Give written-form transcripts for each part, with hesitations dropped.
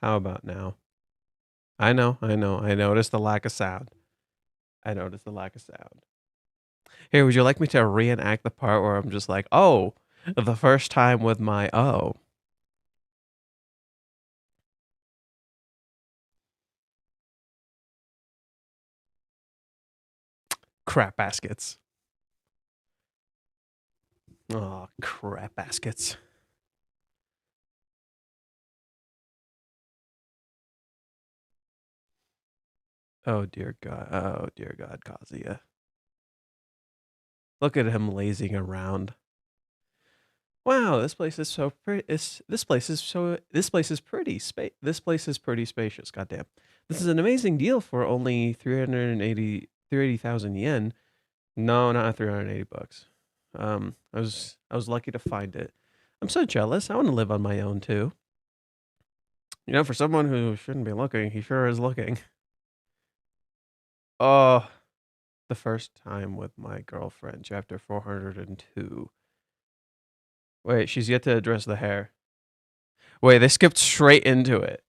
How about now? I know. I noticed the lack of sound. Here, would you like me to reenact the part where I'm just like, oh, the first time with my oh. Crap baskets. Oh, crap baskets. Oh dear God, Kazuya. Look at him lazing around. Wow, this place is so pretty. This place is pretty. This place is pretty spacious. Goddamn, this is an amazing deal for only 380,000 yen. No, not 380 bucks. I was lucky to find it. I'm so jealous. I want to live on my own too. You know, for someone who shouldn't be looking, he sure is looking. Oh, the first time with my girlfriend, chapter 402. Wait, she's yet to address the hair. Wait, they skipped straight into it.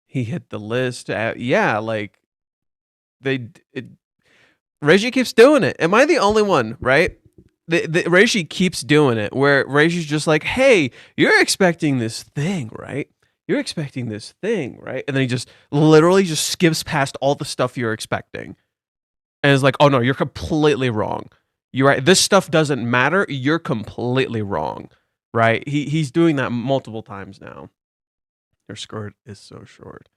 He hit the list. Yeah, like Reggie keeps doing it. Am I the only one, right? Reggie keeps doing it where Reggie's just like, hey, you're expecting this thing, right? You're expecting this thing, right? And then he just literally just skips past all the stuff you're expecting. And is like, oh no, you're completely wrong. You're right. This stuff doesn't matter. You're completely wrong. Right? He's doing that multiple times now. Your skirt is so short.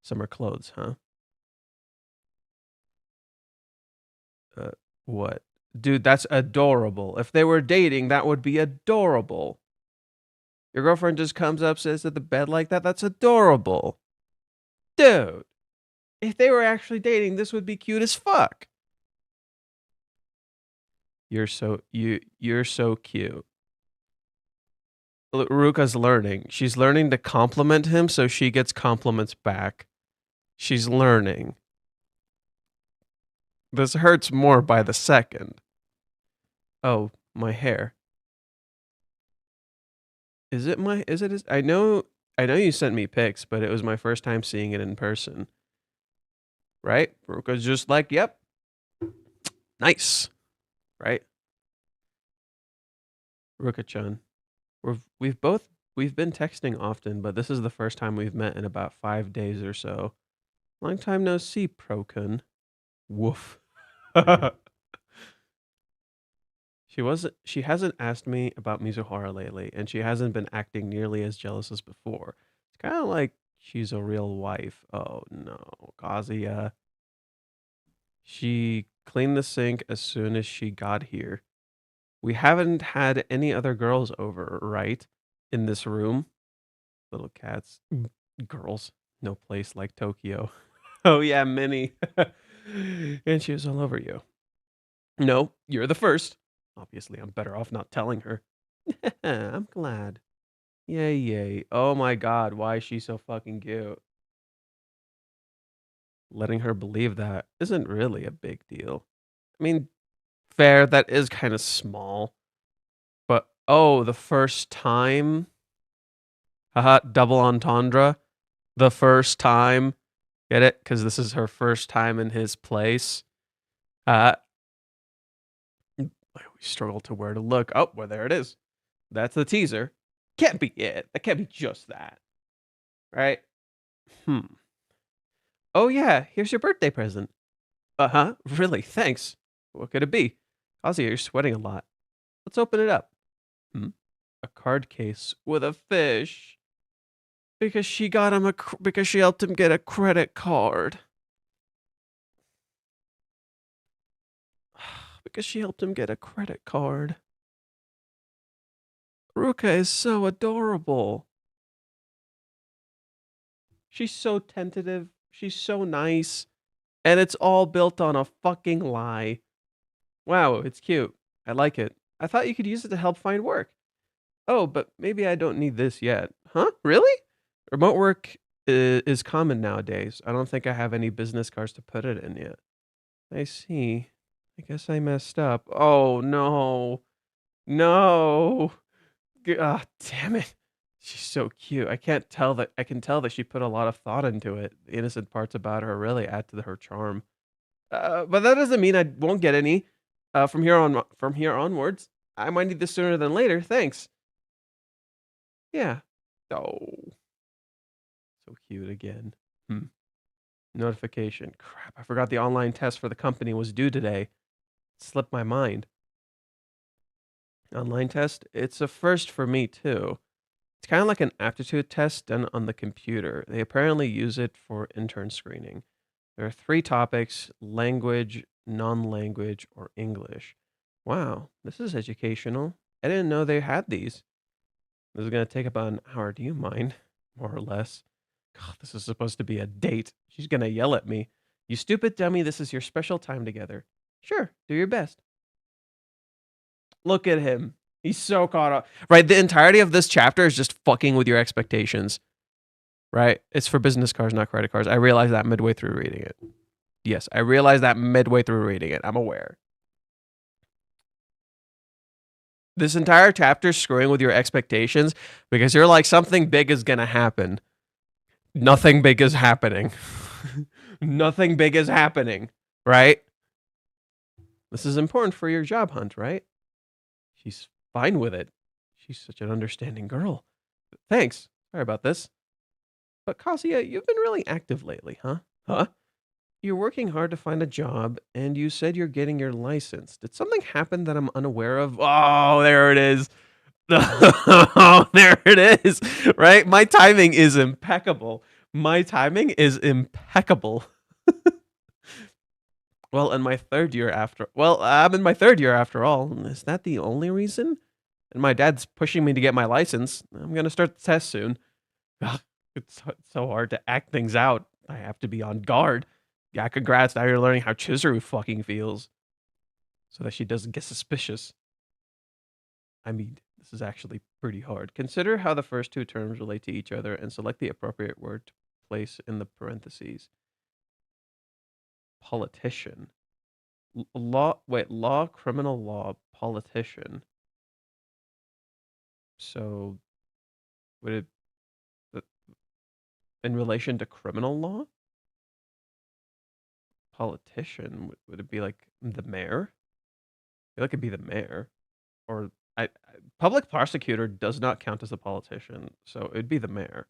Summer clothes, huh? What? Dude, that's adorable. If they were dating, that would be adorable. Your girlfriend just comes up, says at the bed like that. That's adorable. Dude, if they were actually dating, this would be cute as fuck. You're so cute. Ruka's learning. She's learning to compliment him so she gets compliments back. She's learning. This hurts more by the second. Oh, my hair. Is it I know you sent me pics, but it was my first time seeing it in person. Right? Ruka's just like, yep. Nice. Right? Ruka-chan. We've been texting often, but this is the first time we've met in about 5 days or so. Long time no see, Pro-kun. Woof. She hasn't asked me about Mizuhara lately, and she hasn't been acting nearly as jealous as before. It's kind of like she's a real wife. Oh no, Kazuya. She cleaned the sink as soon as she got here. We haven't had any other girls over, right? In this room. Little cats. Girls. No place like Tokyo. Oh yeah, Minnie. And she was all over you. No, you're the first. Obviously, I'm better off not telling her. I'm glad. Yay, yay. Oh my god, why is she so fucking cute? Letting her believe that isn't really a big deal. I mean, fair, that is kind of small. But, oh, the first time? Haha, double entendre. The first time. Get it? Because this is her first time in his place. We struggle to where to look. Oh, well, there it is. That's the teaser. Can't be it. That can't be just that. Right? Oh, yeah. Here's your birthday present. Uh-huh. Really? Thanks. What could it be? Kazuya, you're sweating a lot. Let's open it up. A card case with a fish. Because she got him because she helped him get a credit card. Because she helped him get a credit card. Ruka is so adorable. She's so tentative. She's so nice. And it's all built on a fucking lie. Wow, it's cute. I like it. I thought you could use it to help find work. Oh, but maybe I don't need this yet. Huh? Really? Remote work is common nowadays. I don't think I have any business cards to put it in yet. I see. I guess I messed up. Oh, no. No. Damn it. She's so cute. I can tell that she put a lot of thought into it. The innocent parts about her really add to her charm. But that doesn't mean I won't get any. From here onwards, I might need this sooner than later. Thanks. Yeah. Oh, so cute again. Notification. Crap, I forgot the online test for the company was due today. It slipped my mind. Online test? It's a first for me, too. It's kind of like an aptitude test done on the computer. They apparently use it for intern screening. There are 3 topics: language, non-language, or English. Wow, this is educational. I didn't know they had these. This is going to take about an hour. Do you mind? More or less. God, this is supposed to be a date. She's going to yell at me. You stupid dummy, this is your special time together. Sure, do your best. Look at him. He's so caught up. Right, the entirety of this chapter is just fucking with your expectations. Right? It's for business cards, not credit cards. I realized that midway through reading it. Yes, I realized that midway through reading it. I'm aware. This entire chapter is screwing with your expectations because you're like, something big is going to happen. Nothing big is happening. Nothing big is happening, right? This is important for your job hunt, right? She's fine with it. She's such an understanding girl. Thanks. Sorry about this. But Kazuya, you've been really active lately, huh? Huh? You're working hard to find a job, and you said you're getting your license. Did something happen that I'm unaware of? Oh, there it is. Oh, there it is. Right? My timing is impeccable. My timing is impeccable. Well, in my third year after... Well, I'm in my third year after all. Is that the only reason? And my dad's pushing me to get my license. I'm going to start the test soon. Ugh, it's so hard to act things out. I have to be on guard. Yeah, congrats. Now you're learning how Chizuru fucking feels. So that she doesn't get suspicious. I mean, this is actually pretty hard. Consider how the first 2 terms relate to each other and select the appropriate word to place in the parentheses. Politician. Law, criminal law, politician. So, would it, in relation to criminal law? Politician, would it be like the mayor? I feel like it'd be the mayor. Or, public prosecutor does not count as a politician, so it'd be the mayor.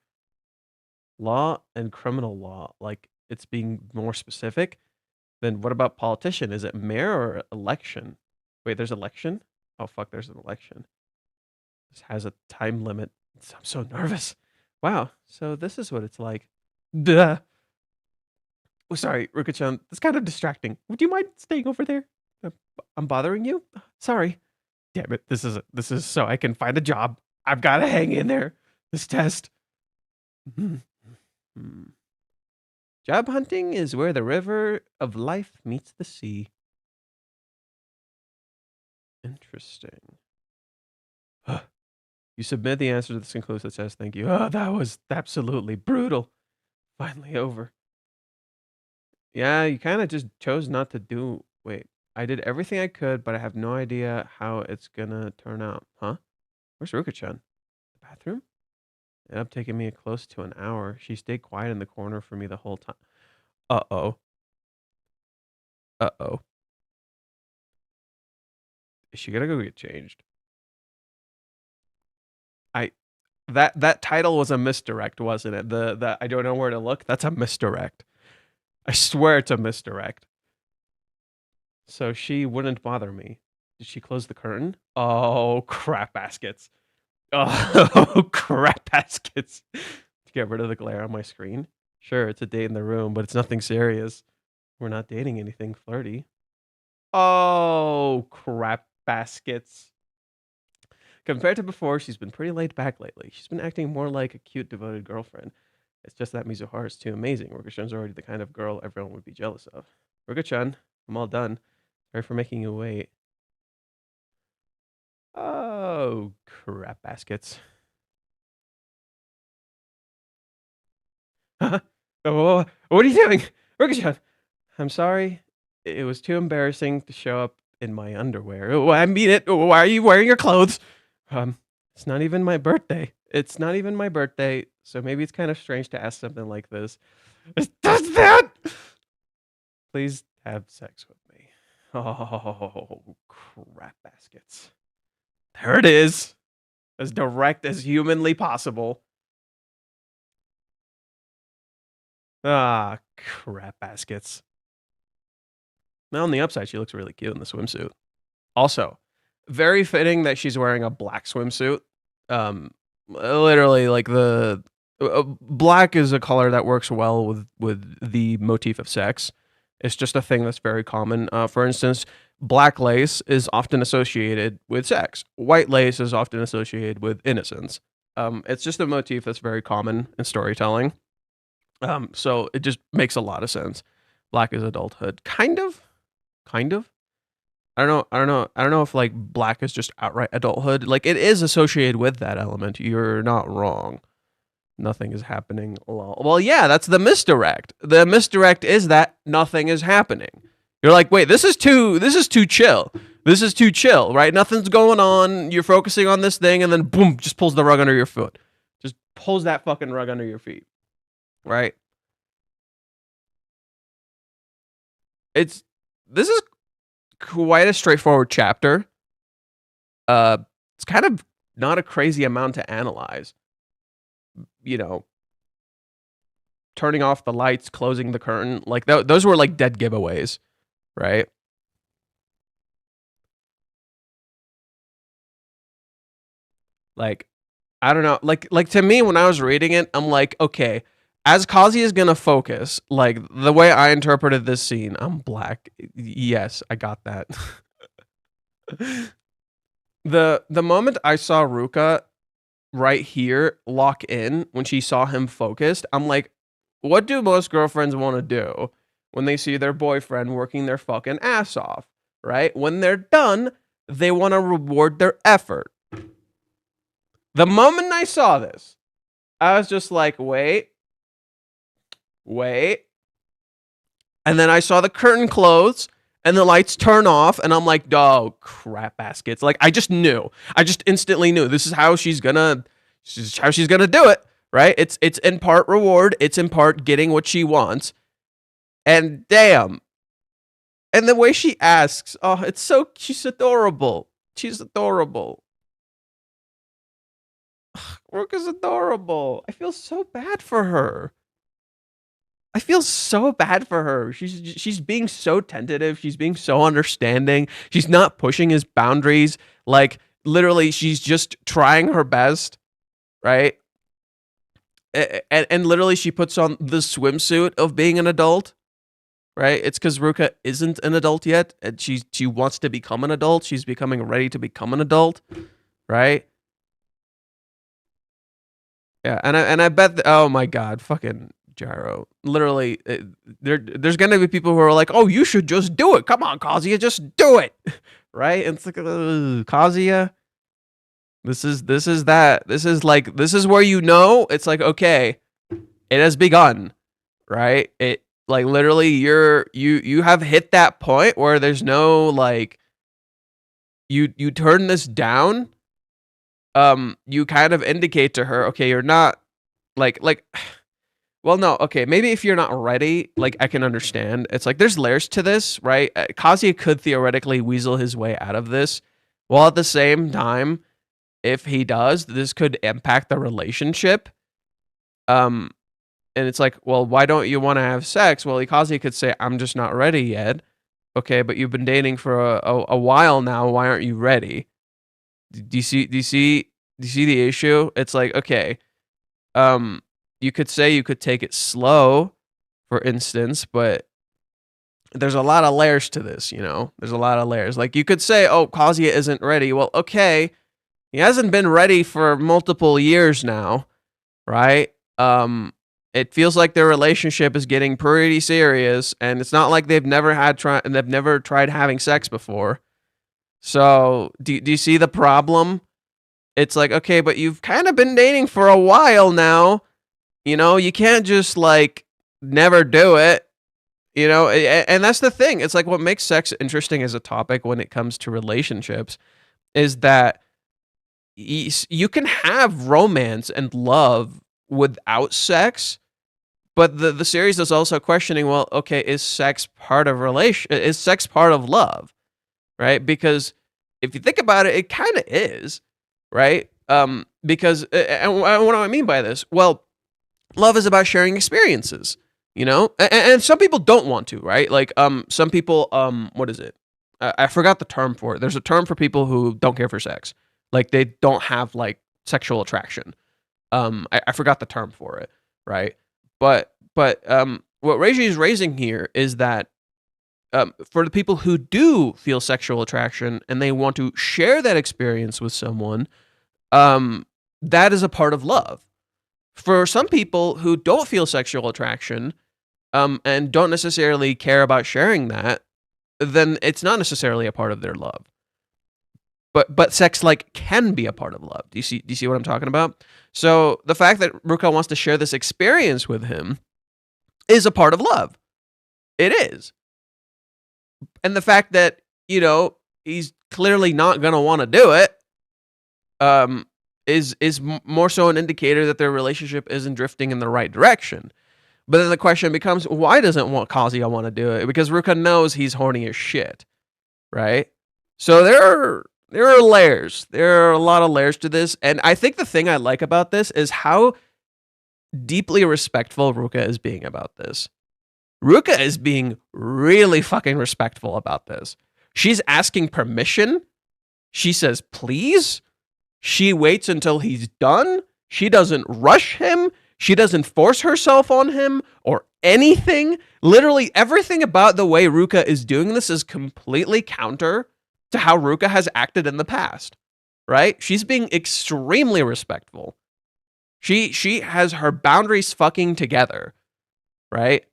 Law and criminal law, like, it's being more specific. Then what about politician? Is it mayor or election? Wait, there's election? Oh, fuck, there's an election. This has a time limit. I'm so nervous. Wow, so this is what it's like. Duh. Oh, sorry, Ruka-chan. It's kind of distracting. Would you mind staying over there? I'm bothering you? Sorry. Damn it, this is so I can find a job. I've got to hang in there. This test. Job hunting is where the river of life meets the sea. Interesting. You submit the answer to this conclusive test. Thank you. Oh, that was absolutely brutal. Finally over. Yeah, you kind of just chose not to do... Wait, I did everything I could, but I have no idea how it's gonna turn out. Huh? Where's Ruka-chan? The bathroom? It ended up taking me close to an hour. She stayed quiet in the corner for me the whole time. Uh-oh. Uh-oh. Is she gonna go get changed? That title was a misdirect, wasn't it? The I don't know where to look. That's a misdirect. I swear it's a misdirect. So she wouldn't bother me. Did she close the curtain? Oh, crap baskets. Oh, crap baskets. To get rid of the glare on my screen. Sure, it's a date in the room, but it's nothing serious. We're not dating anything flirty. Oh, crap baskets. Compared to before, she's been pretty laid back lately. She's been acting more like a cute, devoted girlfriend. It's just that Mizuhara is too amazing. Ruka-chan's already the kind of girl everyone would be jealous of. Ruka-chan, I'm all done. Sorry for making you wait. Oh, crap baskets. What are you doing? Ruka-chan, I'm sorry. It was too embarrassing to show up in my underwear. I mean it. Why are you wearing your clothes? It's not even my birthday. It's not even my birthday, so maybe it's kind of strange to ask something like this. Does that? Please have sex with me. Oh, crap baskets. There it is. As direct as humanly possible. Ah, crap baskets. Now on the upside, she looks really cute in the swimsuit. Also, very fitting that she's wearing a black swimsuit. Literally, like the black is a color that works well with the motif of sex. It's just a thing that's very common. For instance, black lace is often associated with sex. White lace is often associated with innocence. It's just a motif that's very common in storytelling. So it just makes a lot of sense. Black is adulthood. Kind of. I don't know if like black is just outright adulthood. Like it is associated with that element. You're not wrong. Nothing is happening. Well, yeah, that's the misdirect. The misdirect is that nothing is happening. You're like, wait, this is too chill. This is too chill, right? Nothing's going on. You're focusing on this thing, and then boom, just pulls the rug under your foot. Just pulls that fucking rug under your feet, right? This is quite a straightforward chapter. It's kind of not a crazy amount to analyze. You know, turning off the lights, closing the curtain, like those were like dead giveaways, right? Like, I don't know, like to me when I was reading it, I'm like, okay, as Kazuya is gonna focus, like the way I interpreted this scene, I'm black. Yes, I got that. The moment I saw Ruka right here lock in when she saw him focused, I'm like, what do most girlfriends want to do when they see their boyfriend working their fucking ass off, right? When they're done, they want to reward their effort. The moment I saw this, I was just like, wait. And then I saw the curtain close and the lights turn off, and I'm like, oh, crap baskets. Like, I just knew. I just instantly knew this is how she's gonna do it, right? It's in part reward. It's in part getting what she wants. And damn. And the way she asks, oh, she's adorable. She's adorable. Ruka's adorable. I feel so bad for her. She's being so tentative. She's being so understanding. She's not pushing his boundaries. Like, literally, she's just trying her best, right? And literally, she puts on the swimsuit of being an adult, right? It's because Ruka isn't an adult yet, and she wants to become an adult. She's becoming ready to become an adult, right? Yeah, and I bet. Oh my god, fucking Gyro. Literally, there's gonna be people who are like, "Oh, you should just do it. Come on, Kazuya, just do it." Right? And it's like, Kazuya. This is that. This is where you know it's like, okay, it has begun, right? It like literally you have hit that point where there's no like you turn this down. You kind of indicate to her, okay, you're not like well, no, okay, maybe if you're not ready, like, I can understand. It's like, there's layers to this, right? Kazuya could theoretically weasel his way out of this, while at the same time, if he does, this could impact the relationship. And it's like, well, why don't you want to have sex? Well, Kazuya could say, I'm just not ready yet. Okay, but you've been dating for a while now. Why aren't you ready? Do you see the issue? It's like, okay, you could say you could take it slow, for instance, but there's a lot of layers to this, you know? There's a lot of layers. Like, you could say, oh, Kazuya isn't ready. Well, okay, he hasn't been ready for multiple years now, right? It feels like their relationship is getting pretty serious, and it's not like they've never tried having sex before. So, do you see the problem? It's like, okay, but you've kind of been dating for a while now. You know, you can't just, like, never do it. You know, and that's the thing. It's like what makes sex interesting as a topic when it comes to relationships is that you can have romance and love without sex, but the series is also questioning, well, okay, is sex part of is sex part of love, right? Because if you think about it, it kind of is, right? Because and what do I mean by this? Well, love is about sharing experiences, you know, and some people don't want to, right? Like some people what is it? I forgot the term for it. There's a term for people who don't care for sex, like they don't have like sexual attraction. I forgot the term for it, right? But what Reiji is raising here is that for the people who do feel sexual attraction and they want to share that experience with someone, that is a part of love. For some people who don't feel sexual attraction, and don't necessarily care about sharing that, then it's not necessarily a part of their love. But sex like can be a part of love. Do you see what I'm talking about? So the fact that Ruka wants to share this experience with him is a part of love. It is. And the fact that, you know, he's clearly not going to want to do it is more so an indicator that their relationship isn't drifting in the right direction. But then the question becomes, why doesn't Kazuya want to do it? Because Ruka knows he's horny as shit, right? So there are layers. There are a lot of layers to this, and I think the thing I like about this is how deeply respectful Ruka is being about this. Ruka is being really fucking respectful about this. She's asking permission. She says, please. She waits until he's done. She doesn't rush him. She doesn't force herself on him or anything. Literally everything about the way Ruka is doing this is completely counter to how Ruka has acted in the past, right? She's being extremely respectful. She has her boundaries fucking together, right?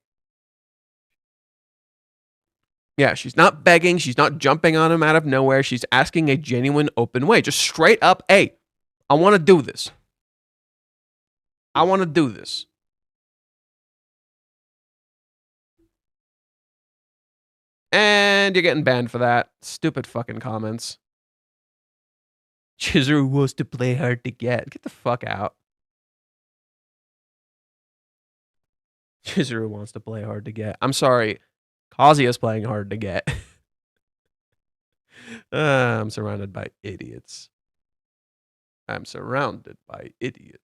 Yeah, she's not begging. She's not jumping on him out of nowhere. She's asking a genuine, open way. Just straight up, hey, I want to do this. I want to do this. And you're getting banned for that. Stupid fucking comments. Chizuru wants to play hard to get. Get the fuck out. Chizuru wants to play hard to get. I'm sorry. Kazuya's playing hard to get. I'm surrounded by idiots. I'm surrounded by idiots.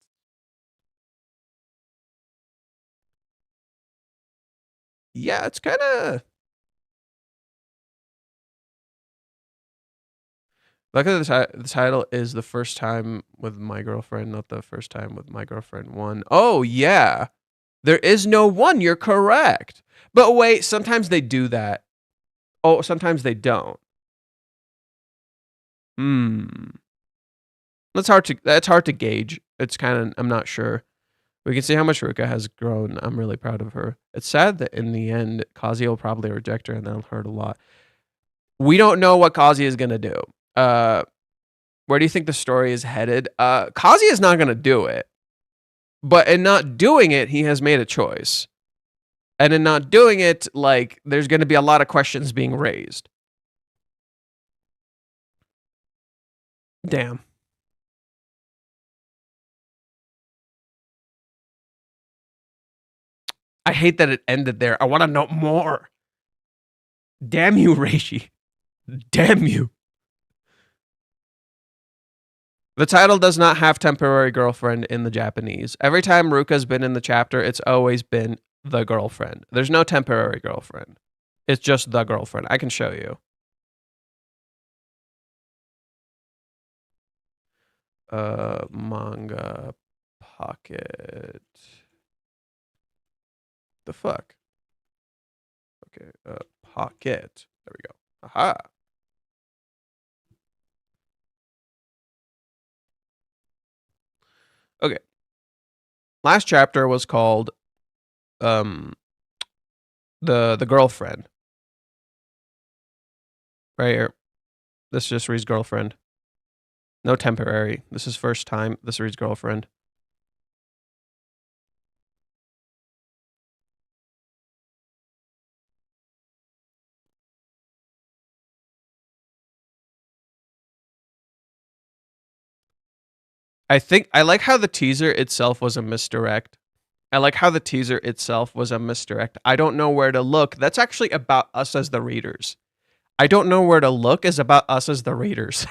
Yeah, it's kind of... Look at the title is The First Time with My Girlfriend, not The First Time with My Girlfriend 1. Oh, yeah. There is no 1. You're correct. But wait, sometimes they do that. Oh, sometimes they don't. That's hard to gauge. It's kind of, I'm not sure. We can see how much Ruka has grown. I'm really proud of her. It's sad that in the end, Kazuya will probably reject her and that'll hurt a lot. We don't know what Kazuya is going to do. Where do you think the story is headed? Kazuya is not going to do it. But in not doing it, he has made a choice. And in not doing it, like, there's going to be a lot of questions being raised. Damn. I hate that it ended there. I want to know more. Damn you, Reishi. Damn you. The title does not have temporary girlfriend in the Japanese. Every time Ruka's been in the chapter, it's always been the girlfriend. There's no temporary girlfriend. It's just the girlfriend. I can show you. Manga pocket. The fuck? Okay, pocket. There we go. Aha. Okay. Last chapter was called the girlfriend. Right here. This just reads girlfriend. No temporary. This is first time. This reads girlfriend. I like how the teaser itself was a misdirect. I like how the teaser itself was a misdirect. I don't know where to look. That's actually about us as the readers. I don't know where to look is about us as the readers.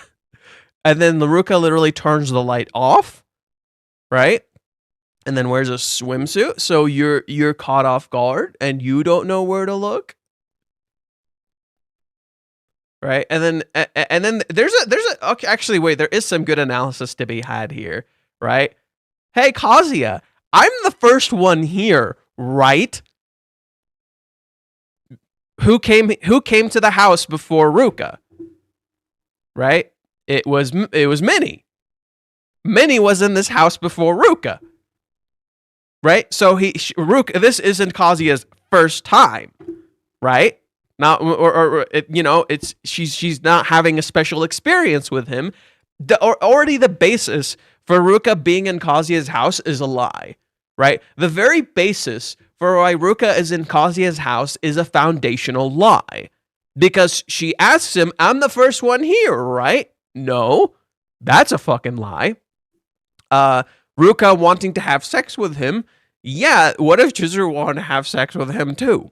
And then Ruka literally turns the light off, right? And then wears a swimsuit, so you're caught off guard and you don't know where to look. Right? And then there's a okay, actually wait, there is some good analysis to be had here, right? Hey, Kazuya, I'm the first one here, right? Who came to the house before Ruka? Right? It was Minnie. Minnie was in this house before Ruka. Right? So Ruka, this isn't Kazuya's first time, right? Not or you know, it's she's not having a special experience with him. Already the basis for Ruka being in Kazuya's house is a lie, right? The very basis for why Ruka is in Kazuya's house is a foundational lie. Because she asks him, I'm the first one here, right? No, that's a fucking lie. Ruka wanting to have sex with him. Yeah, what if Chizuru wanted to have sex with him too?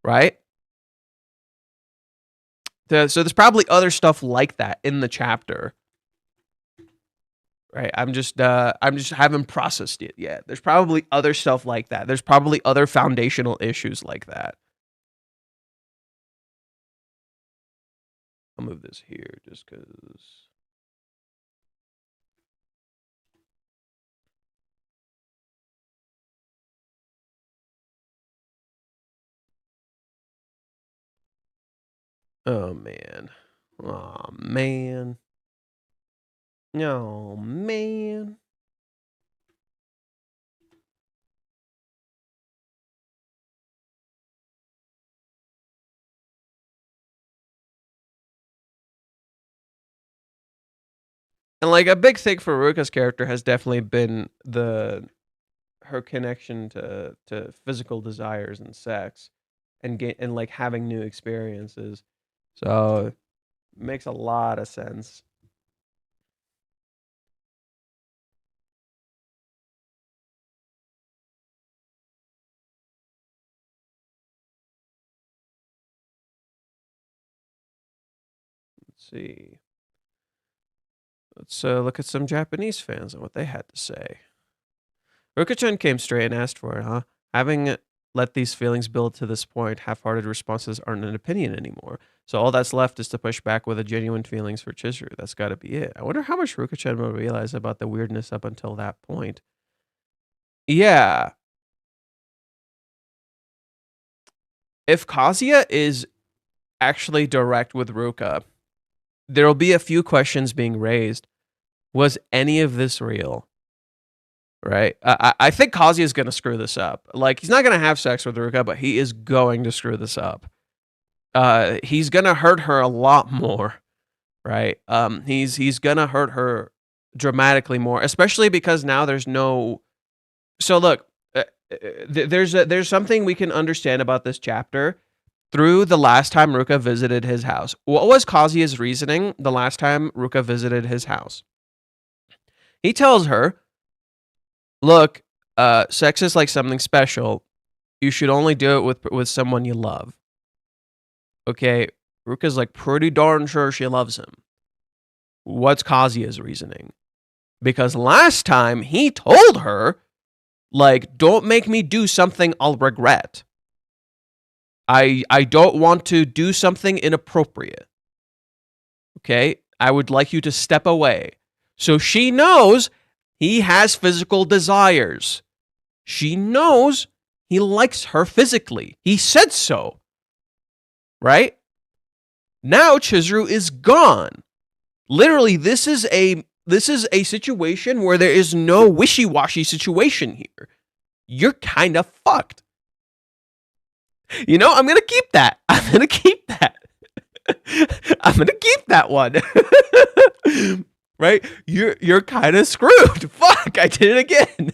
Right? So there's probably other stuff like that in the chapter. Right? I'm just haven't processed it yet. There's probably other stuff like that. There's probably other foundational issues like that. I'll move this here just because. Oh, man. Oh, man. Oh, man. And like a big thing for Ruka's character has definitely been her connection to physical desires and sex and like having new experiences. So it makes a lot of sense. Let's see. Let's look at some Japanese fans and what they had to say. Ruka-chan came straight and asked for it, huh? Having let these feelings build to this point, half-hearted responses aren't an opinion anymore. So all that's left is to push back with a genuine feelings for Chizuru. That's got to be it. I wonder how much Ruka-chan will realize about the weirdness up until that point. Yeah. If Kazuya is actually direct with Ruka, there'll be a few questions being raised. Was any of this real? Right? I think Kazuya is going to screw this up. Like, he's not going to have sex with Ruka, but he is going to screw this up. He's going to hurt her a lot more, right? He's going to hurt her dramatically more, especially because now there's no... So look, there's something we can understand about this chapter through the last time Ruka visited his house. What was Kazuya's reasoning the last time Ruka visited his house? He tells her, look, sex is like something special. You should only do it with someone you love. Okay, Ruka's like pretty darn sure she loves him. What's Kazuya's reasoning? Because last time he told her, like, don't make me do something I'll regret. I don't want to do something inappropriate. Okay? I would like you to step away. So she knows he has physical desires. She knows he likes her physically. He said so. Right? Now Chizuru is gone. Literally, this is a situation where there is no wishy-washy situation here. You're kind of fucked. You know, I'm going to keep that. I'm going to keep that. I'm going to keep that one. Right? You're kind of screwed. Fuck, I did it again.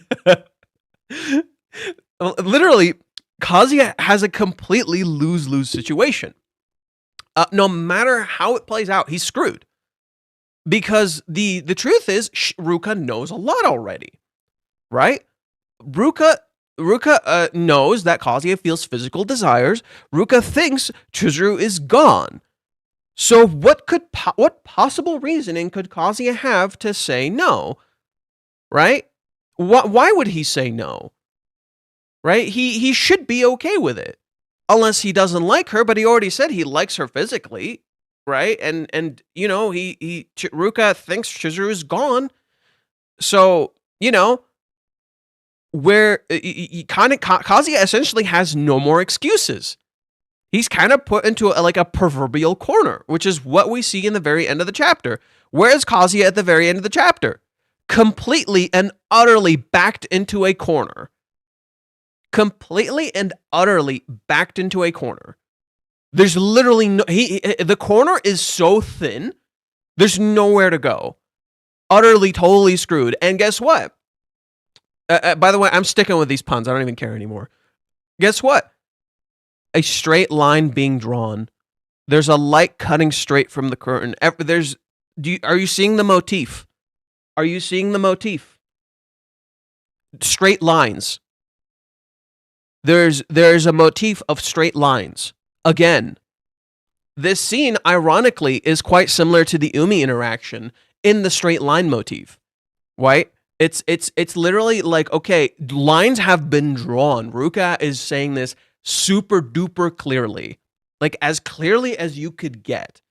Literally, Kazuya has a completely lose-lose situation. No matter how it plays out, he's screwed. Because the truth is, Ruka knows a lot already, right? Ruka knows that Kazuya feels physical desires. Ruka thinks Chizuru is gone. So what possible reasoning could Kazuya have to say no? Right? Why would he say no? Right? He should be okay with it. Unless he doesn't like her, but he already said he likes her physically, right? And you know, Ruka thinks Chizuru is gone. So, you know, where Kazuya essentially has no more excuses. He's kind of put into a proverbial corner, which is what we see in the very end of the chapter. Where is Kazuya at the very end of the chapter? Completely and utterly backed into a corner. Completely and utterly backed into a corner. There's literally no... the corner is so thin, there's nowhere to go. Utterly, totally screwed. And guess what? By the way, I'm sticking with these puns. I don't even care anymore. Guess what? A straight line being drawn. There's a light cutting straight from the curtain. Are you seeing the motif? Are you seeing the motif? Straight lines. There's a motif of straight lines. Again, this scene, ironically, is quite similar to the Umi interaction in the straight line motif, right? It's literally like, okay, lines have been drawn. Ruka is saying this super duper clearly, like as clearly as you could get.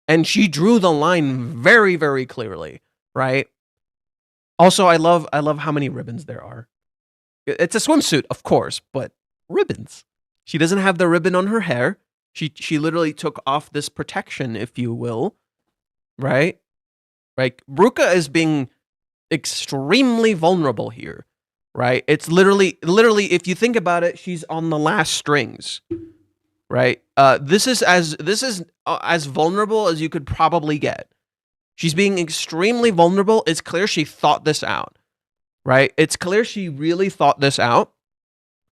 And she drew the line very, very clearly, right? Also, I love how many ribbons there are. It's a swimsuit, of course, but ribbons. She doesn't have the ribbon on her hair. She literally took off this protection, if you will, right? Like Ruka is being extremely vulnerable here, right? It's literally, if you think about it, she's on the last strings, right? This is as vulnerable as you could probably get. She's being extremely vulnerable. It's clear she thought this out, right? It's clear she really thought this out,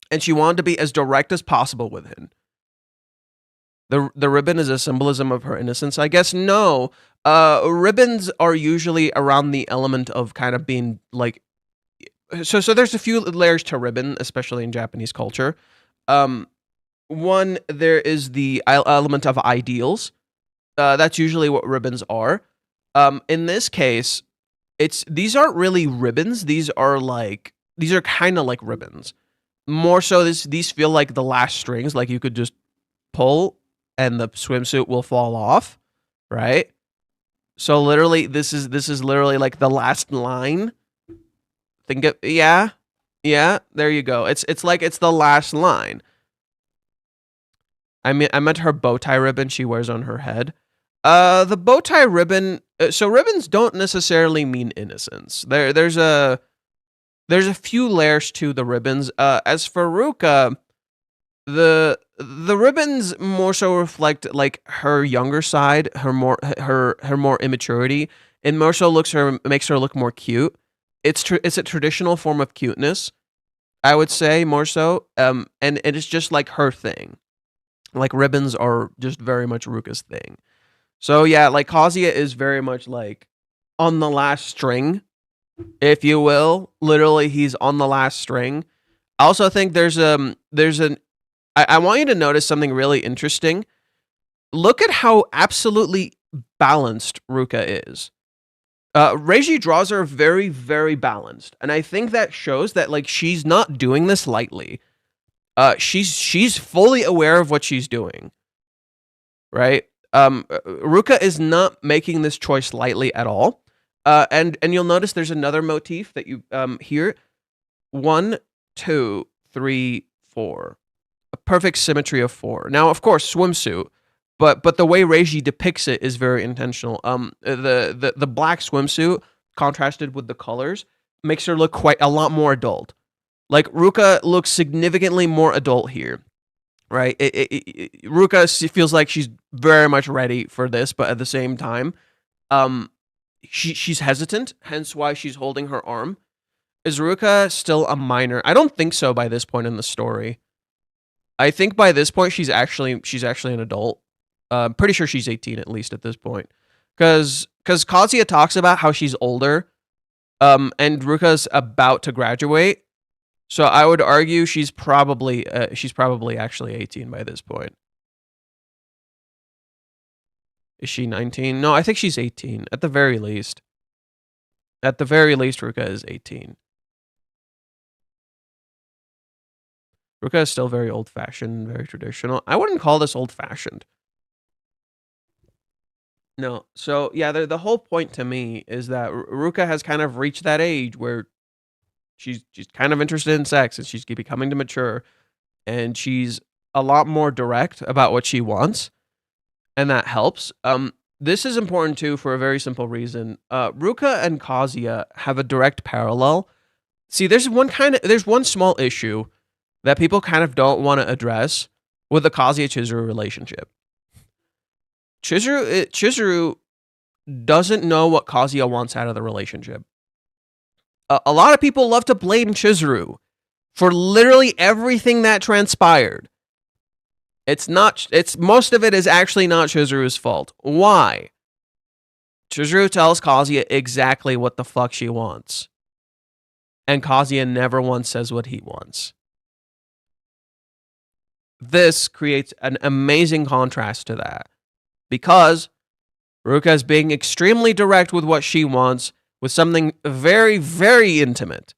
and she wanted to be as direct as possible with him. The ribbon is a symbolism of her innocence, I guess. No, ribbons are usually around the element of kind of being like, so there's a few layers to ribbon, especially in Japanese culture. One, there is the element of ideals. That's usually what ribbons are. In this case, these aren't really ribbons. These are kind of like ribbons. More so, these feel like the last strings, like you could just pull and the swimsuit will fall off, right? So literally, this is literally like the last line. Yeah, there you go. It's like it's the last line. I meant her bow tie ribbon she wears on her head. The bow tie ribbon. So ribbons don't necessarily mean innocence. There's a few layers to the ribbons. As for Ruka, the ribbons more so reflect like her younger side, her more immaturity, and more so makes her look more cute. It's a traditional form of cuteness, I would say, more so. And it's just like her thing. Like ribbons are just very much Ruka's thing. So yeah, like Kazuya is very much like on the last string, if you will. Literally, he's on the last string. I also think I want you to notice something really interesting. Look at how absolutely balanced Ruka is. Reiji draws her very, very balanced, and I think that shows that like she's not doing this lightly. She's fully aware of what she's doing, right? Ruka is not making this choice lightly at all. And you'll notice there's another motif that you hear. 1, 2, 3, 4. A perfect symmetry of 4. Now, of course, swimsuit, but the way Reiji depicts it is very intentional. The black swimsuit contrasted with the colors makes her look quite a lot more adult. Like Ruka looks significantly more adult here, right? Ruka feels like she's very much ready for this, but at the same time, she's hesitant, hence why she's holding her arm. Is Ruka still a minor? I don't think so by this point in the story. I think by this point she's actually an adult. Pretty sure she's 18 at least at this point, because Kazuya talks about how she's older, and Ruka's about to graduate. So I would argue she's probably actually 18 by this point. Is she 19? No, I think she's 18 at the very least. At the very least, Ruka is 18. Ruka is still very old-fashioned, very traditional. I wouldn't call this old-fashioned. No. So, yeah, the whole point to me is that Ruka has kind of reached that age where she's kind of interested in sex, and she's becoming to mature, and she's a lot more direct about what she wants, and that helps. This is important too for a very simple reason. Ruka and Kazuya have a direct parallel. See, there's one small issue that people kind of don't want to address with the Kazuya-Chizuru relationship. Chizuru doesn't know what Kazuya wants out of the relationship. A lot of people love to blame Chizuru for literally everything that transpired. Most of it is actually not Chizuru's fault. Why? Chizuru tells Kazuya exactly what the fuck she wants. And Kazuya never once says what he wants. This creates an amazing contrast to that. Because Ruka is being extremely direct with what she wants with something very, very intimate.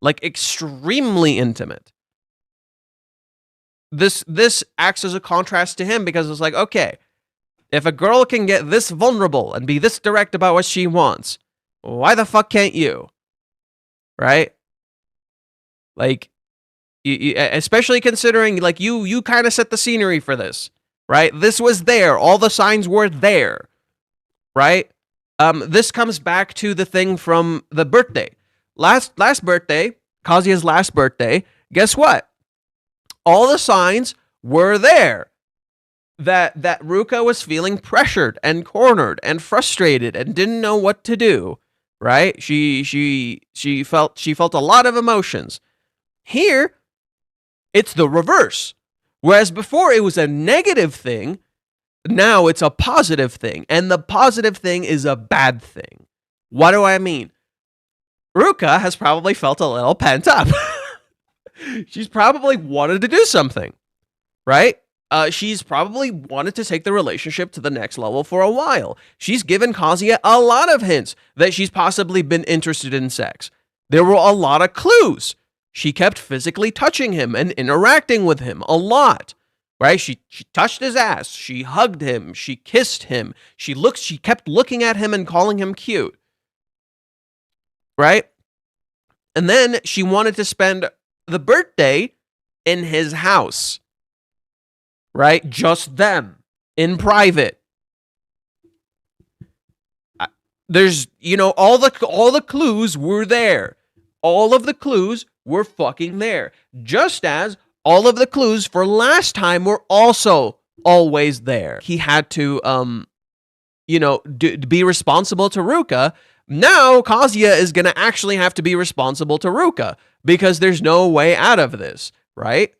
Like extremely intimate. This acts as a contrast to him because it's like, okay, if a girl can get this vulnerable and be this direct about what she wants, why the fuck can't you? Right? Like, you, especially considering, like, you kind of set the scenery for this, right? This was there. All the signs were there, right? This comes back to the thing from the birthday. Last birthday, Kazuya's last birthday, guess what? All the signs were there that Ruka was feeling pressured and cornered and frustrated and didn't know what to do, right? She felt a lot of emotions. Here, it's the reverse. Whereas before it was a negative thing, now it's a positive thing, and the positive thing is a bad thing. What do I mean? Ruka has probably felt a little pent up. She's probably wanted to do something, right? She's probably wanted to take the relationship to the next level for a while. She's given Kazuya a lot of hints that she's possibly been interested in sex. There were a lot of clues. She kept physically touching him and interacting with him a lot, right? She touched his ass. She hugged him. She kissed him. She kept looking at him and calling him cute, right? And then she wanted to spend the birthday in his house, right? Just them in private. There's, all the clues were there. All of the clues were fucking there. Just as all of the clues for last time were also always there. He had to, be responsible to Ruka. Now Kazuya is going to actually have to be responsible to Ruka because there's no way out of this, right?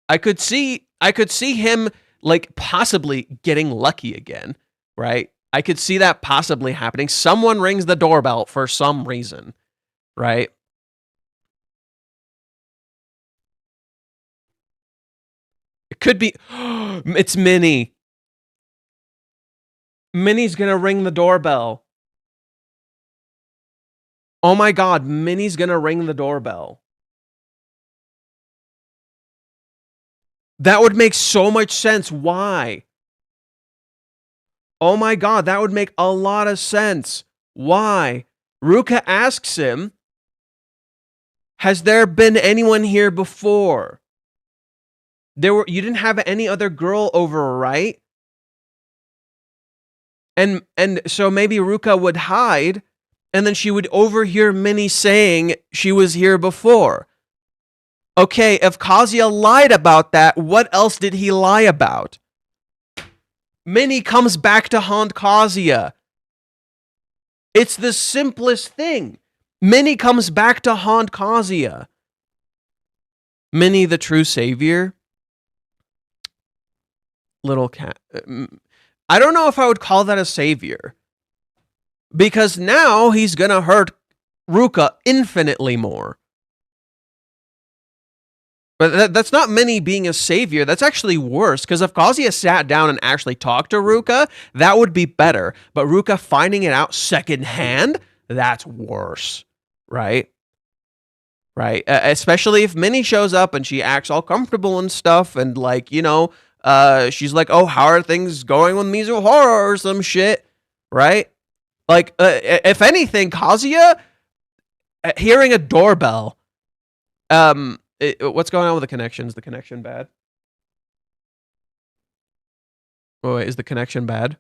I could see him like possibly getting lucky again, right? I could see that possibly happening. Someone rings the doorbell for some reason, right? It could be, it's Minnie. Minnie's gonna ring the doorbell. Oh my god, Minnie's gonna ring the doorbell. That would make so much sense. Why? Oh my god, that would make a lot of sense. Why? Ruka asks him, has there been anyone here before? You didn't have any other girl over, right? And so maybe Ruka would hide, and then she would overhear Minnie saying she was here before. Okay, if Kazuya lied about that, what else did he lie about? Minnie comes back to haunt Kazuya. It's the simplest thing. Minnie comes back to haunt Kazuya. Minnie, the true savior, little cat. I don't know if I would call that a savior. Because now he's gonna hurt Ruka infinitely more. But that's not Mini being a savior. That's actually worse. Because if Kazuya sat down and actually talked to Ruka, that would be better. But Ruka finding it out secondhand, that's worse. Right? Right? Especially if Mini shows up and she acts all comfortable and stuff. And like, you know, she's like, oh, how are things going with Mizuhara or some shit? Right? Like, if anything, Kazuya hearing a doorbell, what's going on with the connection? Is the connection bad? Oh, wait, is the connection bad?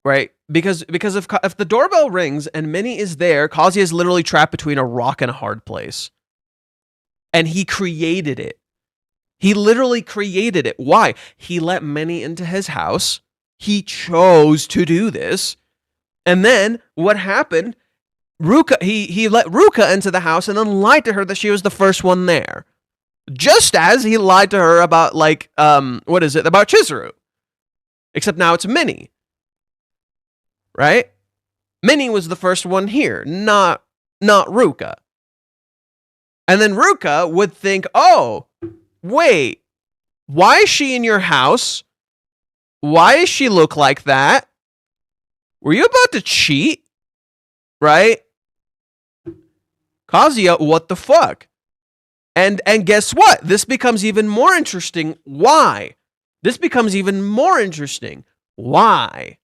Right? Because if the doorbell rings and Mini is there, Kazuya is literally trapped between a rock and a hard place. And he created it. He literally created it. Why? He let Mini into his house. He chose to do this. And then what happened? Ruka, he let Ruka into the house and then lied to her that she was the first one there. Just as he lied to her about, like, what is it? About Chizuru. Except now it's Mini. Right? Mini was the first one here, not Ruka. And then Ruka would think, oh, wait, why is she in your house? Why does she look like that? Were you about to cheat? Right? Kazuya, what the fuck? And guess what? This becomes even more interesting. Why? This becomes even more interesting. Why?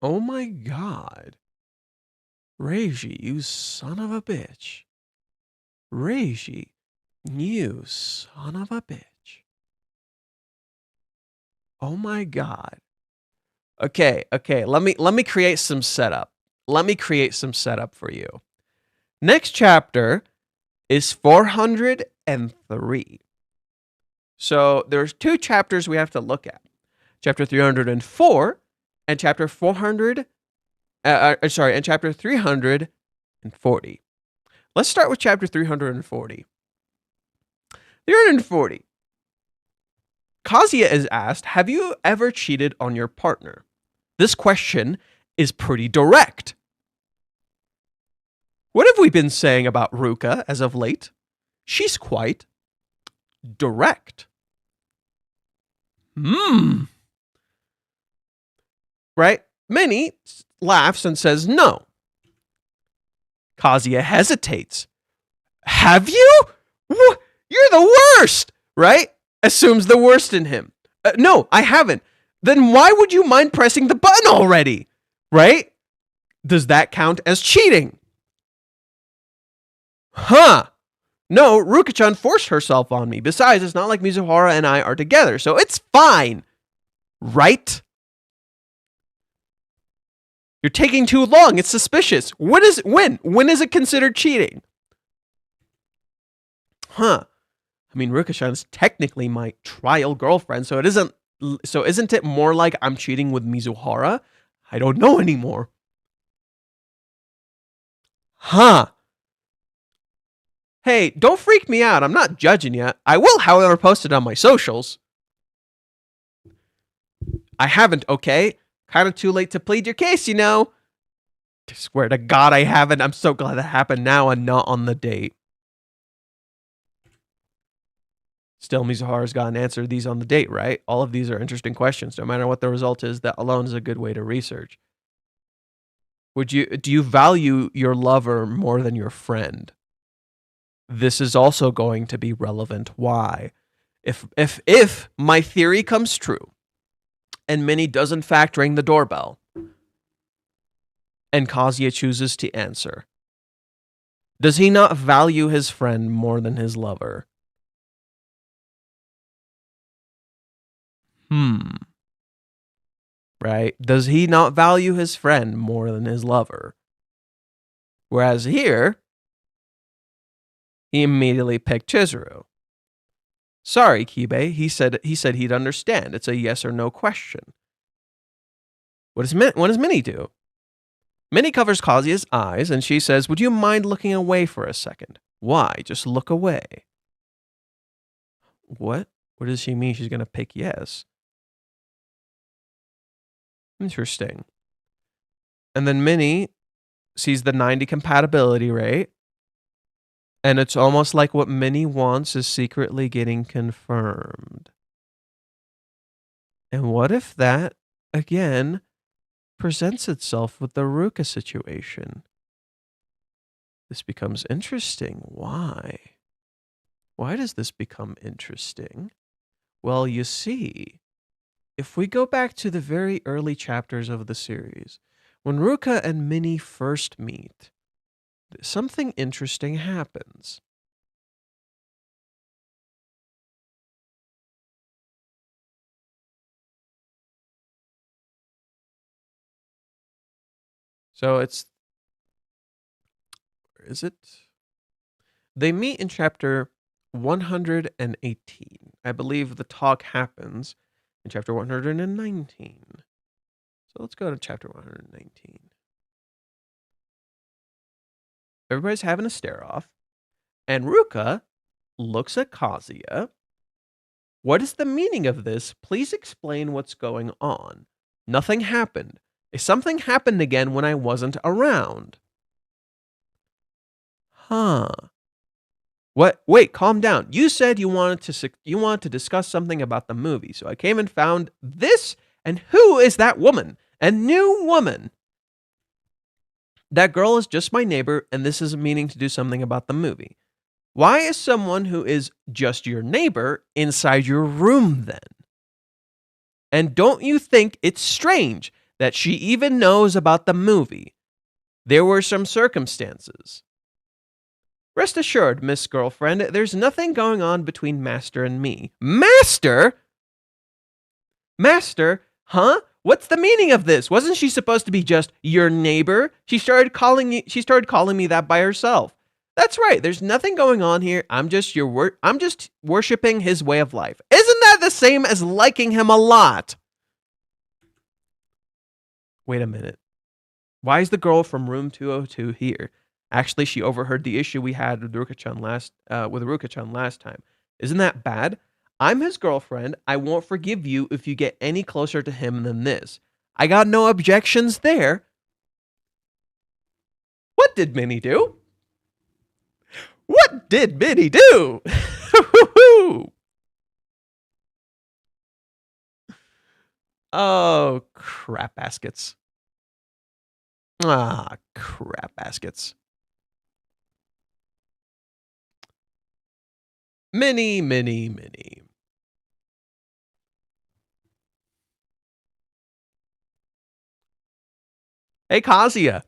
Oh my god. Reiji, you son of a bitch. Reiji, you son of a bitch. Oh my god. Okay, let me create some setup. Let me create some setup for you. Next chapter is 403. So there's two chapters we have to look at. Chapter 304 and chapter 400, and chapter 340. Let's start with chapter 340. 340. Kazuya is asked, have you ever cheated on your partner? This question is pretty direct. What have we been saying about Ruka as of late? She's quite direct. Right? Mini laughs and says no. Kazuya hesitates. Have you? You're the worst, right? Assumes the worst in him. No, I haven't. Then why would you mind pressing the button already? Right? Does that count as cheating? Huh. No, Ruka-chan forced herself on me. Besides, it's not like Mizuhara and I are together, so it's fine. Right? You're taking too long. It's suspicious. When is it considered cheating? Huh. I mean, Ruka-chan's technically my trial girlfriend, so isn't it more like I'm cheating with Mizuhara? I don't know anymore. Huh. Hey, don't freak me out. I'm not judging you. I will, however, post it on my socials. I haven't, okay? Kind of too late to plead your case, you know? I swear to God I haven't. I'm so glad that happened now and not on the date. Still, Mizuhara's got an answer to these on the date, right? All of these are interesting questions. No matter what the result is, that alone is a good way to research. Do you value your lover more than your friend? This is also going to be relevant. Why? If my theory comes true, and Mini doesn't fact ring the doorbell, and Kazuya chooses to answer, does he not value his friend more than his lover? Right? Does he not value his friend more than his lover? Whereas here, he immediately picked Chizuru. Sorry, Kibe. He said he'd understand. It's a yes or no question. What does Minnie do? Minnie covers Kazuya's eyes, and she says, would you mind looking away for a second? Why? Just look away. What? What does she mean she's going to pick yes? Interesting. And then Minnie sees the 90 compatibility rate, and it's almost like what Minnie wants is secretly getting confirmed. And what if that, again, presents itself with the Ruka situation? This becomes interesting. Why? Why does this become interesting? Well, you see, if we go back to the very early chapters of the series, when Ruka and Minnie first meet, something interesting happens. So it's... Where is it? They meet in chapter 118. I believe the talk happens in chapter 119. So let's go to chapter 119. Everybody's having a stare-off, and Ruka looks at Kazuya. What is the meaning of this? Please explain what's going on. Nothing happened. Something happened again when I wasn't around. Huh. What? Wait, calm down. You said you wanted to discuss something about the movie, so I came and found this. And who is that woman? A new woman. That girl is just my neighbor, and this is meaning to do something about the movie. Why is someone who is just your neighbor inside your room then? And don't you think it's strange that she even knows about the movie? There were some circumstances. Rest assured, Miss Girlfriend, there's nothing going on between Master and me. Master? Master? Huh? What's the meaning of this? Wasn't she supposed to be just your neighbor? She started calling me that by herself. That's right. There's nothing going on here. I'm just worshiping his way of life. Isn't that the same as liking him a lot? Wait a minute. Why is the girl from room 202 here? Actually, she overheard the issue we had with Ruka-chan last time. Isn't that bad? I'm his girlfriend. I won't forgive you if you get any closer to him than this. I got no objections there. What did Minnie do? What did Minnie do? Oh, crap baskets. Ah, crap baskets. Minnie. Hey, Kazuya.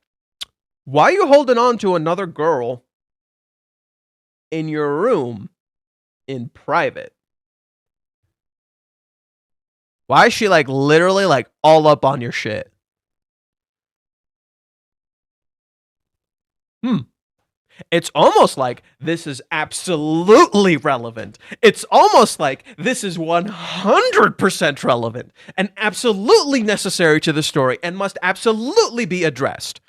Why are you holding on to another girl in your room in private? Why is she literally all up on your shit? It's almost like this is absolutely relevant. It's almost like this is 100% relevant and absolutely necessary to the story and must absolutely be addressed.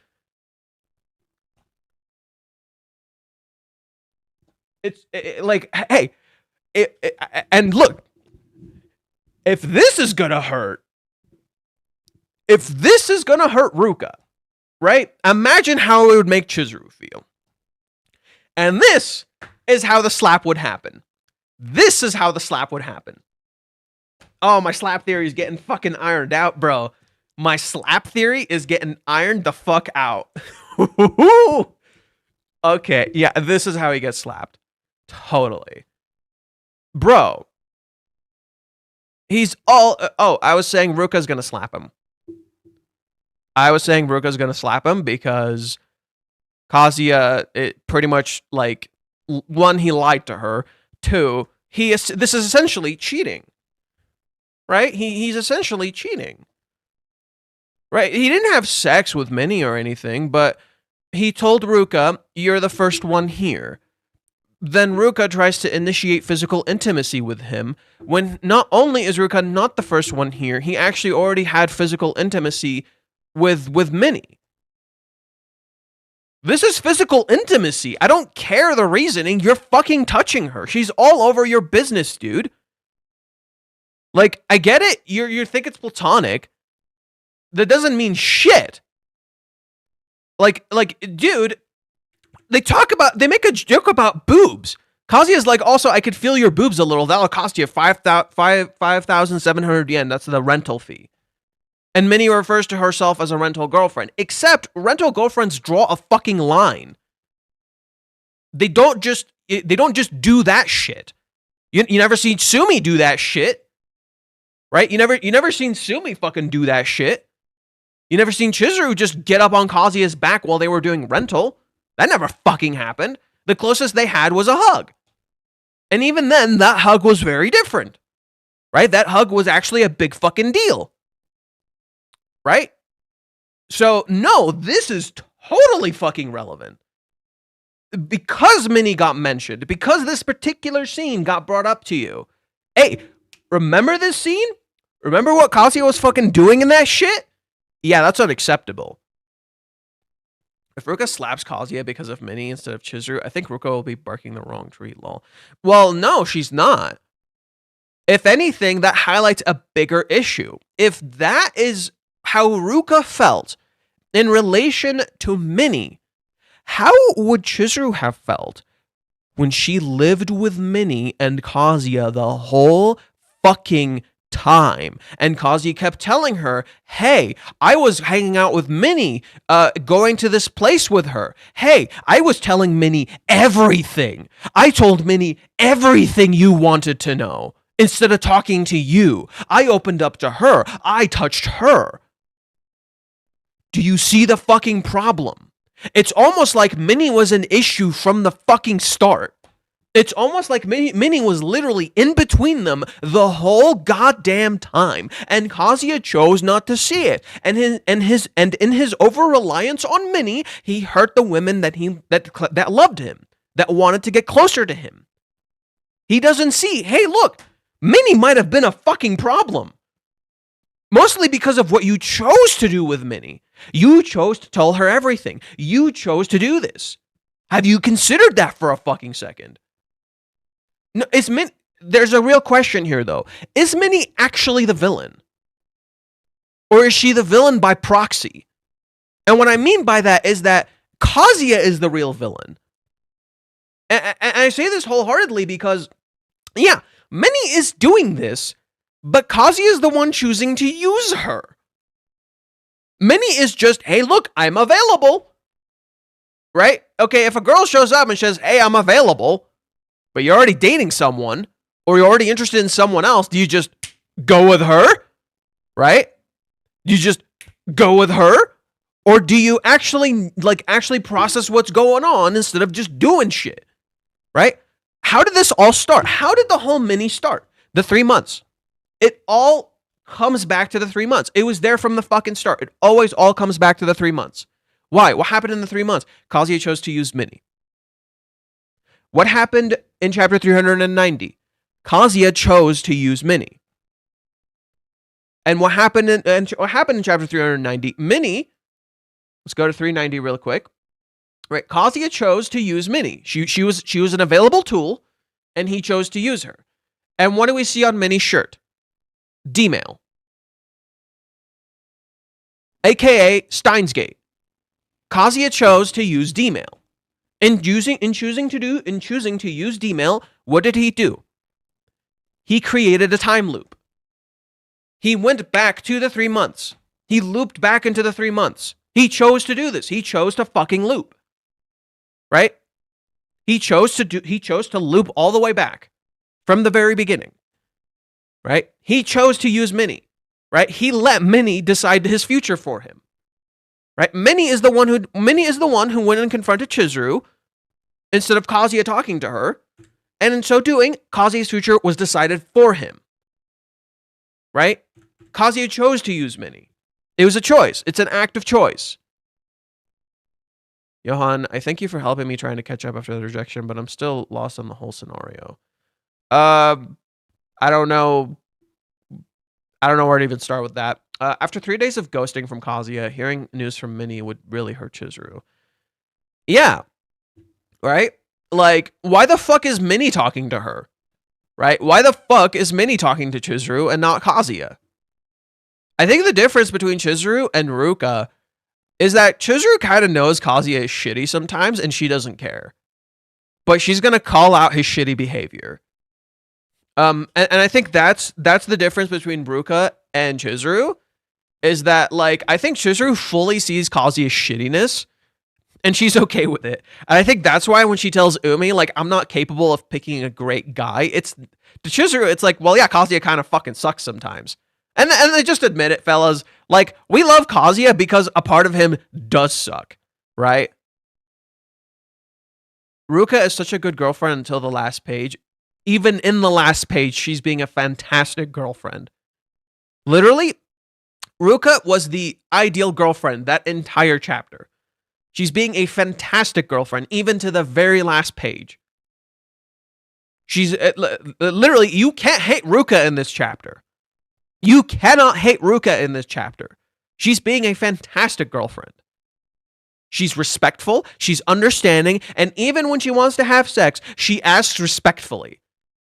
And look, if this is gonna hurt Ruka, right? Imagine how it would make Chizuru feel. And this is how the slap would happen. Oh, my slap theory is getting fucking ironed out, bro. My slap theory is getting ironed the fuck out. Okay, yeah, this is how he gets slapped. Totally. Bro. He's all... I was saying Ruka's gonna slap him. Because Kazuya, pretty much, one, he lied to her. Two, this is essentially cheating. right? He's essentially cheating. Right? He didn't have sex with Minnie or anything, but he told Ruka, "You're the first one here." Then Ruka tries to initiate physical intimacy with him, when not only is Ruka not the first one here, he actually already had physical intimacy with Minnie. This is physical intimacy. I don't care the reasoning. You're fucking touching her. She's all over your business, dude. Like, I get it. You think it's platonic. That doesn't mean shit. Like, dude, they make a joke about boobs. Kazuya's like, also, I could feel your boobs a little. That'll cost you 5,700 yen. That's the rental fee. And Minnie refers to herself as a rental girlfriend. Except rental girlfriends draw a fucking line. They don't just do that shit. You never seen Sumi do that shit. Right? You never seen Sumi fucking do that shit. You never seen Chizuru just get up on Kazuya's back while they were doing rental. That never fucking happened. The closest they had was a hug. And even then, that hug was very different. Right? That hug was actually a big fucking deal. Right? So, no, this is totally fucking relevant. Because Minnie got mentioned, because this particular scene got brought up to you. Hey, remember this scene? Remember what Kazuya was fucking doing in that shit? Yeah, that's unacceptable. If Ruka slaps Kazuya because of Minnie instead of Chizuru, I think Ruka will be barking the wrong tree, lol. Well, no, she's not. If anything, that highlights a bigger issue. If that is how Ruka felt in relation to Minnie, how would Chizuru have felt when she lived with Minnie and Kazuya the whole fucking time? And Kazuya kept telling her, hey, I was hanging out with Minnie, going to this place with her. Hey, I was telling Minnie everything. I told Minnie everything you wanted to know. Instead of talking to you, I opened up to her. I touched her. Do you see the fucking problem? It's almost like Minnie was an issue from the fucking start. It's almost like Minnie was literally in between them the whole goddamn time, and Kazuya chose not to see it. And in his over-reliance on Minnie, he hurt the women that loved him, that wanted to get closer to him. He doesn't see, hey, look, Minnie might have been a fucking problem. Mostly because of what you chose to do with Minnie. You chose to tell her everything. You chose to do this. Have you considered that for a fucking second? No, there's a real question here, though. Is Minnie actually the villain? Or is she the villain by proxy? And what I mean by that is that Kazuya is the real villain. And I say this wholeheartedly because, yeah, Minnie is doing this, but Kazuya is the one choosing to use her. Minnie is just, hey, look, I'm available. Right? Okay, if a girl shows up and says, hey, I'm available, but you're already dating someone, or you're already interested in someone else, do you just go with her? Right? Do you just go with her? Or do you actually process what's going on instead of just doing shit? Right? How did this all start? How did the whole Minnie start? The 3 months. It all comes back to the 3 months. It was there from the fucking start. It always all comes back to the 3 months. Why? What happened in the 3 months? Kazuya chose to use Minnie. What happened in chapter 390? Kazuya chose to use Minnie. And what happened in chapter 390? Minnie, let's go to 390 real quick. Right, Kazuya chose to use Minnie. She was an available tool, and he chose to use her. And what do we see on Minnie's shirt? D-mail. AKA Steins Gate. Kazuya chose to use D-mail. In choosing to use D-mail, what did he do? He created a time loop. He went back to the 3 months. He looped back into the 3 months. He chose to do this. He chose to fucking loop. Right? He chose to loop all the way back from the very beginning. Right? He chose to use Minnie. Right? He let Minnie decide his future for him. Right? Minnie is the one who went and confronted Chizuru instead of Kazuya talking to her. And in so doing, Kazuya's future was decided for him. right? Kazuya chose to use Mini. It was a choice. It's an act of choice. Johan, I thank you for helping me trying to catch up after the rejection, but I'm still lost on the whole scenario. I don't know. I don't know where to even start with that. After 3 days of ghosting from Kazuya, hearing news from Mini would really hurt Chizuru. Yeah. Right? Like, why the fuck is Mini talking to her? Right? Why the fuck is Mini talking to Chizuru and not Kazuya? I think the difference between Chizuru and Ruka is that Chizuru kind of knows Kazuya is shitty sometimes and she doesn't care. But she's going to call out his shitty behavior. And I think that's the difference between Ruka and Chizuru, is that, like, I think Chizuru fully sees Kazuya's shittiness and she's okay with it. And I think that's why when she tells Umi, like, I'm not capable of picking a great guy, it's to Chizuru, it's like, well, yeah, Kazuya kind of fucking sucks sometimes. And they just admit it, fellas. Like, we love Kazuya because a part of him does suck, right? Ruka is such a good girlfriend until the last page. Even in the last page, she's being a fantastic girlfriend. Literally, Ruka was the ideal girlfriend that entire chapter. She's being a fantastic girlfriend, even to the very last page. She's literally, you can't hate Ruka in this chapter. You cannot hate Ruka in this chapter. She's being a fantastic girlfriend. She's respectful, she's understanding, and even when she wants to have sex, she asks respectfully.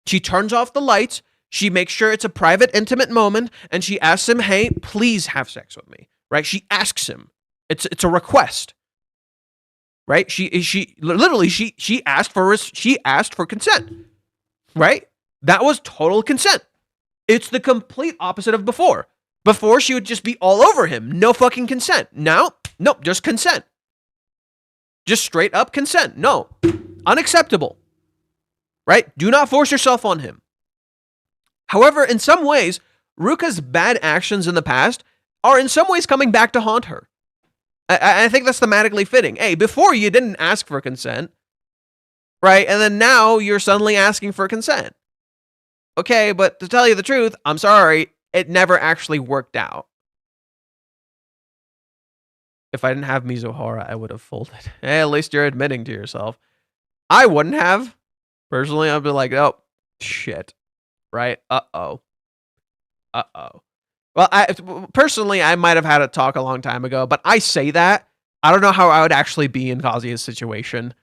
She turns off the lights, she makes sure it's a private, intimate moment, and she asks him, hey, please have sex with me. Right? She asks him. It's a request. Right? She asked for consent. Right? That was total consent. It's the complete opposite of before. Before, she would just be all over him. No fucking consent. Now, nope, just consent. Just straight up consent. No. Unacceptable. Right? Do not force yourself on him. However, in some ways, Ruka's bad actions in the past are in some ways coming back to haunt her. I think that's thematically fitting. Hey, before you didn't ask for consent, right? And then now you're suddenly asking for consent. Okay, but to tell you the truth, I'm sorry, it never actually worked out. If I didn't have Mizuhara, I would have folded. Hey, at least you're admitting to yourself. I wouldn't have. Personally, I'd be like, oh, shit. Right? Uh-oh. Well, personally, I might have had a talk a long time ago, but I say that. I don't know how I would actually be in Kazuya's situation,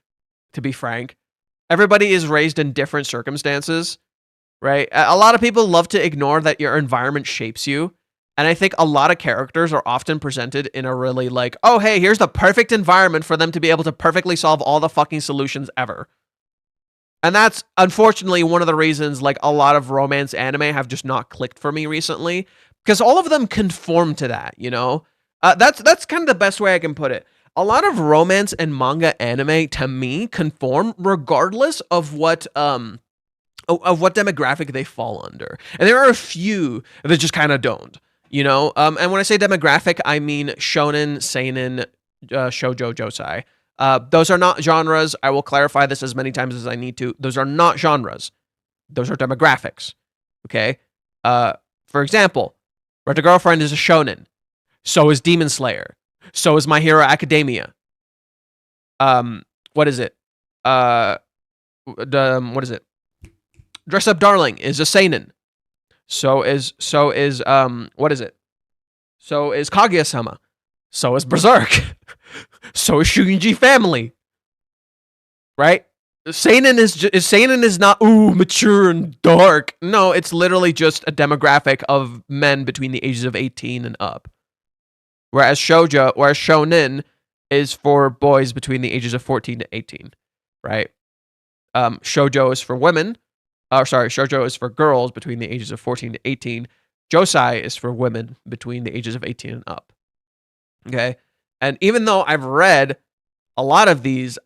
to be frank. Everybody is raised in different circumstances. Right? A lot of people love to ignore that your environment shapes you. And I think a lot of characters are often presented in a really like, oh, hey, here's the perfect environment for them to be able to perfectly solve all the fucking solutions ever. And that's unfortunately one of the reasons like a lot of romance anime have just not clicked for me recently. Because all of them conform to that, you know? That's kind of the best way I can put it. A lot of romance and manga anime, to me, conform regardless of what demographic they fall under. And there are a few that just kind of don't, you know? And when I say demographic, I mean shonen, seinen, shoujo, josei. Those are not genres. I will clarify this as many times as I need to. Those are not genres. Those are demographics, okay? For example, Rent-a-Girlfriend is a shonen. So is Demon Slayer. So is My Hero Academia. What is it? What is it? Dress Up Darling is a seinen. So is what is it? So is Kaguya-sama. So is Berserk. So is Shugenji Family. Right? Seinen is not mature and dark. No, it's literally just a demographic of men between the ages of 18 and up. Whereas shonen is for boys between the ages of 14 to 18, right? Shoujo is for women. Shoujo is for girls between the ages of 14 to 18. Josei is for women between the ages of 18 and up. Okay? And even though I've read a lot of these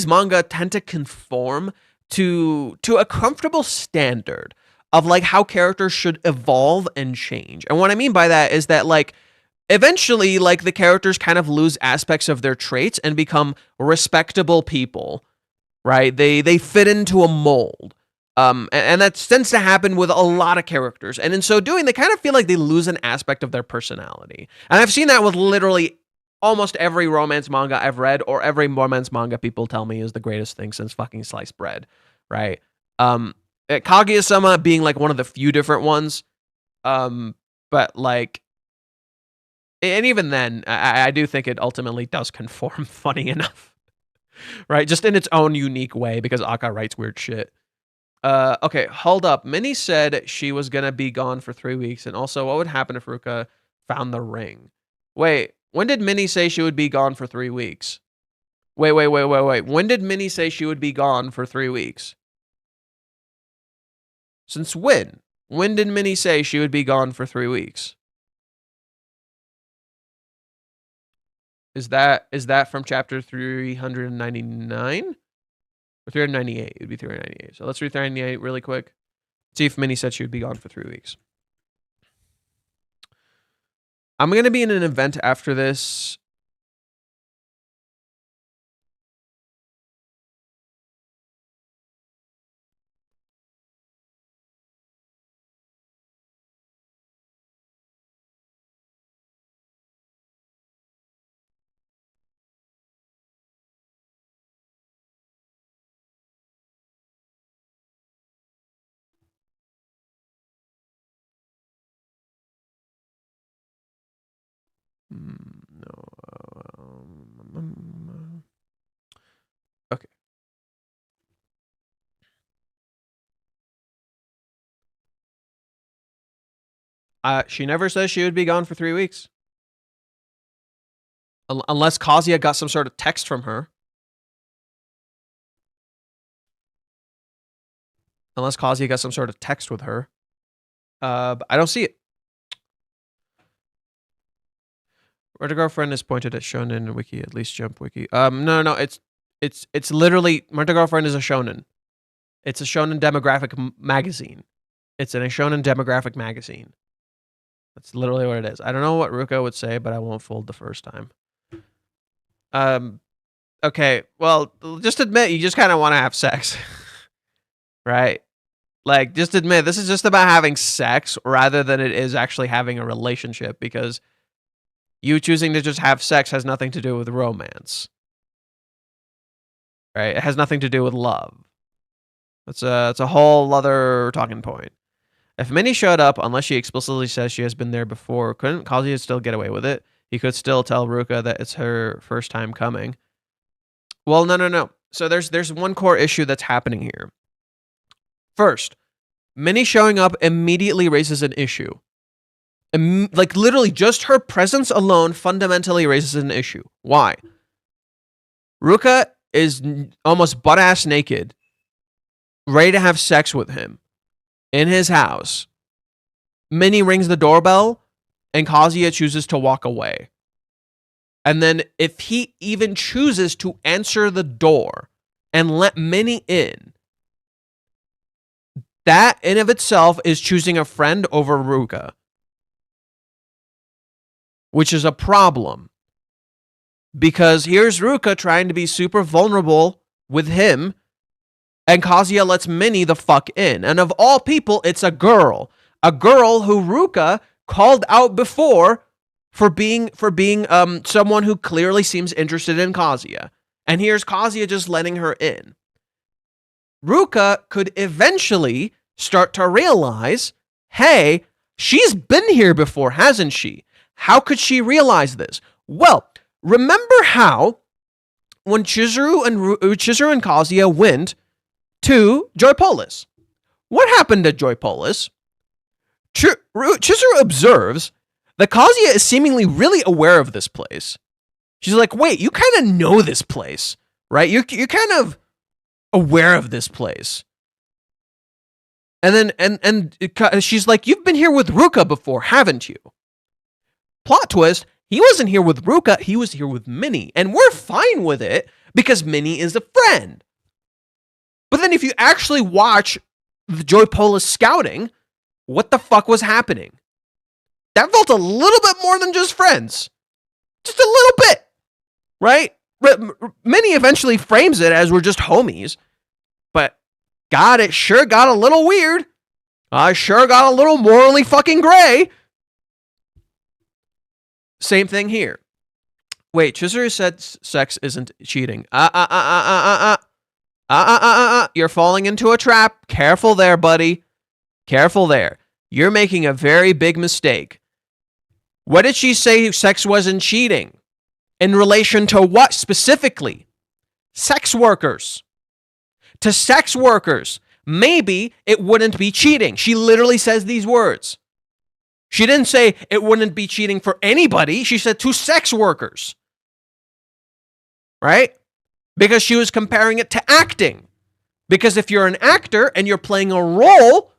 manga tend to conform to a comfortable standard of like how characters should evolve and change. And what I mean by that is that like eventually like the characters kind of lose aspects of their traits and become respectable people, right? They fit into a mold. And that tends to happen with a lot of characters. And in so doing, they kind of feel like they lose an aspect of their personality. And I've seen that with literally almost every romance manga I've read, or every romance manga people tell me is the greatest thing since fucking sliced bread, right? Kaguya-sama being like one of the few different ones. But like, and even then, I do think it ultimately does conform funny enough, right? Just in its own unique way, because Akka writes weird shit. Okay, hold up. Minnie said she was gonna be gone for 3 weeks, and also what would happen if Ruka found the ring? Wait, when did Minnie say she would be gone for 3 weeks? Wait. When did Minnie say she would be gone for 3 weeks? Since when? When did Minnie say she would be gone for 3 weeks? Is that from chapter 399? Or 398? It'd be 398. So let's read 398 really quick. See if Minnie said she would be gone for 3 weeks. I'm going to be in an event after this. No. Okay. She never says she would be gone for 3 weeks. Unless Kazuya got some sort of text from her. Unless Kazuya got some sort of text with her. But I don't see it. Writer Girlfriend is pointed at Shonen Wiki, at least Jump Wiki. No, it's literally, Writer Girlfriend is a shonen. It's a shonen demographic magazine. It's in a shonen demographic magazine. That's literally what it is. I don't know what Ruka would say, but I won't fold the first time. Okay, well, just admit you just kind of want to have sex. Right? Like, just admit this is just about having sex rather than it is actually having a relationship, because you choosing to just have sex has nothing to do with romance. Right? It has nothing to do with love. It's a whole other talking point. If Minnie showed up, unless she explicitly says she has been there before, couldn't Kazuya still get away with it? He could still tell Ruka that it's her first time coming. Well, no. So there's one core issue that's happening here. First, Minnie showing up immediately raises an issue. Like, literally, just her presence alone fundamentally raises an issue. Why? Ruka is almost butt-ass naked, ready to have sex with him in his house. Minnie rings the doorbell, and Kazuya chooses to walk away. And then if he even chooses to answer the door and let Minnie in, that in of itself is choosing a friend over Ruka, which is a problem. Because here's Ruka trying to be super vulnerable with him, and Kazuya lets Minnie the fuck in. And of all people, it's a girl. A girl who Ruka called out before for being someone who clearly seems interested in Kazuya. And here's Kazuya just letting her in. Ruka could eventually start to realize, hey, she's been here before, hasn't she? How could she realize this? Well, remember how when Chizuru and Kazuya went to Joypolis, what happened to Joypolis? Chizuru observes that Kazuya is seemingly really aware of this place. She's like, wait, you kind of know this place, right? You're kind of aware of this place. And then and she's like, you've been here with Ruka before, haven't you? Plot twist, he wasn't here with Ruka, he was here with Minnie. And we're fine with it because Minnie is a friend. But then if you actually watch the Joypolis scouting, what the fuck was happening? That felt a little bit more than just friends. Just a little bit, right? Minnie eventually frames it as we're just homies. But God, it sure got a little weird. I sure got a little morally fucking gray. Same thing here. Wait, Chizuru said sex isn't cheating. You're falling into a trap. Careful there, buddy. Careful there. You're making a very big mistake. What did she say sex wasn't cheating? In relation to what specifically? Sex workers. To sex workers, maybe it wouldn't be cheating. She literally says these words. She didn't say it wouldn't be cheating for anybody. She said to sex workers. Right? Because she was comparing it to acting. Because if you're an actor and you're playing a role,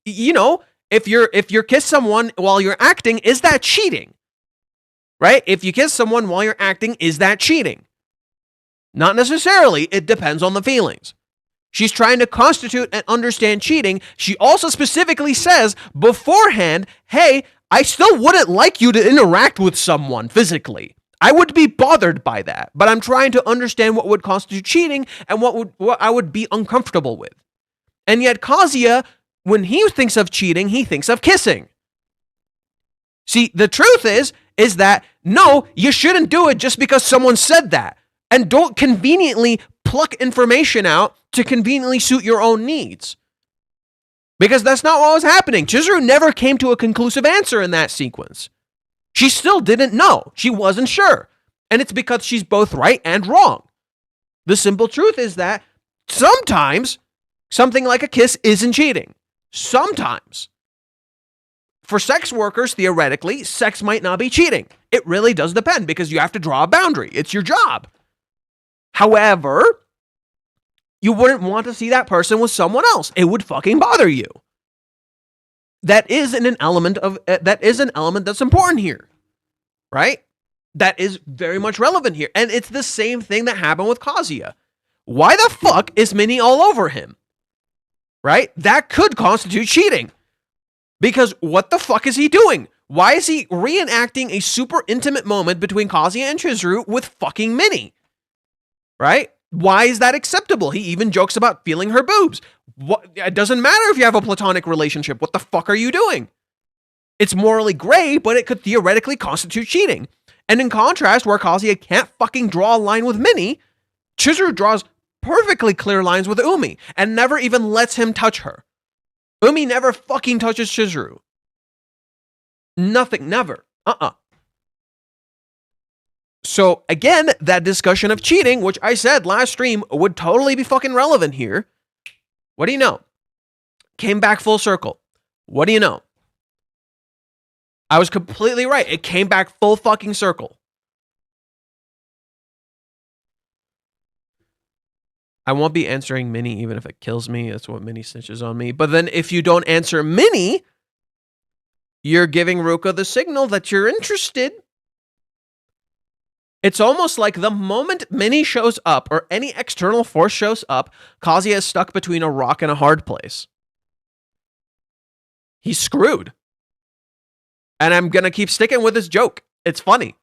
you know, if you kiss someone while you're acting, is that cheating? Right? If you kiss someone while you're acting, is that cheating? Not necessarily. It depends on the feelings. She's trying to constitute and understand cheating. She also specifically says beforehand, hey, I still wouldn't like you to interact with someone physically. I would be bothered by that, but I'm trying to understand what would constitute cheating and what I would be uncomfortable with. And yet Kazuya, when he thinks of cheating, he thinks of kissing. See, the truth is that no, you shouldn't do it just because someone said that. And don't conveniently pluck information out to conveniently suit your own needs. Because that's not what was happening. Chizuru never came to a conclusive answer in that sequence. She still didn't know. She wasn't sure. And it's because she's both right and wrong. The simple truth is that sometimes something like a kiss isn't cheating. Sometimes. For sex workers, theoretically, sex might not be cheating. It really does depend because you have to draw a boundary. It's your job. However, you wouldn't want to see that person with someone else. It would fucking bother you. That is an element that's important here, right? That is very much relevant here. And it's the same thing that happened with Kazuya. Why the fuck is Minnie all over him? Right? That could constitute cheating. Because what the fuck is he doing? Why is he reenacting a super intimate moment between Kazuya and Chizuru with fucking Minnie? Right? Why is that acceptable? He even jokes about feeling her boobs. What? It doesn't matter if you have a platonic relationship. What the fuck are you doing? It's morally gray, but it could theoretically constitute cheating. And in contrast, where Kazuya can't fucking draw a line with Minnie, Chizuru draws perfectly clear lines with Umi and never even lets him touch her. Umi never fucking touches Chizuru. Nothing, never. So again, that discussion of cheating, which I said last stream would totally be fucking relevant here. What do you know? Came back full circle. What do you know? I was completely right. It came back full fucking circle. I won't be answering Minnie even if it kills me. That's what Minnie snitches on me. But then if you don't answer Minnie, you're giving Ruka the signal that you're interested. It's almost like the moment Minnie shows up or any external force shows up, Kazuya is stuck between a rock and a hard place. He's screwed. And I'm going to keep sticking with this joke. It's funny.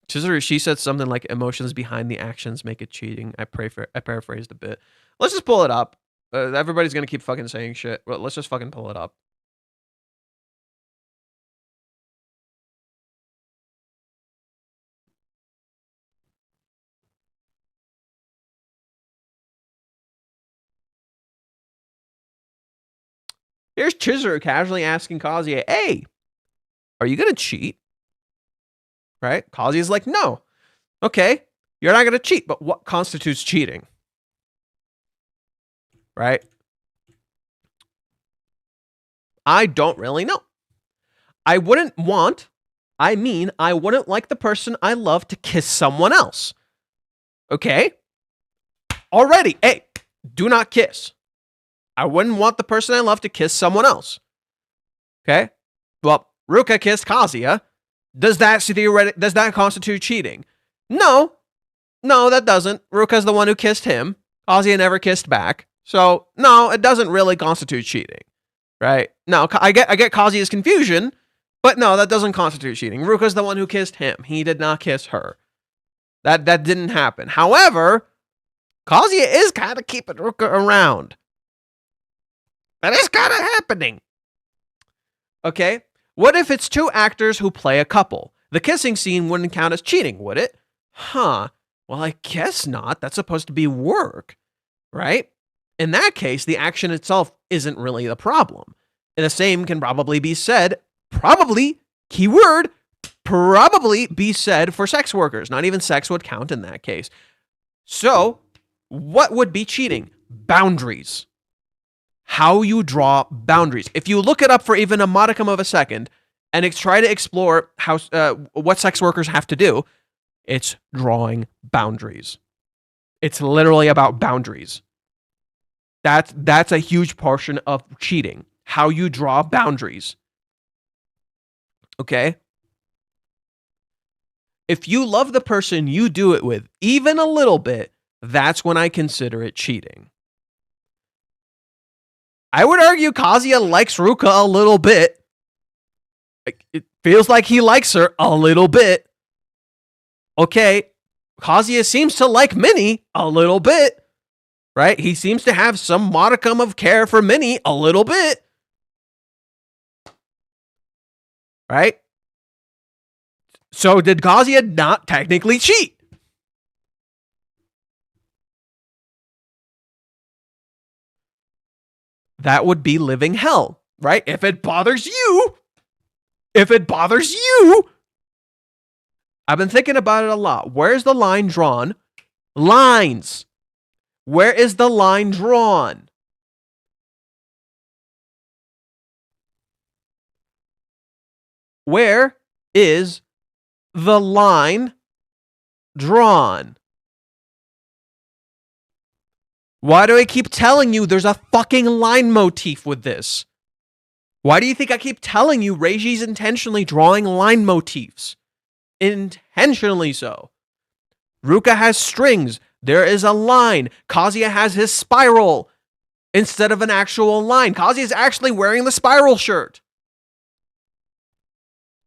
Chizuru, she said something like emotions behind the actions make it cheating. I paraphrased a bit. Let's just pull it up. Everybody's going to keep fucking saying shit. But let's just fucking pull it up. Here's Chizuru casually asking Kazuya, hey, are you going to cheat? Right? Kazuya's like, no. Okay, you're not going to cheat, but what constitutes cheating? Right? I don't really know. I wouldn't like the person I love to kiss someone else. Okay? Already, hey, do not kiss. I wouldn't want the person I love to kiss someone else. Okay? Well, Ruka kissed Kazuya. Does that constitute cheating? No. No, that doesn't. Ruka's the one who kissed him. Kazuya never kissed back. So, no, it doesn't really constitute cheating. Right? No, I get Kazuya's confusion, but no, that doesn't constitute cheating. Ruka's the one who kissed him. He did not kiss her. That didn't happen. However, Kazuya is kind of keeping Ruka around. That is kind of happening. Okay? What if it's two actors who play a couple? The kissing scene wouldn't count as cheating, would it? Huh. Well, I guess not. That's supposed to be work, right? In that case, the action itself isn't really the problem. And the same can probably be said, keyword, probably be said for sex workers. Not even sex would count in that case. So, what would be cheating? Boundaries. How you draw boundaries. If you look it up for even a modicum of a second and try to explore how what sex workers have to do, it's drawing boundaries. It's literally about boundaries. That's a huge portion of cheating. How you draw boundaries. Okay? If you love the person you do it with, even a little bit, that's when I consider it cheating. I would argue Kazuya likes Ruka a little bit. It feels like he likes her a little bit. Okay, Kazuya seems to like Minnie a little bit, right? He seems to have some modicum of care for Minnie a little bit, right? So did Kazuya not technically cheat? That would be living hell, right? If it bothers you, I've been thinking about it a lot. Where's the line drawn? Lines. Where is the line drawn? Where is the line drawn? Why do I keep telling you there's a fucking line motif with this? Why do you think I keep telling you Reiji's intentionally drawing line motifs? Intentionally so. Ruka has strings. There is a line. Kazuya has his spiral instead of an actual line. Kazuya is actually wearing the spiral shirt.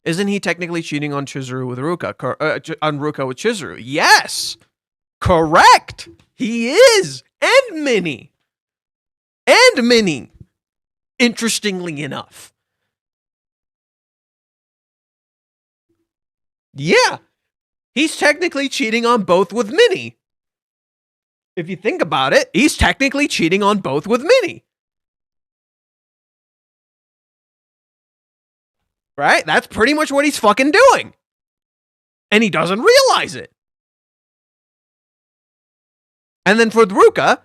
Isn't he technically cheating on Chizuru with Ruka? On Ruka with Chizuru? Yes! Correct! He is! And Minnie! Interestingly enough. Yeah! He's technically cheating on both with Minnie. If you think about it, he's technically cheating on both with Minnie. Right? That's pretty much what he's fucking doing. And he doesn't realize it. And then for Ruka,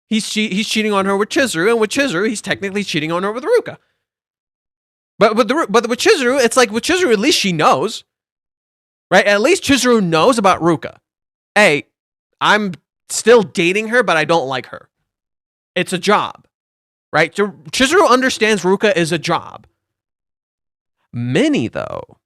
he's cheating on her with Chizuru, and with Chizuru, he's technically cheating on her with Ruka. But with Chizuru, it's like with Chizuru, at least she knows. Right? At least Chizuru knows about Ruka. Hey, I'm still dating her, but I don't like her. It's a job. Right? Chizuru understands Ruka is a job. Minnie, though.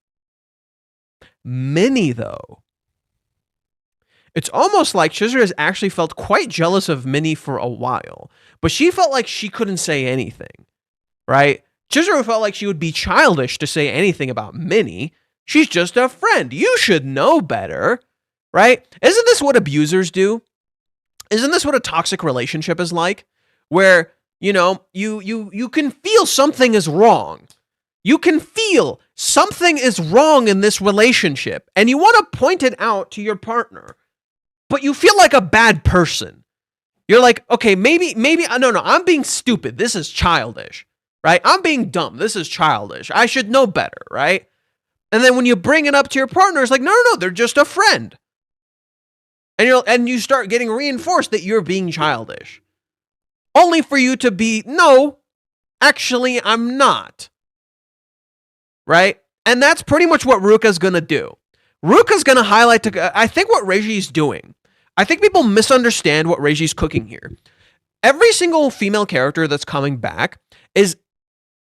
It's almost like Chizuru has actually felt quite jealous of Minnie for a while, but she felt like she couldn't say anything, right? Chizuru felt like she would be childish to say anything about Minnie. She's just a friend. You should know better, right? Isn't this what abusers do? Isn't this what a toxic relationship is like? Where, you know, you can feel something is wrong. You can feel something is wrong in this relationship, and you want to point it out to your partner, but you feel like a bad person. You're like, okay, maybe, no, I'm being stupid. This is childish, right? I'm being dumb. This is childish. I should know better, right? And then when you bring it up to your partner, it's like, no, they're just a friend. And you start getting reinforced that you're being childish. Only for you to be, no, actually, I'm not. Right? And that's pretty much what Ruka's going to do. Ruka's going to highlight, I think what Reiji's doing. I think people misunderstand what Reiji's cooking here. Every single female character that's coming back is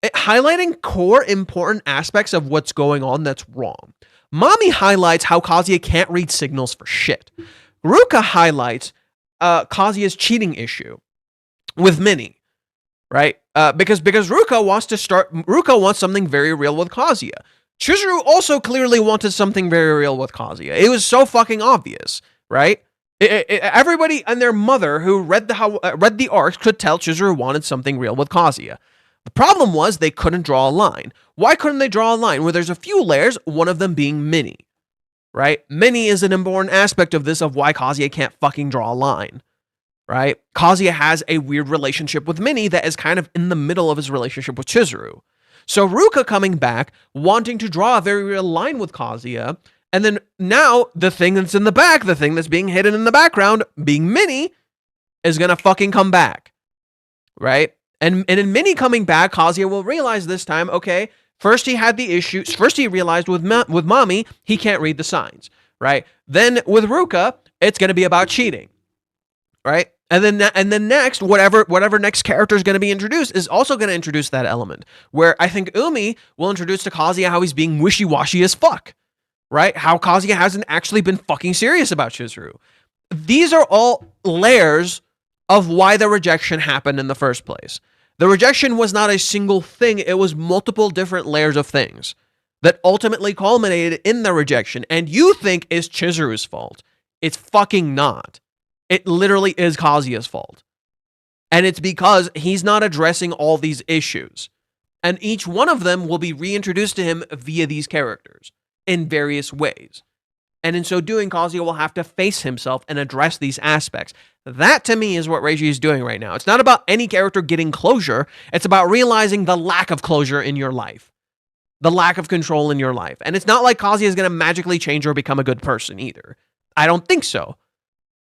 highlighting core important aspects of what's going on that's wrong. Mami highlights how Kazuya can't read signals for shit. Ruka highlights Kazuya's cheating issue with Minnie. Right? Because Ruka wants something very real with Kazuya. Chizuru also clearly wanted something very real with Kazuya. It was so fucking obvious, right? Everybody and their mother who read the arcs could tell Chizuru wanted something real with Kazuya. The problem was they couldn't draw a line. Why couldn't they draw a line? Well, there's a few layers, one of them being Minnie, right? Minnie is an important aspect of this, of why Kazuya can't fucking draw a line, right? Kazuya has a weird relationship with Minnie that is kind of in the middle of his relationship with Chizuru. So Ruka coming back, wanting to draw a very real line with Kazuya, and then now the thing that's in the back, the thing that's being hidden in the background, being Minnie, is gonna fucking come back, right? And in Minnie coming back, Kazuya will realize this time, okay, first he had the issues. First he realized with Mommy, he can't read the signs, right? Then with Ruka, it's gonna be about cheating, right? And then next, whatever next character is going to be introduced is also going to introduce that element, where I think Umi will introduce to Kazuya how he's being wishy-washy as fuck, right? How Kazuya hasn't actually been fucking serious about Chizuru. These are all layers of why the rejection happened in the first place. The rejection was not a single thing, it was multiple different layers of things that ultimately culminated in the rejection, and you think is Chizuru's fault. It's fucking not. It literally is Kazuya's fault. And it's because he's not addressing all these issues. And each one of them will be reintroduced to him via these characters in various ways. And in so doing, Kazuya will have to face himself and address these aspects. That, to me, is what Reiji is doing right now. It's not about any character getting closure. It's about realizing the lack of closure in your life. The lack of control in your life. And it's not like Kazuya is going to magically change or become a good person either. I don't think so.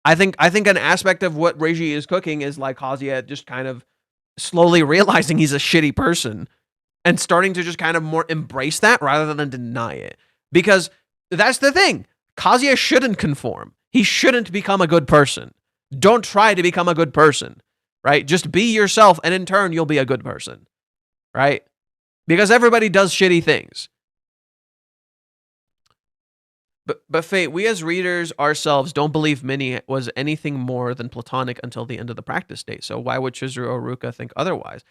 I think an aspect of what Reiji is cooking is like Kazuya just kind of slowly realizing he's a shitty person and starting to just kind of more embrace that rather than deny it. Because that's the thing. Kazuya shouldn't conform. He shouldn't become a good person. Don't try to become a good person, right? Just be yourself, and in turn, you'll be a good person, right? Because everybody does shitty things. But Fate, we as readers ourselves don't believe Minnie was anything more than platonic until the end of the practice date. So why would Chizuru or Ruka think otherwise?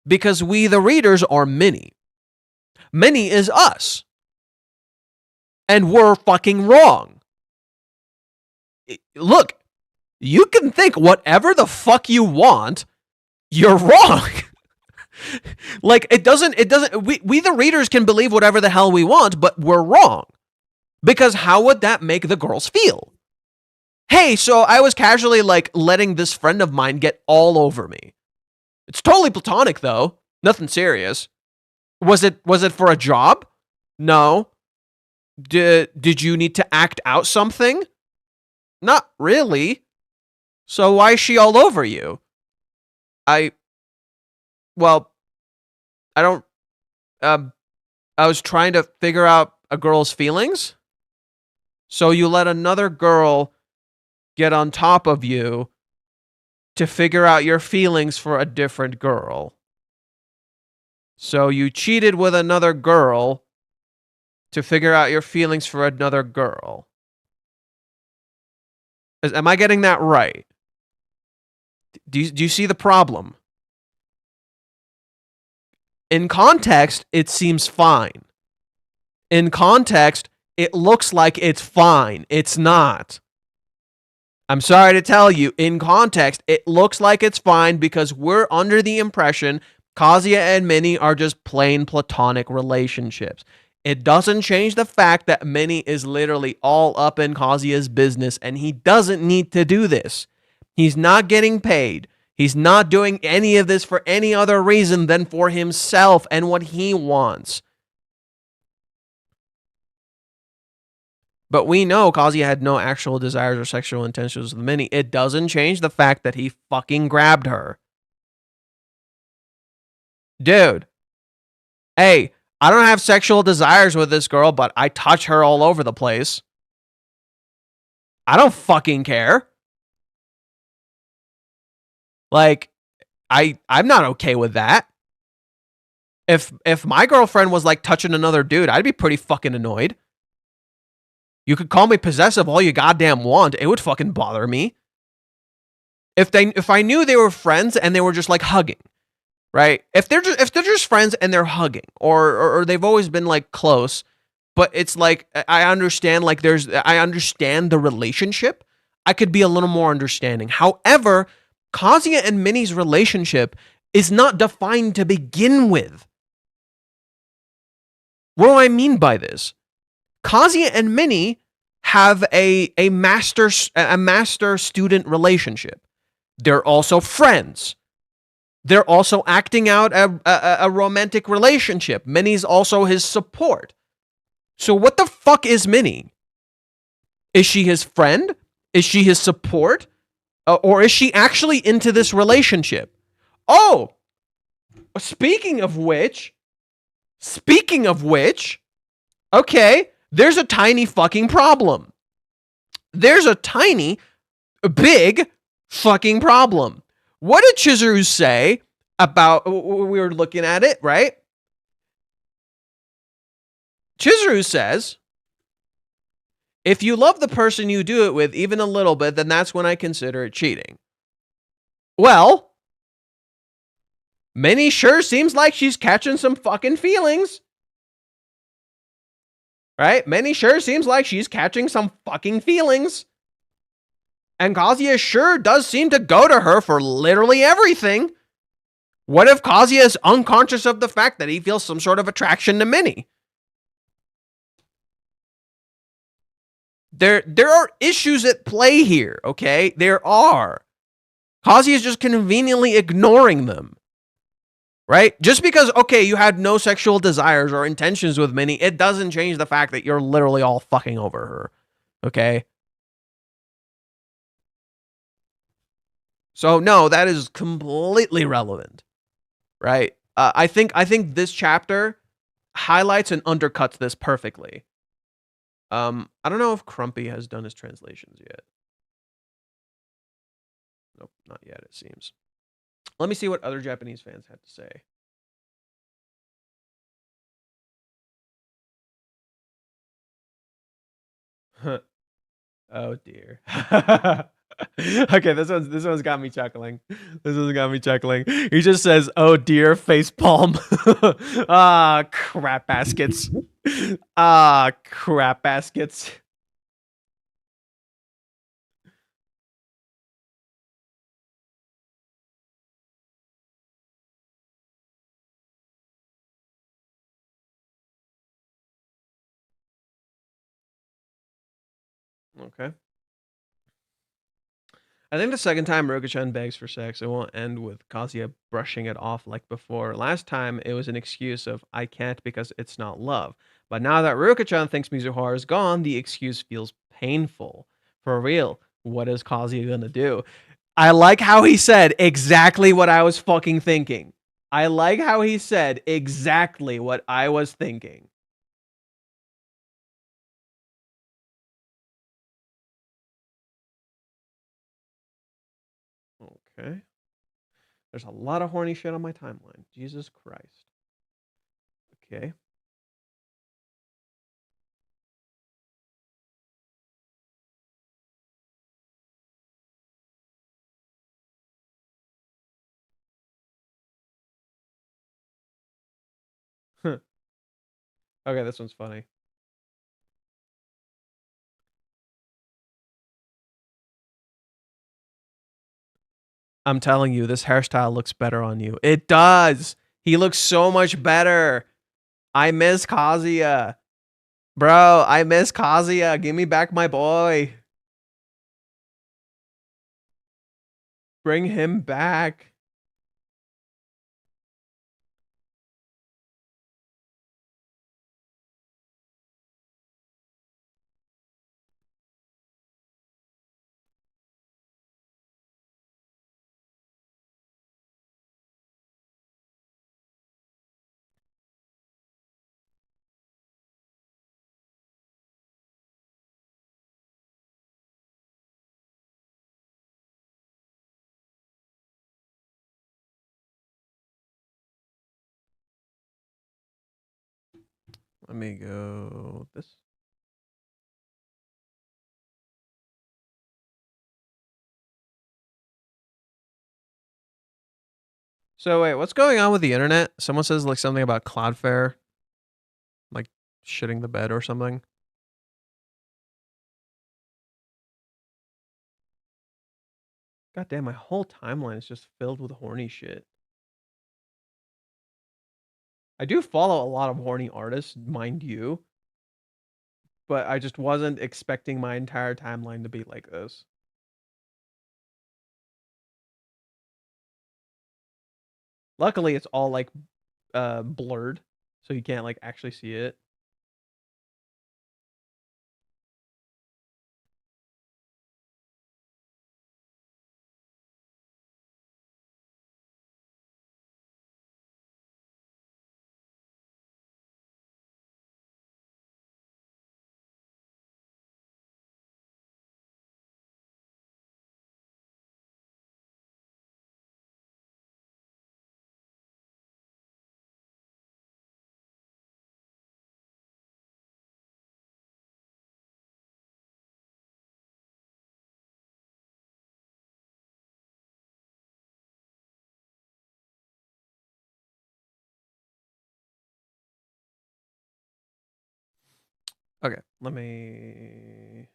Because we, the readers, are Minnie. Minnie is us. And we're fucking wrong. Look, you can think whatever the fuck you want. You're wrong. Like, it doesn't, we the readers can believe whatever the hell we want, but we're wrong. Because how would that make the girls feel? Hey, so I was casually like letting this friend of mine get all over me. It's totally platonic though. Nothing serious. Was it for a job? No. Did you need to act out something? Not really. So why is she all over you? I was trying to figure out a girl's feelings. So you let another girl get on top of you to figure out your feelings for a different girl. So you cheated with another girl to figure out your feelings for another girl. Am I getting that right? Do you see the problem? In context, it seems fine. In context, it looks like it's fine. It's not. I'm sorry to tell you, in context, it looks like it's fine because we're under the impression Kazuya and Minnie are just plain platonic relationships. It doesn't change the fact that Minnie is literally all up in Kazuya's business, and he doesn't need to do this. He's not getting paid. He's not doing any of this for any other reason than for himself and what he wants. But we know Kazuya had no actual desires or sexual intentions with Minnie. It doesn't change the fact that he fucking grabbed her. Dude. Hey, I don't have sexual desires with this girl, but I touch her all over the place. I don't fucking care. Like, I'm not okay with that. If my girlfriend was like touching another dude, I'd be pretty fucking annoyed. You could call me possessive all you goddamn want. It would fucking bother me. If I knew they were friends and they were just like hugging, right? If they're just friends and they're hugging, or they've always been like close, but it's like I understand the relationship. I could be a little more understanding. However, Kazuya and Minnie's relationship is not defined to begin with. What do I mean by this? Kazuya and Minnie have a master-student relationship. They're also friends. They're also acting out a romantic relationship. Minnie's also his support. So what the fuck is Minnie? Is she his friend? Is she his support? Or is she actually into this relationship? Oh, speaking of which, okay, there's a tiny fucking problem. There's a tiny, big fucking problem. What did Chizuru say about, we were looking at it, right? Chizuru says, if you love the person you do it with even a little bit, then that's when I consider it cheating. Well, Minnie sure seems like she's catching some fucking feelings. Right? Minnie sure seems like she's catching some fucking feelings. And Kazuya sure does seem to go to her for literally everything. What if Kazuya is unconscious of the fact that he feels some sort of attraction to Minnie? There are issues at play here, okay? There are. Kazuya is just conveniently ignoring them. Right? Just because, okay, you had no sexual desires or intentions with Minnie, it doesn't change the fact that you're literally all fucking over her. Okay? So, no, that is completely relevant. Right? I think this chapter highlights and undercuts this perfectly. I don't know if Crumpy has done his translations yet. Nope, not yet, it seems. Let me see what other Japanese fans had to say. Oh dear. Okay, this one's got me chuckling. He just says, "Oh dear, face palm." Ah, crap baskets. Ah, crap baskets. Okay. I think the second time Ruka-chan begs for sex, it won't end with Kazuya brushing it off like before. Last time, it was an excuse of, I can't because it's not love. But now that Ruka-chan thinks Mizuhara is gone, the excuse feels painful. For real, what is Kazuya gonna do? I like how he said exactly what I was fucking thinking. I like how he said exactly what I was thinking. Okay. There's a lot of horny shit on my timeline. Jesus Christ. Okay. Okay, this one's funny. I'm telling you, this hairstyle looks better on you. It does. He looks so much better. I miss Kazuya. Bro, I miss Kazuya. Give me back my boy. Bring him back. Let me go this. So wait, what's going on with the internet? Someone says like something about Cloudflare, like shitting the bed or something. God damn, my whole timeline is just filled with horny shit. I do follow a lot of horny artists, mind you, but I just wasn't expecting my entire timeline to be like this. Luckily, it's all like blurred, so you can't like actually see it. Okay, let me.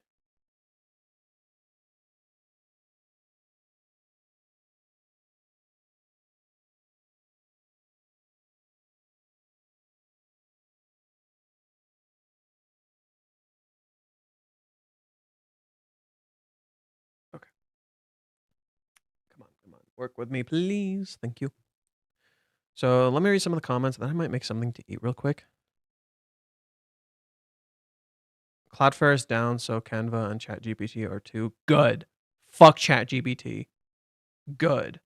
Okay. Come on. Work with me, please. Thank you. So let me read some of the comments, then I might make something to eat real quick. Cloudflare is down, so Canva and ChatGPT are too. Good. Fuck ChatGPT. Good.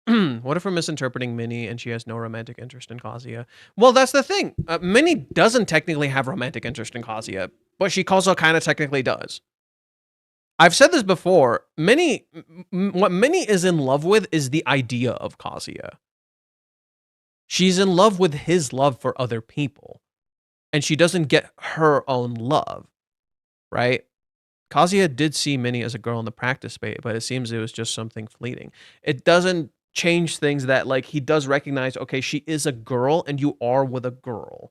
What if we're misinterpreting Minnie and she has no romantic interest in Kazuya? Well, that's the thing. Minnie doesn't technically have romantic interest in Kazuya, but she also kind of technically does. I've said this before. What Minnie is in love with is the idea of Kazuya. She's in love with his love for other people, and she doesn't get her own love, right? Kazuya did see Minnie as a girl in the practice space, but it seems it was just something fleeting. It doesn't change things that, like, he does recognize, okay, she is a girl and you are with a girl,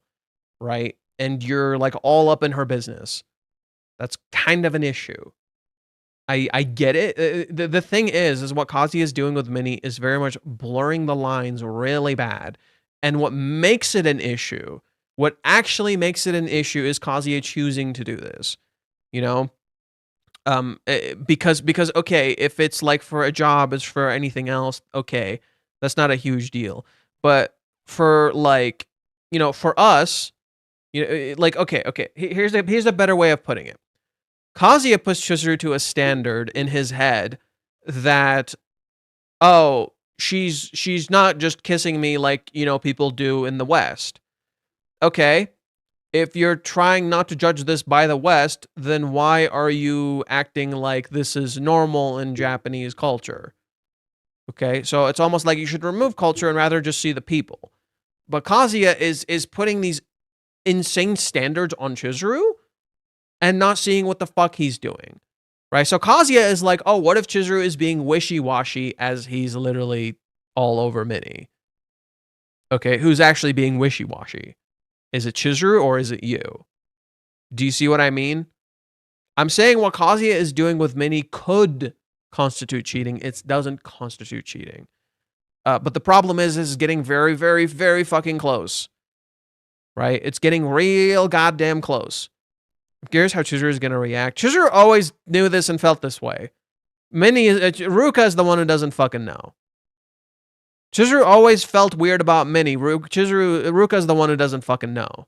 right? And you're like all up in her business. That's kind of an issue. I get it. The thing is what Kazuya is doing with Minnie is very much blurring the lines really bad. And what makes it an issue, what actually makes it an issue is Kazuya choosing to do this, you know? Because okay, if it's like for a job, it's for anything else, okay, that's not a huge deal. But for like, you know, for us, you know, like okay, here's a better way of putting it. Kazuya puts Chizuru to a standard in his head that, oh, she's not just kissing me like, you know, people do in the West. Okay, if you're trying not to judge this by the West, then why are you acting like this is normal in Japanese culture? Okay, so it's almost like you should remove culture and rather just see the people. But Kazuya is putting these insane standards on Chizuru and not seeing what the fuck he's doing. Right? So Kazuya is like, oh, what if Chizuru is being wishy-washy as he's literally all over Minnie? Okay, who's actually being wishy-washy? Is it Chizuru or is it you? Do you see what I mean? I'm saying what Kazuya is doing with Minnie could constitute cheating. It doesn't constitute cheating. But the problem is getting very, very, very fucking close. Right? It's getting real goddamn close. I'm curious how Chizuru is going to react. Chizuru always knew this and felt this way. Ruka is the one who doesn't fucking know. Chizuru always felt weird about Minnie. Ruka is the one who doesn't fucking know.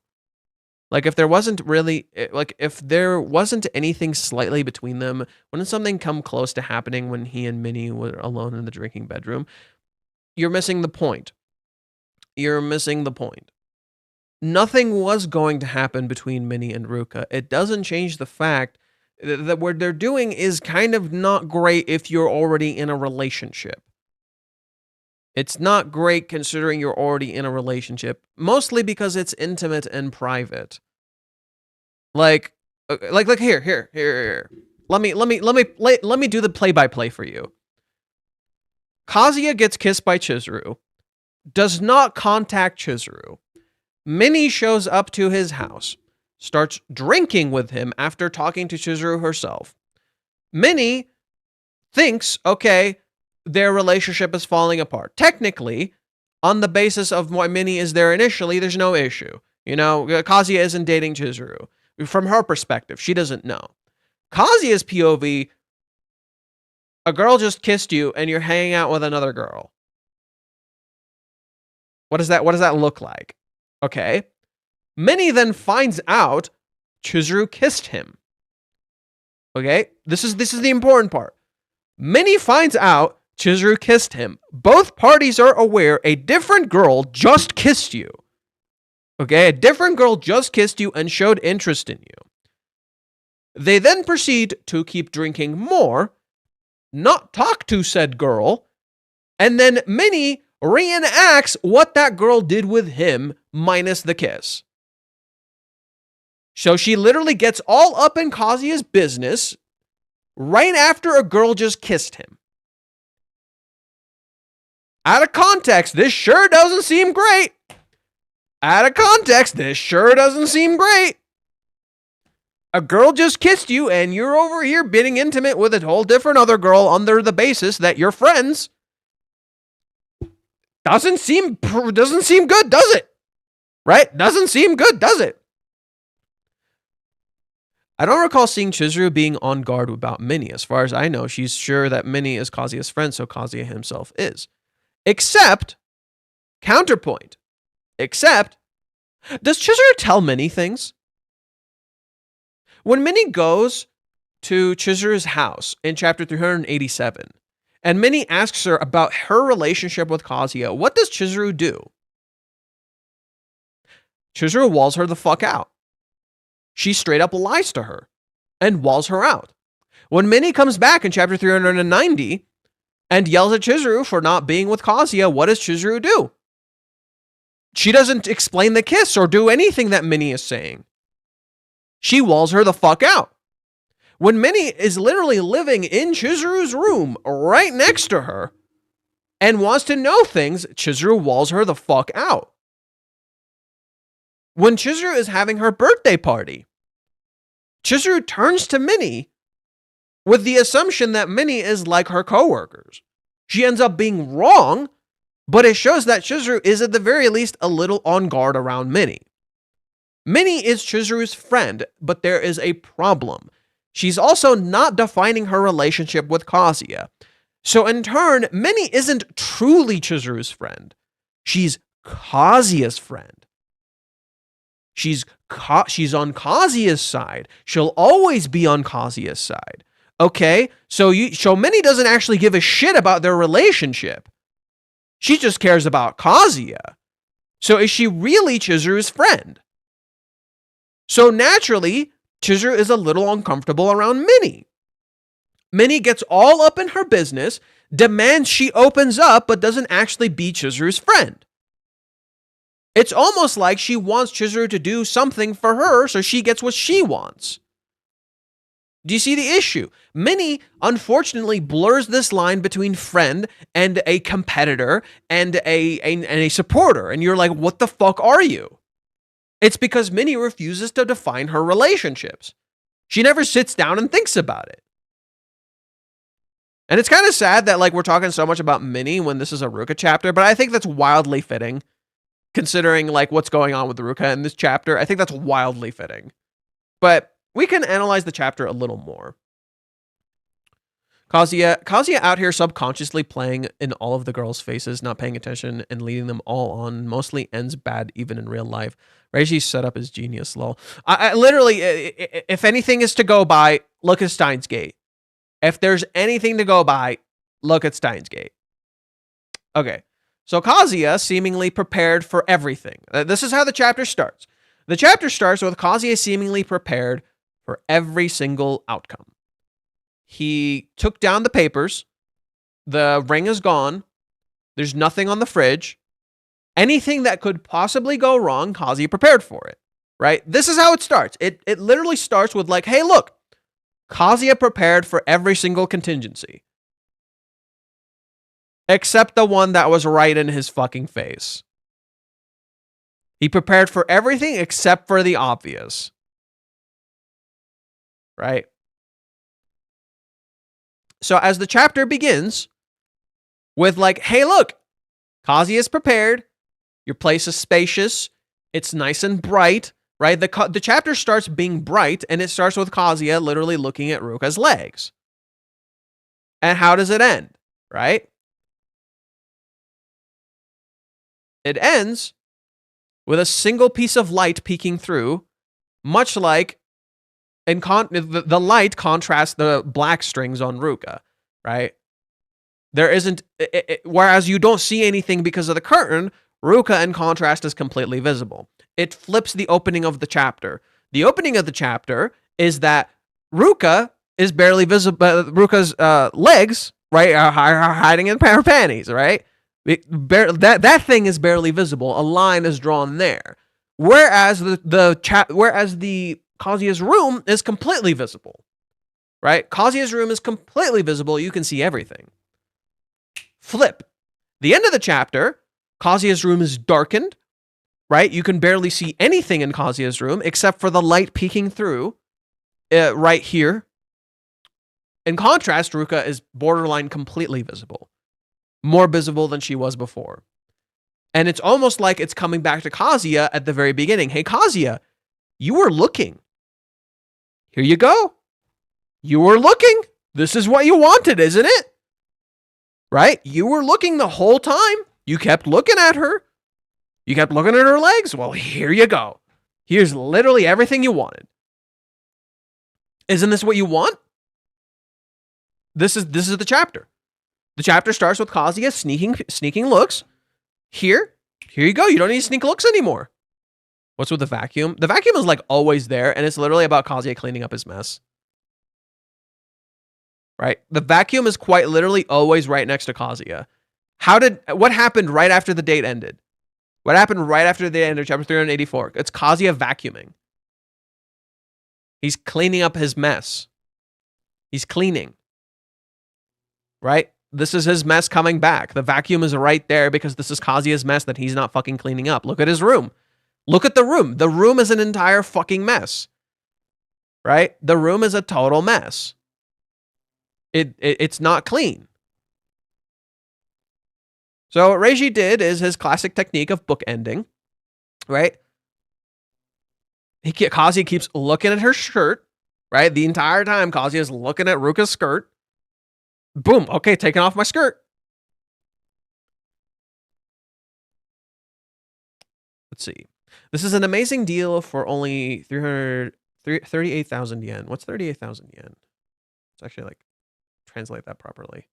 Like, if there wasn't anything slightly between them, wouldn't something come close to happening when he and Minnie were alone in the drinking bedroom? You're missing the point. Nothing was going to happen between Minnie and Ruka. It doesn't change the fact that what they're doing is kind of not great if you're already in a relationship. It's not great considering you're already in a relationship, mostly because it's intimate and private. Like here. Let me do the play-by-play for you. Kazuya gets kissed by Chizuru, does not contact Chizuru. Minnie shows up to his house, starts drinking with him after talking to Chizuru herself. Minnie thinks, okay, their relationship is falling apart. Technically, on the basis of what Minnie is there initially, there's no issue. You know, Kazuya isn't dating Chizuru. From her perspective, she doesn't know. Kazuya's POV, a girl just kissed you and you're hanging out with another girl. What does that look like? Okay. Minnie then finds out Chizuru kissed him. Okay? This is the important part. Minnie finds out Chizuru kissed him. Both parties are aware a different girl just kissed you. Okay? A different girl just kissed you and showed interest in you. They then proceed to keep drinking more, not talk to said girl, and then Minnie reenacts what that girl did with him minus the kiss. So she literally gets all up in Kazuya's business right after a girl just kissed him. Out of context, this sure doesn't seem great. Out of context, this sure doesn't seem great. A girl just kissed you and you're over here being intimate with a whole different other girl under the basis that you're friends. Doesn't seem good, does it? Right? Doesn't seem good, does it? I don't recall seeing Chizuru being on guard about Minnie. As far as I know, she's sure that Minnie is Kazuya's friend, so Kazuya himself is. Except, counterpoint, except, does Chizuru tell Minnie things? When Minnie goes to Chizuru's house in chapter 387, and Minnie asks her about her relationship with Kazuya, what does Chizuru do? Chizuru walls her the fuck out. She straight up lies to her and walls her out. When Minnie comes back in chapter 390 and yells at Chizuru for not being with Kazuya, what does Chizuru do? She doesn't explain the kiss or do anything that Minnie is saying. She walls her the fuck out. When Minnie is literally living in Chizuru's room right next to her and wants to know things, Chizuru walls her the fuck out. When Chizuru is having her birthday party, Chizuru turns to Minnie with the assumption that Minnie is like her coworkers. She ends up being wrong, but it shows that Chizuru is at the very least a little on guard around Minnie. Minnie is Chizuru's friend, but there is a problem. She's also not defining her relationship with Kazuya. So in turn, Minnie isn't truly Chizuru's friend. She's Kazuya's friend. She's on Kazuya's side. She'll always be on Kazuya's side. Okay? So Minnie doesn't actually give a shit about their relationship. She just cares about Kazuya. So is she really Chizuru's friend? So naturally, Chizuru is a little uncomfortable around Minnie. Minnie gets all up in her business, demands she opens up, but doesn't actually be Chizuru's friend. It's almost like she wants Chizuru to do something for her so she gets what she wants. Do you see the issue? Minnie, unfortunately, blurs this line between friend and a competitor and a supporter. And you're like, what the fuck are you? It's because Minnie refuses to define her relationships. She never sits down and thinks about it. And it's kind of sad that we're talking so much about Minnie when this is a Ruka chapter, but I think that's wildly fitting. Considering what's going on with Ruka in this chapter, I think that's wildly fitting. But we can analyze the chapter a little more. Kazuya out here subconsciously playing in all of the girls' faces, not paying attention and leading them all on, mostly ends bad even in real life. Reishi's setup is genius, lol. I literally, if anything is to go by, look at Steins Gate. If there's anything to go by, look at Steins Gate. Okay. So Kazuya seemingly prepared for everything. This is how the chapter starts. The chapter starts with Kazuya seemingly prepared for every single outcome. He took down the papers. The ring is gone. There's nothing on the fridge. Anything that could possibly go wrong, Kazuya prepared for it. Right? This is how it starts. It literally starts with hey, look. Kazuya prepared for every single contingency. Except the one that was right in his fucking face. He prepared for everything except for the obvious. Right? So as the chapter begins with like, hey, look, Kazuya is prepared. Your place is spacious. It's nice and bright, right? The chapter starts being bright, and it starts with Kazuya literally looking at Ruka's legs. And how does it end, right? It ends with a single piece of light peeking through, much like the light contrasts the black strings on Ruka, right? There isn't, whereas you don't see anything because of the curtain, Ruka in contrast is completely visible. It flips the opening of the chapter. The opening of the chapter is that Ruka is barely visible. Ruka's legs, right, are hiding in her panties, right? That thing is barely visible. A line is drawn there. Whereas the Kazuya's room is completely visible, right? Kazuya's room is completely visible. You can see everything. Flip. The end of the chapter, Kazuya's room is darkened, right? You can barely see anything in Kazuya's room except for the light peeking through right here. In contrast, Ruka is borderline completely visible. More visible than she was before. And it's almost like it's coming back to Kazuya at the very beginning. Hey, Kazuya, you were looking. Here you go. You were looking. This is what you wanted, isn't it? Right? You were looking the whole time. You kept looking at her. You kept looking at her legs. Well, here you go. Here's literally everything you wanted. Isn't this what you want? This is the chapter. The chapter starts with Kazuya sneaking looks. Here you go. You don't need to sneak looks anymore. What's with the vacuum? The vacuum is like always there, and it's literally about Kazuya cleaning up his mess. Right? The vacuum is quite literally always right next to Kazuya. What happened right after the date ended? What happened right after the end of chapter 384? It's Kazuya vacuuming. He's cleaning up his mess. He's cleaning. Right? This is his mess coming back. The vacuum is right there because this is Kazuya's mess that he's not fucking cleaning up. Look at his room. Look at the room. The room is an entire fucking mess. Right? The room is a total mess. It's not clean. So what Reiji did is his classic technique of bookending, right? Kazuya keeps looking at her shirt, right? The entire time Kazuya is looking at Ruka's skirt. Boom. Okay, taking off my skirt. Let's see. This is an amazing deal for only 38,000 yen. What's 38,000 yen? It's actually like, translate that properly.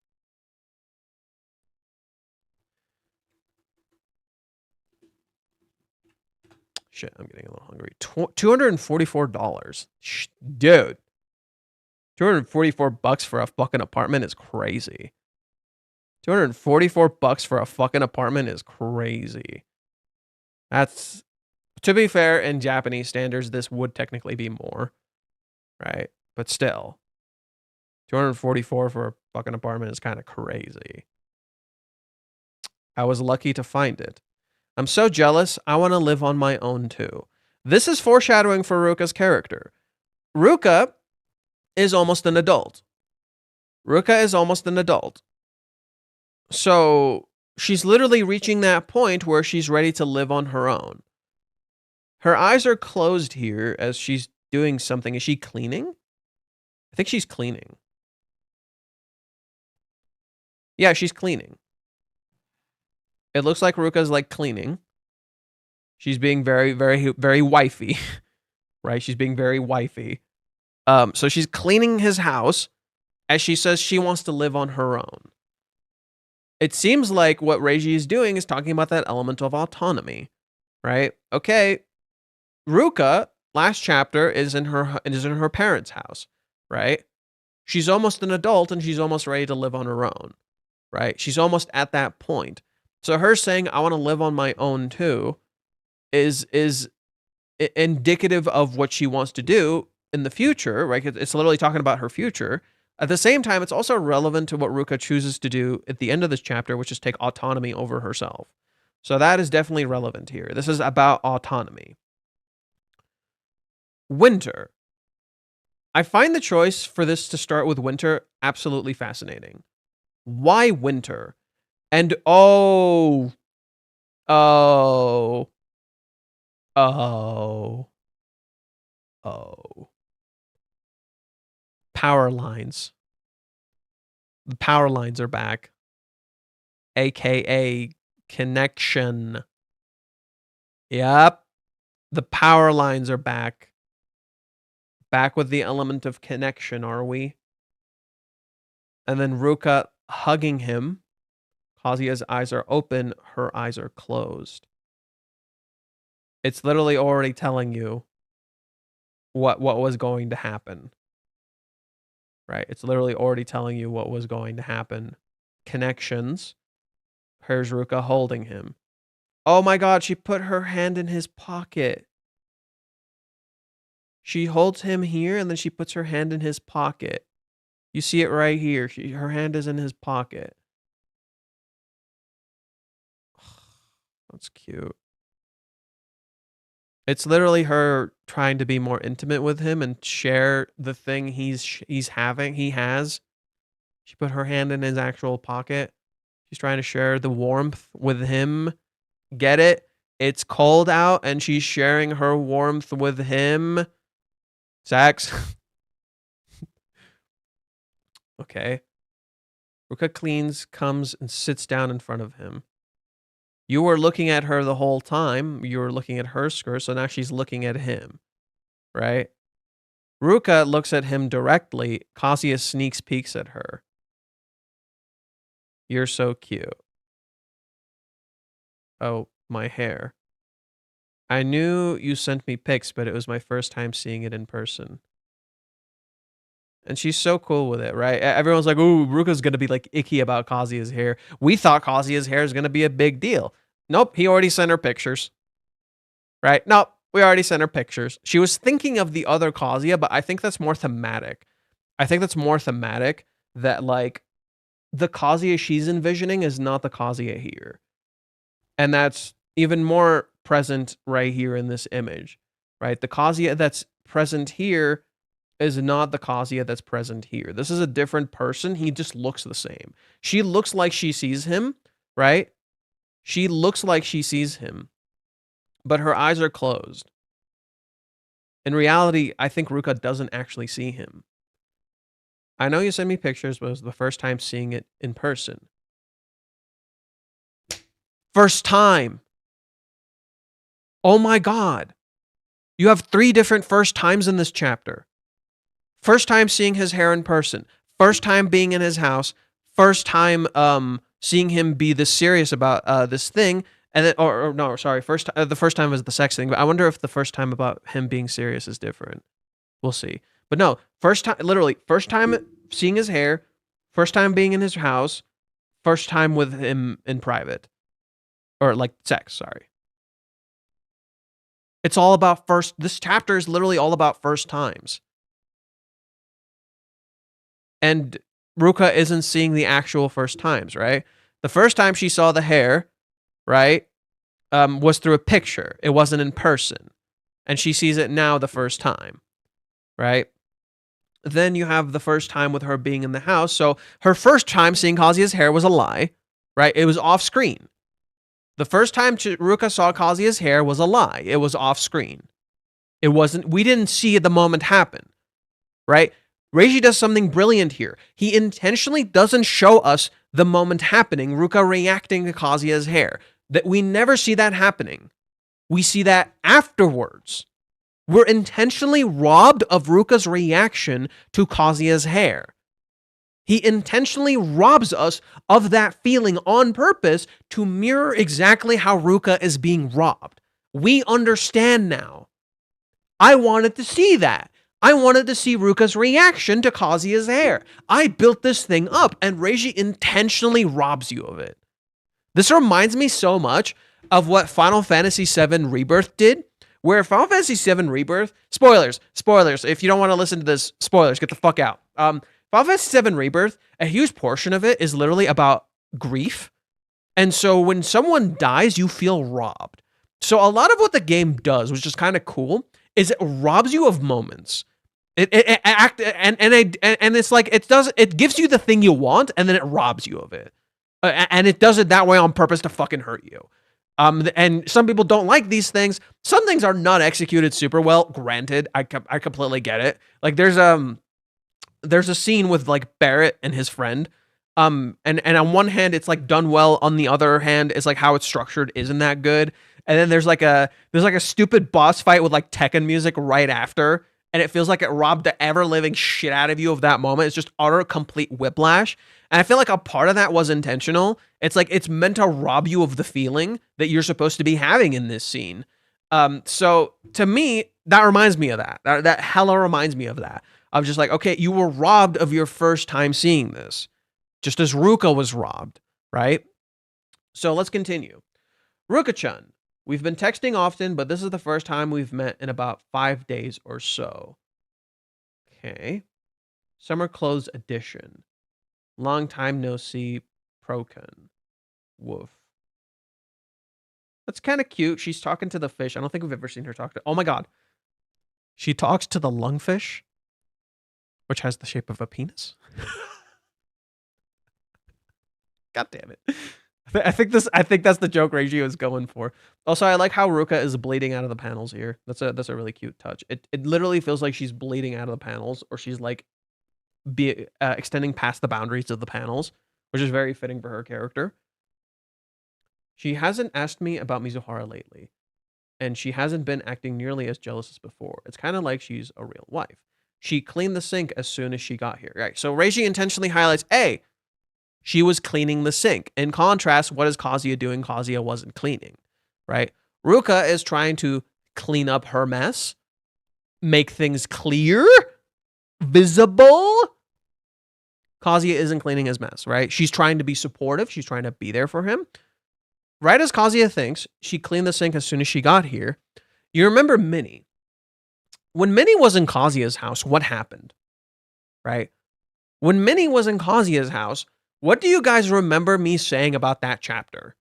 Shit, I'm getting a little hungry. $244. Dude. $244 for a fucking apartment is crazy. $244 for a fucking apartment is crazy. That's, to be fair, in Japanese standards, this would technically be more. Right? But still. $244 for a fucking apartment is kind of crazy. I was lucky to find it. I'm so jealous, I want to live on my own too. This is foreshadowing for Ruka's character. Ruka is almost an adult. Ruka is almost an adult. So she's literally reaching that point where she's ready to live on her own. Her eyes are closed here as she's doing something. Is she cleaning? I think she's cleaning. Yeah, she's cleaning. It looks like Ruka's like cleaning. She's being very, very, very wifey. Right? She's being very wifey. So she's cleaning his house as she says she wants to live on her own. It seems like what Reiji is doing is talking about that element of autonomy. Right? Okay. Ruka, last chapter, is in her parents' house. Right? She's almost an adult and she's almost ready to live on her own. Right? She's almost at that point. So her saying, I want to live on my own too, is indicative of what she wants to do in the future, right? It's literally talking about her future. At the same time, it's also relevant to what Ruka chooses to do at the end of this chapter, which is take autonomy over herself. So that is definitely relevant here. This is about autonomy. Winter. I find the choice for this to start with winter absolutely fascinating. Why winter? And oh, power lines. The power lines are back. AKA connection. Yep. The power lines are back. Back with the element of connection, are we? And then Ruka hugging him. Kazuya's eyes are open, her eyes are closed. It's literally already telling you what was going to happen. Right? It's literally already telling you what was going to happen. Connections. Here's Ruka holding him. Oh my god, she put her hand in his pocket. She holds him here and then she puts her hand in his pocket. You see it right here. Her hand is in his pocket. That's cute. It's literally her trying to be more intimate with him and share the thing he has. She put her hand in his actual pocket. She's trying to share the warmth with him. Get it? It's cold out and she's sharing her warmth with him. Sex. Okay. Ruka comes and sits down in front of him. You were looking at her the whole time. You were looking at her skirt, so now she's looking at him. Right? Ruka looks at him directly. Kazuya sneaks peeks at her. You're so cute. Oh, my hair. I knew you sent me pics, but it was my first time seeing it in person. And she's so cool with it, right? Everyone's like, ooh, Ruka's going to be like icky about Kazuya's hair. We thought Kazuya's hair is going to be a big deal. Nope, he already sent her pictures. Right? Nope, we already sent her pictures. She was thinking of the other Kazuya, but I think that's more thematic. I think that's more thematic that, like, the Kazuya she's envisioning is not the Kazuya here. And that's even more present right here in this image, right? The Kazuya that's present here is not the Kazuya that's present here. This is a different person. He just looks the same. She looks like she sees him, right? She looks like she sees him, but her eyes are closed. In reality, I think Ruka doesn't actually see him. I know you sent me pictures, but it was the first time seeing it in person. First time. Oh my god. You have 3 different first times in this chapter. First time seeing his hair in person. First time being in his house. First time seeing him be this serious about this thing. And then, the first time was the sex thing. But I wonder if the first time about him being serious is different. We'll see. But no, first time seeing his hair. First time being in his house. First time with him in private. Or like sex, sorry. It's all about this chapter is literally all about first times. And Ruka isn't seeing the actual first times, right? The first time she saw the hair, right, was through a picture. It wasn't in person. And she sees it now the first time, right? Then you have the first time with her being in the house. So her first time seeing Kazuya's hair was a lie, right? It was off screen. The first time Ruka saw Kazuya's hair was a lie. It was off screen. It wasn't, we didn't see the moment happen, right? Reiji does something brilliant here. He intentionally doesn't show us the moment happening, Ruka reacting to Kazuya's hair. That we never see that happening. We see that afterwards. We're intentionally robbed of Ruka's reaction to Kazuya's hair. He intentionally robs us of that feeling on purpose to mirror exactly how Ruka is being robbed. We understand now. I wanted to see that. I wanted to see Ruka's reaction to Kazuya's hair. I built this thing up, and Reiji intentionally robs you of it. This reminds me so much of what Final Fantasy VII Rebirth did, where Final Fantasy VII Rebirth, spoilers, if you don't want to listen to this, spoilers, get the fuck out. Final Fantasy VII Rebirth, a huge portion of it is literally about grief, and so when someone dies, you feel robbed. So a lot of what the game does, which is kind of cool, is it robs you of moments. And it's like it gives you the thing you want and then it robs you of it, and it does it that way on purpose to fucking hurt you. And some people don't like these things. Some things are not executed super well. Granted, I completely get it. Like there's a scene with like Barrett and his friend. And on one hand it's like done well, on the other hand it's like how it's structured isn't that good. And then there's like a stupid boss fight with like Tekken music right after, and it feels like it robbed the ever living shit out of you of that moment. It's just utter complete whiplash. And I feel like a part of that was intentional. It's like it's meant to rob you of the feeling that you're supposed to be having in this scene. So to me, that reminds me of that. That hella reminds me of that. I'm just like, okay, you were robbed of your first time seeing this, just as Ruka was robbed, right? So let's continue. Ruka-chan, we've been texting often, but this is the first time we've met in about 5 days or so. Okay. Summer Clothes Edition. Long time no see, Proken. Woof. That's kind of cute. She's talking to the fish. I don't think we've ever seen her talk to... Oh my god. She talks to the lungfish, which has the shape of a penis. God damn it. I think that's the joke Reiji is going for. Also, I like how Ruka is bleeding out of the panels here. That's a really cute touch. It literally feels like she's bleeding out of the panels, or she's like extending past the boundaries of the panels, which is very fitting for her character. She hasn't asked me about Mizuhara lately, and she hasn't been acting nearly as jealous as before. It's kind of like she's a real wife. She cleaned the sink as soon as she got here. Right. So Reiji intentionally highlights, hey, she was cleaning the sink. In contrast, what is Kazuya doing? Kazuya wasn't cleaning, right? Ruka is trying to clean up her mess, make things clear, visible. Kazuya isn't cleaning his mess, right? She's trying to be supportive. She's trying to be there for him. Right as Kazuya thinks, she cleaned the sink as soon as she got here. You remember Minnie. When Minnie was in Kazuya's house, what happened? Right? When Minnie was in Kazuya's house, what do you guys remember me saying about that chapter?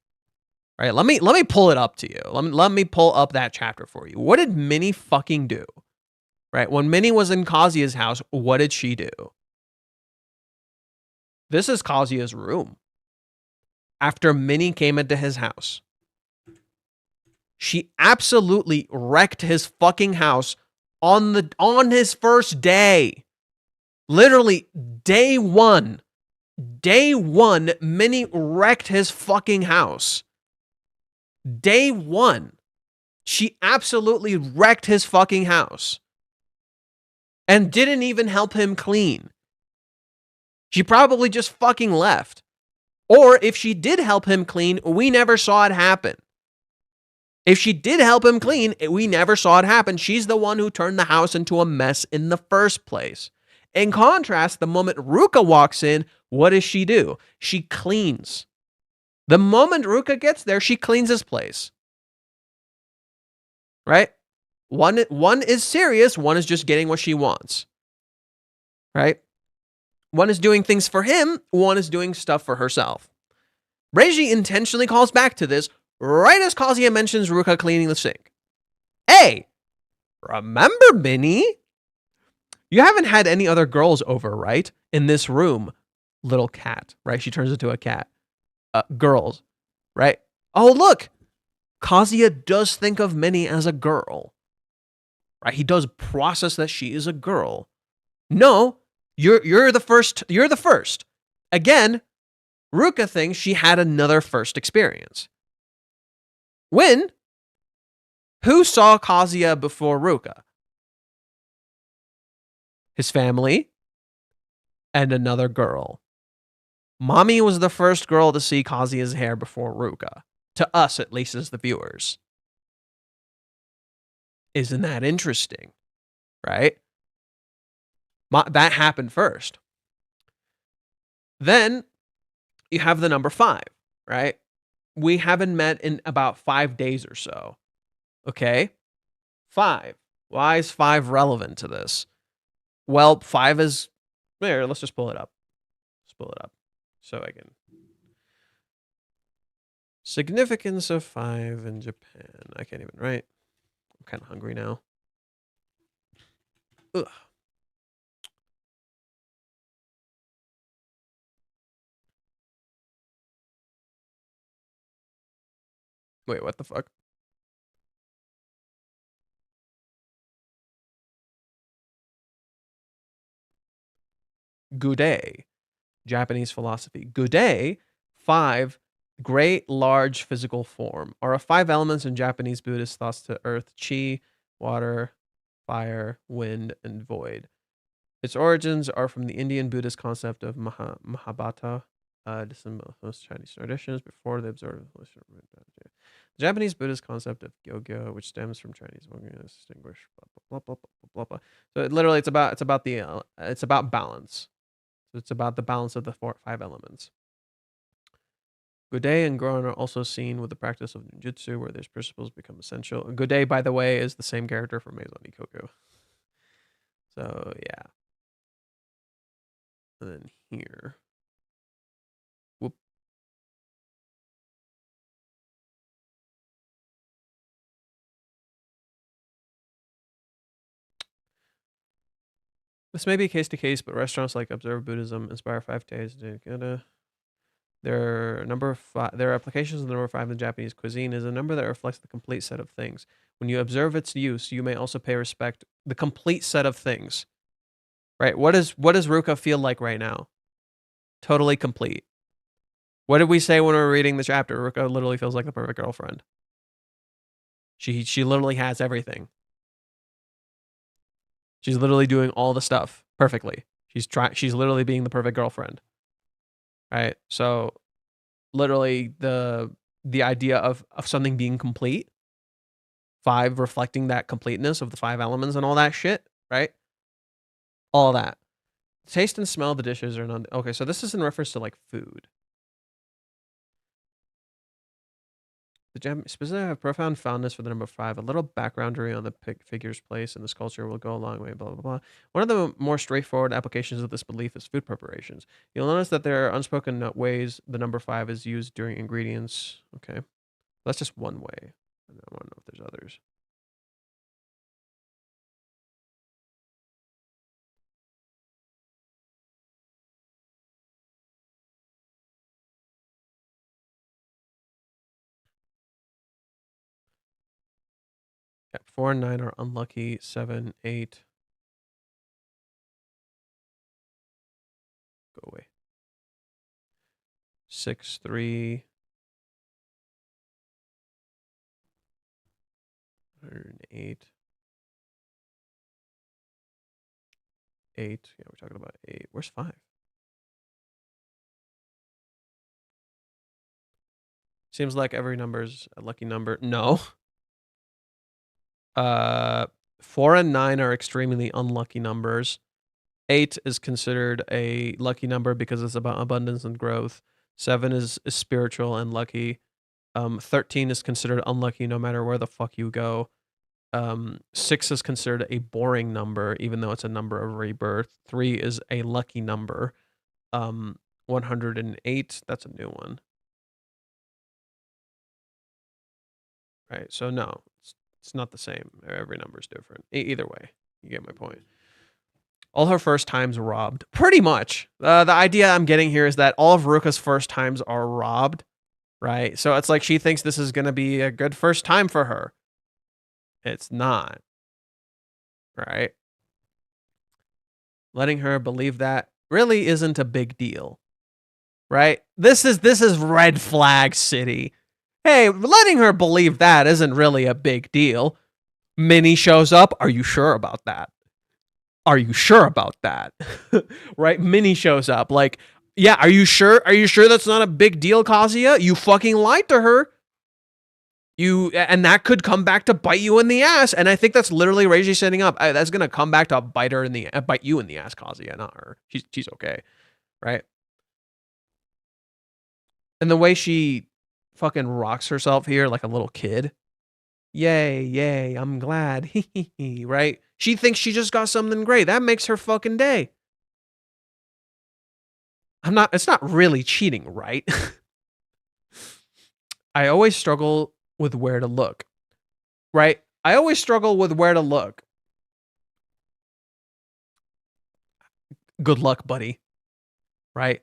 Right? Let me pull it up to you. Let me pull up that chapter for you. What did Minnie fucking do? Right? When Minnie was in Kazuya's house, what did she do? This is Kazuya's room. After Minnie came into his house, she absolutely wrecked his fucking house on his first day. Literally day one. Day one, Minnie wrecked his fucking house. Day one, she absolutely wrecked his fucking house. And didn't even help him clean. She probably just fucking left. Or if she did help him clean, we never saw it happen. If she did help him clean, we never saw it happen. She's the one who turned the house into a mess in the first place. In contrast, the moment Ruka walks in, what does she do? She cleans. The moment Ruka gets there, she cleans his place. Right? One is serious, one is just getting what she wants. Right? One is doing things for him, one is doing stuff for herself. Reiji intentionally calls back to this right as Kazuya mentions Ruka cleaning the sink. Hey, remember Minnie? You haven't had any other girls over, right? In this room, little cat, right? She turns into a cat. Girls, right? Oh, look, Kazuya does think of Minnie as a girl, right? He does process that she is a girl. No, you're the first. You're the first. Again, Ruka thinks she had another first experience. When? Who saw Kazuya before Ruka? His family and another girl. Mommy was the first girl to see Kazuya's hair before Ruka. To us, at least, as the viewers. Isn't that interesting? Right? That happened first. Then you have the number 5, right? We haven't met in about 5 days or so. Okay? 5. Why is 5 relevant to this? Well, 5 is... Here, let's just pull it up. Let's pull it up so I can... Significance of 5 in Japan. I can't even write. I'm kind of hungry now. Ugh. Wait, what the fuck? Gude, Japanese philosophy. Gude, 5, great large physical form, are 5 elements in Japanese Buddhist thoughts to earth, chi, water, fire, wind, and void. Its origins are from the Indian Buddhist concept of Mahabhata, most Chinese traditions before the observed the Japanese Buddhist concept of Gyogyo, which stems from Chinese distinguish blah blah blah blah blah blah. So literally, it's about balance. So it's about the balance of the 5 elements. Godei and Goron are also seen with the practice of ninjutsu, where these principles become essential. Godei, by the way, is the same character from Maison Ikkoku. So yeah. And then here. Whoop. This may be case to case, but restaurants like Observe Buddhism inspire 5 days. Their applications of the number 5 in the Japanese cuisine is a number that reflects the complete set of things. When you observe its use, you may also pay respect the complete set of things. Right? What does Ruka feel like right now? Totally complete. What did we say when we were reading the chapter? Ruka literally feels like the perfect girlfriend. She literally has everything. She's literally doing all the stuff perfectly. She's literally being the perfect girlfriend. Right? So literally the idea of something being complete, 5 reflecting that completeness of the 5 elements and all that shit, right? All that. Taste and smell the dishes are not okay. So this is in reference to like food. The Japanese specifically have profound fondness for the number 5. A little backgroundery on the figure's place in this culture will go a long way. Blah blah blah. One of the more straightforward applications of this belief is food preparations. You'll notice that there are unspoken ways the number 5 is used during ingredients. Okay, that's just one way. I don't want to know if there's others. Yeah, 4 and 9 are unlucky. 7, 8. Go away. 6, 3. 108. 8. Yeah, we're talking about 8. Where's 5? Seems like every number is a lucky number. No. 4 and 9 are extremely unlucky numbers. 8 is considered a lucky number because it's about abundance and growth. 7 is spiritual and lucky. 13 is considered unlucky no matter where the fuck you go. 6 is considered a boring number, even though it's a number of rebirth. 3 is a lucky number. 108, that's a new one. Right, so no, it's not the same. Every number is different. Either way, you get my point. All her first times robbed. Pretty much. The idea I'm getting here is that all of Ruka's first times are robbed, right? So it's like she thinks this is going to be a good first time for her. It's not. Right? Letting her believe that really isn't a big deal. Right? This is red flag city. Hey, letting her believe that isn't really a big deal. Minnie shows up. Are you sure about that? Are you sure about that? Right? Minnie shows up. Like, yeah, are you sure? Are you sure that's not a big deal, Kazuya? You fucking lied to her. And that could come back to bite you in the ass. And I think that's literally Reiji setting up. That's gonna come back to bite you in the ass, Kazuya, not her. She's okay, right? And the way she fucking rocks herself here like a little kid. Yay, I'm glad. Right? She thinks she just got something great. That makes her fucking day. It's not really cheating, right? I always struggle with where to look. Right? I always struggle with where to look. Good luck, buddy. Right?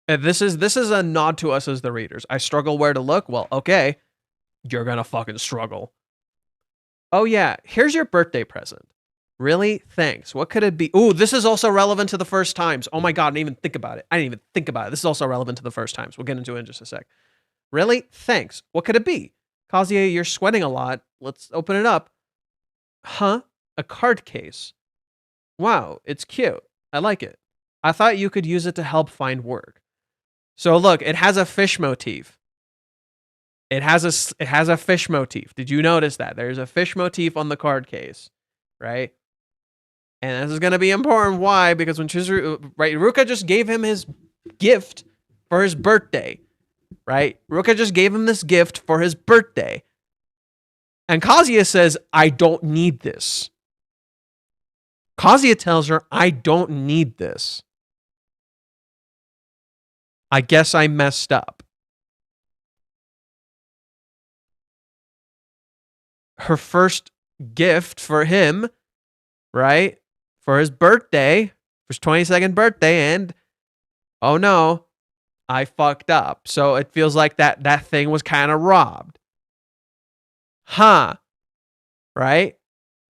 And this is a nod to us as the readers. I struggle where to look. Well, okay. You're gonna fucking struggle. Oh yeah, here's your birthday present. Really? Thanks. What could it be? Ooh, this is also relevant to the first times. Oh my god, I didn't even think about it. This is also relevant to the first times. We'll get into it in just a sec. Really? Thanks. What could it be? Kazuya, you're sweating a lot. Let's open it up. Huh? A card case. Wow, it's cute. I like it. I thought you could use it to help find work. So look, it has a fish motif. It has a fish motif. Did you notice that? There's a fish motif on the card case, right? And this is going to be important. Why? Because when Chizuru, right, Ruka just gave him his gift for his birthday, right? Ruka just gave him this gift for his birthday. And Kazuya says, I don't need this. Kazuya tells her, I don't need this. I guess I messed up. Her first gift for him, right? For his birthday, for his 22nd birthday, and oh no, I fucked up. So it feels like that thing was kind of robbed. Huh. Right?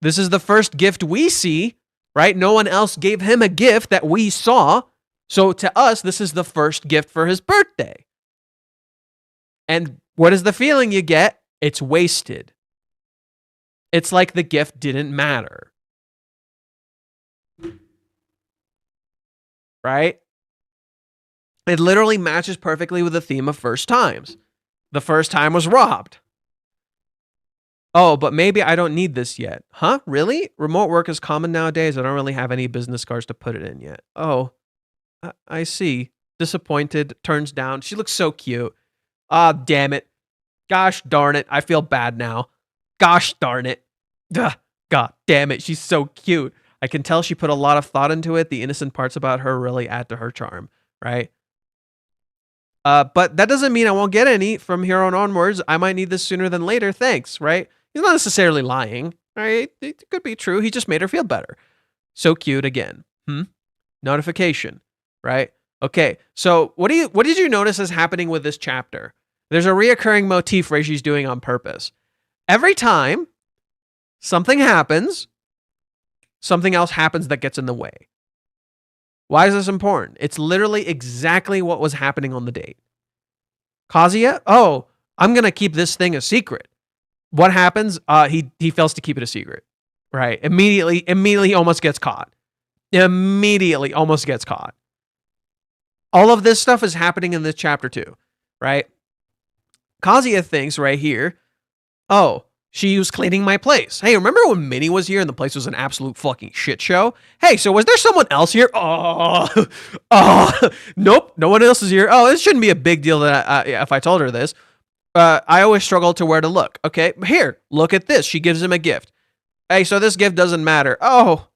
This is the first gift we see, right? No one else gave him a gift that we saw. So to us, this is the first gift for his birthday. And what is the feeling you get? It's wasted. It's like the gift didn't matter. Right? It literally matches perfectly with the theme of first times. The first time was robbed. Oh, but maybe I don't need this yet. Huh? Really? Remote work is common nowadays. I don't really have any business cards to put it in yet. Oh, I see. Disappointed, turns down. She looks so cute. Ah, damn it. Gosh darn it. I feel bad now. Gosh darn it. Ugh, God damn it. She's so cute. I can tell she put a lot of thought into it. The innocent parts about her really add to her charm, right? But that doesn't mean I won't get any from here on onwards. I might need this sooner than later. Thanks, right? He's not necessarily lying, right? It could be true. He just made her feel better. So cute again. Notification, right? Okay, so what did you notice is happening with this chapter? There's a reoccurring motif Reishi's doing on purpose. Every time something happens, something else happens that gets in the way. Why is this important? It's literally exactly what was happening on the date. Kazuya, oh, I'm going to keep this thing a secret. What happens? He fails to keep it a secret, right? Immediately almost gets caught. Immediately almost gets caught. All of this stuff is happening in this chapter too, right? Kazuya thinks right here, oh, she was cleaning my place. Hey, remember when Minnie was here and the place was an absolute fucking shit show? Hey, so was there someone else here? Oh, nope, no one else is here. Oh, this shouldn't be a big deal that if I told her this. I always struggle to where to look. Okay, here, look at this. She gives him a gift. Hey, so this gift doesn't matter. Oh,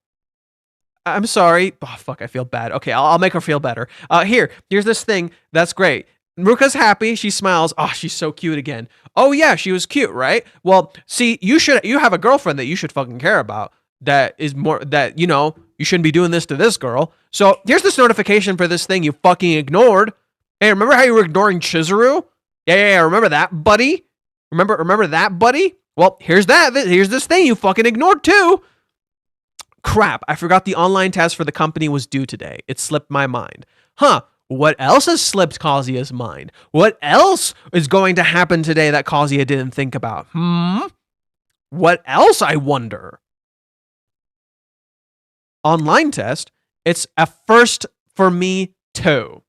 I'm sorry. Oh, fuck, I feel bad. Okay, I'll make her feel better. Here's this thing. That's great. Ruka's happy. She smiles. Oh, she's so cute again. Oh yeah, she was cute, right? Well, see, you have a girlfriend that you should fucking care about. That is more that, you know, you shouldn't be doing this to this girl. So here's this notification for this thing you fucking ignored. Hey, remember how you were ignoring Chizuru? Yeah, remember that, buddy? Remember that, buddy? Well, here's that. Here's this thing you fucking ignored too. Crap, I forgot the online test for the company was due today. It slipped my mind. Huh. What else has slipped Kazuya's mind? What else is going to happen today that Kazuya didn't think about? What else, I wonder? Online test, it's a first for me too.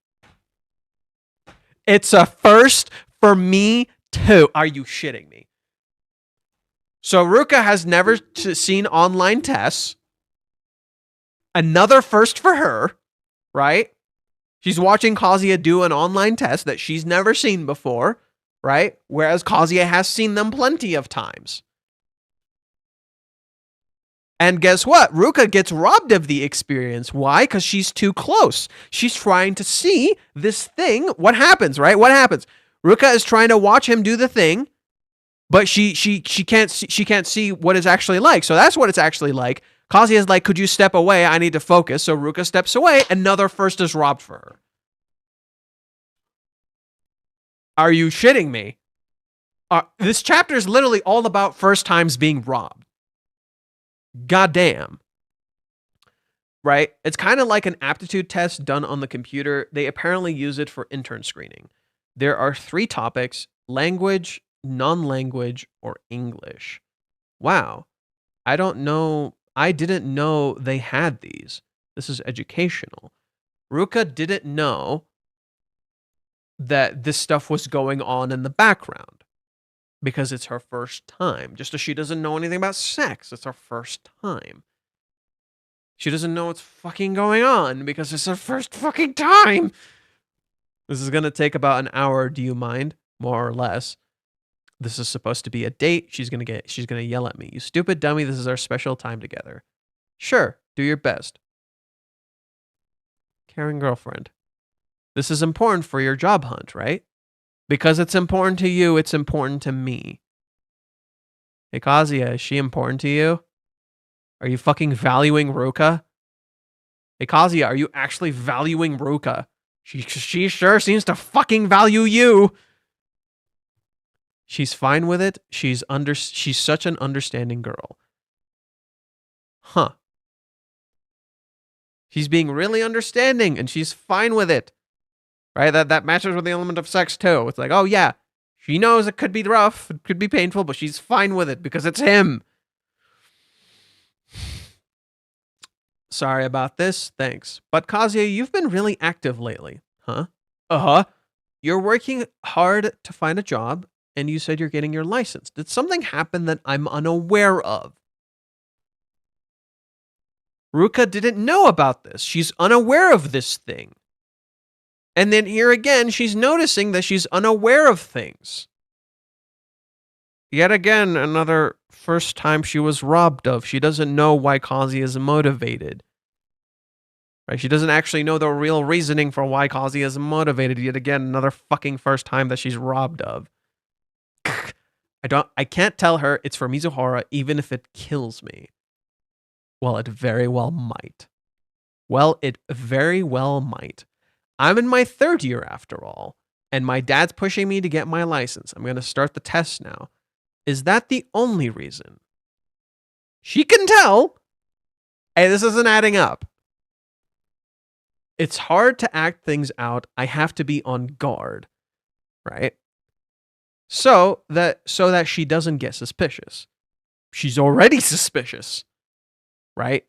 It's a first for me too. Are you shitting me? So Ruka has never seen online tests. Another first for her, right? She's watching Kazuya do an online test that she's never seen before, right? Whereas Kazuya has seen them plenty of times. And guess what? Ruka gets robbed of the experience. Why? Because she's too close. She's trying to see this thing. What happens, right? What happens? Ruka is trying to watch him do the thing, but she can't see what it's actually like. So that's what it's actually like. Kazuya is like, could you step away? I need to focus. So Ruka steps away. Another first is robbed for her. Are you shitting me? This chapter is literally all about first times being robbed. Goddamn. Right? It's kind of like an aptitude test done on the computer. They apparently use it for intern screening. There are 3 topics: language, non-language, or English. Wow. I don't know. I didn't know they had these. This is educational. Ruka didn't know that this stuff was going on in the background because it's her first time. Just as she doesn't know anything about sex, it's her first time. She doesn't know what's fucking going on because it's her first fucking time. This is going to take about an hour, do you mind? More or less. This is supposed to be a date. She's going to yell at me. You stupid dummy, this is our special time together. Sure, do your best. Caring girlfriend. This is important for your job hunt, right? Because it's important to you, it's important to me. Hey, Kazuya, is she important to you? Are you fucking valuing Ruka? Hey, Kazuya, are you actually valuing Ruka? She sure seems to fucking value you. She's fine with it. She's such an understanding girl. Huh. She's being really understanding and she's fine with it. Right? That matches with the element of sex too. It's like, oh yeah, she knows it could be rough, it could be painful, but she's fine with it because it's him. Sorry about this, thanks. But Kazuya, you've been really active lately. Huh? Uh-huh. You're working hard to find a job, and you said you're getting your license. Did something happen that I'm unaware of? Ruka didn't know about this. She's unaware of this thing. And then here again, she's noticing that she's unaware of things. Yet again, another first time she was robbed of. She doesn't know why Kazuya is motivated. Right? She doesn't actually know the real reasoning for why Kazuya is motivated. Yet again, another fucking first time that she's robbed of. I can't tell her it's for Mizuhara even if it kills me. Well, it very well might. Well, it very well might. I'm in my 3rd year after all, and my dad's pushing me to get my license. I'm going to start the test now. Is that the only reason? She can tell. Hey, this isn't adding up. It's hard to act things out. I have to be on guard, right? So that she doesn't get suspicious. She's already suspicious, right?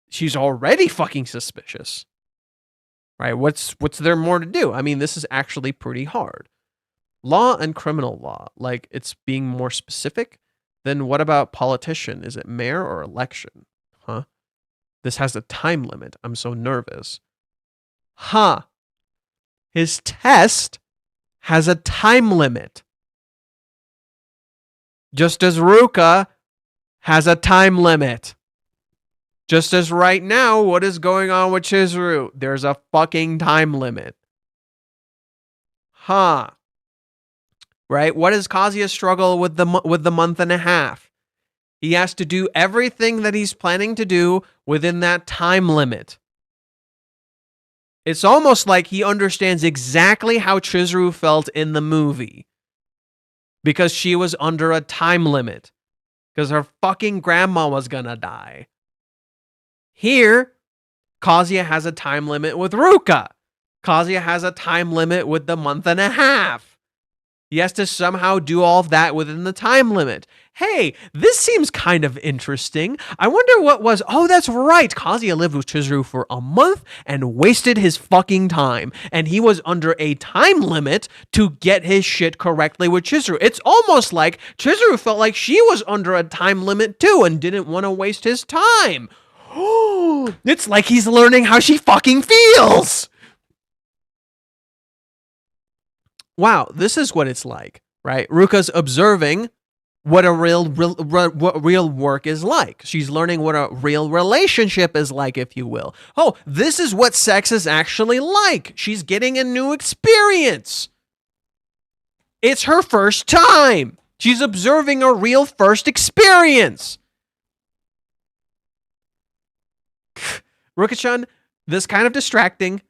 She's already fucking suspicious, right? What's there more to do? I mean, this is actually pretty hard. Law and criminal law, like it's being more specific. Then what about politician? Is it mayor or election? Huh? This has a time limit. I'm so nervous. Huh. His test has a time limit. Just as Ruka has a time limit. Just as right now, what is going on with Chizuru? There's a fucking time limit. Huh. Right? What is Kazuya's struggle with the month and a half? He has to do everything that he's planning to do within that time limit. It's almost like he understands exactly how Chizuru felt in the movie. Because she was under a time limit. Because her fucking grandma was gonna die. Here, Kazuya has a time limit with Ruka. Kazuya has a time limit with the month and a half. He has to somehow do all of that within the time limit. Hey, this seems kind of interesting. I wonder what was... Oh, that's right. Kazuya lived with Chizuru for a month and wasted his fucking time. And he was under a time limit to get his shit correctly with Chizuru. It's almost like Chizuru felt like she was under a time limit too and didn't want to waste his time. It's like he's learning how she fucking feels. Wow, this is what it's like, right? Ruka's observing what a real work is like. She's learning what a real relationship is like, if you will. Oh, this is what sex is actually like. She's getting a new experience. It's her first time. She's observing a real first experience. Ruka-chan, this kind of distracting.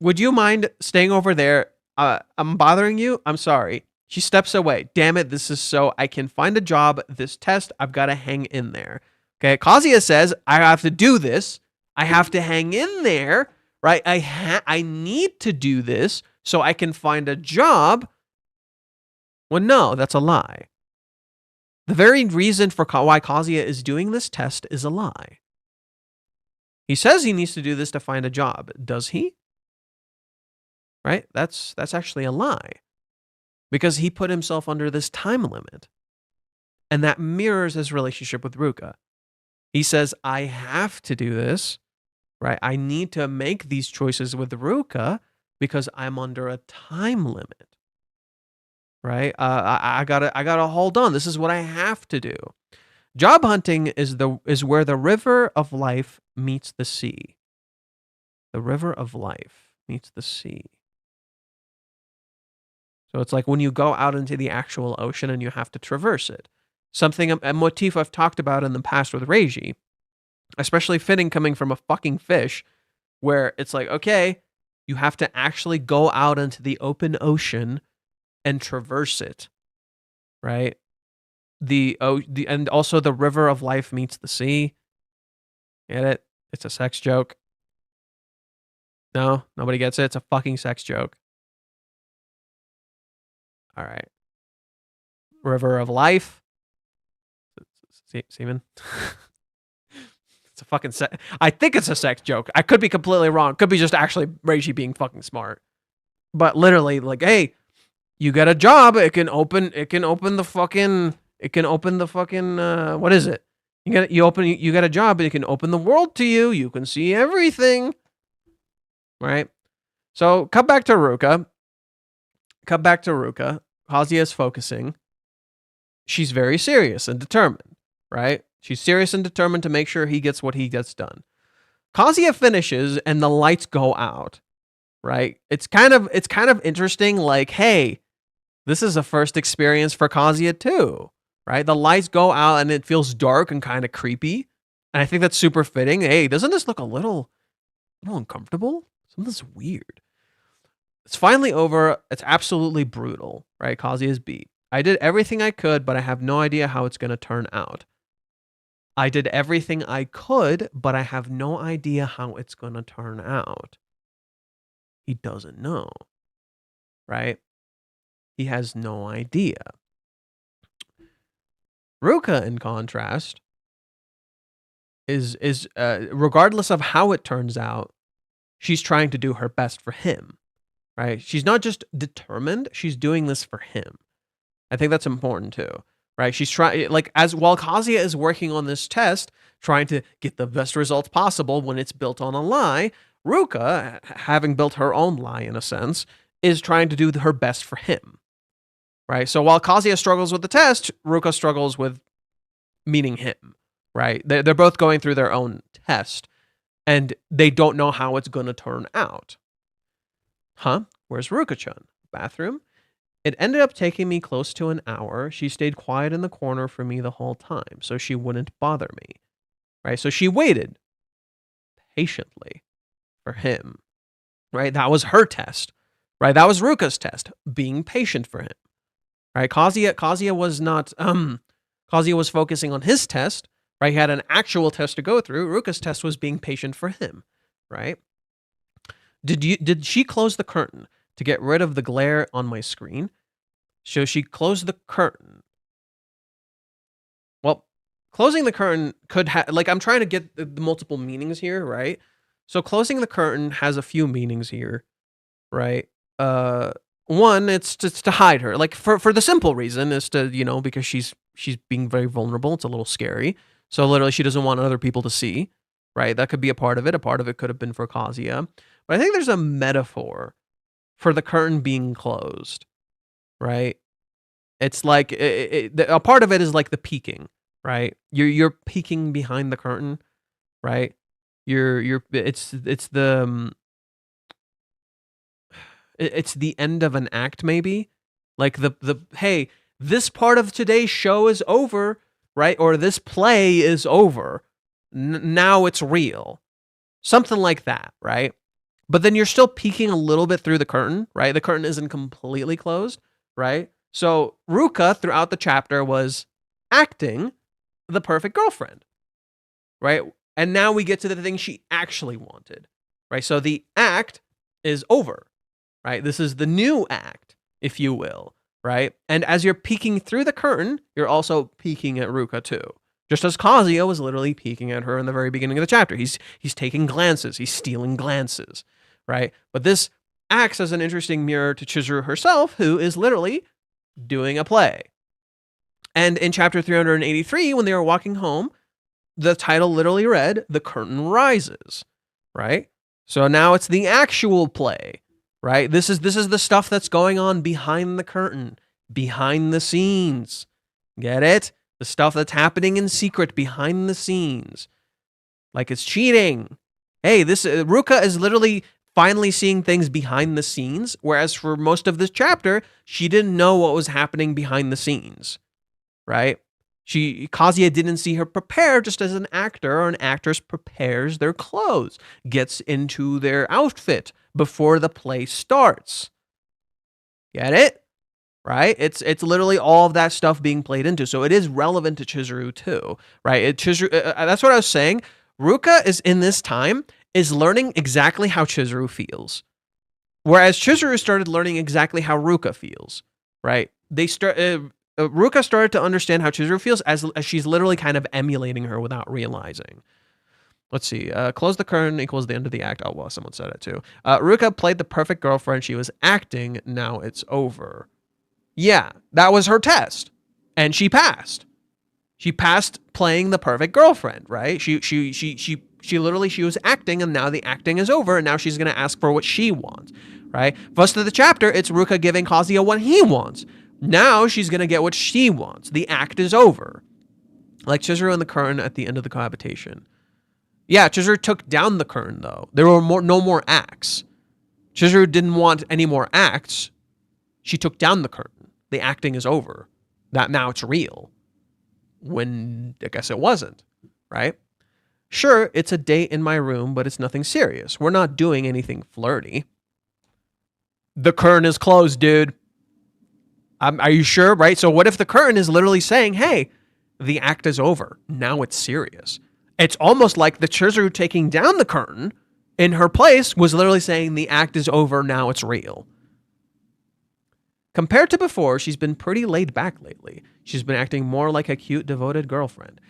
Would you mind staying over there? I'm bothering you? I'm sorry. She steps away. Damn it, this is so I can find a job. This test, I've got to hang in there. Okay, Kazuya says, I have to do this. I have to hang in there, right? I need to do this so I can find a job. Well, no, that's a lie. The very reason for why Kazuya is doing this test is a lie. He says he needs to do this to find a job. Does he? Right? That's actually a lie. Because he put himself under this time limit. And that mirrors his relationship with Ruka. He says, I have to do this, right? I need to make these choices with Ruka because I'm under a time limit. Right? I gotta hold on. This is what I have to do. Job hunting is where the river of life meets the sea. The river of life meets the sea. So it's like when you go out into the actual ocean and you have to traverse it. Something, a motif I've talked about in the past with Reiji, especially fitting coming from a fucking fish, where it's like, okay, you have to actually go out into the open ocean and traverse it, right? And also the river of life meets the sea. Get it? It's a sex joke. No, nobody gets it. It's a fucking sex joke. All right. River of life. Semen. It's a fucking I think it's a sex joke. I could be completely wrong. Could be just actually Reiji being fucking smart. But literally, like, hey, you get a job. It can open the fucking. What is it? You get a job. It can open the world to you. You can see everything. Right. So cut back to Ruka. Kazuya is focusing. She's very serious and determined. Right. She's serious and determined to make sure he gets what he gets done. Kazuya finishes and the lights go out. Right. It's kind of interesting. Like, hey, this is a first experience for Kazuya too. Right? The lights go out and it feels dark and kind of creepy. And I think that's super fitting. Hey, doesn't this look a little uncomfortable? Something's weird. It's finally over. It's absolutely brutal, right? Kazuya's beat. I did everything I could, but I have no idea how it's going to turn out. I did everything I could, but I have no idea how it's going to turn out. He doesn't know, right? He has no idea. Ruka, in contrast, is regardless of how it turns out, she's trying to do her best for him, right? She's not just determined; she's doing this for him. I think that's important too, right? She's trying, like, while Kazuya is working on this test, trying to get the best results possible when it's built on a lie. Ruka, having built her own lie in a sense, is trying to do her best for him. Right. So while Kazuya struggles with the test, Ruka struggles with meeting him. Right. They're both going through their own test and they don't know how it's going to turn out. Huh? Where's Ruka-chan? Bathroom? It ended up taking me close to an hour. She stayed quiet in the corner for me the whole time so she wouldn't bother me. Right. So she waited patiently for him. Right. That was her test. Right. That was Ruka's test. Being patient for him. Right, Kazuya was not. Kazuya was focusing on his test. Right, he had an actual test to go through. Ruka's test was being patient for him. Right. Did she close the curtain to get rid of the glare on my screen? So she closed the curtain. Well, closing the curtain could have, like, I'm trying to get the multiple meanings here, right? So closing the curtain has a few meanings here, right? One, it's to hide her, like for the simple reason is to, because she's being very vulnerable. It's a little scary. So literally she doesn't want other people to see, right? That could be a part of it. A part of it could have been for Kazuya. But I think there's a metaphor for the curtain being closed, right? It's like, a part of it is like the peeking, right? You're peeking behind the curtain, right? It's the end of an act, maybe, like hey, this part of today's show is over, right? Or this play is over. Now it's real, something like that, right? But then you're still peeking a little bit through the curtain, right? The curtain isn't completely closed, right? So Ruka throughout the chapter was acting the perfect girlfriend, right? And now we get to the thing she actually wanted, right? So the act is over, right? This is the new act, if you will, right? And as you're peeking through the curtain, you're also peeking at Ruka too. Just as Kazuya was literally peeking at her in the very beginning of the chapter. He's taking glances, he's stealing glances, right? But this acts as an interesting mirror to Chizuru herself, who is literally doing a play. And in chapter 383, when they were walking home, the title literally read, "The Curtain Rises," right? So now it's the actual play, right? This is the stuff that's going on behind the curtain, behind the scenes. Get it? The stuff that's happening in secret behind the scenes. Like it's cheating. Hey, this Ruka is literally finally seeing things behind the scenes, whereas for most of this chapter, she didn't know what was happening behind the scenes, right? Kazuya didn't see her prepare, just as an actor or an actress prepares their clothes, gets into their outfit before the play starts. Get it? Right? It's literally all of that stuff being played into. So it is relevant to Chizuru too, right? That's what I was saying. Ruka is in this time is learning exactly how Chizuru feels, whereas Chizuru started learning exactly how Ruka feels, right? Ruka started to understand how Chizuru feels as she's literally kind of emulating her without realizing. Let's see. Close the curtain equals the end of the act. Oh, well, someone said it too. Ruka played the perfect girlfriend. She was acting. Now it's over. Yeah, that was her test, and she passed. She passed playing the perfect girlfriend, right? She literally was acting, and now the acting is over, and now she's gonna ask for what she wants, right? First of the chapter, it's Ruka giving Kazuya what he wants. Now she's gonna get what she wants. The act is over. Like Chizuru and the curtain at the end of the cohabitation. Yeah, Chizuru took down the curtain though. There were no more acts. Chizuru didn't want any more acts. She took down the curtain. The acting is over. That now it's real. When I guess it wasn't, right? Sure, it's a date in my room, but it's nothing serious. We're not doing anything flirty. The curtain is closed, dude. Are you sure, right? So what if the curtain is literally saying, hey, the act is over. Now it's serious. It's almost like the Chizuru taking down the curtain in her place was literally saying the act is over. Now it's real. Compared to before, she's been pretty laid back lately. She's been acting more like a cute, devoted girlfriend.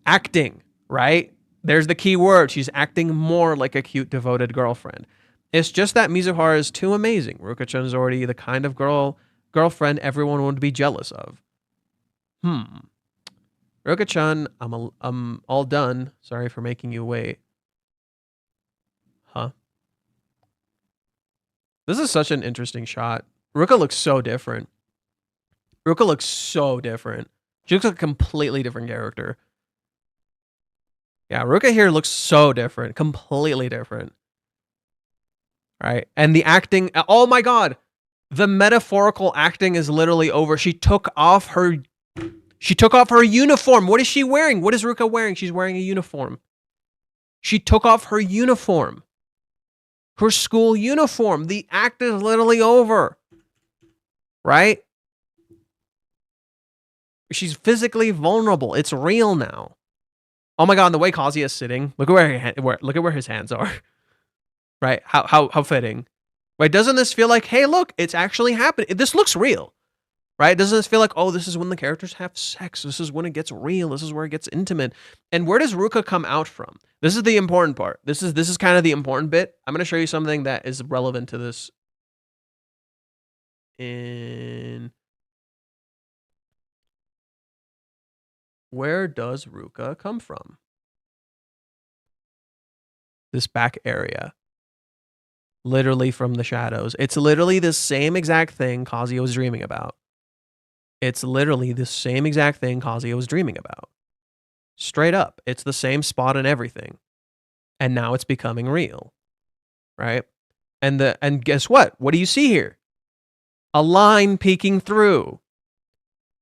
Acting, right? There's the key word. She's acting more like a cute, devoted girlfriend. It's just that Mizuhara is too amazing. Ruka-chan is already the kind of girlfriend everyone would be jealous of. Ruka-chan, I'm all done. Sorry for making you wait. Huh? This is such an interesting shot. Ruka looks so different. Ruka looks so different. She looks like a completely different character. Yeah, Ruka here looks so different. Completely different. Right? And the acting... Oh my god! The metaphorical acting is literally over. She took off her uniform. What is she wearing? What is Ruka wearing? She's wearing a uniform. She took off her uniform. Her school uniform. The act is literally over. Right? She's physically vulnerable. It's real now. Oh my god, and the way Kazuya is sitting. Look at where his hands are. Right? How fitting. Right? Doesn't this feel like, hey, look, it's actually happening. This looks real. Right? Doesn't this feel like, oh, this is when the characters have sex. This is when it gets real. This is where it gets intimate. And where does Ruka come out from? This is the important part. This is kind of the important bit. I'm going to show you something that is relevant to this. Where does Ruka come from? This back area. Literally from the shadows. It's literally the same exact thing Kazuya was dreaming about. It's literally the same exact thing Kazuya was dreaming about. Straight up. It's the same spot and everything. And now it's becoming real. Right? And guess what? What do you see here? A line peeking through.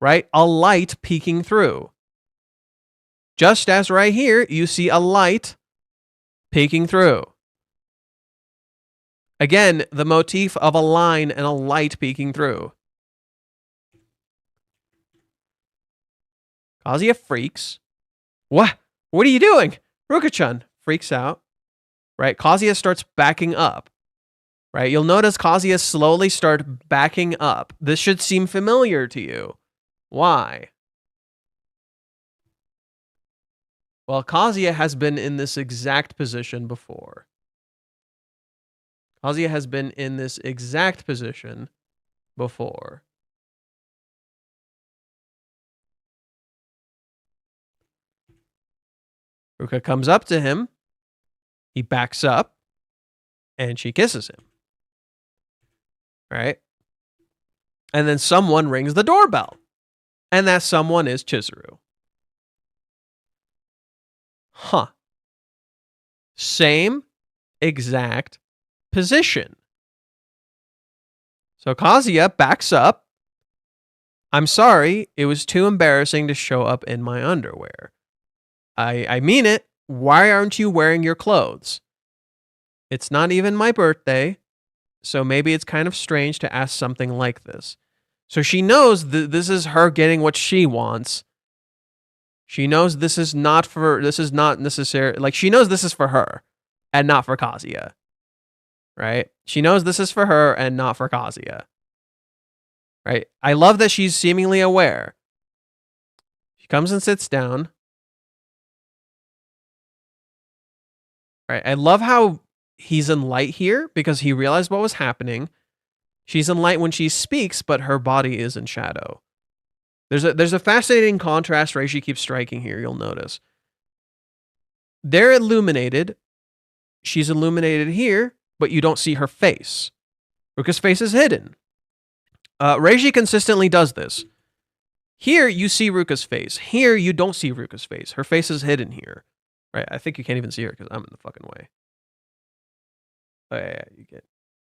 Right? A light peeking through. Just as right here, you see a light peeking through. Again, the motif of a line and a light peeking through. Kazuya freaks. What? What are you doing? Ruka-chan freaks out. Right? Kazuya starts backing up. Right? You'll notice Kazuya slowly start backing up. This should seem familiar to you. Why? Well, Kazuya has been in this exact position before. Kazuya has been in this exact position before. Ruka comes up to him. He backs up. And she kisses him. Right? And then someone rings the doorbell. And that someone is Chizuru. Huh. Same exact position. So Kazuya backs up. I'm sorry, it was too embarrassing to show up in my underwear. I mean it. Why aren't you wearing your clothes? It's not even my birthday, so maybe it's kind of strange to ask something like this. So she knows this is her getting what she wants. She knows this is not necessary. Like, she knows this is for her and not for Kazuya. Right? She knows this is for her and not for Kazuya. Right? I love that she's seemingly aware. She comes and sits down. Right? I love how he's in light here because he realized what was happening. She's in light when she speaks, but her body is in shadow. There's a fascinating contrast Reishi keeps striking here, you'll notice. They're illuminated. She's illuminated here, but you don't see her face. Ruka's face is hidden. Reishi consistently does this. Here, you see Ruka's face. Here, you don't see Ruka's face. Her face is hidden here. Right? I think you can't even see her because I'm in the fucking way. Oh, yeah, you get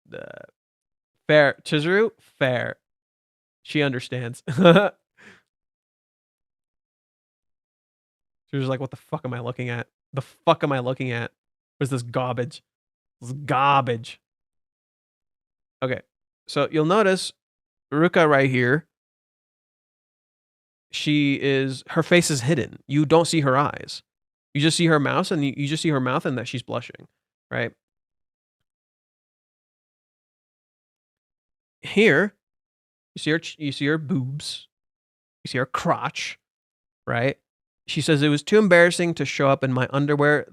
the fair. Chizuru, fair. She understands. She was like, what the fuck am I looking at? The fuck am I looking at? Where's this garbage? This garbage. Okay. So you'll notice Ruka right here. Her face is hidden. You don't see her eyes. You just see her mouth and you just see her mouth and that she's blushing. Right? Here, you see her boobs. You see her crotch. Right? She says it was too embarrassing to show up in my underwear.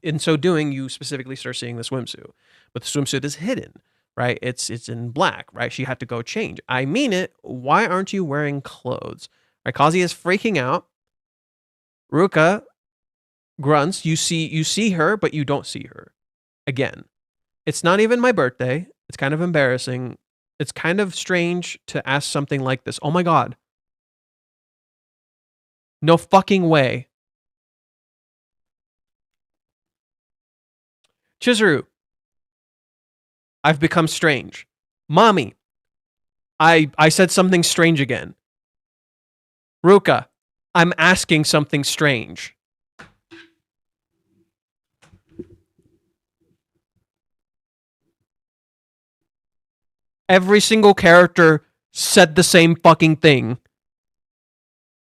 In so doing, you specifically start seeing the swimsuit. But the swimsuit is hidden, right? It's in black, right? She had to go change. I mean it. Why aren't you wearing clothes? Right? Kazuya is freaking out. Ruka grunts. You see her, but you don't see her. Again, it's not even my birthday. It's kind of embarrassing. It's kind of strange to ask something like this. Oh my God. No fucking way. Chizuru, I've become strange. Mommy, I said something strange again. Ruka, I'm asking something strange. Every single character said the same fucking thing.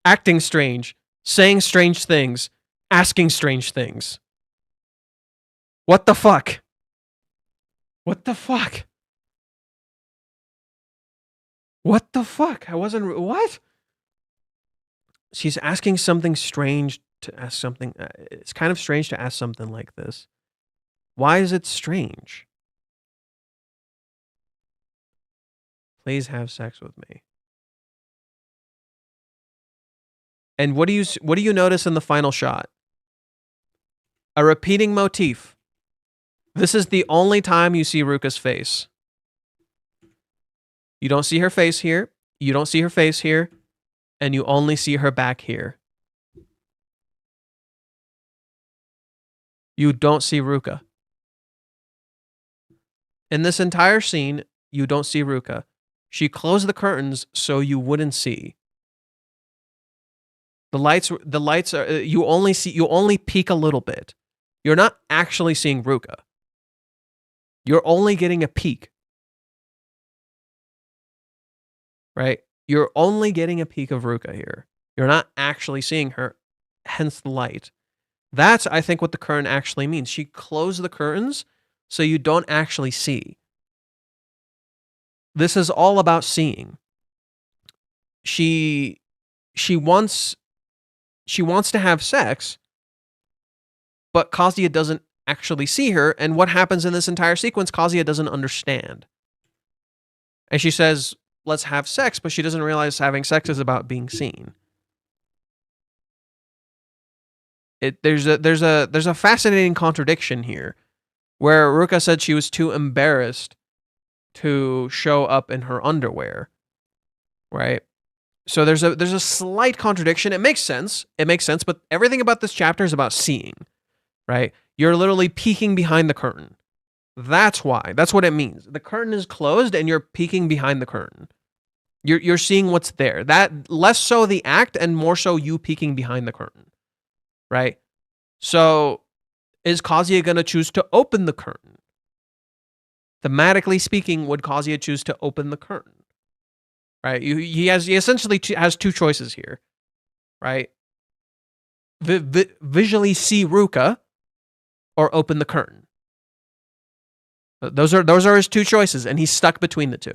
Acting strange, saying strange things, asking strange things. What the fuck? What the fuck? What the fuck? I wasn't... What? She's asking something strange to ask something... It's kind of strange to ask something like this. Why is it strange? Please have sex with me. And what do you notice in the final shot? A repeating motif. This is the only time you see Ruka's face. You don't see her face here. You don't see her face here. And you only see her back here. You don't see Ruka. In this entire scene, you don't see Ruka. She closed the curtains so you wouldn't see. The lights are, you only peek a little bit. You're not actually seeing Ruka. You're only getting a peek. Right? You're only getting a peek of Ruka here. You're not actually seeing her, hence the light. That's, I think, what the curtain actually means. She closed the curtains so you don't actually see. This is all about seeing. She wants to have sex, but Kazuya doesn't actually see her, and what happens in this entire sequence, Kazuya doesn't understand. And she says, let's have sex, but she doesn't realize having sex is about being seen. There's a fascinating contradiction here, where Ruka said she was too embarrassed to show up in her underwear, right? So there's a slight contradiction. It makes sense. But everything about this chapter is about seeing, right? You're literally peeking behind the curtain. That's why. That's what it means. The curtain is closed and you're peeking behind the curtain. You're seeing what's there. That less so the act and more so you peeking behind the curtain, right? So is Kazuya going to choose to open the curtain? Thematically speaking, would Kazuya choose to open the curtain? Right? He essentially has two choices here, right? Visually see Ruka or open the curtain. Those are his two choices, and he's stuck between the two,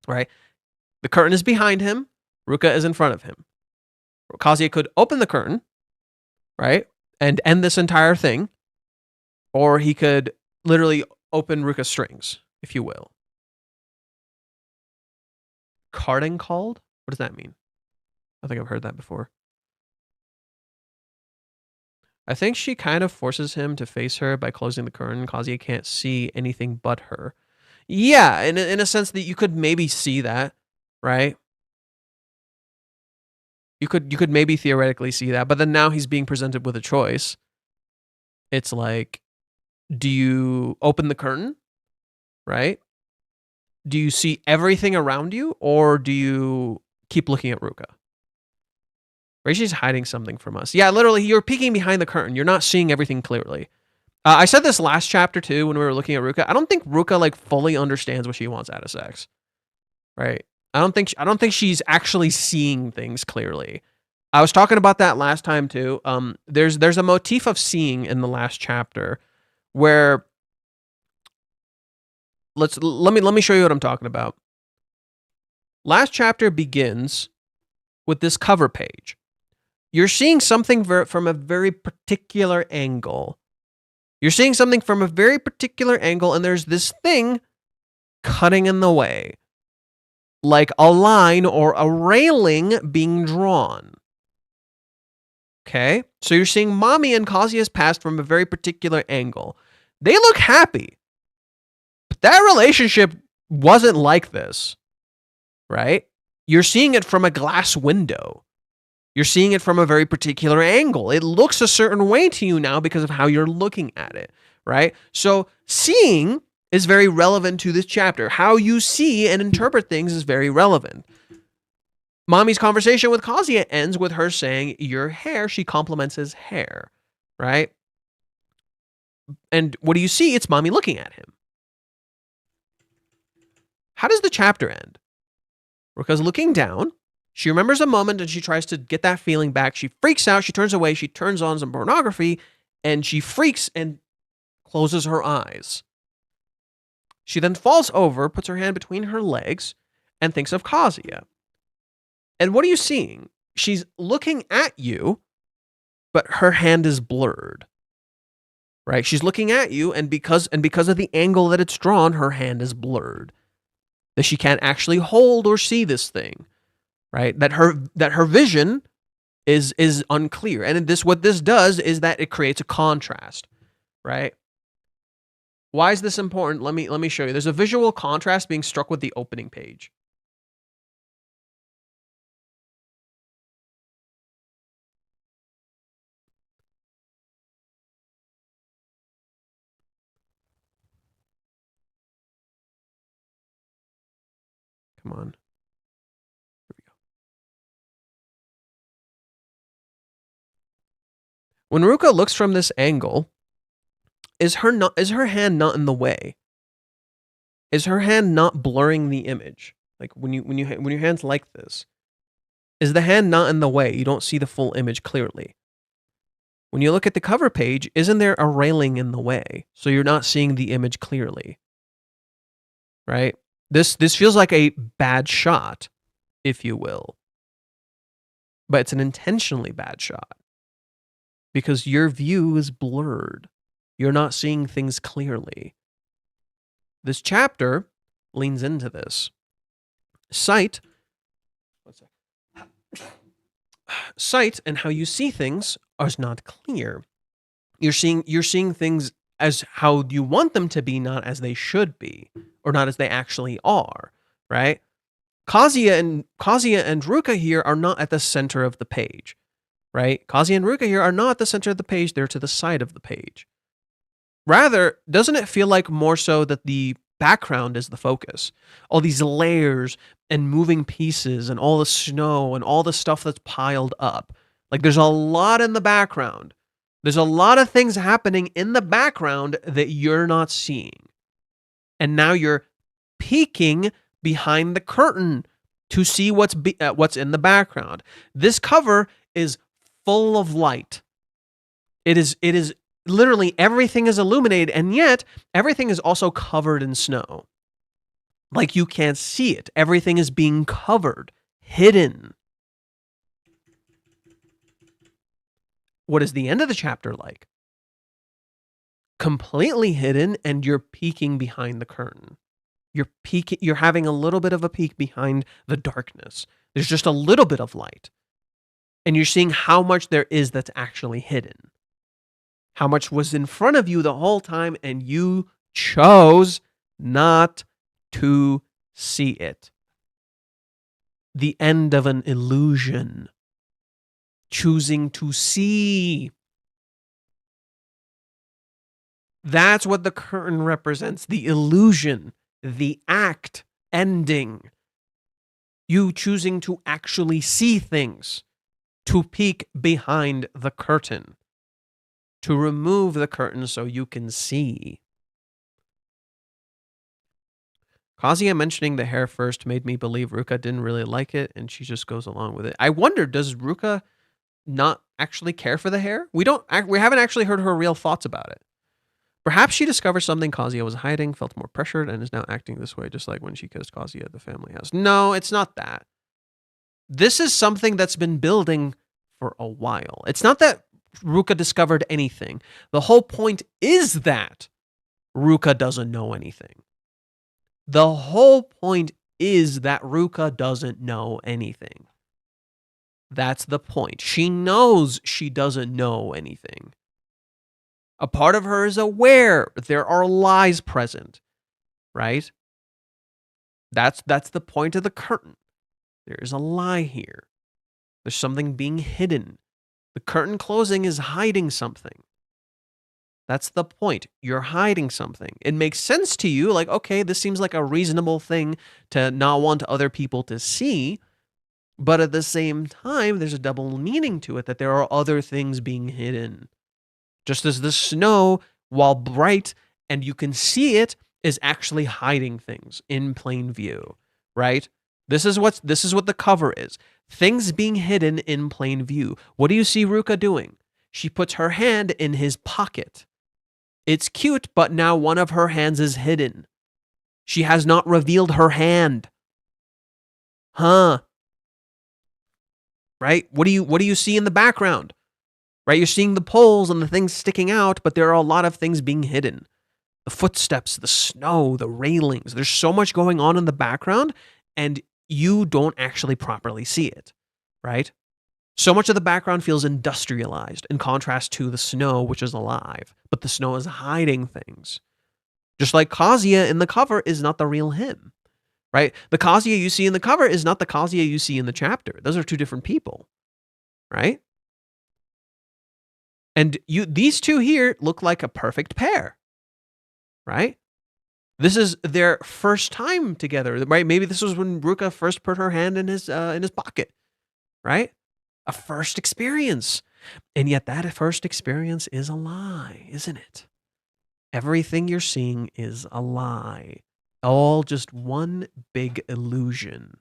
right? The curtain is behind him. Ruka is in front of him. Kazuya could open the curtain, right, and end this entire thing, or he could literally open Ruka's strings, if you will. Carding called? What does that mean? I think I've heard that before. I think she kind of forces him to face her by closing the curtain. Kazuya can't see anything but her. Yeah, in a sense that you could maybe see that, right? You could maybe theoretically see that, but then now he's being presented with a choice. It's like, do you open the curtain, right? Do you see everything around you, or do you keep looking at Ruka? Reishi's hiding something from us. Yeah, literally, you're peeking behind the curtain. You're not seeing everything clearly. I said this last chapter too when we were looking at Ruka. I don't think Ruka like fully understands what she wants out of sex, right? I don't think she's actually seeing things clearly. I was talking about that last time too. There's a motif of seeing in the last chapter where let me show you what I'm talking about. Last chapter begins with this cover page. You're seeing something from a very particular angle. You're seeing something from a very particular angle, and there's this thing cutting in the way, like a line or a railing being drawn. Okay? So you're seeing Mommy and Kazuya's past from a very particular angle. They look happy. But that relationship wasn't like this, right? You're seeing it from a glass window. You're seeing it from a very particular angle. It looks a certain way to you now because of how you're looking at it, right? So seeing is very relevant to this chapter. How you see and interpret things is very relevant. Mommy's conversation with Kazuya ends with her saying, your hair, she compliments his hair, right? And what do you see? It's Mommy looking at him. How does the chapter end? Ruka's looking down. She remembers a moment and she tries to get that feeling back. She freaks out. She turns away. She turns on some pornography and she freaks and closes her eyes. She then falls over, puts her hand between her legs, and thinks of Kazuya. And what are you seeing? She's looking at you, but her hand is blurred. Right? She's looking at you, and because of the angle that it's drawn, her hand is blurred. That she can't actually hold or see this thing. Right? That her vision is unclear. And what this does is that it creates a contrast, right? Why is this important? Let me show you. There's a visual contrast being struck with the opening page. Come on. When Ruka looks from this angle, is her hand not in the way? Is her hand not blurring the image? Like when your hand's like this, Is the hand not in the way? You don't see the full image clearly. When you look at the cover page, isn't there a railing in the way? So you're not seeing the image clearly. Right? This feels like a bad shot, if you will. But it's an intentionally bad shot. Because your view is blurred. You're not seeing things clearly. This chapter leans into this. Sight and how you see things is not clear. You're seeing things as how you want them to be, not as they should be, or not as they actually are, right? Kazuya and Ruka here are not at the center of the page, right? Kazuya and Ruka here are not at the center of the page, they're to the side of the page. Rather, doesn't it feel like more so that the background is the focus? All these layers and moving pieces and all the snow and all the stuff that's piled up. Like there's a lot in the background. There's a lot of things happening in the background that you're not seeing. And now you're peeking behind the curtain to see what's in the background. This cover is full of light. It is literally everything is illuminated, and yet everything is also covered in snow. Like you can't see it. Everything is being covered, hidden. What is the end of the chapter like? Completely hidden, and you're peeking behind the curtain. You're having a little bit of a peek behind the darkness. There's just a little bit of light. And you're seeing how much there is that's actually hidden. How much was in front of you the whole time, and you chose not to see it. The end of an illusion. Choosing to see. That's what the curtain represents. The illusion. The act ending. You choosing to actually see things. To peek behind the curtain. To remove the curtain so you can see. Kazuya mentioning the hair first made me believe Ruka didn't really like it, and she just goes along with it. I wonder, does Ruka not actually care for the hair? We haven't actually heard her real thoughts about it. Perhaps she discovered something Kazuya was hiding, felt more pressured, and is now acting this way, just like when she kissed Kazuya at the family house. No, it's not that. This is something that's been building for a while. It's not that Ruka discovered anything. The whole point is that Ruka doesn't know anything. The whole point is that Ruka doesn't know anything. That's the point. She knows she doesn't know anything. A part of her is aware there are lies present, right? That's the point of the curtain. There is a lie here. There's something being hidden. The curtain closing is hiding something. That's the point. You're hiding something. It makes sense to you, like, okay, this seems like a reasonable thing to not want other people to see, but at the same time, there's a double meaning to it, that there are other things being hidden. Just as the snow, while bright and you can see it, is actually hiding things in plain view, right? This is what the cover is. Things being hidden in plain view. What do you see Ruka doing? She puts her hand in his pocket. It's cute, but now one of her hands is hidden. She has not revealed her hand. Huh? Right? What do you see in the background? Right? You're seeing the poles and the things sticking out, but there are a lot of things being hidden. The footsteps, the snow, the railings. There's so much going on in the background, and you don't actually properly see it, right? So much of the background feels industrialized in contrast to the snow, which is alive, but the snow is hiding things. Just like Kazuya in the cover is not the real him, right? The Kazuya you see in the cover is not the Kazuya you see in the chapter. Those are two different people, right? And these two here look like a perfect pair, right? This is their first time together, right? Maybe this was when Ruka first put her hand in his pocket, right? A first experience. And yet that first experience is a lie, isn't it? Everything you're seeing is a lie. All just one big illusion.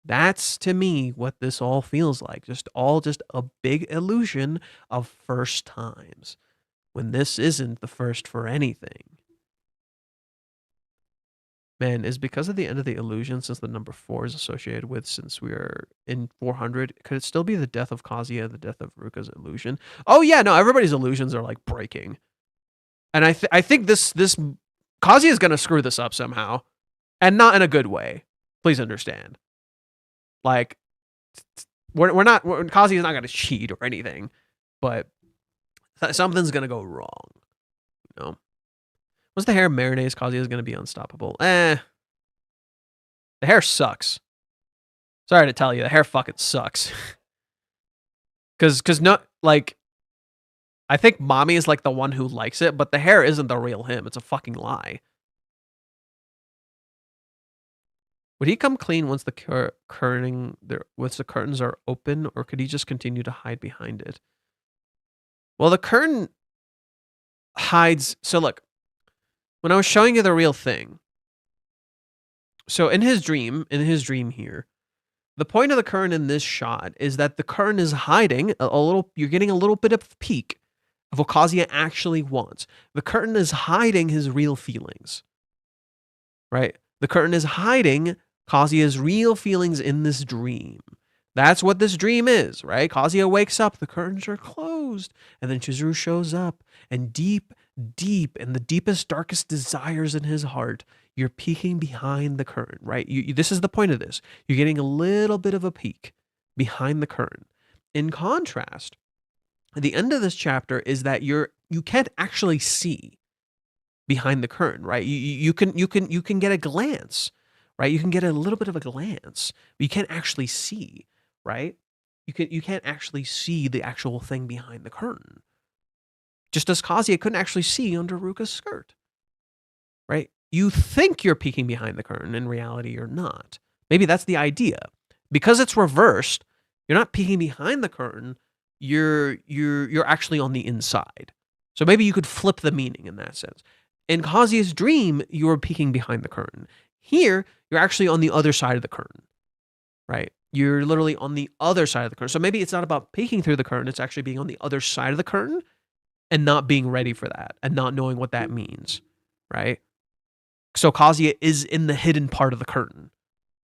That's to me what this all feels like. Just a big illusion of first times, when this isn't the first for anything. Man, is because of the end of the illusion, since the number 4 is associated with, since we are in 400, could it still be the death of Kazuya, the death of Ruka's illusion? Oh yeah, no, everybody's illusions are like breaking. And I think this Kazuya is gonna screw this up somehow. And not in a good way. Please understand. Like, Kazuya's not gonna cheat or anything, but something's gonna go wrong. You know? Once the hair marinates, Kazuya is going to be unstoppable. The hair sucks. Sorry to tell you, the hair fucking sucks. Cause not like, I think mommy is like the one who likes it, but the hair isn't the real him. It's a fucking lie. Would he come clean once the curtains are open, or could he just continue to hide behind it? Well, the curtain hides. So look. When I was showing you the real thing, so in his dream here, the point of the curtain in this shot is that the curtain is hiding a little, you're getting a little bit of a peek of what Kazuya actually wants. The curtain is hiding his real feelings, right? The curtain is hiding Kazuya's real feelings in this dream. That's what this dream is, right? Kazuya wakes up, the curtains are closed, and then Chizuru shows up, and deep in the deepest, darkest desires in his heart, you're peeking behind the curtain, right? This is the point of this. You're getting a little bit of a peek behind the curtain. In contrast, the end of this chapter is that you can't actually see behind the curtain, right? You can get a glance, right? You can get a little bit of a glance, but you can't actually see, right? You can't actually see the actual thing behind the curtain. Just as Kazuya couldn't actually see under Ruka's skirt, right? You think you're peeking behind the curtain. In reality, you're not. Maybe that's the idea. Because it's reversed, you're not peeking behind the curtain. You're actually on the inside. So maybe you could flip the meaning in that sense. In Kazuya's dream, you're peeking behind the curtain. Here, you're actually on the other side of the curtain, right? You're literally on the other side of the curtain. So maybe it's not about peeking through the curtain. It's actually being on the other side of the curtain and not being ready for that and not knowing what that means, right? So Kazuya is in the hidden part of the curtain,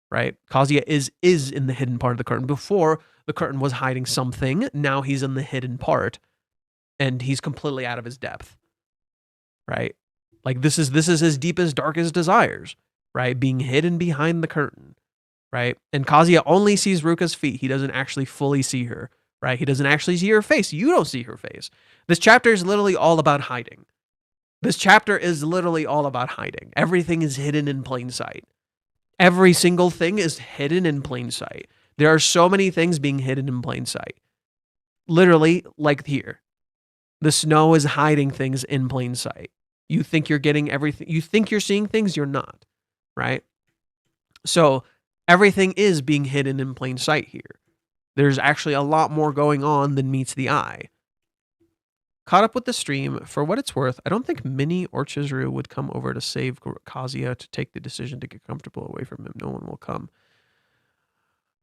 right? Kazuya is in the hidden part of the curtain. Before, the curtain was hiding something. Now he's in the hidden part, and he's completely out of his depth, right? Like this is his deepest, darkest desires, right? Being hidden behind the curtain, right? And Kazuya only sees Ruka's feet. He doesn't actually fully see her, right? He doesn't actually see her face. You don't see her face. This chapter is literally all about hiding. This chapter is literally all about hiding. Everything is hidden in plain sight. Every single thing is hidden in plain sight. There are so many things being hidden in plain sight. Literally, like here. The snow is hiding things in plain sight. You think you're getting everything. You think you're seeing things, you're not, right? So everything is being hidden in plain sight here. There's actually a lot more going on than meets the eye. Caught up with the stream. For what it's worth, I don't think Minnie or Chizuru would come over to save Kazuya to take the decision to get comfortable away from him. No one will come.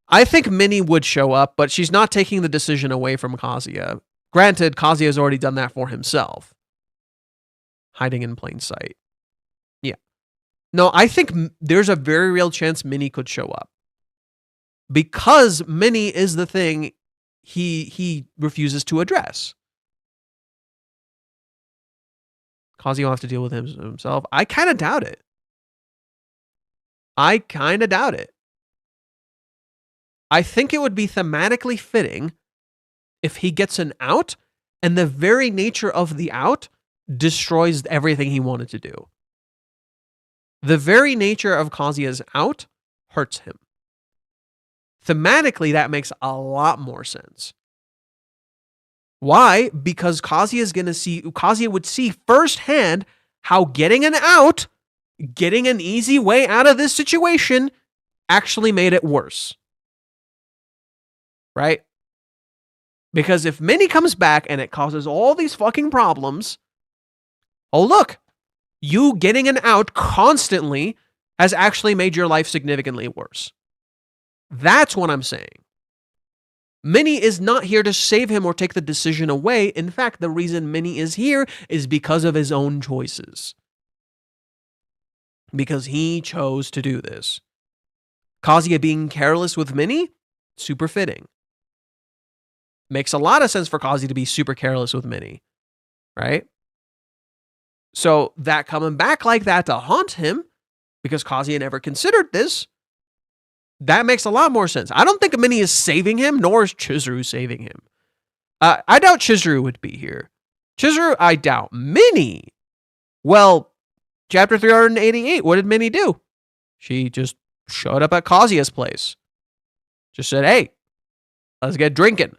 I think Minnie would show up, but she's not taking the decision away from Kazuya. Granted, Kazuya has already done that for himself. Hiding in plain sight. Yeah. No, I think there's a very real chance Minnie could show up. Because Minnie is the thing he refuses to address. Kazuya will have to deal with himself. I kind of doubt it. I think it would be thematically fitting if he gets an out and the very nature of the out destroys everything he wanted to do. The very nature of Kazuya's out hurts him. Thematically, that makes a lot more sense. Why? Because Kazuya would see firsthand how getting an out, getting an easy way out of this situation, actually made it worse. Right? Because if Minnie comes back and it causes all these fucking problems, oh look, you getting an out constantly has actually made your life significantly worse. That's what I'm saying. Minnie is not here to save him or take the decision away. In fact, the reason Minnie is here is because of his own choices. Because he chose to do this. Kazuya being careless with Minnie? Super fitting. Makes a lot of sense for Kazuya to be super careless with Minnie. Right? So that coming back like that to haunt him, because Kazuya never considered this, that makes a lot more sense. I don't think Minnie is saving him, nor is Chizuru saving him. I doubt Chizuru would be here. Chizuru, I doubt. Minnie, well, chapter 388, what did Minnie do? She just showed up at Kazuya's place. Just said, hey, let's get drinking.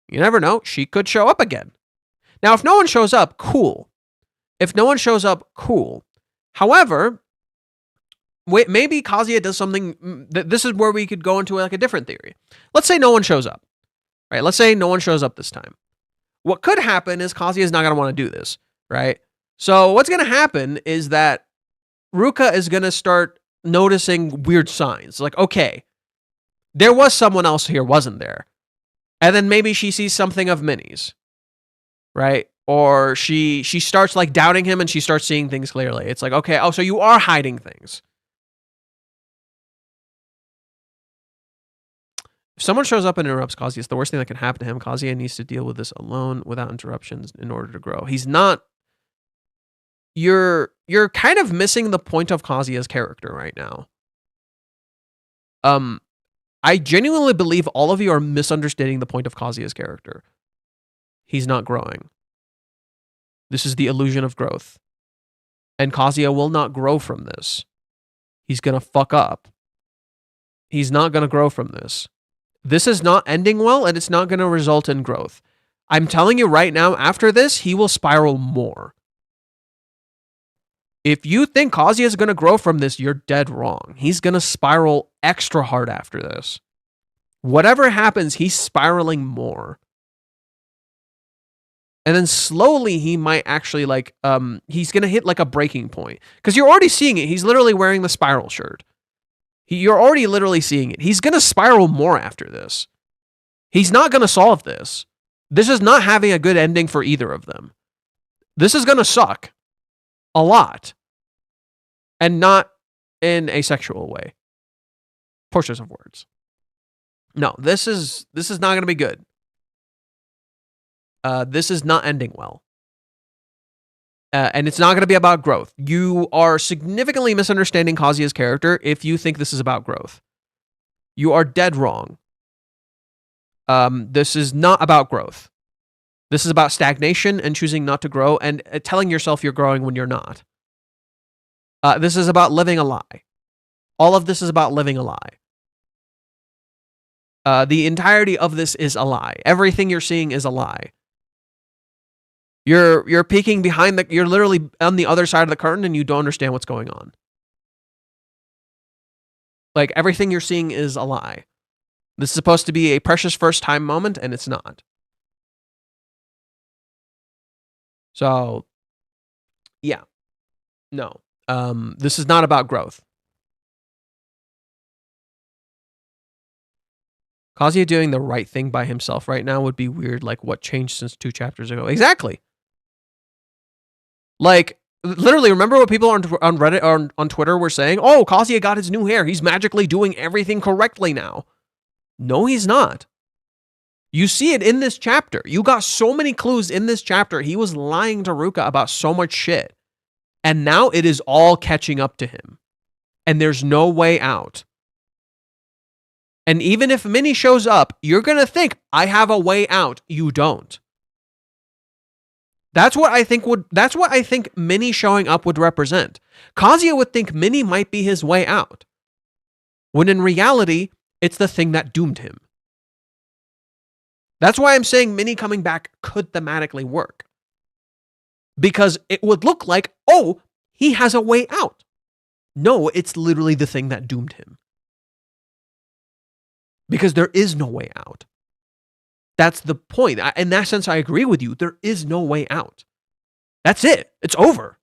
You never know. She could show up again. Now, if no one shows up, cool. If no one shows up, cool. However, maybe Kazuya does something. This is where we could go into like a different theory. Let's say no one shows up. Right? Let's say no one shows up this time. What could happen is Kazuya is not going to want to do this. Right? So what's going to happen is that Ruka is going to start noticing weird signs. Like, okay, there was someone else here, wasn't there? And then maybe she sees something of Minnie's. Right? Or she starts like doubting him and she starts seeing things clearly. It's like, okay, oh, so you are hiding things. If someone shows up and interrupts Kazuya, it's the worst thing that can happen to him. Kazuya needs to deal with this alone without interruptions in order to grow. He's not... You're kind of missing the point of Kazuya's character right now. I genuinely believe all of you are misunderstanding the point of Kazuya's character. He's not growing. This is the illusion of growth. And Kazuya will not grow from this. He's going to fuck up. He's not going to grow from this. This is not ending well, and it's not going to result in growth. I'm telling you right now, after this, he will spiral more. If you think Kazuya is going to grow from this, you're dead wrong. He's going to spiral extra hard after this. Whatever happens, he's spiraling more. And then slowly he might actually like, he's going to hit like a breaking point. Because you're already seeing it. He's literally wearing the spiral shirt. You're already literally seeing it. He's going to spiral more after this. He's not going to solve this. This is not having a good ending for either of them. This is going to suck. A lot. And not in a sexual way. Portions of words. No, this is not going to be good. This is not ending well. And it's not going to be about growth. You are significantly misunderstanding Kazuya's character if you think this is about growth. You are dead wrong. This is not about growth. This is about stagnation and choosing not to grow and telling yourself you're growing when you're not. This is about living a lie. All of this is about living a lie. The entirety of this is a lie. Everything you're seeing is a lie. You're peeking behind you're literally on the other side of the curtain and you don't understand what's going on. Like everything you're seeing is a lie. This is supposed to be a precious first time moment and it's not. So, yeah. No. This is not about growth. Kazuya doing the right thing by himself right now would be weird. Like, what changed since 2 chapters ago? Exactly. Like, literally, remember what people on Reddit or on Twitter were saying? Oh, Kazuya got his new hair. He's magically doing everything correctly now. No, he's not. You see it in this chapter. You got so many clues in this chapter. He was lying to Ruka about so much shit. And now it is all catching up to him. And there's no way out. And even if Minnie shows up, you're going to think, I have a way out. You don't. That's what I think Minnie showing up would represent. Kazuya would think Minnie might be his way out. When in reality, it's the thing that doomed him. That's why I'm saying Minnie coming back could thematically work. Because it would look like, oh, he has a way out. No, it's literally the thing that doomed him. Because there is no way out. That's the point. In that sense, I agree with you. There is no way out. That's it. It's over.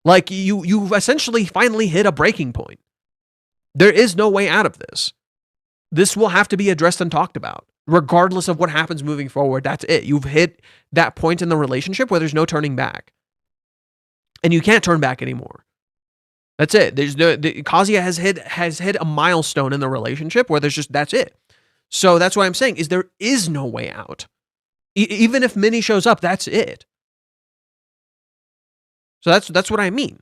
Like, you essentially finally hit a breaking point. There is no way out of this. This will have to be addressed and talked about, regardless of what happens moving forward. That's it. You've hit that point in the relationship where there's no turning back. And you can't turn back anymore. That's it. Kazuya has hit a milestone in the relationship where that's it. So that's what I'm saying, is there is no way out. Even if Minnie shows up, that's it. So that's what I mean.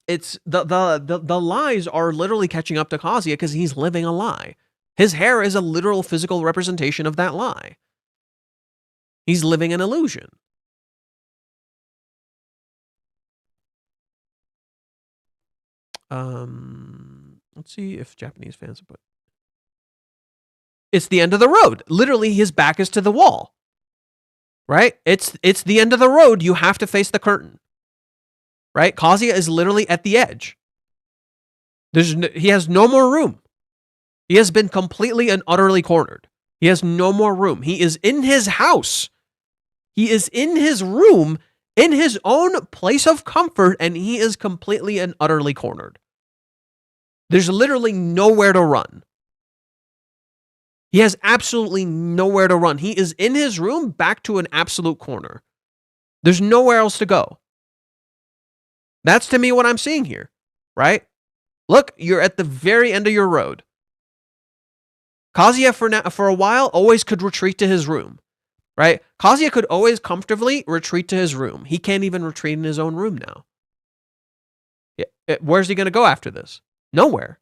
It's the lies are literally catching up to Kazuya because he's living a lie. His hair is a literal physical representation of that lie. He's living an illusion. Let's see if Japanese fans have put. It's the end of the road. Literally, his back is to the wall. Right? It's the end of the road. You have to face the curtain. Right? Kazuya is literally at the edge. He has no more room. He has been completely and utterly cornered. He has no more room. He is in his house. He is in his room, in his own place of comfort, and he is completely and utterly cornered. There's literally nowhere to run. He has absolutely nowhere to run. He is in his room, back to an absolute corner. There's nowhere else to go. That's to me what I'm seeing here, right? Look, you're at the very end of your road. Kazuya for a while always could retreat to his room, right? Kazuya could always comfortably retreat to his room. He can't even retreat in his own room now. Where's he going to go after this? Nowhere.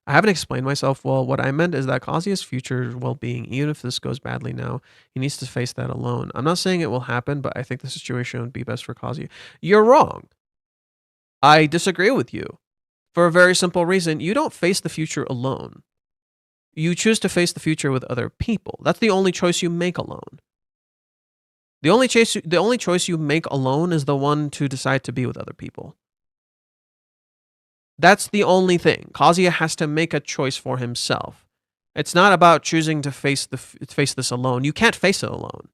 I haven't explained myself well. What I meant is that Kazuya's future well-being, even if this goes badly now, he needs to face that alone. I'm not saying it will happen, but I think the situation would be best for Kazuya. You're wrong. I disagree with you. For a very simple reason, you don't face the future alone. You choose to face the future with other people. That's the only choice you make alone. The only choice you make alone is the one to decide to be with other people. That's the only thing. Kazuya has to make a choice for himself. It's not about choosing to face this alone. You can't face it alone.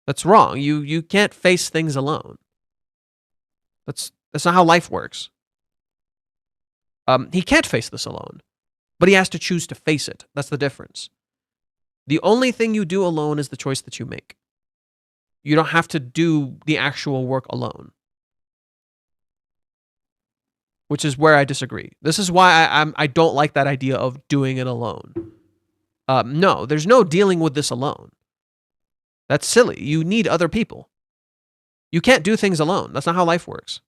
That's wrong. You can't face things alone. That's not how life works. He can't face this alone, but he has to choose to face it. That's the difference. The only thing you do alone is the choice that you make. You don't have to do the actual work alone. Which is where I disagree. This is why I don't like that idea of doing it alone. No, there's no dealing with this alone. That's silly. You need other people. You can't do things alone. That's not how life works.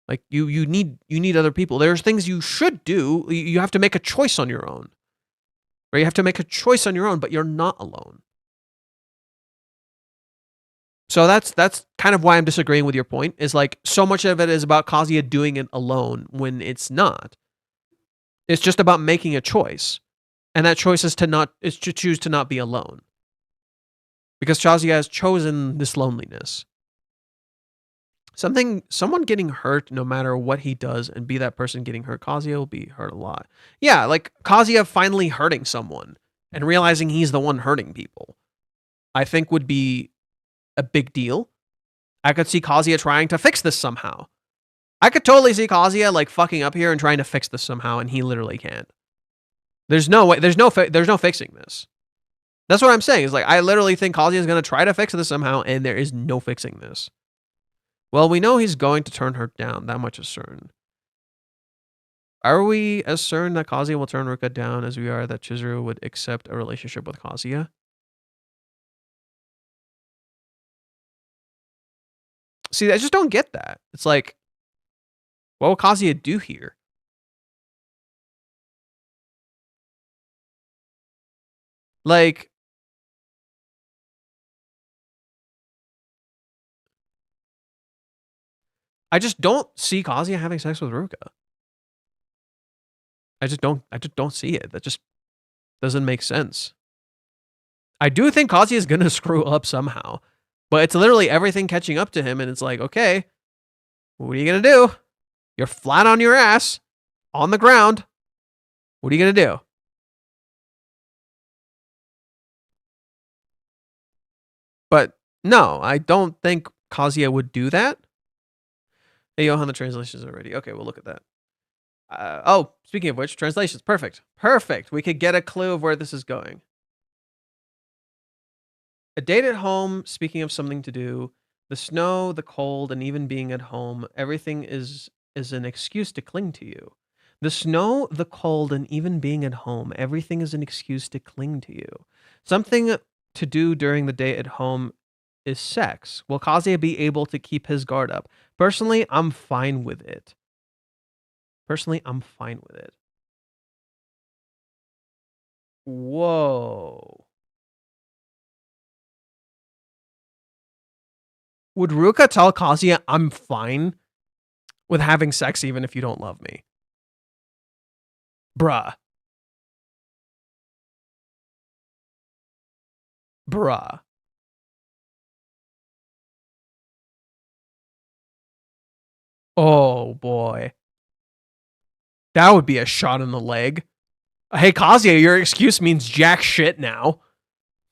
Like you need other people. There's things you should do. You have to make a choice on your own. Or you have to make a choice on your own, but you're not alone. So that's kind of why I'm disagreeing with your point, is like so much of it is about Kazuya doing it alone when it's not. It's just about making a choice. And that choice is to choose to not be alone. Because Kazuya has chosen this loneliness. Someone getting hurt no matter what he does, and be that person getting hurt, Kazuya will be hurt a lot. Yeah, like Kazuya finally hurting someone and realizing he's the one hurting people, I think would be a big deal. I could see Kazuya trying to fix this somehow. I could totally see Kazuya like fucking up here and trying to fix this somehow, and he literally can't. There's no way. There's no fixing this. That's what I'm saying. Is like I literally think Kazuya is gonna try to fix this somehow, and there is no fixing this. Well, we know he's going to turn her down. That much is certain. Are we as certain that Kazuya will turn Ruka down as we are that Chizuru would accept a relationship with Kazuya? See, I just don't get that. It's like, what will Kazuya do here? Like, I just don't see Kazuya having sex with Ruka. I just don't see it. That just doesn't make sense. I do think Kazuya is gonna screw up somehow, but it's literally everything catching up to him, and it's like, okay, what are you gonna do? You're flat on your ass, on the ground. What are you gonna do? But no, I don't think Kazuya would do that. Hey, Johan, the translations already. Okay, we'll look at that. Oh, speaking of which, translations. Perfect. Perfect. We could get a clue of where this is going. A date at home, speaking of something to do, the snow, the cold, and even being at home, everything is an excuse to cling to you. The snow, the cold, and even being at home, everything is an excuse to cling to you. Something to do during the day at home is sex. Will Kazuya be able to keep his guard up? Personally, I'm fine with it. Whoa. Would Ruka tell Kazuya, I'm fine with having sex even if you don't love me? Bruh. Oh boy. That would be a shot in the leg. Hey, Kazuya, your excuse means jack shit now.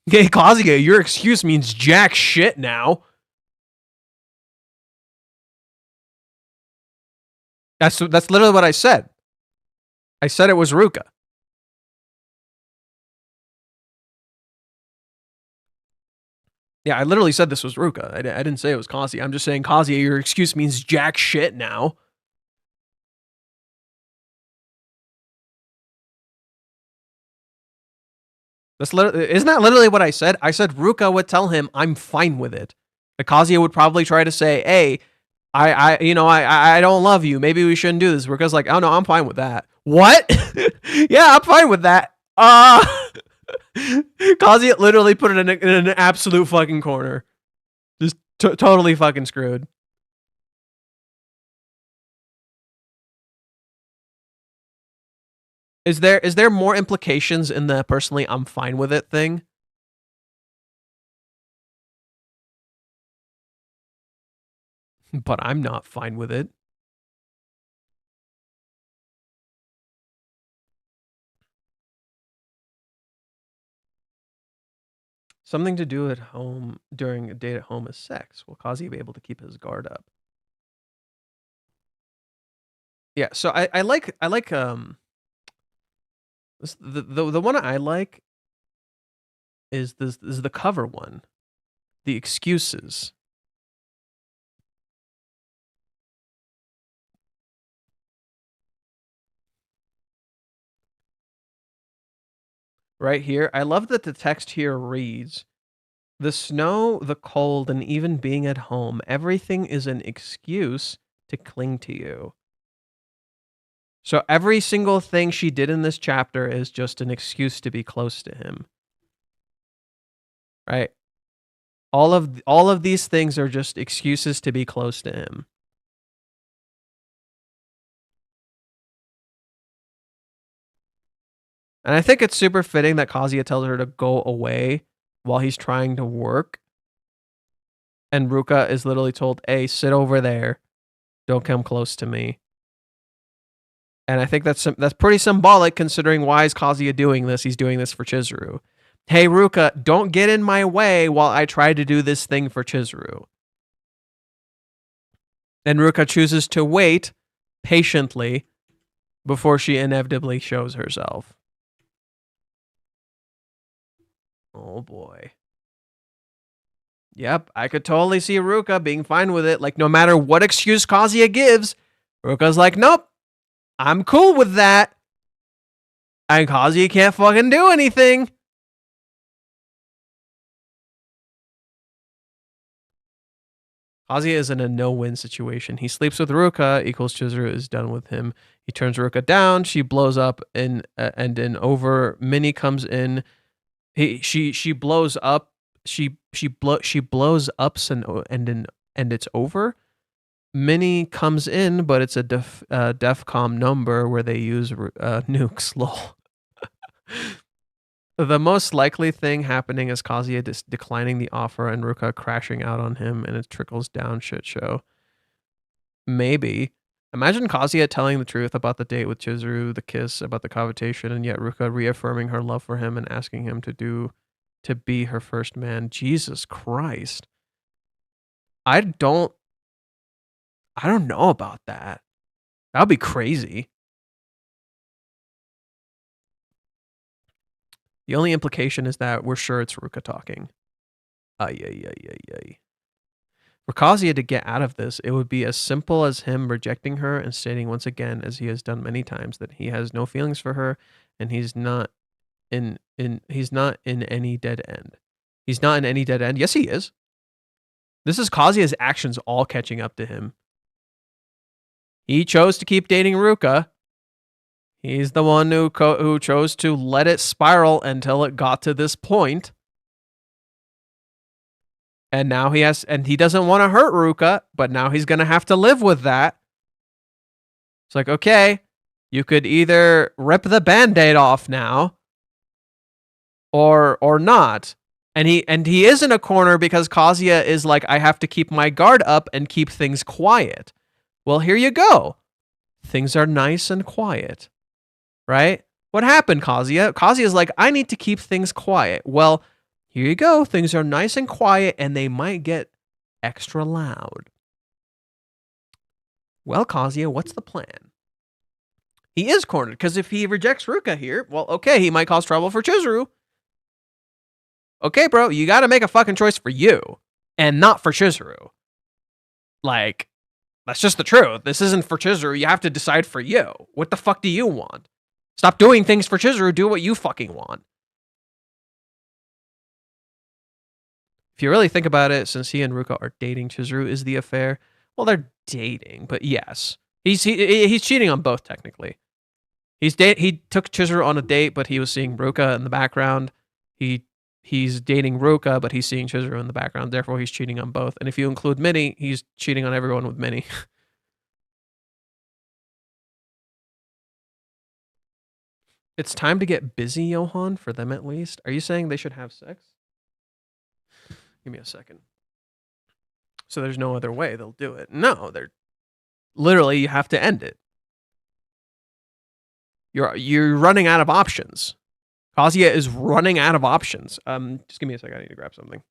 Hey, Kazuya, your excuse means jack shit now. That's literally what I said. I said it was Ruka. Yeah, I literally said this was Ruka. I didn't say it was Kazuya. I'm just saying, Kazuya, your excuse means jack shit now. Isn't that literally what I said? I said Ruka would tell him, I'm fine with it. Kazuya would probably try to say, hey, I don't love you. Maybe we shouldn't do this. Ruka's like, oh no, I'm fine with that. What? Yeah, I'm fine with that. Kazuya literally put it in an absolute fucking corner. Just totally fucking screwed. Is there more implications in the personally I'm fine with it thing? But I'm not fine with it. Something to do at home during a date at home is sex. Will Kazuya be able to keep his guard up? Yeah, so I like the one I like is the cover one. The excuses. Right here, I love that the text here reads, the snow, the cold, and even being at home, everything is an excuse to cling to you. So every single thing she did in this chapter is just an excuse to be close to him. Right? All of these things are just excuses to be close to him. And I think it's super fitting that Kazuya tells her to go away while he's trying to work. And Ruka is literally told, hey, sit over there. Don't come close to me. And I think that's pretty symbolic considering why is Kazuya doing this? He's doing this for Chizuru. Hey, Ruka, don't get in my way while I try to do this thing for Chizuru. And Ruka chooses to wait patiently before she inevitably shows herself. Oh boy. Yep, I could totally see Ruka being fine with it. Like, no matter what excuse Kazuya gives, Ruka's like, nope, I'm cool with that. And Kazuya can't fucking do anything. Kazuya is in a no-win situation. He sleeps with Ruka, equals Chizuru is done with him. He turns Ruka down. She blows up, and then over. Minnie comes in. She blows up. She blows up, and it's over. Minnie comes in, but it's a DEFCON number where they use nukes. Lol. The most likely thing happening is Kazuya declining the offer and Ruka crashing out on him, and it trickles down shit show. Maybe. Imagine Kazuya telling the truth about the date with Chizuru, the kiss, about the confrontation, and yet Ruka reaffirming her love for him and asking him to be her first man. Jesus Christ. I don't know about that. That would be crazy. The only implication is that we're sure it's Ruka talking. Ay. For Kazuya to get out of this, it would be as simple as him rejecting her and stating once again, as he has done many times, that he has no feelings for her and he's not in any dead end. He's not in any dead end. Yes, he is. This is Kazuya's actions all catching up to him. He chose to keep dating Ruka. He's the one who chose to let it spiral until it got to this point. And now he doesn't want to hurt Ruka, but now he's going to have to live with that. It's like, okay, you could either rip the Band-Aid off now or not. And he is in a corner because Kazuya is like, I have to keep my guard up and keep things quiet. Well, here you go. Things are nice and quiet. Right? What happened, Kazuya? Kazuya's like, I need to keep things quiet. Well, here you go. Things are nice and quiet, and they might get extra loud. Well, Kazuya, what's the plan? He is cornered, because if he rejects Ruka here, well, okay, he might cause trouble for Chizuru. Okay, bro, you got to make a fucking choice for you, and not for Chizuru. Like, that's just the truth. This isn't for Chizuru. You have to decide for you. What the fuck do you want? Stop doing things for Chizuru. Do what you fucking want. If you really think about it, since he and Ruka are dating, Chizuru is the affair. Well, they're dating, but yes. He's cheating on both, technically. He took Chizuru on a date, but he was seeing Ruka in the background. He's dating Ruka, but he's seeing Chizuru in the background. Therefore, he's cheating on both. And if you include Minnie, he's cheating on everyone with Minnie. It's time to get busy, Johan, for them at least. Are you saying they should have sex? Give me a second. So there's no other way they'll do it. No, they're literally, you have to end it. You're running out of options. Kazuya is running out of options. Just give me a second. I need to grab something.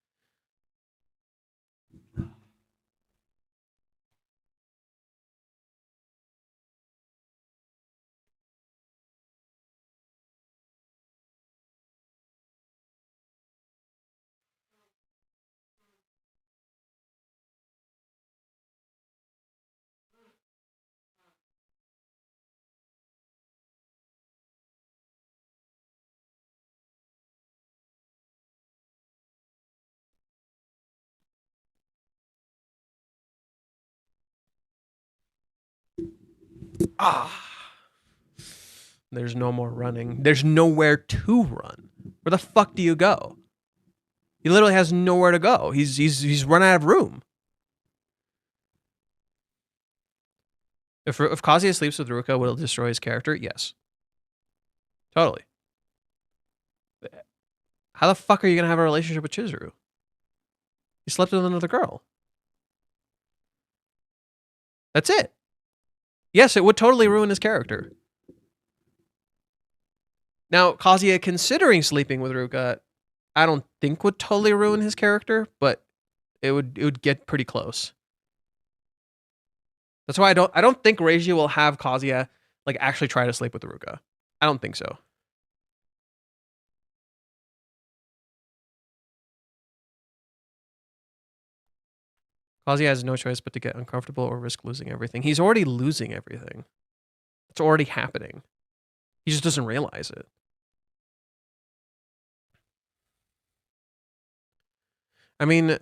There's no more running. There's nowhere to run. Where the fuck do you go? He literally has nowhere to go. He's run out of room. If Kazuya sleeps with Ruka, will it destroy his character? Yes. Totally. How the fuck are you gonna have a relationship with Chizuru? He slept with another girl. That's it. Yes, it would totally ruin his character. Now, Kazuya considering sleeping with Ruka, I don't think would totally ruin his character, but it would get pretty close. That's why I don't think Reiji will have Kazuya like actually try to sleep with Ruka. I don't think so. Kazuya has no choice but to get uncomfortable or risk losing everything. He's already losing everything. It's already happening. He just doesn't realize it. I mean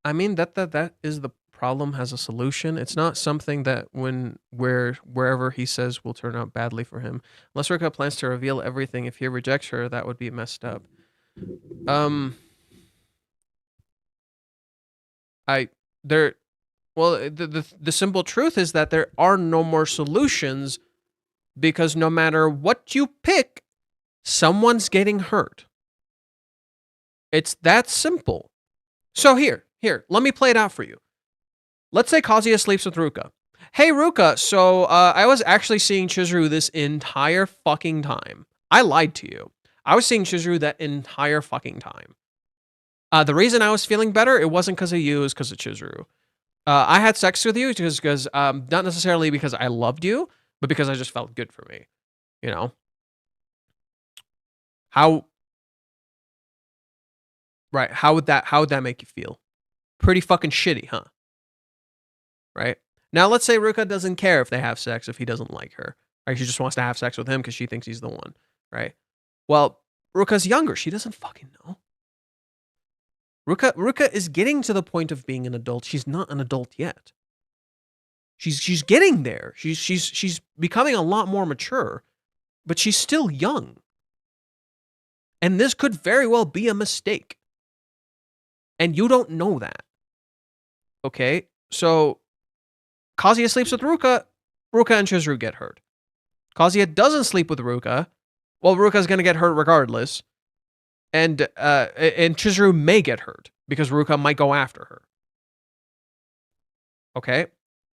that is the problem has a solution. It's not something that wherever he says will turn out badly for him. Unless Ruka plans to reveal everything, if he rejects her, that would be messed up. The simple truth is that there are no more solutions, because no matter what you pick, someone's getting hurt. It's that simple. So here, let me play it out for you. Let's say Kazuya sleeps with Ruka. Hey, Ruka, so I was actually seeing Chizuru this entire fucking time. I lied to you. I was seeing Chizuru that entire fucking time. The reason I was feeling better, it wasn't because of you, it was because of Chizuru. I had sex with you because not necessarily because I loved you, but because I just felt good for me. You know? How would that make you feel? Pretty fucking shitty, huh? Right? Now let's say Ruka doesn't care if they have sex if he doesn't like her. Right? She just wants to have sex with him because she thinks he's the one. Right? Well, Ruka's younger. She doesn't fucking know. Ruka is getting to the point of being an adult. She's not an adult yet. She's getting there. She's becoming a lot more mature, but she's still young. And this could very well be a mistake. And you don't know that. Okay? So Kazuya sleeps with Ruka. Ruka and Chizuru get hurt. Kazuya doesn't sleep with Ruka. Well, Ruka's going to get hurt regardless. And Chizuru may get hurt because Ruka might go after her. Okay?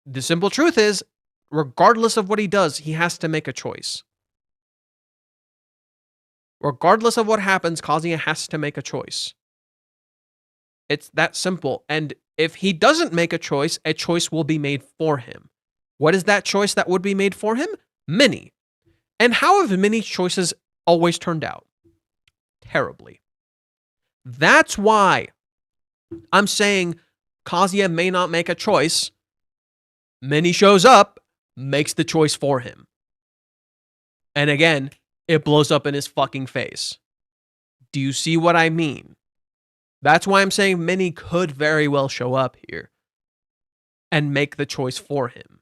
The simple truth is, regardless of what he does, he has to make a choice. Regardless of what happens, Kazuya has to make a choice. It's that simple. And if he doesn't make a choice will be made for him. What is that choice that would be made for him? Many. And how have many choices always turned out? Terribly. That's why I'm saying Kazuya may not make a choice. Minnie shows up, makes the choice for him. And again, it blows up in his fucking face. Do you see what I mean? That's why I'm saying Minnie could very well show up here and make the choice for him.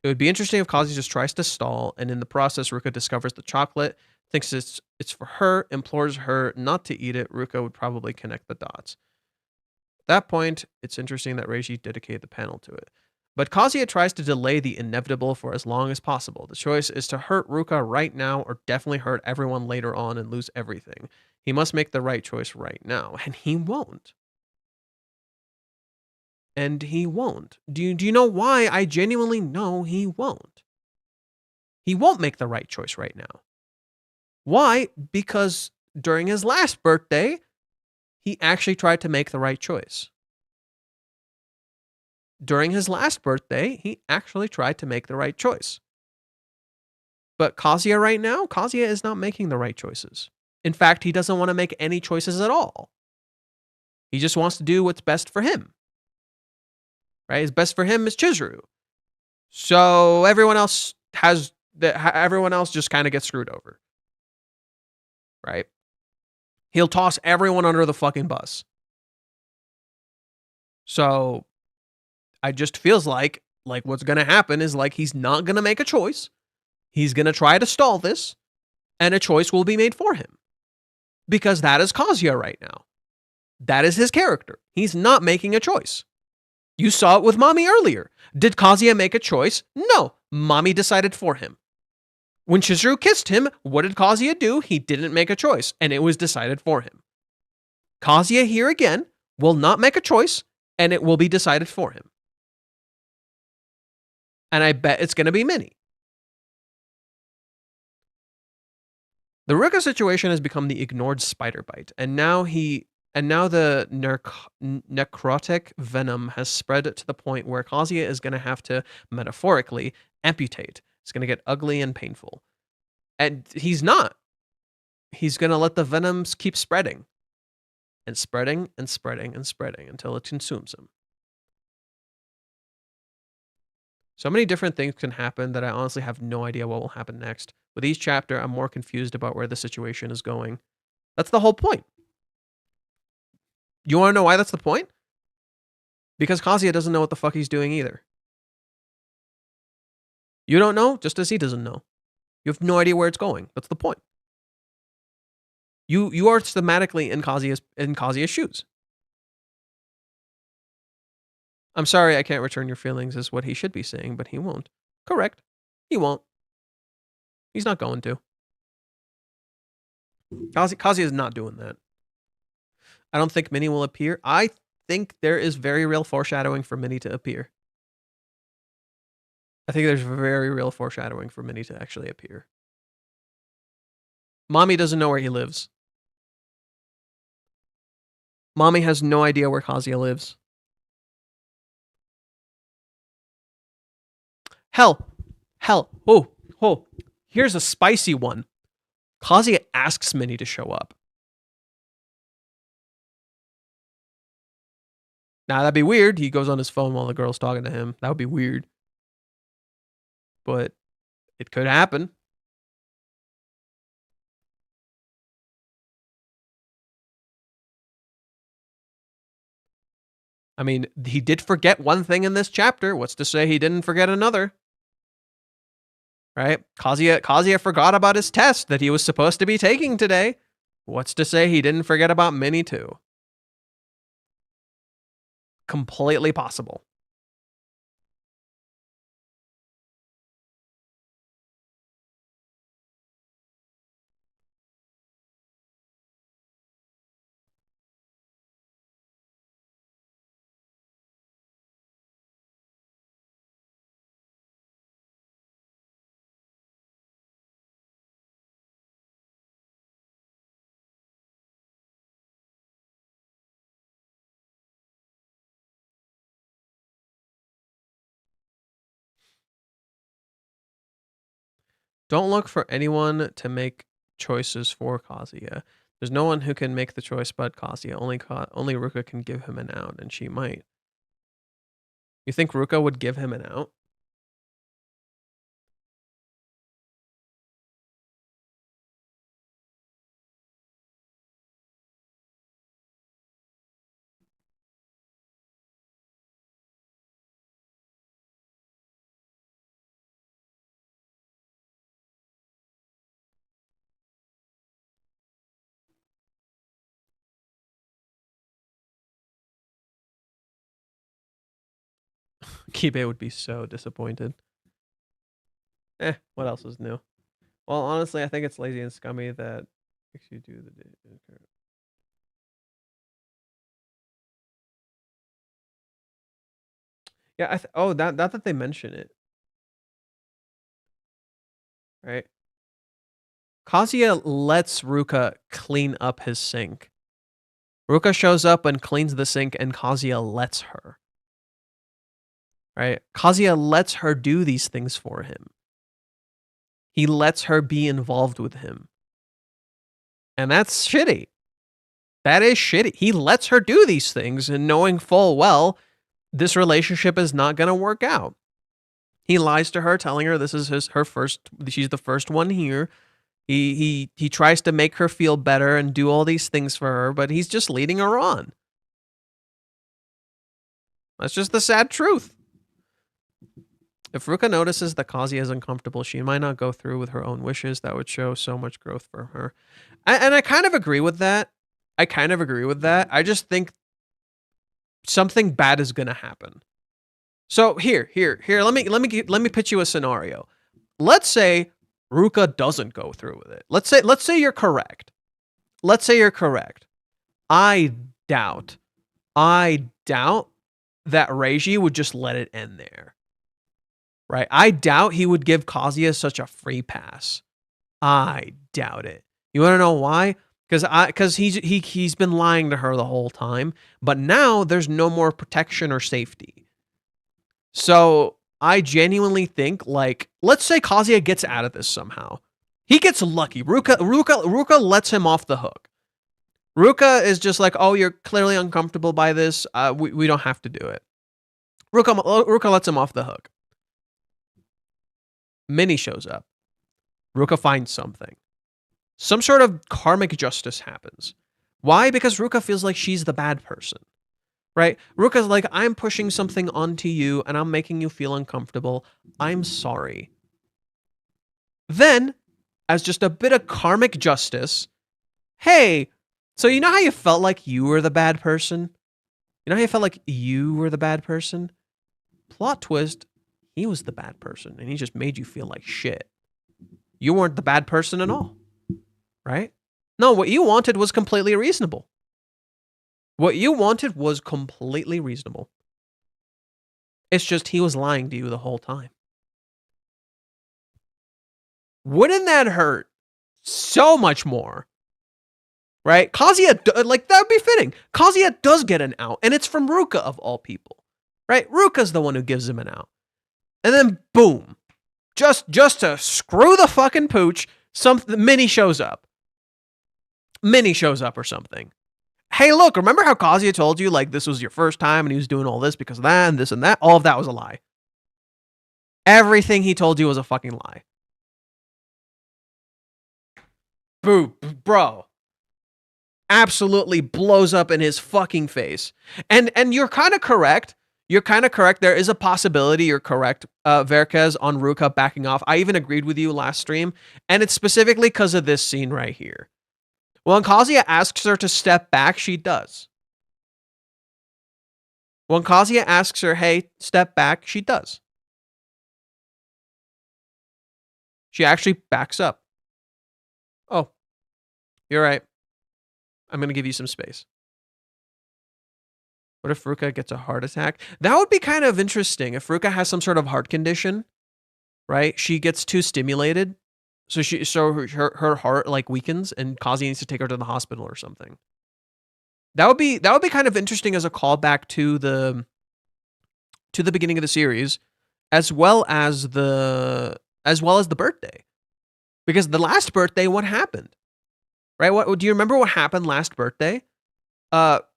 It would be interesting if Kazuya just tries to stall, and in the process, Ruka discovers the chocolate, thinks it's for her, implores her not to eat it. Ruka would probably connect the dots. At that point, it's interesting that Reiji dedicated the panel to it. But Kazuya tries to delay the inevitable for as long as possible. The choice is to hurt Ruka right now or definitely hurt everyone later on and lose everything. He must make the right choice right now, and he won't. And he won't. Do you know why? I genuinely know he won't. He won't make the right choice right now. Why? Because during his last birthday, he actually tried to make the right choice. During his last birthday, he actually tried to make the right choice. But Kazuya right now, Kazuya is not making the right choices. In fact, he doesn't want to make any choices at all. He just wants to do what's best for him. Right? His best for him is Chizuru. So everyone else just kind of gets screwed over. Right? He'll toss everyone under the fucking bus. So it just feels like what's going to happen is he's not going to make a choice. He's going to try to stall this, and a choice will be made for him. Because that is Kazuya right now. That is his character. He's not making a choice. You saw it with Mommy earlier. Did Kazuya make a choice? No. Mommy decided for him. When Chizuru kissed him, what did Kazuya do? He didn't make a choice, and it was decided for him. Kazuya here again will not make a choice, and it will be decided for him. And I bet it's going to be Minnie. The Ruka situation has become the ignored spider bite, and now the necrotic venom has spread to the point where Kazuya is going to have to, metaphorically, amputate. It's going to get ugly and painful. And he's not. He's going to let the venoms keep spreading. And spreading and spreading and spreading until it consumes him. So many different things can happen that I honestly have no idea what will happen next. With each chapter, I'm more confused about where the situation is going. That's the whole point. You want to know why that's the point? Because Kazuya doesn't know what the fuck he's doing either. You don't know, just as he doesn't know. You have no idea where it's going. That's the point. You are thematically in Kazuya's shoes. I'm sorry I can't return your feelings is what he should be saying, but he won't. Correct. He won't. He's not going to. Kazuya is not doing that. I don't think Minnie will appear. I think there is very real foreshadowing for Minnie to appear. I think there's very real foreshadowing for Minnie to actually appear. Mommy doesn't know where he lives. Mommy has no idea where Kazuya lives. Hell. Oh. Here's a spicy one. Kazuya asks Minnie to show up. Now, that'd be weird. He goes on his phone while the girl's talking to him. That would be weird. But it could happen. I mean, he did forget one thing in this chapter. What's to say he didn't forget another? Right? Kazuya forgot about his test that he was supposed to be taking today. What's to say he didn't forget about Minnie too? Completely possible. Don't look for anyone to make choices for Kazuya. There's no one who can make the choice but Kazuya. Only Ruka can give him an out, and she might. You think Ruka would give him an out? Kibe would be so disappointed. What else is new? Well, honestly, I think it's lazy and scummy that makes you do the... Yeah, not that they mention it. Right? Kazuya lets Ruka clean up his sink. Ruka shows up and cleans the sink, and Kazuya lets her. Right? Kazuya lets her do these things for him. He lets her be involved with him. And that's shitty. That is shitty. He lets her do these things, and knowing full well this relationship is not going to work out. He lies to her, telling her this is she's the first one here. He tries to make her feel better and do all these things for her, but he's just leading her on. That's just the sad truth. If Ruka notices that Kazuya is uncomfortable, she might not go through with her own wishes. That would show so much growth for her. And I kind of agree with that. I just think something bad is going to happen. So here, let me pitch you a scenario. Let's say Ruka doesn't go through with it. Let's say you're correct. I doubt that Reiji would just let it end there. Right? I doubt he would give Kazuya such a free pass. I doubt it. You want to know why? Because he's been lying to her the whole time, but now there's no more protection or safety. So I genuinely think, like, let's say Kazuya gets out of this somehow. He gets lucky. Ruka lets him off the hook. Ruka is just like, oh, you're clearly uncomfortable by this. We don't have to do it. Ruka lets him off the hook. Minnie shows up. Ruka finds something. Some sort of karmic justice happens. Why? Because Ruka feels like she's the bad person. Right? Ruka's like, I'm pushing something onto you and I'm making you feel uncomfortable. I'm sorry. Then, as just a bit of karmic justice, hey, so you know how you felt like you were the bad person? Plot twist, he was the bad person and he just made you feel like shit. You weren't the bad person at all. Right? No, what you wanted was completely reasonable. It's just he was lying to you the whole time. Wouldn't that hurt so much more? right? Kazuya, like, that would be fitting. Kazuya does get an out, and it's from Ruka of all people, right? Ruka's the one who gives him an out. And then, boom, just to screw the fucking pooch, Minnie shows up. Minnie shows up or something. Hey, look, remember how Kazuya told you, like, this was your first time and he was doing all this because of that and this and that? All of that was a lie. Everything he told you was a fucking lie. Boo, bro. Absolutely blows up in his fucking face. And you're kind of correct. You're kind of correct. There is a possibility you're correct, Varicus, on Ruka backing off. I even agreed with you last stream. And it's specifically because of this scene right here. When Kazuya asks her to step back, she does. When Kazuya asks her, hey, step back, she does. She actually backs up. Oh, you're right. I'm going to give you some space. What if Ruka gets a heart attack? That would be kind of interesting. If Ruka has some sort of heart condition, right? She gets too stimulated. So her heart like weakens and Kazuya needs to take her to the hospital or something. That would be kind of interesting as a callback to the beginning of the series, as well as the birthday. Because the last birthday, what happened? Right? What do you remember what happened last birthday? Ruka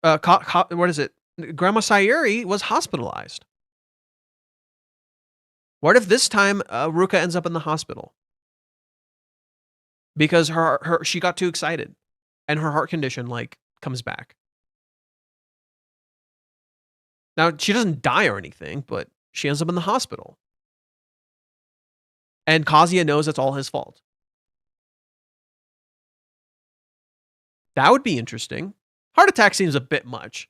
what is it? Grandma Sayuri was hospitalized. What if this time Ruka ends up in the hospital? Because she got too excited and her heart condition like comes back. Now, she doesn't die or anything, but she ends up in the hospital. And Kazuya knows it's all his fault. That would be interesting. Heart attack seems a bit much.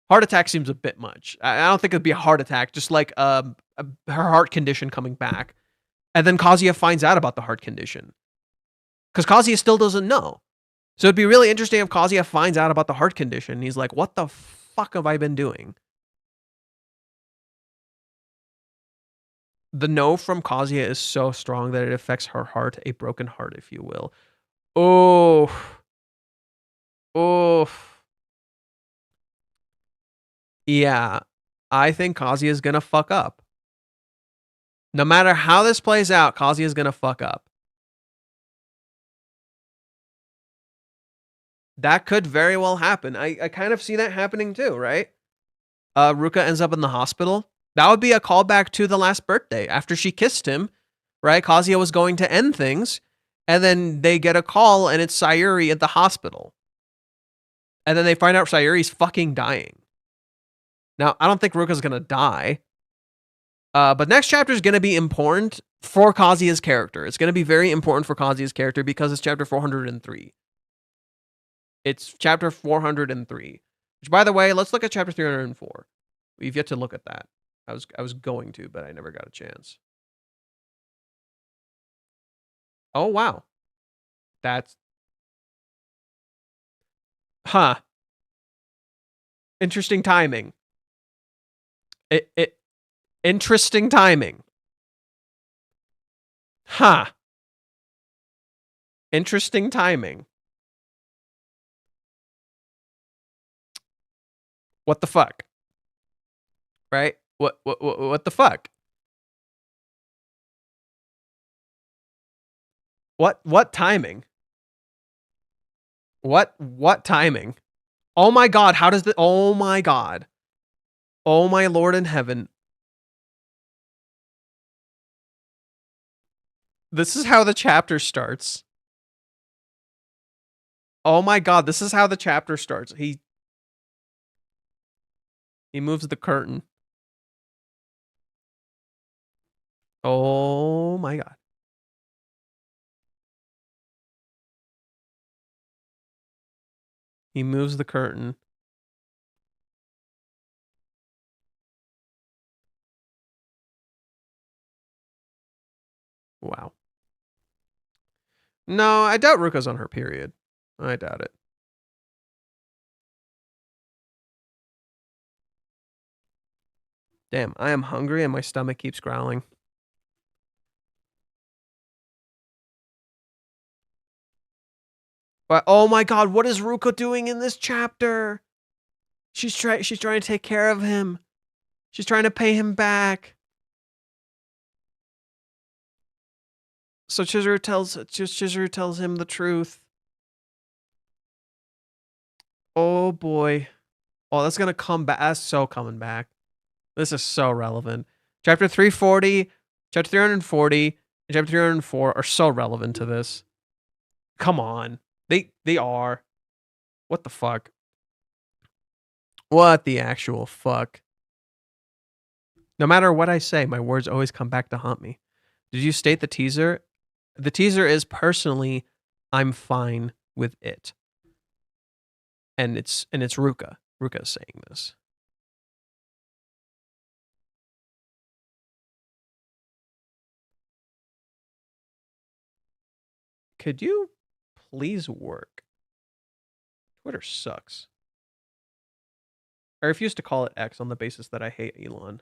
I don't think it'd be a heart attack, just like her heart condition coming back. And then Kazuya finds out about the heart condition. Because Kazuya still doesn't know. So it'd be really interesting if Kazuya finds out about the heart condition. And he's like, what the fuck have I been doing? The no from Kazuya is so strong that it affects her heart, a broken heart, if you will. Oh. Yeah, I think Kazuya is gonna fuck up. No matter how this plays out, Kazuya is gonna fuck up. That could very well happen. I kind of see that happening too, right? Ruka ends up in the hospital. That would be a callback to the last birthday. After she kissed him, right? Kazuya was going to end things, and then they get a call, and it's Sayuri at the hospital. And then they find out Sayuri's fucking dying. Now, I don't think Ruka's gonna die. But next chapter is gonna be important for Kazuya's character. It's gonna be very important for Kazuya's character because it's chapter 403. It's chapter 403. Which, by the way, let's look at chapter 304. We've yet to look at that. I was going to, but I never got a chance. Oh wow. That's interesting timing. Interesting timing. Interesting timing. What the fuck? Right? What the fuck? What timing? What timing? Oh my god, how does the oh my god. Oh my Lord in heaven. This is how the chapter starts. Oh my god, this is how the chapter starts. He moves the curtain. Oh my god. He moves the curtain. Wow. No, I doubt Ruka's on her period. I doubt it. Damn, I am hungry and my stomach keeps growling. But oh my god, what is Ruka doing in this chapter? She's trying to take care of him. She's trying to pay him back. So Chizuru tells him the truth. Oh boy. Oh, that's gonna come back. That's so coming back. This is so relevant. Chapter 340, chapter 340, and chapter 304 are so relevant to this. Come on. They are. What the fuck? What the actual fuck? No matter what I say, my words always come back to haunt me. Did you state the teaser? The teaser is personally, I'm fine with it. And it's Ruka. Ruka's saying this. Could you please work? Twitter sucks. I refuse to call it X on the basis that I hate Elon.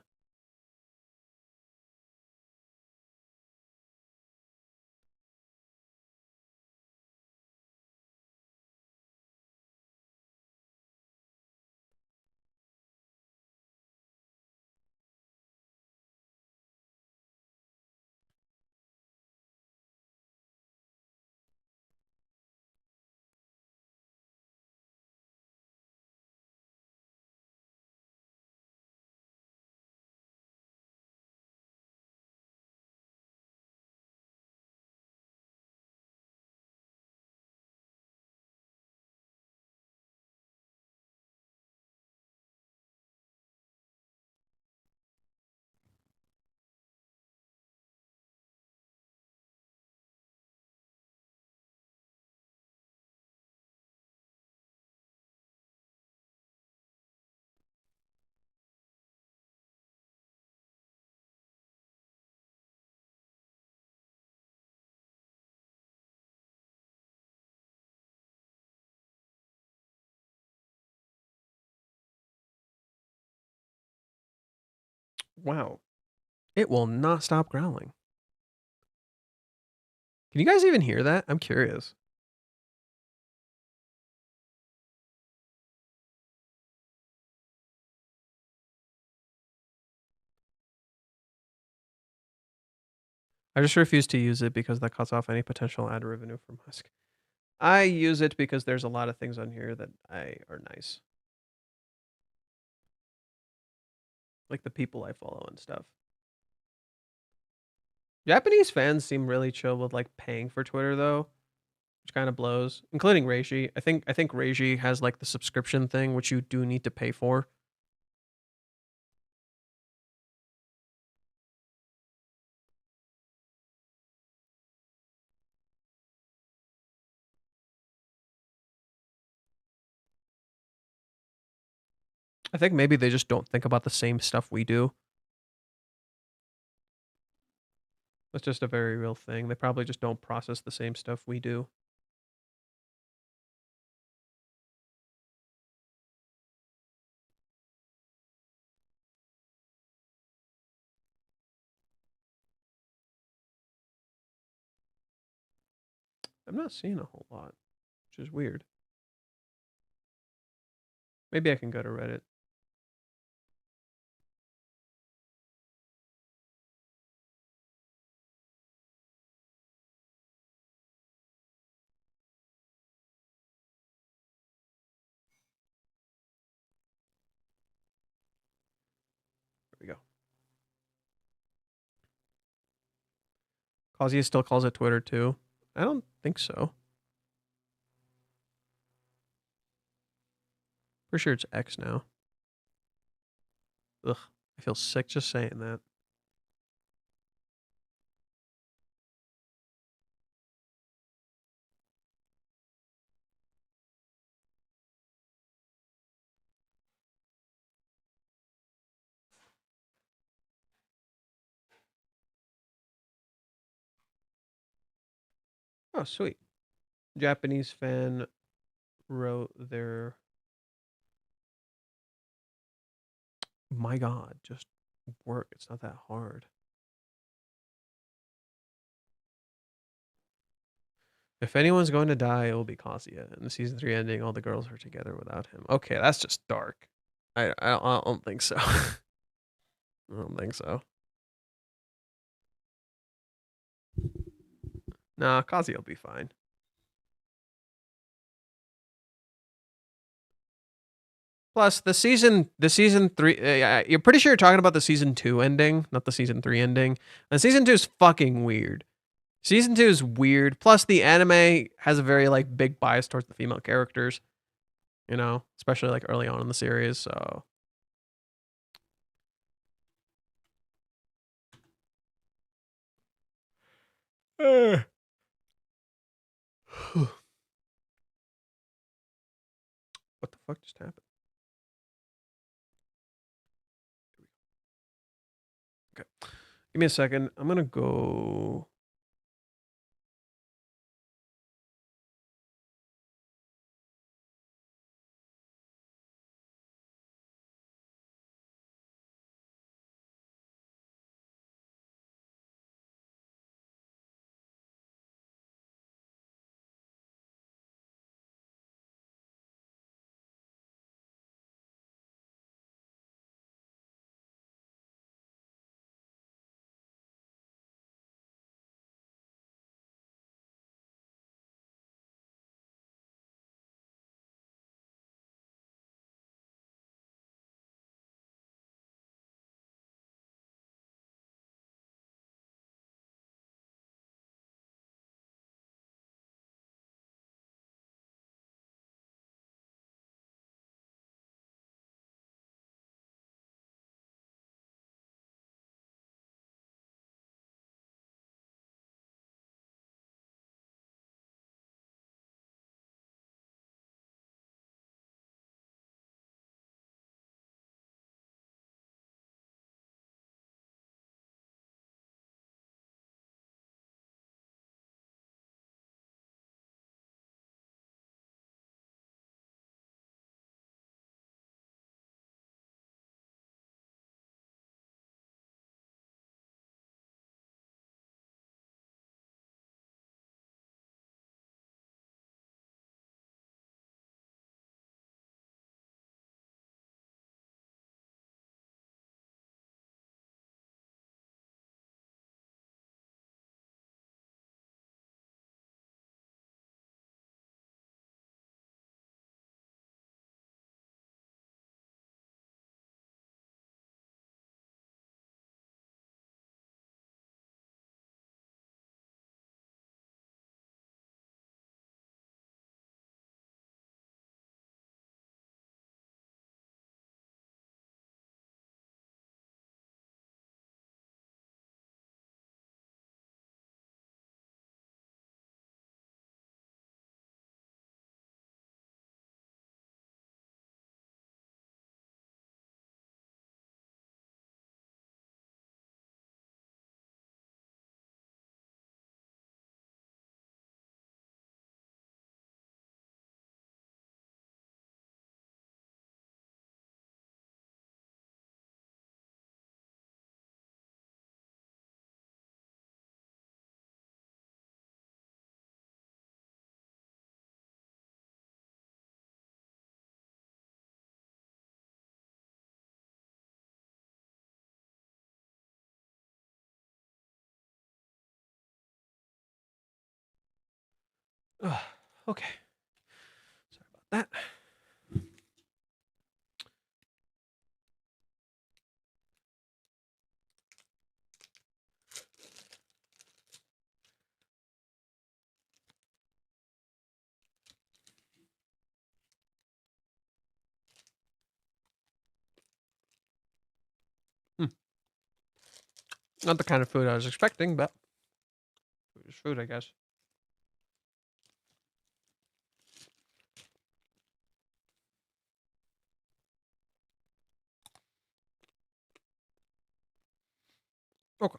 Wow. It will not stop growling. Can you guys even hear that? I'm curious. I just refuse to use it because that cuts off any potential ad revenue from Husk. I use it because there's a lot of things on here that are nice. Like the people I follow and stuff. Japanese fans seem really chill with like paying for Twitter though, which kind of blows, including Reishi. I think Reishi has like the subscription thing, which you do need to pay for. I think maybe they just don't think about the same stuff we do. That's just a very real thing. They probably just don't process the same stuff we do. I'm not seeing a whole lot, which is weird. Maybe I can go to Reddit. There we go. Kazuya still calls it Twitter too. I don't think so. For sure it's X now. Ugh, I feel sick just saying that. Oh, sweet. Japanese fan wrote their. My God, just work. It's not that hard. If anyone's going to die, it will be Kazuya. In the season 3 ending, all the girls are together without him. Okay, that's just dark. I don't think so. I don't think so. Nah, Kazuya will be fine. Plus, the season 3, you're pretty sure you're talking about the season 2 ending, not the season 3 ending. And season 2 is fucking weird. Season 2 is weird. Plus, the anime has a very like big bias towards the female characters, you know, especially like early on in the series. So, what the fuck just happened? Okay, give me a second. I'm gonna go. Okay, sorry about that. Not the kind of food I was expecting, but food is food, I guess. Okay.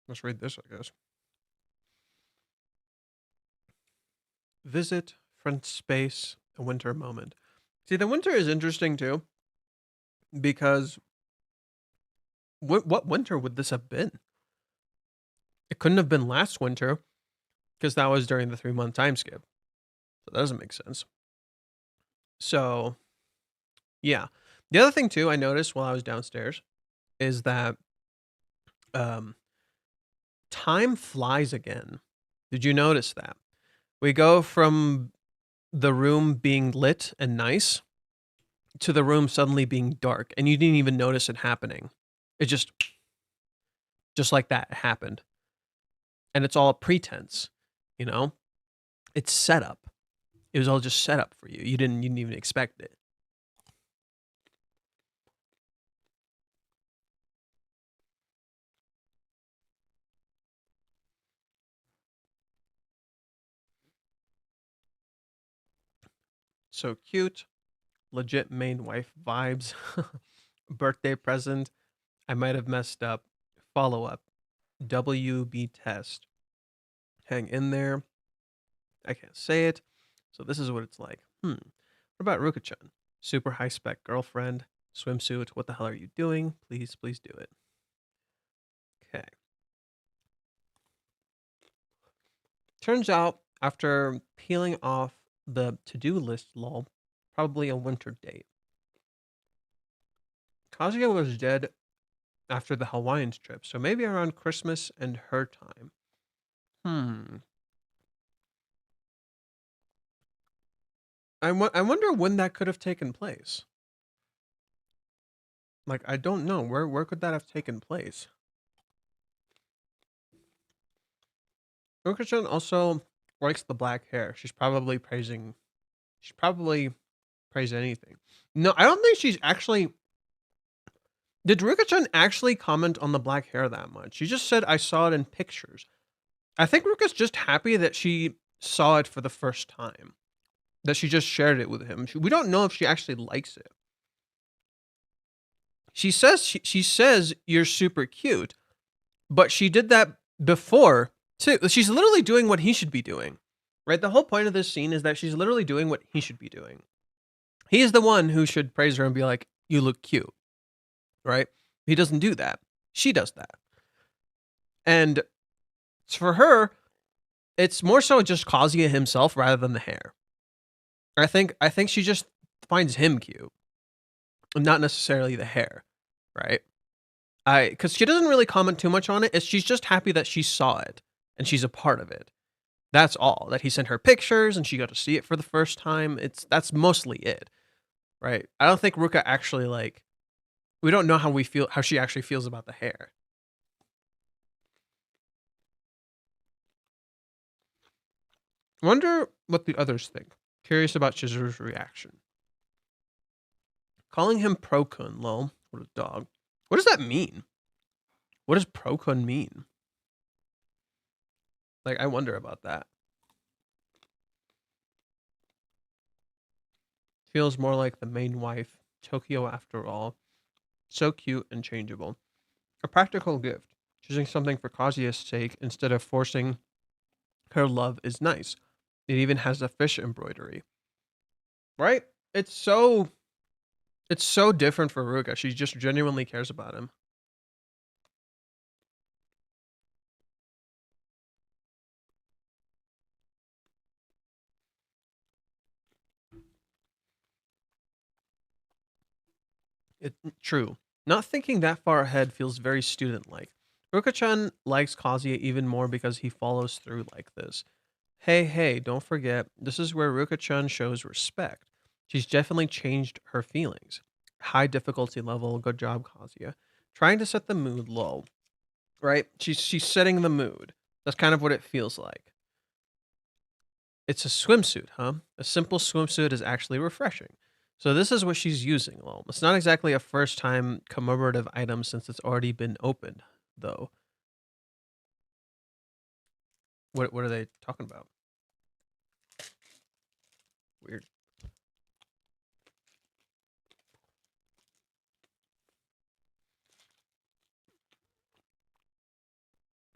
Let's read this, I guess. Visit, front space, a winter moment. See, the winter is interesting too, because what winter would this have been? It couldn't have been last winter because that was during the 3-month time skip. So that doesn't make sense. So, yeah. The other thing too I noticed while I was downstairs is that time flies again. Did you notice that? We go from the room being lit and nice to the room suddenly being dark, and you didn't even notice it happening. It just like that happened. And it's all a pretense, you know? It's set up. It was all just set up for you. You didn't even expect it. So cute. Legit main wife vibes. Birthday present. I might have messed up. Follow up. WB test. Hang in there. I can't say it. So this is what it's like. What about Ruka-chan? Super high spec girlfriend. Swimsuit. What the hell are you doing? Please do it. Okay. Turns out, after peeling off the to-do list lol, probably a winter date. Kazuya was dead after the Hawaiians trip, so maybe around Christmas and her time. I wonder when that could have taken place. Like, I don't know. Where could that have taken place? Ruka-chan also likes the black hair. She's probably praised anything. No, I don't think she's actually... Did Ruka-chan actually comment on the black hair that much? She just said, I saw it in pictures. I think Ruka's just happy that she saw it for the first time. That she just shared it with him. We don't know if she actually likes it. She says you're super cute, but she did that before too. She's literally doing what he should be doing, right? The whole point of this scene is that she's literally doing what he should be doing. He is the one who should praise her and be like, "You look cute," right? He doesn't do that. She does that, and for her, it's more so just Kazuya himself rather than the hair. I think she just finds him cute, not necessarily the hair, right? Because she doesn't really comment too much on it. She's just happy that she saw it and she's a part of it. That's all. That he sent her pictures and she got to see it for the first time. That's mostly it, right? I don't think Ruka actually we don't know how she actually feels about the hair. Wonder what the others think. Curious about Chizuru's reaction. Calling him Pro-kun, lol. What a dog. What does that mean? What does Pro-kun mean? I wonder about that. Feels more like the main wife. Tokyo after all. So cute and changeable. A practical gift. Choosing something for Kazuya's sake instead of forcing her love is nice. It even has a fish embroidery. Right? It's so different for Ruka. She just genuinely cares about him. True. Not thinking that far ahead feels very student-like. Ruka-chan likes Kazuya even more because he follows through like this. Hey, don't forget, this is where Ruka-chan shows respect. She's definitely changed her feelings. High difficulty level, good job, Kazuya. Trying to set the mood low. Right? She's setting the mood. That's kind of what it feels like. It's a swimsuit, huh? A simple swimsuit is actually refreshing. So this is what she's using. Well, it's not exactly a first-time commemorative item since it's already been opened, though. What are they talking about? Weird.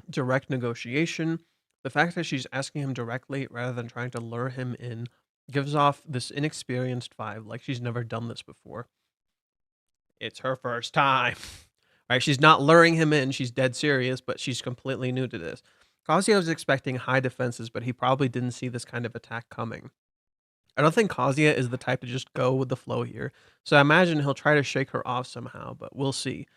Direct negotiation. The fact that she's asking him directly rather than trying to lure him in gives off this inexperienced vibe, like she's never done this before. It's her first time. Right? She's not luring him in. She's dead serious, but she's completely new to this. Kazuya was expecting high defenses, but he probably didn't see this kind of attack coming. I don't think Kazuya is the type to just go with the flow here, so I imagine he'll try to shake her off somehow, but we'll see.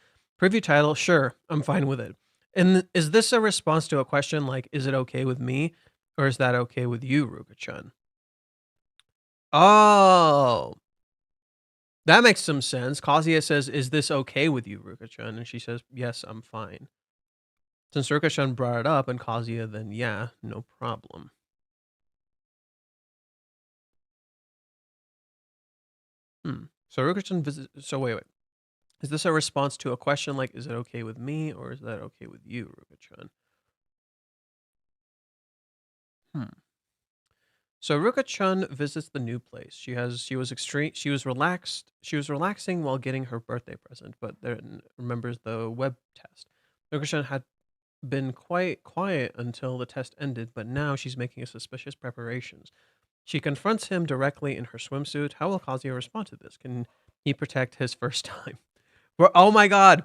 Preview title, sure, I'm fine with it. And is this a response to a question like, is it okay with me? Or is that okay with you, Ruka-chan? Oh, that makes some sense. Kazuya says, is this okay with you, Ruka-chan? And she says, yes, I'm fine. Since Ruka-chan brought it up and Kazuya, then yeah, no problem. So Ruka-chan visits. So wait. Is this a response to a question like, is it okay with me, or is that okay with you, Ruka-chan? So Ruka-chan visits the new place. She was relaxing while getting her birthday present, but then remembers the web test. Ruka-chan had been quite quiet until the test ended, but now she's making suspicious preparations. She confronts him directly in her swimsuit. How will Kazuya respond to this? Can he protect his first time? Oh my god!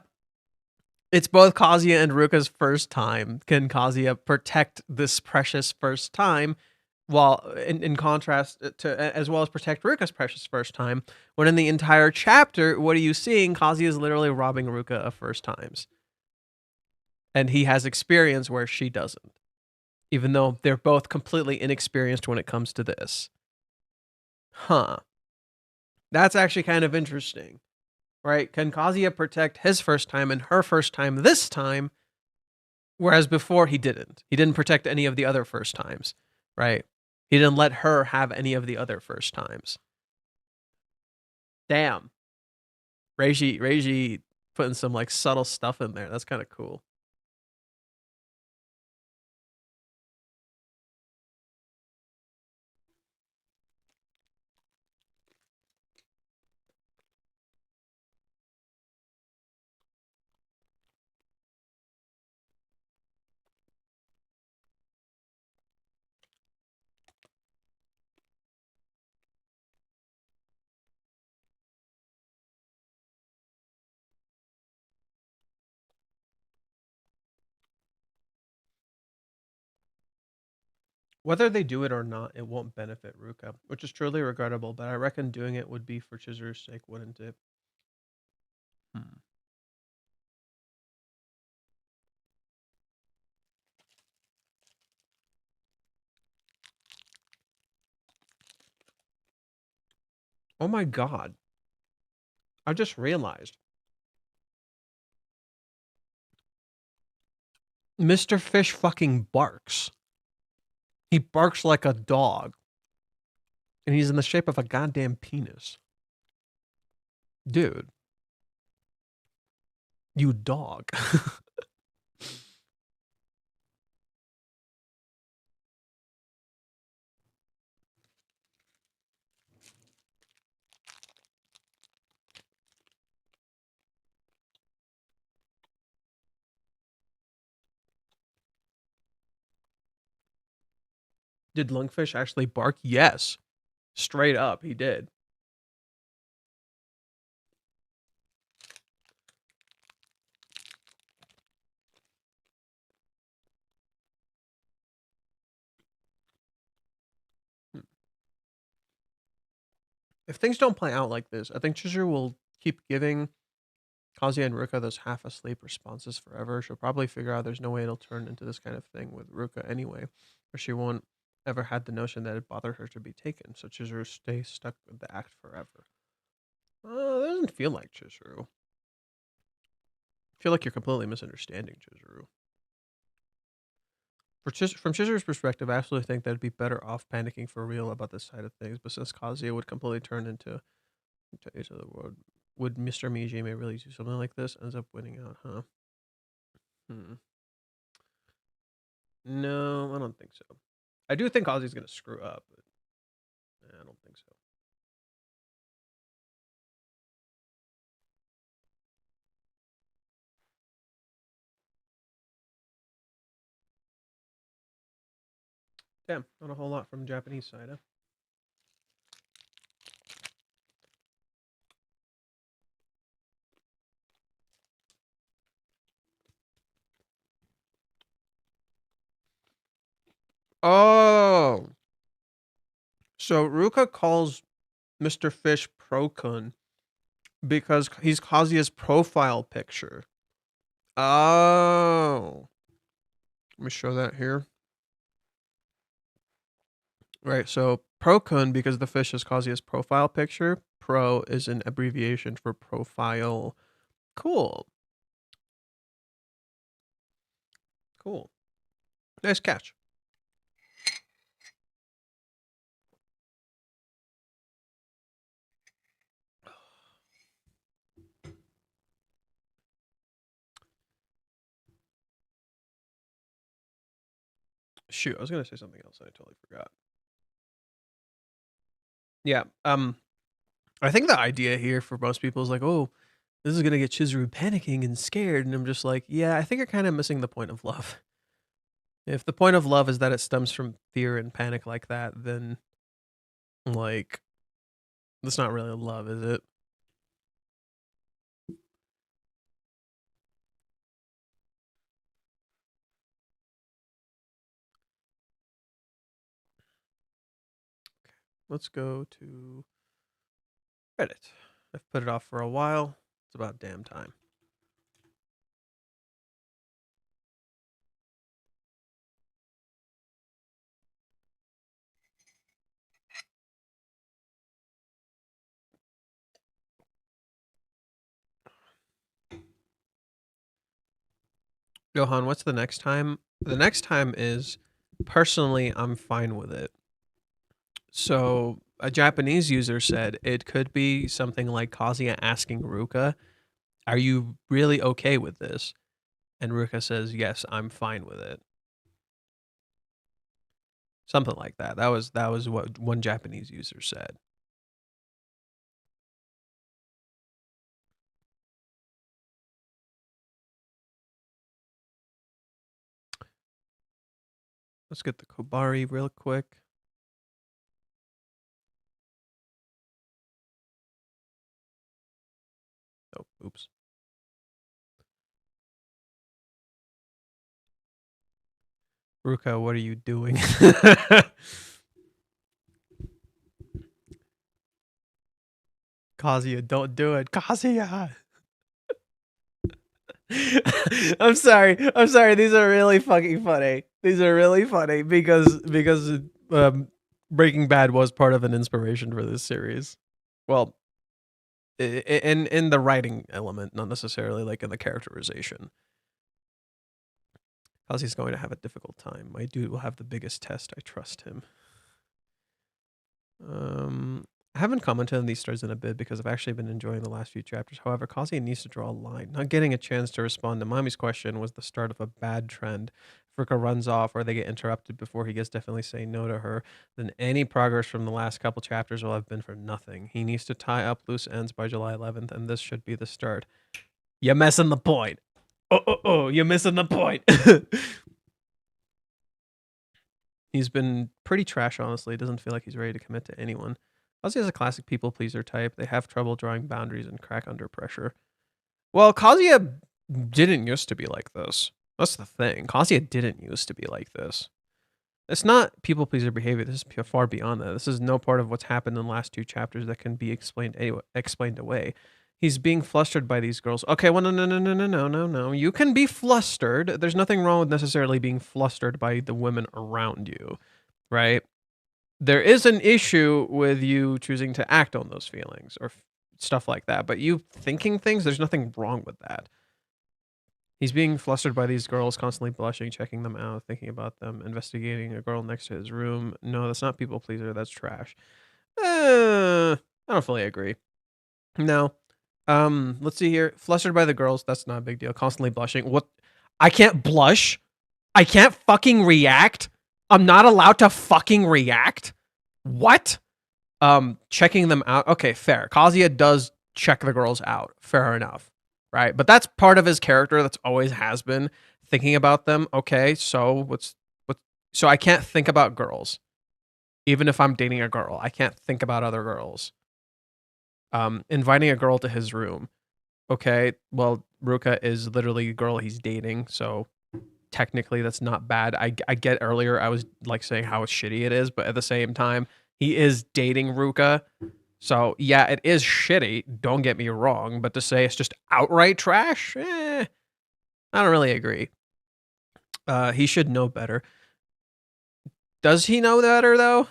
It's both Kazuya and Ruka's first time. Can Kazuya protect this precious first time, while in contrast to, as well as protect Ruka's precious first time? When in the entire chapter, what are you seeing? Kazuya is literally robbing Ruka of first times, and he has experience where she doesn't, even though they're both completely inexperienced when it comes to this. Huh? That's actually kind of interesting, right? Can Kazuya protect his first time and her first time this time? Whereas before he didn't. He didn't protect any of the other first times, right? He didn't let her have any of the other first times. Damn. Reiji putting some like subtle stuff in there. That's kind of cool. Whether they do it or not, it won't benefit Ruka, which is truly regrettable, but I reckon doing it would be for Chizuru's sake, wouldn't it? Oh my god. I just realized. Mr. Fish fucking barks. He barks like a dog. And he's in the shape of a goddamn penis. Dude. You dog. Did Lungfish actually bark? Yes. Straight up, he did. If things don't play out like this, I think Chizuru will keep giving Kazuya and Ruka those half asleep responses forever. She'll probably figure out there's no way it'll turn into this kind of thing with Ruka anyway, or she won't ever had the notion that it bothered her to be taken. So Chizuru stays stuck with the act forever. It doesn't feel like Chizuru. I feel like you're completely misunderstanding Chizuru. From Chizuru's perspective, I absolutely think that it'd be better off panicking for real about this side of things. But since Kazuya would completely turn into the world, would Mr. Mijime really do something like this? Ends up winning out, huh? No, I don't think so. I do think Kazuya's gonna screw up, but I don't think so. Damn, not a whole lot from the Japanese side, huh? Oh. So Ruka calls Mr. Fish Pro-kun because he's Kazuya's profile picture. Oh. Let me show that here. Right, so Pro-kun, because the fish is Kazuya's profile picture. Pro is an abbreviation for profile. Cool. Cool. Nice catch. Shoot, I was gonna say something else and I totally forgot. Yeah, I think the idea here for most people is like, oh, this is gonna get Chizuru panicking and scared, and I'm just like, yeah, I think you're kind of missing the point of love. If the point of love is that it stems from fear and panic like that, then like that's not really love, is it? Let's go to Reddit. I've put it off for a while. It's about damn time. Johan, what's the next time? The next time is, personally, I'm fine with it. So a Japanese user said it could be something like Kazuya asking Ruka, "Are you really okay with this?" And Ruka says, "Yes, I'm fine with it." Something like that. That was what one Japanese user said. Let's get the Kobari real quick. Oh, oops. Ruka, what are you doing? Kazuya, don't do it. Kazuya. I'm sorry. I'm sorry. These are really fucking funny. These are really funny because Breaking Bad was part of an inspiration for this series. Well, in the writing element, not necessarily like in the characterization. Kazuya's going to have a difficult time. My dude will have the biggest test. I trust him. I haven't commented on these stories in a bit because I've actually been enjoying the last few chapters. However, Kazuya needs to draw a line. Not getting a chance to respond to Mami's question was the start of a bad trend. If Ruka runs off or they get interrupted before he gets definitely saying no to her, then any progress from the last couple chapters will have been for nothing. He needs to tie up loose ends by July 11th, and this should be the start. You're missing the point. Oh, you're missing the point. He's been pretty trash, honestly. Doesn't feel like he's ready to commit to anyone. Kazuya is a classic people pleaser type. They have trouble drawing boundaries and crack under pressure. Well, Kazuya didn't used to be like this. That's the thing. Kazuya didn't used to be like this. It's not people pleaser behavior. This is far beyond that. This is no part of what's happened in the last two chapters that can be explained away. He's being flustered by these girls. Okay, well, no. You can be flustered. There's nothing wrong with necessarily being flustered by the women around you, right? There is an issue with you choosing to act on those feelings or stuff like that, but you thinking things, there's nothing wrong with that. He's being flustered by these girls, constantly blushing, checking them out, thinking about them, investigating a girl next to his room. No, that's not people pleaser. That's trash. I don't fully agree. No. Let's see here. Flustered by the girls. That's not a big deal. Constantly blushing. What? I can't blush. I can't fucking react. I'm not allowed to fucking react. What? Checking them out. Okay, fair. Kazuya does check the girls out. Fair enough. Right? But that's part of his character. That's always has been thinking about them. Okay, so so I can't think about girls. Even if I'm dating a girl, I can't think about other girls. Inviting a girl to his room. Okay, well, Ruka is literally a girl he's dating, so technically that's not bad. I get earlier I was like saying how shitty it is, but at the same time, he is dating Ruka. So yeah, it is shitty. Don't get me wrong, but to say it's just outright trash, I don't really agree. He should know better. Does he know better though?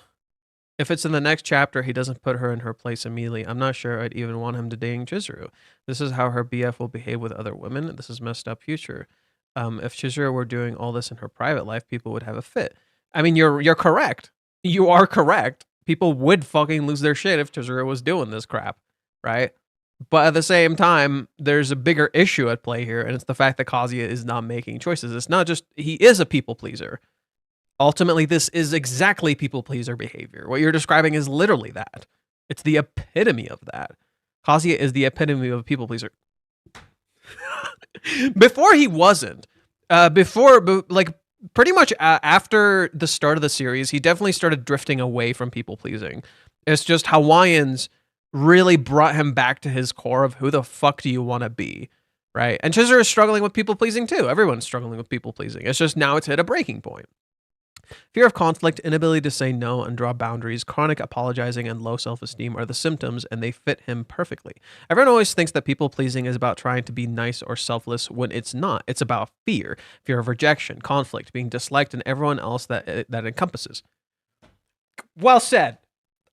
If it's in the next chapter, he doesn't put her in her place immediately. I'm not sure I'd even want him to dating Chizuru. This is how her BF will behave with other women. This is messed up future. If Chizuru were doing all this in her private life, people would have a fit. I mean, you're correct. You are correct. People would fucking lose their shit if Chizuru was doing this crap, right? But at the same time, there's a bigger issue at play here, and it's the fact that Kazuya is not making choices. It's not just he is a people pleaser. Ultimately, this is exactly people pleaser behavior. What you're describing is literally that. It's the epitome of that. Kazuya is the epitome of a people pleaser. Before he wasn't. Pretty much after the start of the series, he definitely started drifting away from people pleasing. It's just Hawaiians really brought him back to his core of who the fuck do you want to be, right? And Chizuru is struggling with people pleasing too. Everyone's struggling with people pleasing. It's just now it's hit a breaking point. Fear of conflict, inability to say no and draw boundaries, chronic apologizing, and low self-esteem are the symptoms, and they fit him perfectly. Everyone always thinks that people-pleasing is about trying to be nice or selfless when it's not. It's about fear of rejection, conflict, being disliked, and everyone else that encompasses. Well said.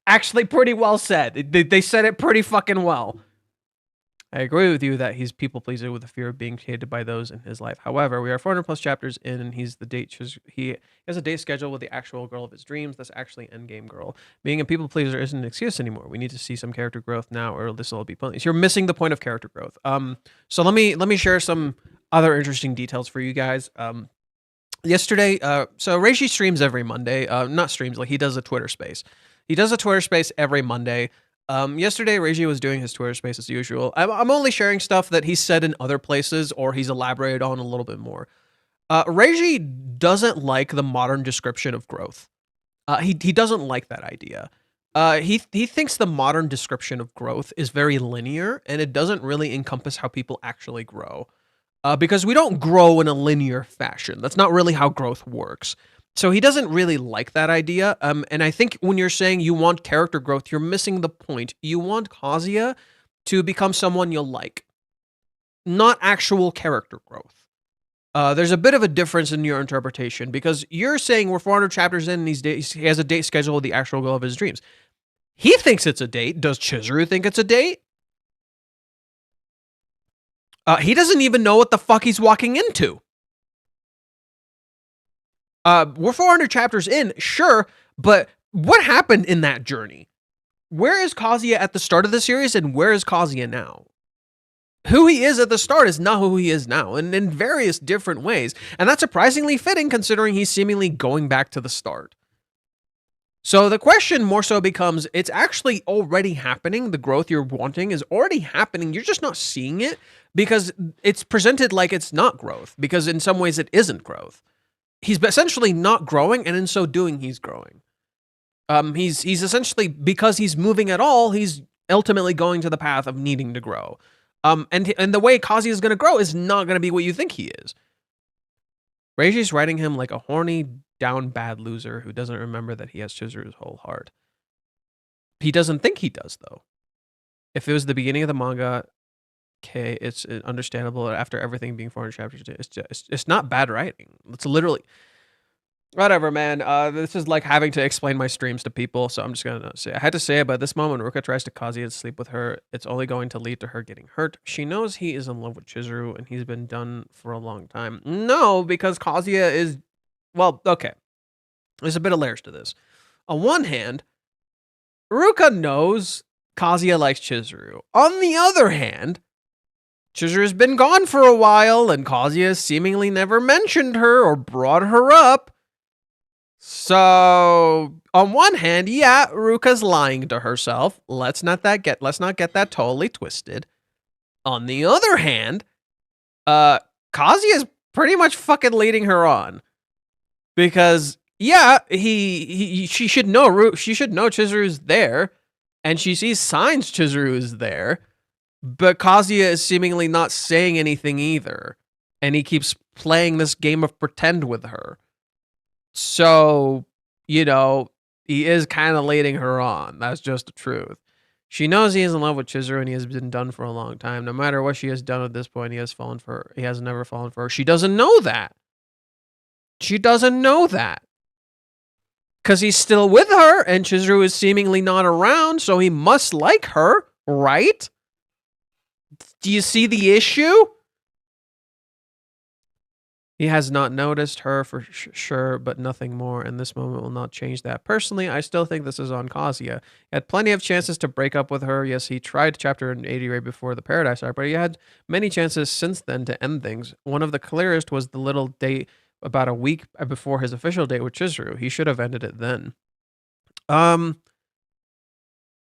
Actually, pretty well said. They said it pretty fucking well. I agree with you that he's people pleaser with the fear of being hated by those in his life. However, we are 400 plus chapters in, and he has a date scheduled with the actual girl of his dreams. That's actually endgame girl. Being a people pleaser isn't an excuse anymore. We need to see some character growth now, or this will all be pointless. You're missing the point of character growth. So let me share some other interesting details for you guys. Yesterday, so Reishi streams every Monday. Not streams, like he does a Twitter space. He does a Twitter space every Monday. Yesterday, Reiji was doing his Twitter space as usual. I'm only sharing stuff that he said in other places or he's elaborated on a little bit more. Reiji doesn't like the modern description of growth. He doesn't like that idea. He thinks the modern description of growth is very linear and it doesn't really encompass how people actually grow. Because we don't grow in a linear fashion. That's not really how growth works. So he doesn't really like that idea. And I think when you're saying you want character growth, you're missing the point. You want Kazuya to become someone you'll like, not actual character growth. There's a bit of a difference in your interpretation because you're saying we're 400 chapters in and he has a date scheduled with the actual girl of his dreams. He thinks it's a date. Does Chizuru think it's a date? He doesn't even know what the fuck he's walking into. We're 400 chapters in, sure, but what happened in that journey? Where is Kazuya at the start of the series and where is Kazuya now? Who he is at the start is not who he is now, and in various different ways. And that's surprisingly fitting considering he's seemingly going back to the start. So the question more so becomes, it's actually already happening. The growth you're wanting is already happening. You're just not seeing it because it's presented like it's not growth, because in some ways it isn't growth. He's essentially not growing, and in so doing, he's growing. He's essentially, because he's moving at all, he's ultimately going to the path of needing to grow. And the way Kazuya is going to grow is not going to be what you think he is. Reiji's writing him like a horny, down bad loser who doesn't remember that he has Chizuru's whole heart. He doesn't think he does, though. If it was the beginning of the manga, okay, it's understandable after everything being 400 chapters. It's not bad writing. It's literally whatever, man. This is like having to explain my streams to people, so I'm just gonna say I had to say it. But this moment, Ruka tries to Kazuya to sleep with her. It's only going to lead to her getting hurt. She knows he is in love with Chizuru, and he's been done for a long time. No, because Kazuya is okay. There's a bit of layers to this. On one hand, Ruka knows Kazuya likes Chizuru. On the other hand, Chizuru's been gone for a while, and Kazuya seemingly never mentioned her or brought her up. So, on one hand, yeah, Ruka's lying to herself. Let's not get that totally twisted. On the other hand, Kazuya's pretty much fucking leading her on. Because, yeah, she should know Chizuru's there, and she sees signs Chizuru is there. But Kazuya is seemingly not saying anything either. And he keeps playing this game of pretend with her. So, you know, he is kind of leading her on. That's just the truth. She knows he is in love with Chizuru and he has been done for a long time. No matter what she has done at this point, he has never fallen for her. She doesn't know that. She doesn't know that. Because he's still with her and Chizuru is seemingly not around, so he must like her, right? Do you see the issue? He has not noticed her for sure, but nothing more, and this moment will not change that. Personally, I still think this is on Kazuya. He had plenty of chances to break up with her. Yes, he tried chapter 80 right before the Paradise arc, but he had many chances since then to end things. One of the clearest was the little date about a week before his official date with Chizuru. He should have ended it then.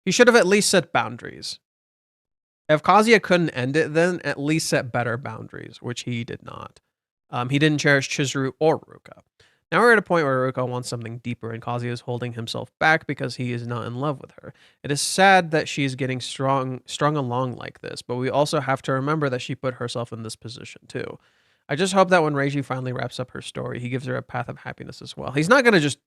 He should have at least set boundaries. If Kazuya couldn't end it then, at least set better boundaries, which he did not. He didn't cherish Chizuru or Ruka. Now we're at a point where Ruka wants something deeper and Kazuya is holding himself back because he is not in love with her. It is sad that she is getting strung along like this, but we also have to remember that she put herself in this position too. I just hope that when Reiji finally wraps up her story, he gives her a path of happiness as well. He's not going to just...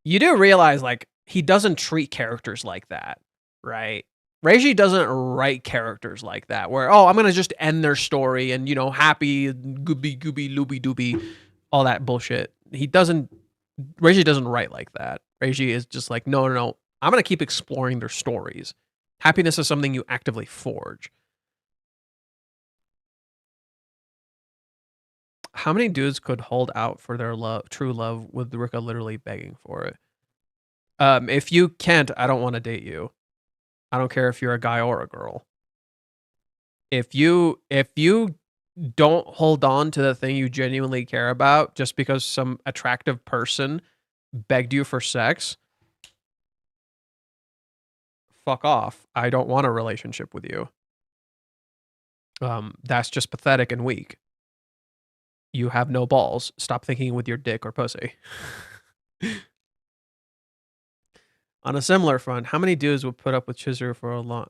You do realize, like, he doesn't treat characters like that, right? Reiji doesn't write characters like that, where, oh, I'm going to just end their story and, you know, happy, gooby, looby dooby, all that bullshit. Reiji doesn't write like that. Reiji is just like, no, I'm going to keep exploring their stories. Happiness is something you actively forge. How many dudes could hold out for their true love with Ruka literally begging for it? If you can't, I don't want to date you. I don't care if you're a guy or a girl. If you don't hold on to the thing you genuinely care about just because some attractive person begged you for sex, fuck off. I don't want a relationship with you. That's just pathetic and weak. You have no balls. Stop thinking with your dick or pussy. On a similar front, how many dudes would put up with Chizuru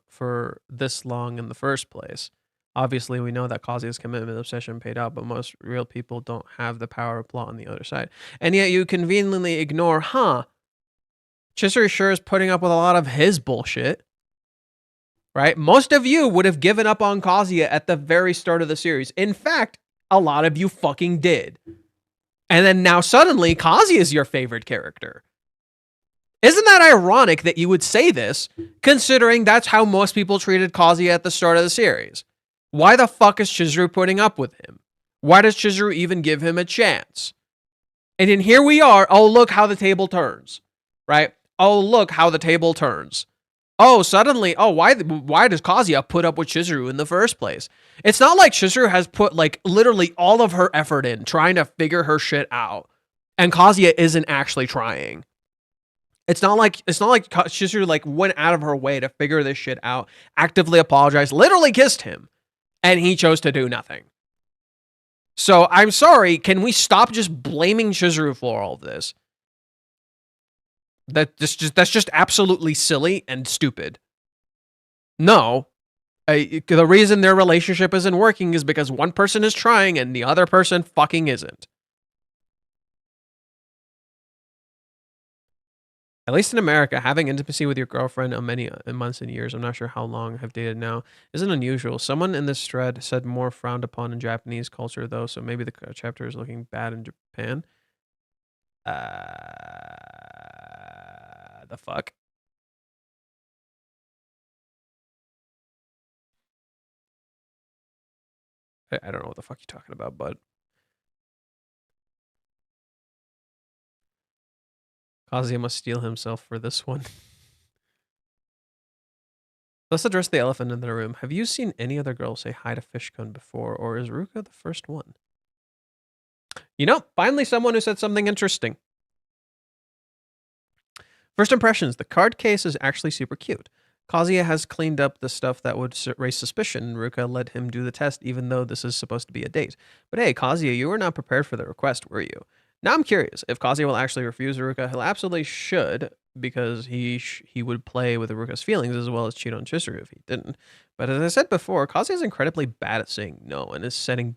for this long in the first place? Obviously, we know that Kazuya's commitment and obsession paid out, but most real people don't have the power of plot on the other side. And yet you conveniently ignore, Chizuru sure is putting up with a lot of his bullshit. Right? Most of you would have given up on Kazuya at the very start of the series. In fact, a lot of you fucking did. And then now suddenly, Kazuya is your favorite character. Isn't that ironic that you would say this, considering that's how most people treated Kazuya at the start of the series? Why the fuck is Chizuru putting up with him? Why does Chizuru even give him a chance? And then here we are, oh, look how the table turns, right? Oh, look how the table turns. Oh, suddenly, why does Kazuya put up with Chizuru in the first place? It's not like Chizuru has put, like, literally all of her effort in trying to figure her shit out, and Kazuya isn't actually trying. It's not like Chizuru like went out of her way to figure this shit out, actively apologized, literally kissed him, and he chose to do nothing. So I'm sorry, can we stop just blaming Chizuru for all of this? That's just absolutely silly and stupid. No, the reason their relationship isn't working is because one person is trying and the other person fucking isn't. At least in America, having intimacy with your girlfriend on many months and years, I'm not sure how long I've dated now, isn't unusual. Someone in this thread said more frowned upon in Japanese culture, though, so maybe the chapter is looking bad in Japan. The fuck? I don't know what the fuck you're talking about, bud. Kazuya must steal himself for this one. Let's address the elephant in the room. Have you seen any other girls say hi to Fishcone before, or is Ruka the first one? You know, finally someone who said something interesting. First impressions, the card case is actually super cute. Kazuya has cleaned up the stuff that would raise suspicion. Ruka let him do the test, even though this is supposed to be a date. But hey, Kazuya, you were not prepared for the request, were you? Now I'm curious, if Kazuya will actually refuse Ruka, he'll absolutely should. because he would play with Ruka's feelings as well as cheat on Chizuru if he didn't. But as I said before, Kazuya is incredibly bad at saying no and is setting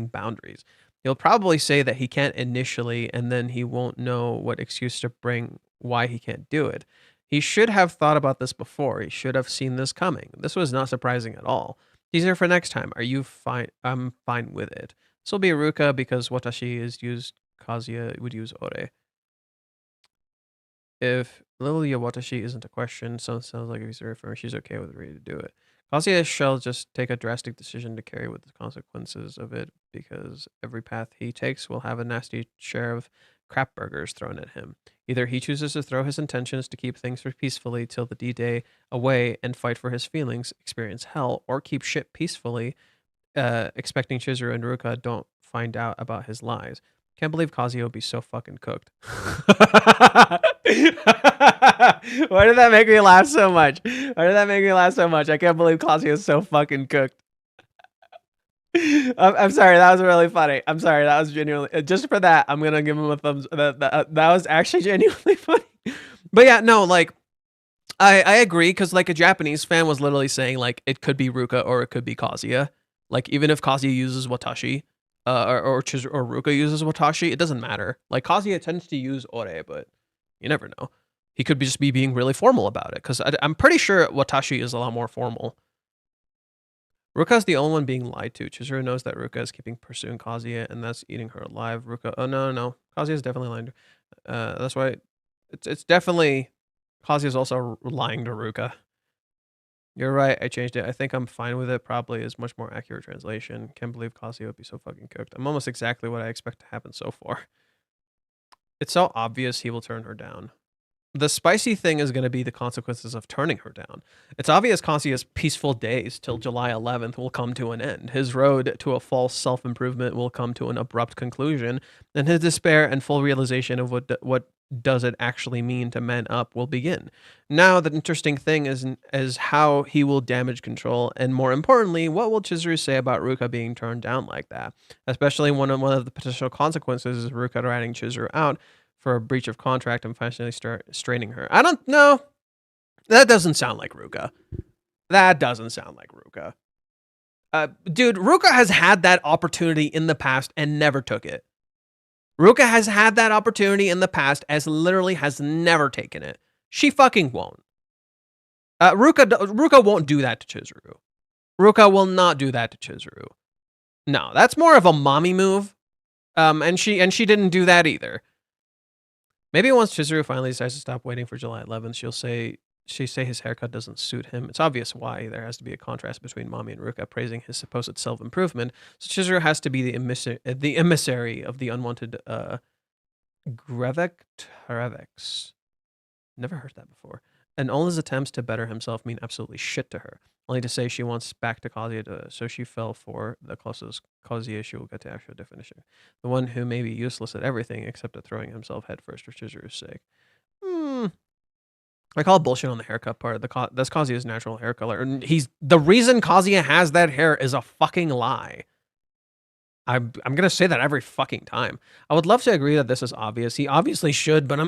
boundaries. He'll probably say that he can't initially, and then he won't know what excuse to bring why he can't do it. He should have thought about this before. He should have seen this coming. This was not surprising at all. Teaser for next time. Are you fine? I'm fine with it. This will be Ruka because Watashi is used. Kazuya would use Ore. If Lilia Watashi isn't a question, sounds like if he's very firm, she's okay with ready to do it. Kazuya shall just take a drastic decision to carry with the consequences of it, because every path he takes will have a nasty share of crap burgers thrown at him. Either he chooses to throw his intentions to keep things peacefully till the D-Day away and fight for his feelings, experience hell, or keep shit peacefully, expecting Chizuru and Ruka don't find out about his lies. Can't believe Kazuya would be so fucking cooked. Why did that make me laugh so much? Why did that make me laugh so much? I can't believe Kazuya is so fucking cooked. I'm sorry, that was really funny. I'm sorry, that was genuinely, just for that, I'm gonna give him a thumbs. That was actually genuinely funny. But yeah, no, like, I agree, because like a Japanese fan was literally saying like it could be Ruka or it could be Kazuya. Like even if Kazuya uses Watashi, or Ruka uses Watashi, it doesn't matter. Like Kazuya tends to use Ore, but you never know. He could just be being really formal about it, because I'm pretty sure Watashi is a lot more formal. Ruka's the only one being lied to. Chizuru knows that Ruka is keeping pursuing Kazuya, and that's eating her alive. Ruka, oh no, Kazuya's definitely lying to her. That's why it's definitely Kazuya's also lying to Ruka. You're right, I changed it. I think I'm fine with it. Probably is much more accurate translation. Can't believe Kazuya would be so fucking cooked. I'm almost exactly what I expect to happen so far. It's so obvious he will turn her down. The spicy thing is going to be the consequences of turning her down. It's obvious Kazuya's peaceful days till July 11th will come to an end. His road to a false self-improvement will come to an abrupt conclusion, and his despair and full realization of what does it actually mean to man up will begin. Now, the interesting thing is how he will damage control, and more importantly, what will Chizuru say about Ruka being turned down like that? Especially one of the potential consequences is Ruka ratting Chizuru out for a breach of contract and finally start straining her. I don't know. That doesn't sound like Ruka. That doesn't sound like Ruka. Dude, Ruka has had that opportunity in the past and never took it. Ruka has had that opportunity in the past as literally has never taken it. She fucking won't. Ruka won't do that to Chizuru. Ruka will not do that to Chizuru. No, that's more of a mommy move. And she didn't do that either. Maybe once Chizuru finally decides to stop waiting for July 11th, she'll say his haircut doesn't suit him. It's obvious why. There has to be a contrast between Mommy and Ruka praising his supposed self-improvement. So Chizuru has to be the emissary of the unwanted Grevex. Never heard that before. And all his attempts to better himself mean absolutely shit to her. Only to say she wants back to Kazuya, so she fell for the closest Kazuya she will get to actual definition. The one who may be useless at everything except at throwing himself headfirst for Chizuru's sake. I call bullshit on the haircut part. That's Kazuya's natural hair color. And the reason Kazuya has that hair is a fucking lie. I'm gonna say that every fucking time. I would love to agree that this is obvious. He obviously should, but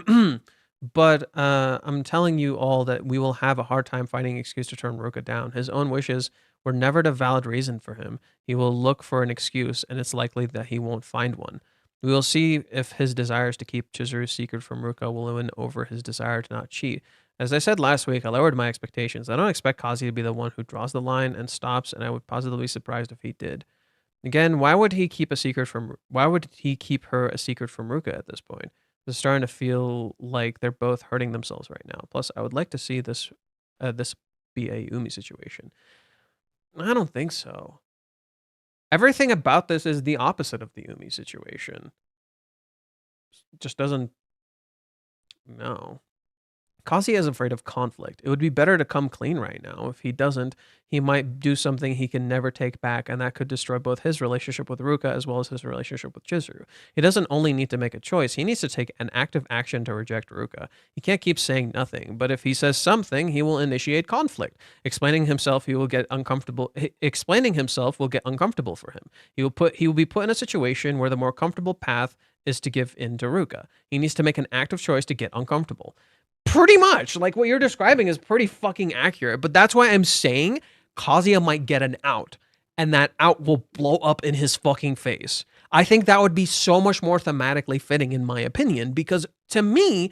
I'm telling you all that we will have a hard time finding an excuse to turn Ruka down. His own wishes were never a valid reason for him. He will look for an excuse, and it's likely that he won't find one. We will see if his desires to keep Chizuru's secret from Ruka will win over his desire to not cheat. As I said last week, I lowered my expectations. I don't expect Kazuya to be the one who draws the line and stops, and I would positively be surprised if he did. Again, why would he keep her a secret from Ruka at this point? It's starting to feel like they're both hurting themselves right now. Plus, I would like to see this be a Umi situation. I don't think so. Everything about this is the opposite of the Umi situation. Just doesn't... No. Kazuya is afraid of conflict. It would be better to come clean right now. If he doesn't, he might do something he can never take back, and that could destroy both his relationship with Ruka as well as his relationship with Chizuru. He doesn't only need to make a choice, he needs to take an active action to reject Ruka. He can't keep saying nothing, but if he says something, he will initiate conflict. Explaining himself will get uncomfortable for him. He will be put in a situation where the more comfortable path is to give in to Ruka. He needs to make an active choice to get uncomfortable. Pretty much. Like, what you're describing is pretty fucking accurate. But that's why I'm saying Kazuya might get an out. And that out will blow up in his fucking face. I think that would be so much more thematically fitting, in my opinion. Because to me,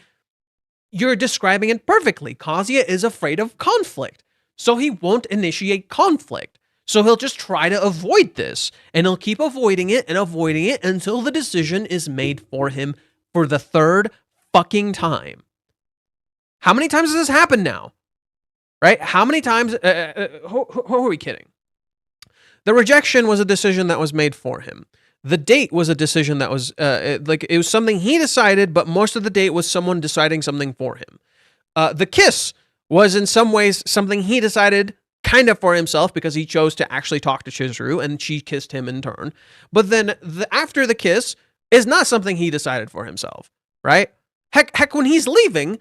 you're describing it perfectly. Kazuya is afraid of conflict. So he won't initiate conflict. So he'll just try to avoid this. And he'll keep avoiding it until the decision is made for him for the third fucking time. How many times has this happened now? Right? How many times? Who are we kidding? The rejection was a decision that was made for him. The date was a decision that was, it was something he decided, but most of the date was someone deciding something for him. The kiss was in some ways something he decided kind of for himself because he chose to actually talk to Chizuru and she kissed him in turn. But then after the kiss is not something he decided for himself, right? Heck, when he's leaving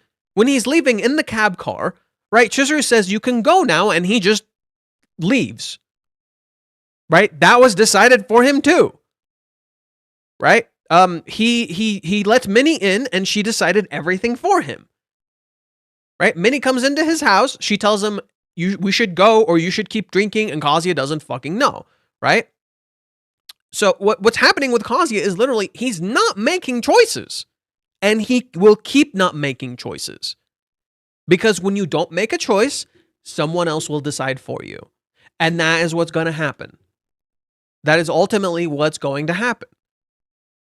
in the cab car, right? Chizuru says, "You can go now," and he just leaves. Right? That was decided for him too. Right? He let Minnie in and she decided everything for him. Right? Minnie comes into his house, she tells him we should go or you should keep drinking, and Kazuya doesn't fucking know, right? So what's happening with Kazuya is literally he's not making choices. And he will keep not making choices. Because when you don't make a choice, someone else will decide for you. And that is what's going to happen. That is ultimately what's going to happen.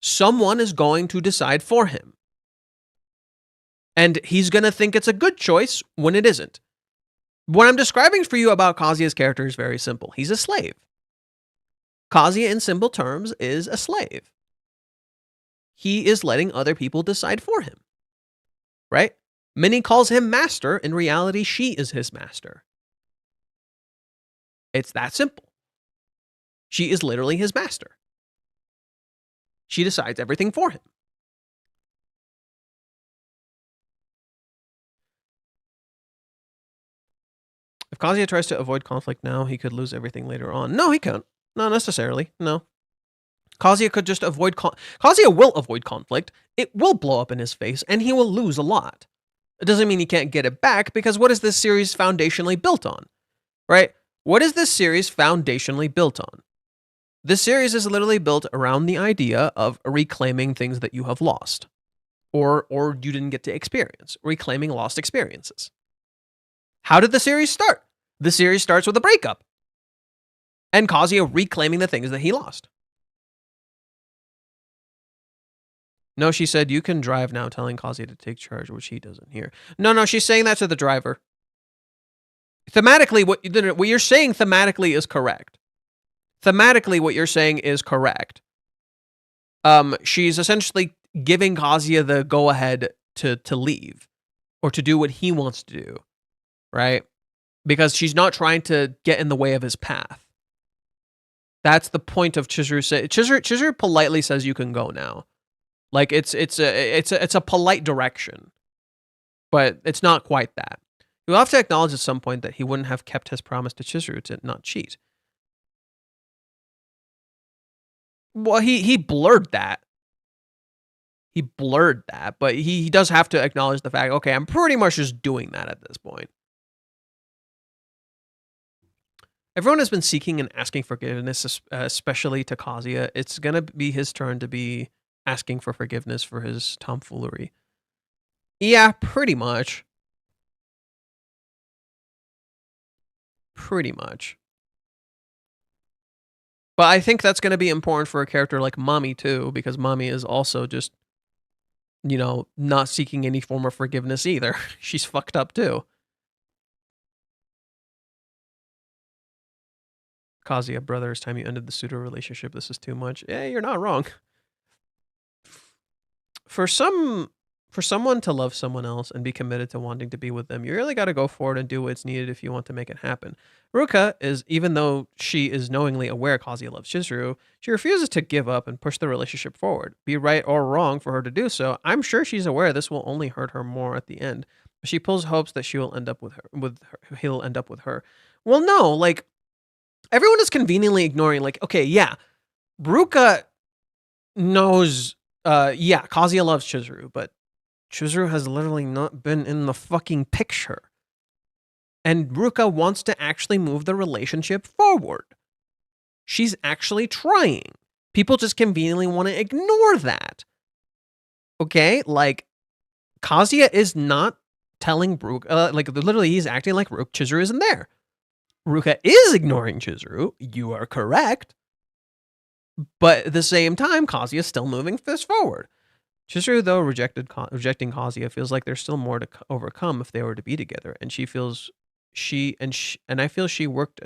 Someone is going to decide for him. And he's going to think it's a good choice when it isn't. What I'm describing for you about Kazuya's character is very simple. He's a slave. Kazuya, in simple terms, is a slave. He is letting other people decide for him. Right? Minnie calls him master. In reality, she is his master. It's that simple. She is literally his master. She decides everything for him. If Kazuya tries to avoid conflict now, he could lose everything later on. No, he can't. Not necessarily. No. Kazuya could just avoid... Kazuya will avoid conflict. It will blow up in his face, and he will lose a lot. It doesn't mean he can't get it back, because what is this series foundationally built on? Right? What is this series foundationally built on? This series is literally built around the idea of reclaiming things that you have lost. Or you didn't get to experience. Reclaiming lost experiences. How did the series start? The series starts with a breakup. And Kazuya reclaiming the things that he lost. No, she said, "You can drive now," telling Kazuya to take charge, which he doesn't hear. No, she's saying that to the driver. Thematically, what you're saying thematically is correct. Thematically, what you're saying is correct. She's essentially giving Kazuya the go-ahead to leave. Or to do what he wants to do. Right? Because she's not trying to get in the way of his path. That's the point of Chizuru. Chizuru politely says, "You can go now." Like it's a polite direction, but it's not quite that. You'll have to acknowledge at some point that he wouldn't have kept his promise to Chizuru to not cheat. Well, he blurred that. He blurred that, but he does have to acknowledge the fact, okay, I'm pretty much just doing that at this point. Everyone has been seeking and asking forgiveness, especially to Kazuya. It's going to be his turn to be asking for forgiveness for his tomfoolery. Yeah, pretty much. Pretty much. But I think that's going to be important for a character like Mommy too, because Mommy is also just, not seeking any form of forgiveness either. She's fucked up too. Kazuya, brother, it's time you ended the pseudo relationship. This is too much. Yeah, you're not wrong. For someone to love someone else and be committed to wanting to be with them, you really got to go forward and do what's needed if you want to make it happen. Ruka is, even though she is knowingly aware Kazuya loves Chizuru, she refuses to give up and push the relationship forward. Be right or wrong for her to do so, I'm sure she's aware this will only hurt her more at the end. But she pulls hopes that she will end up with her. He'll end up with her. Well, no, like everyone is conveniently ignoring. Like, okay, yeah, Ruka knows. Yeah, Kazuya loves Chizuru, but Chizuru has literally not been in the fucking picture. And Ruka wants to actually move the relationship forward. She's actually trying. People just conveniently want to ignore that. Okay? Like, Kazuya is not telling Ruka, like, literally he's acting like Chizuru isn't there. Ruka is ignoring Chizuru. You are correct. But at the same time, Kazuya is still moving this forward. Chizuru, though, rejecting Kazuya, feels like there's still more to overcome if they were to be together, and she feels and I feel she worked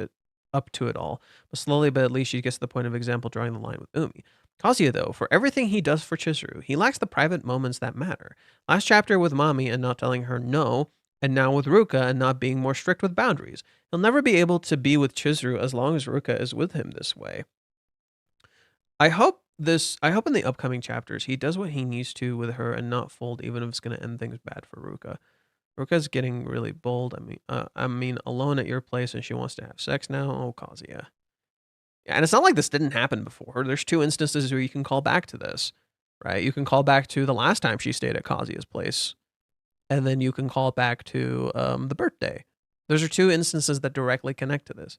up to it all, but slowly but at least she gets to the point of example drawing the line with Umi. Kazuya, though, for everything he does for Chizuru, he lacks the private moments that matter. Last chapter with Mami and not telling her no, and now with Ruka and not being more strict with boundaries. He'll never be able to be with Chizuru as long as Ruka is with him this way. I hope in the upcoming chapters he does what he needs to with her and not fold, even if it's going to end things bad for Ruka. Ruka's getting really bold. I mean, alone at your place and she wants to have sex now. Oh, Kazuya. Yeah, and it's not like this didn't happen before. There's 2 instances where you can call back to this, right? You can call back to the last time she stayed at Kazuya's place, and then you can call back to the birthday. Those are 2 instances that directly connect to this.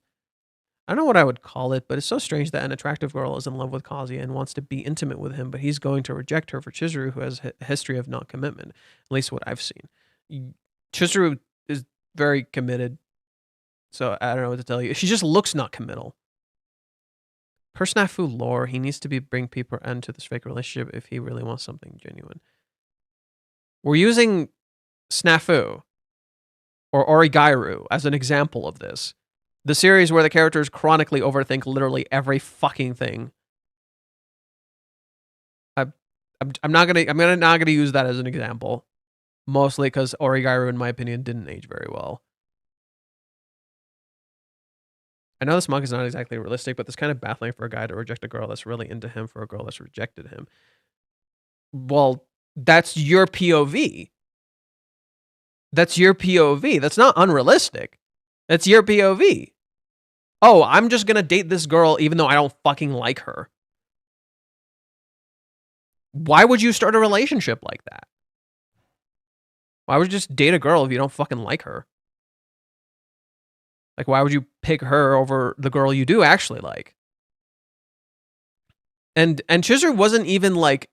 I don't know what I would call it, but it's so strange that an attractive girl is in love with Kazuya and wants to be intimate with him, but he's going to reject her for Chizuru, who has a history of non-commitment, at least what I've seen. Chizuru is very committed, so I don't know what to tell you. She just looks not committal. Per Snafu lore, he needs to bring people into this fake relationship if he really wants something genuine. We're using Snafu or Origairu as an example of this. The series where the characters chronically overthink literally every fucking thing. I'm not gonna use that as an example. Mostly because Origairu, in my opinion, didn't age very well. I know this manga is not exactly realistic, but it's kind of baffling for a guy to reject a girl that's really into him for a girl that's rejected him. Well, that's your POV. That's your POV. That's not unrealistic. That's your POV. Oh, I'm just gonna date this girl even though I don't fucking like her. Why would you start a relationship like that? Why would you just date a girl if you don't fucking like her? Like, why would you pick her over the girl you do actually like? And Chizuru wasn't even like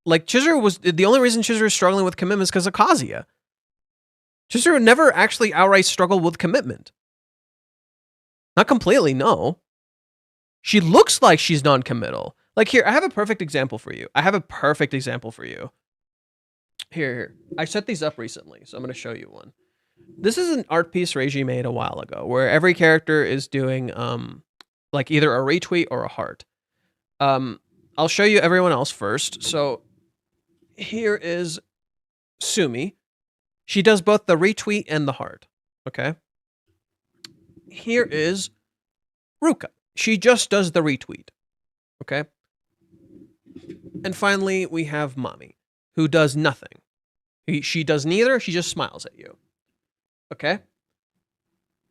Chizuru was, the only reason Chizuru is struggling with commitment is because of Kazuya. Chizuru never actually outright struggled with commitment. Not completely, no. She looks like she's non-committal. Like, here, I have a perfect example for you. Here. I set these up recently, so I'm going to show you one. This is an art piece Reiji made a while ago, where every character is doing, like, either a retweet or a heart. I'll show you everyone else first. So, here is Sumi. She does both the retweet and the heart, okay? Here is Ruka. She just does the retweet, okay? And finally, we have Mami, who does nothing. She does neither. She just smiles at you, okay?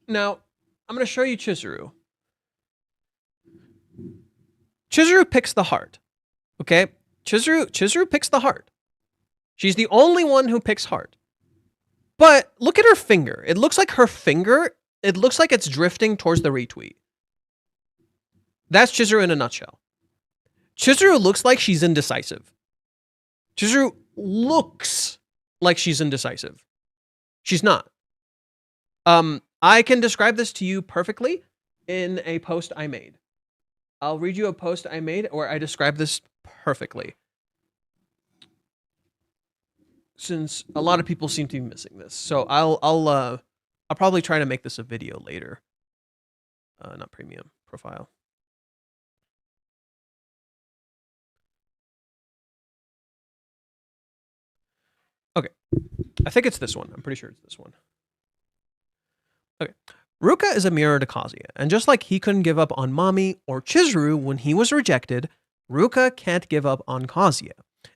Now, I'm going to show you Chizuru. Chizuru picks the heart, okay? Chizuru picks the heart. She's the only one who picks heart. But look at her finger. It looks like her finger, it looks like it's drifting towards the retweet. That's Chizuru in a nutshell. Chizuru looks like she's indecisive. Chizuru looks like she's indecisive. She's not. I can describe this to you perfectly in a post I made. I'll read you a post I made where I describe this perfectly, since a lot of people seem to be missing this. So I'll probably try to make this a video later. Not premium profile. Okay. I think it's this one. I'm pretty sure it's this one. Okay. Ruka is a mirror to Kazuya, and just like he couldn't give up on Mami or Chizuru when he was rejected, Ruka can't give up on Kazuya.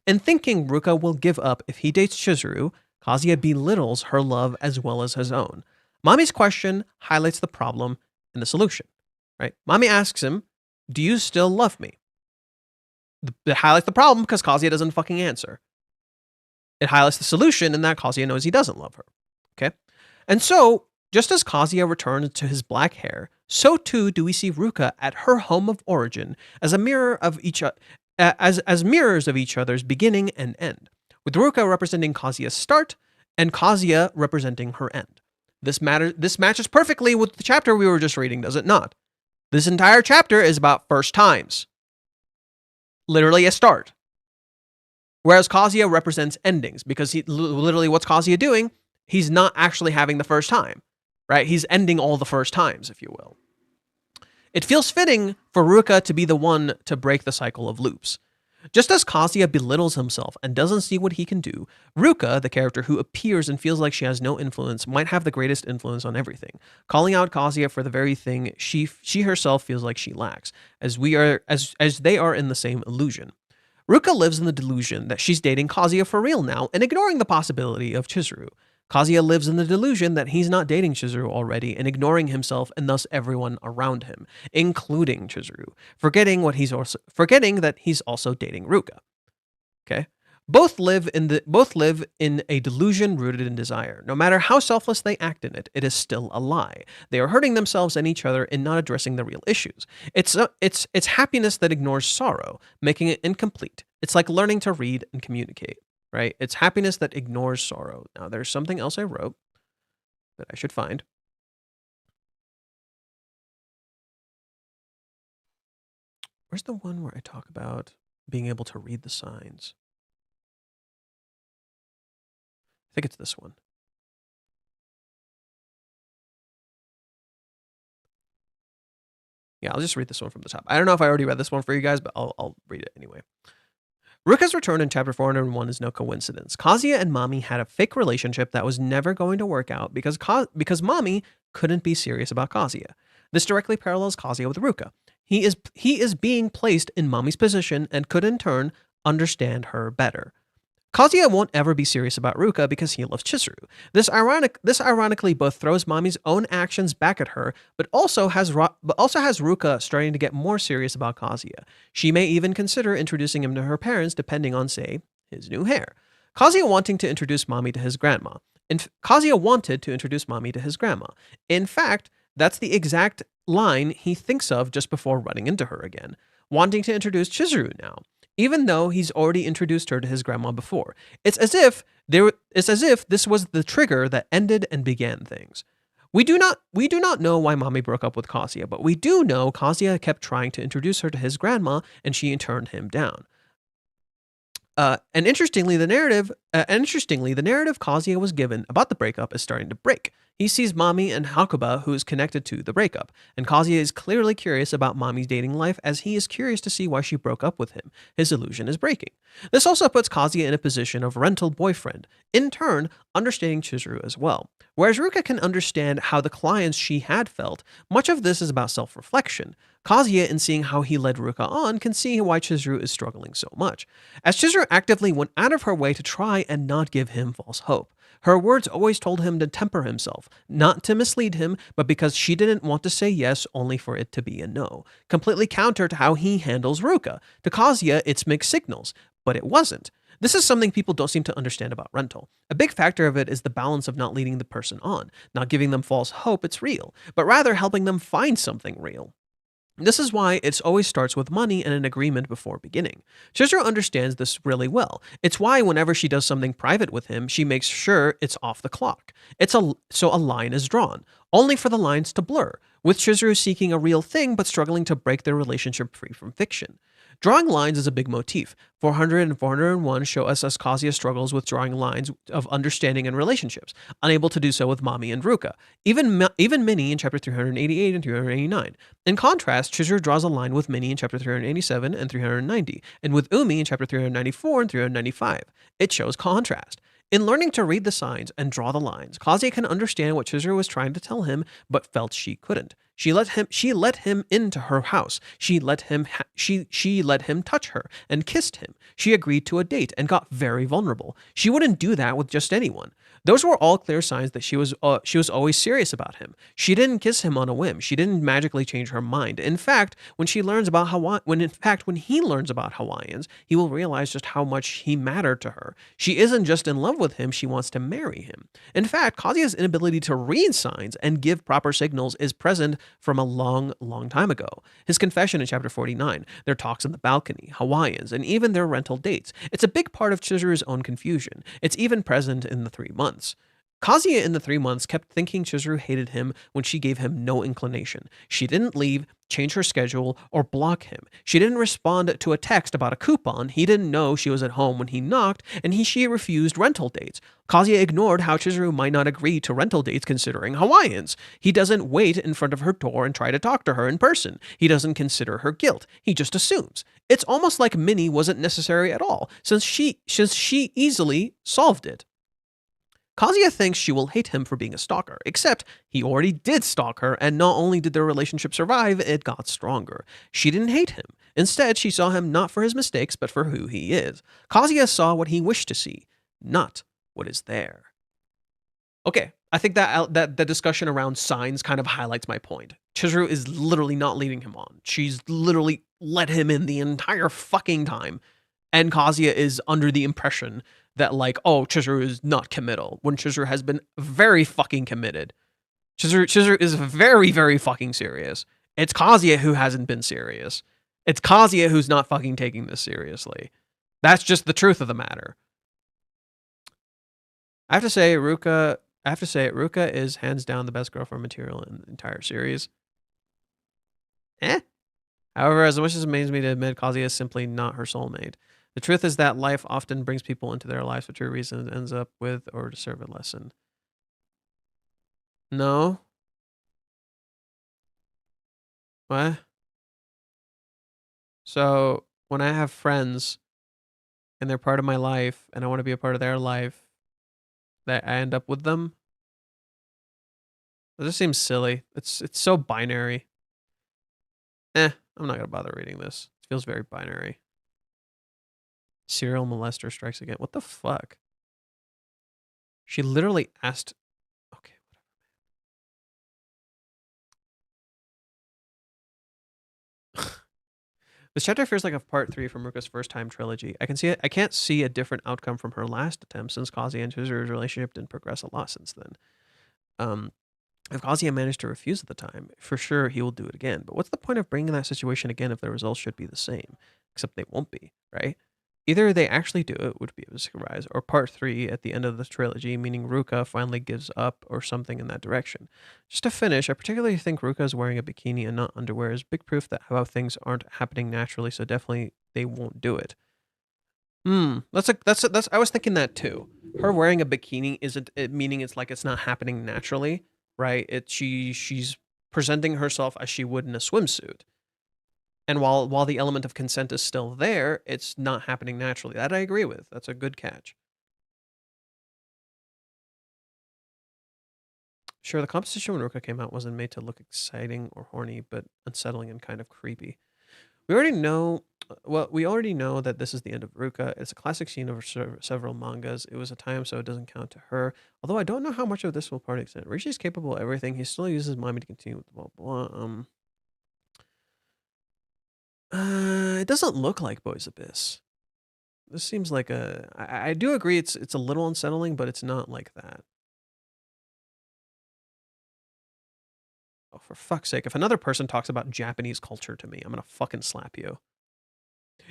And thinking Ruka will give up if he dates Chizuru, Kazuya belittles her love as well as his own. Mami's question highlights the problem and the solution, right? Mami asks him, "Do you still love me?" It highlights the problem because Kazuya doesn't fucking answer. It highlights the solution in that Kazuya knows he doesn't love her. Okay? And so, just as Kazuya returns to his black hair, so too do we see Ruka at her home of origin as a mirror of each as mirrors of each other's beginning and end, with Ruka representing Kazuya's start and Kazuya representing her end. This matches perfectly with the chapter we were just reading, does it not? This entire chapter is about first times. Literally a start. Whereas Kazuya represents endings, because literally what's Kazuya doing? He's not actually having the first time, right? He's ending all the first times, if you will. It feels fitting for Ruka to be the one to break the cycle of loops. Just as Kazuya belittles himself and doesn't see what he can do, Ruka, the character who appears and feels like she has no influence, might have the greatest influence on everything, calling out Kazuya for the very thing she herself feels like she lacks, as they are in the same illusion. Ruka lives in the delusion that she's dating Kazuya for real now and ignoring the possibility of Chizuru. Kazuya lives in the delusion that he's not dating Chizuru already and ignoring himself and thus everyone around him, including Chizuru, forgetting that he's also dating Ruka. Okay? Both live in a delusion rooted in desire. No matter how selfless they act in it, it is still a lie. They are hurting themselves and each other in not addressing the real issues. It's happiness that ignores sorrow, making it incomplete. It's like learning to read and communicate, right? It's happiness that ignores sorrow. Now, there's something else I wrote that I should find. Where's the one where I talk about being able to read the signs? I think it's this one. Yeah, I'll just read this one from the top. I don't know if I already read this one for you guys, but I'll read it anyway. Ruka's return in chapter 401 is no coincidence. Kazuya and Mami had a fake relationship that was never going to work out because Mami couldn't be serious about Kazuya. This directly parallels Kazuya with Ruka. He is being placed in Mami's position and could in turn understand her better. Kazuya won't ever be serious about Ruka because he loves Chizuru. This ironically both throws Mami's own actions back at her, but also has Ruka starting to get more serious about Kazuya. She may even consider introducing him to her parents, depending on, say, his new hair. Kazuya wanted to introduce Mami to his grandma. In fact, that's the exact line he thinks of just before running into her again, wanting to introduce Chizuru now, even though he's already introduced her to his grandma before. It's as if this was the trigger that ended and began things. We do not know why Mami broke up with Kazuya, but we do know Kazuya kept trying to introduce her to his grandma, and she turned him down. And interestingly, the narrative Kazuya was given about the breakup is starting to break. He sees Mami and Hakuba, who is connected to the breakup, and Kazuya is clearly curious about Mami's dating life as he is curious to see why she broke up with him. His illusion is breaking. This also puts Kazuya in a position of rental boyfriend, in turn understanding Chizuru as well. Whereas Ruka can understand how the clients she had felt, much of this is about self-reflection. Kazuya, in seeing how he led Ruka on, can see why Chizuru is struggling so much, as Chizuru actively went out of her way to try and not give him false hope. Her words always told him to temper himself, not to mislead him, but because she didn't want to say yes only for it to be a no. Completely counter to how he handles Ruka. To Kazuya, it's mixed signals, but it wasn't. This is something people don't seem to understand about rental. A big factor of it is the balance of not leading the person on, not giving them false hope it's real, but rather helping them find something real. This is why it always starts with money and an agreement before beginning. Chizuru understands this really well. It's why whenever she does something private with him, she makes sure it's off the clock. So a line is drawn, only for the lines to blur, with Chizuru seeking a real thing but struggling to break their relationship free from fiction. Drawing lines is a big motif. 400 and 401 show us as Kazuya struggles with drawing lines of understanding and relationships, unable to do so with Mami and Ruka, even Minnie in chapter 388 and 389. In contrast, Chizuru draws a line with Minnie in chapter 387 and 390, and with Umi in chapter 394 and 395. It shows contrast. In learning to read the signs and draw the lines, Kazuya can understand what Chizuru was trying to tell him, but felt she couldn't. She let him into her house. She let him touch her and kissed him. She agreed to a date and got very vulnerable. She wouldn't do that with just anyone. Those were all clear signs that she was always serious about him. She didn't kiss him on a whim. She didn't magically change her mind. In fact, when he learns about Hawaiians, he will realize just how much he mattered to her. She isn't just in love with him, she wants to marry him. In fact, Kazuya's inability to read signs and give proper signals is present from a long, long time ago. His confession in chapter 49, their talks on the balcony, Hawaiians, and even their rental dates. It's a big part of Chizuru's own confusion. It's even present in the 3 months. Kazuya in the 3 months kept thinking Chizuru hated him when she gave him no inclination. She didn't leave, change her schedule, or block him. She didn't respond to a text about a coupon. He didn't know she was at home when he knocked, and she refused rental dates. Kazuya ignored how Chizuru might not agree to rental dates considering Hawaiians. He doesn't wait in front of her door and try to talk to her in person. He doesn't consider her guilt. He just assumes. It's almost like Minnie wasn't necessary at all, since she easily solved it. Kazuya thinks she will hate him for being a stalker, except he already did stalk her, and not only did their relationship survive, it got stronger. She didn't hate him. Instead, she saw him not for his mistakes, but for who he is. Kazuya saw what he wished to see, not what is there. Okay, I think that the discussion around signs kind of highlights my point. Chizuru is literally not leading him on. She's literally let him in the entire fucking time, and Kazuya is under the impression that, like, oh, Chizuru is not committal, when Chizuru has been very fucking committed. Chizuru is very, very fucking serious. It's Kazuya who hasn't been serious. It's Kazuya who's not fucking taking this seriously. That's just the truth of the matter. I have to say, Ruka is hands down the best girlfriend material in the entire series. However, as much as it pains me to admit, Kazuya is simply not her soulmate. The truth is that life often brings people into their lives for true reasons, ends up with or to serve a lesson. No. What? So when I have friends and they're part of my life and I want to be a part of their life, that I end up with them? It just seems silly. It's so binary. I'm not going to bother reading this. It feels very binary. Serial molester strikes again. What the fuck? She literally asked... Okay, whatever. This chapter feels like a part 3 from Ruka's first time trilogy. I can't see a different outcome from her last attempt, since Kazuya and Chizuru's relationship didn't progress a lot since then. If Kazuya managed to refuse at the time, for sure he will do it again. But what's the point of bringing that situation again if the results should be the same? Except they won't be, right? Either they actually do it, would be a surprise, or part 3 at the end of the trilogy, meaning Ruka finally gives up or something in that direction. Just to finish, I particularly think Ruka is wearing a bikini and not underwear is big proof that how things aren't happening naturally, so definitely they won't do it. That's I was thinking that too. Her wearing a bikini isn't meaning it's like it's not happening naturally, right? She's presenting herself as she would in a swimsuit. And while the element of consent is still there, it's not happening naturally. That I agree with. That's a good catch. Sure, the composition when Ruka came out wasn't made to look exciting or horny, but unsettling and kind of creepy. We already know that this is the end of Ruka. It's a classic scene over several mangas. It was a time, so it doesn't count to her. Although I don't know how much of this will part extent. Rishi's capable of everything. He still uses mommy to continue with blah blah. It doesn't look like Boys Abyss. This seems like I do agree it's a little unsettling, but it's not like that. Oh, for fuck's sake. If another person talks about Japanese culture to me, I'm gonna fucking slap you.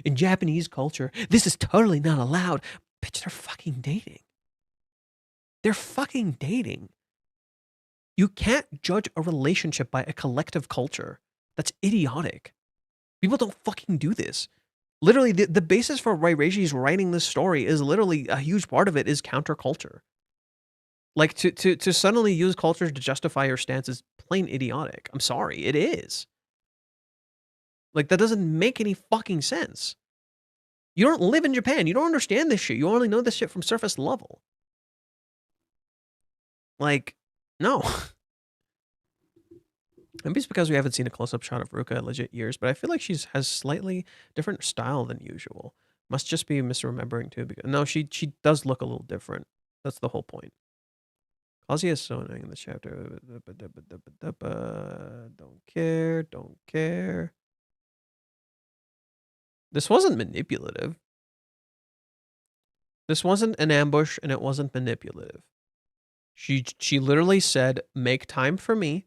In Japanese culture, this is totally not allowed. Bitch, they're fucking dating. They're fucking dating. You can't judge a relationship by a collective culture. That's idiotic. People don't fucking do this. Literally, the basis for why Reiji's writing this story is literally a huge part of it is counterculture. Like, to suddenly use culture to justify your stance is plain idiotic. I'm sorry, it is. Like, that doesn't make any fucking sense. You don't live in Japan. You don't understand this shit. You only know this shit from surface level. Like, no. Maybe it's because we haven't seen a close-up shot of Ruka in legit years, but I feel like has slightly different style than usual. Must just be misremembering too. Because no, she does look a little different. That's the whole point. Kazuya is so annoying in this chapter. Don't care. Don't care. This wasn't manipulative. This wasn't an ambush, and it wasn't manipulative. She literally said, "Make time for me,"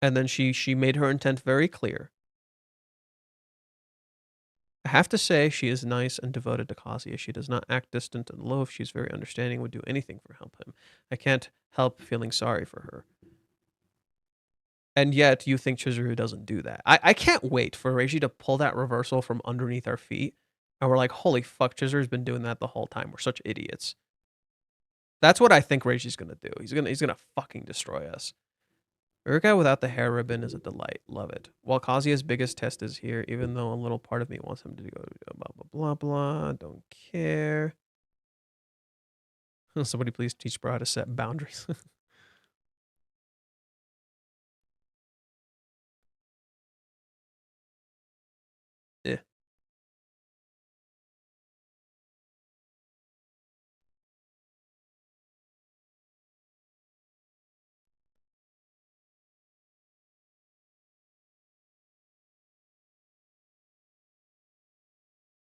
and then she made her intent very clear. I have to say, she is nice and devoted to Kazuya. She does not act distant and aloof. She's very understanding, would do anything for help him. I can't help feeling sorry for her. And yet, you think Chizuru doesn't do that. I can't wait for Reiji to pull that reversal from underneath our feet, and we're like, holy fuck, Chizuru's been doing that the whole time. We're such idiots. That's what I think Reiji's gonna do. He's gonna fucking destroy us. Ruka without the hair ribbon is a delight. Love it. While Kazuya's biggest test is here, even though a little part of me wants him to go blah, blah, blah, blah. Don't care. Somebody please teach bro how to set boundaries. Yeah.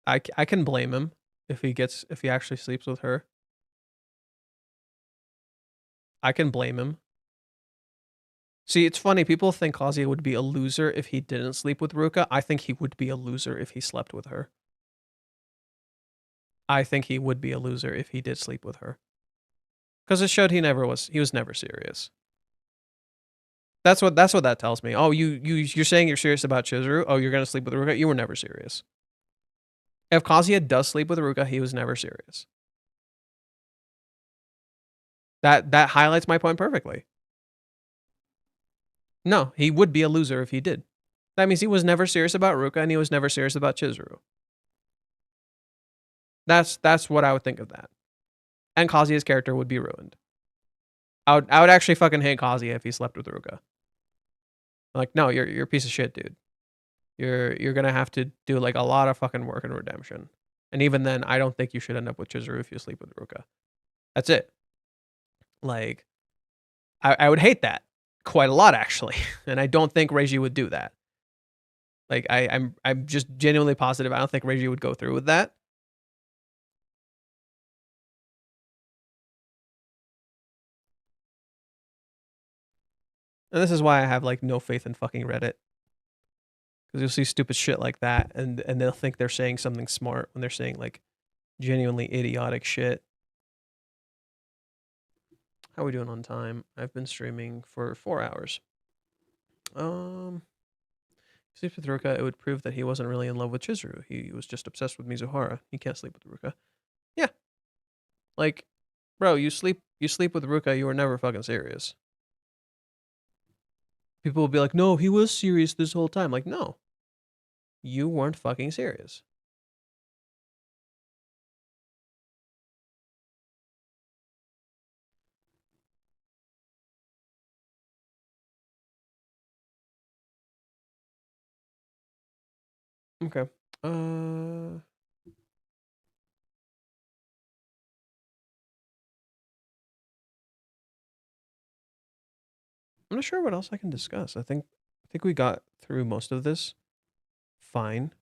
I can blame him if he actually sleeps with her. I can blame him. See, it's funny. People think Kazuya would be a loser if he didn't sleep with Ruka. I think he would be a loser if he slept with her. I think he would be a loser if he did sleep with her. Because it showed he was never serious. That's what that tells me. Oh, you're saying you're serious about Chizuru? Oh, you're gonna sleep with Ruka? You were never serious. If Kazuya does sleep with Ruka, he was never serious. That highlights my point perfectly. No, he would be a loser if he did. That means he was never serious about Ruka and he was never serious about Chizuru. That's what I would think of that. And Kazuya's character would be ruined. I would actually fucking hate Kazuya if he slept with Ruka. Like, no, you're a piece of shit, dude. You're gonna have to do like a lot of fucking work and redemption. And even then, I don't think you should end up with Chizuru if you sleep with Ruka. That's it. Like, I would hate that quite a lot actually, and I don't think Reiji would do that. Like, I'm just genuinely positive. I don't think Reiji would go through with that. And this is why I have like no faith in fucking Reddit. Because you'll see stupid shit like that, and they'll think they're saying something smart when they're saying like genuinely idiotic shit. How are we doing on time? I've been streaming for 4 hours. Sleeps with Ruka, it would prove that he wasn't really in love with Chizuru. He was just obsessed with Mizuhara. He can't sleep with Ruka. Yeah. Like, bro, you sleep with Ruka, you were never fucking serious. People will be like, no, he was serious this whole time. Like, no. You weren't fucking serious. Okay. I'm not sure what else I can discuss. I think we got through most of this fine.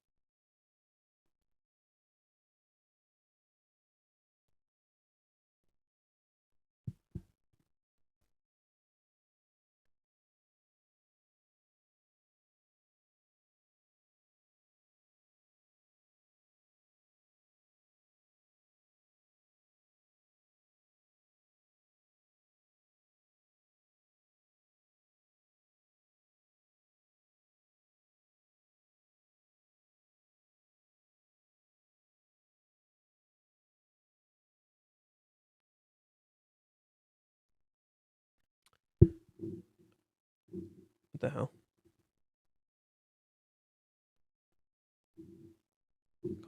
What the hell?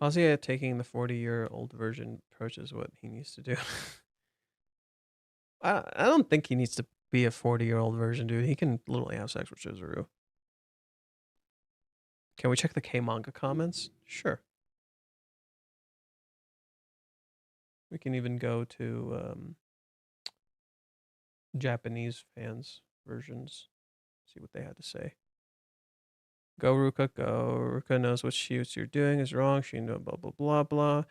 Kazuya taking the 40-year-old version approach is what he needs to do. I don't think he needs to be a 40-year-old version, dude. He can literally have sex with Chizuru. Can we check the K-manga comments? Sure. We can even go to Japanese fans versions. See what they had to say. Go Ruka, go. Ruka knows what you're doing is wrong. She knows blah blah blah blah.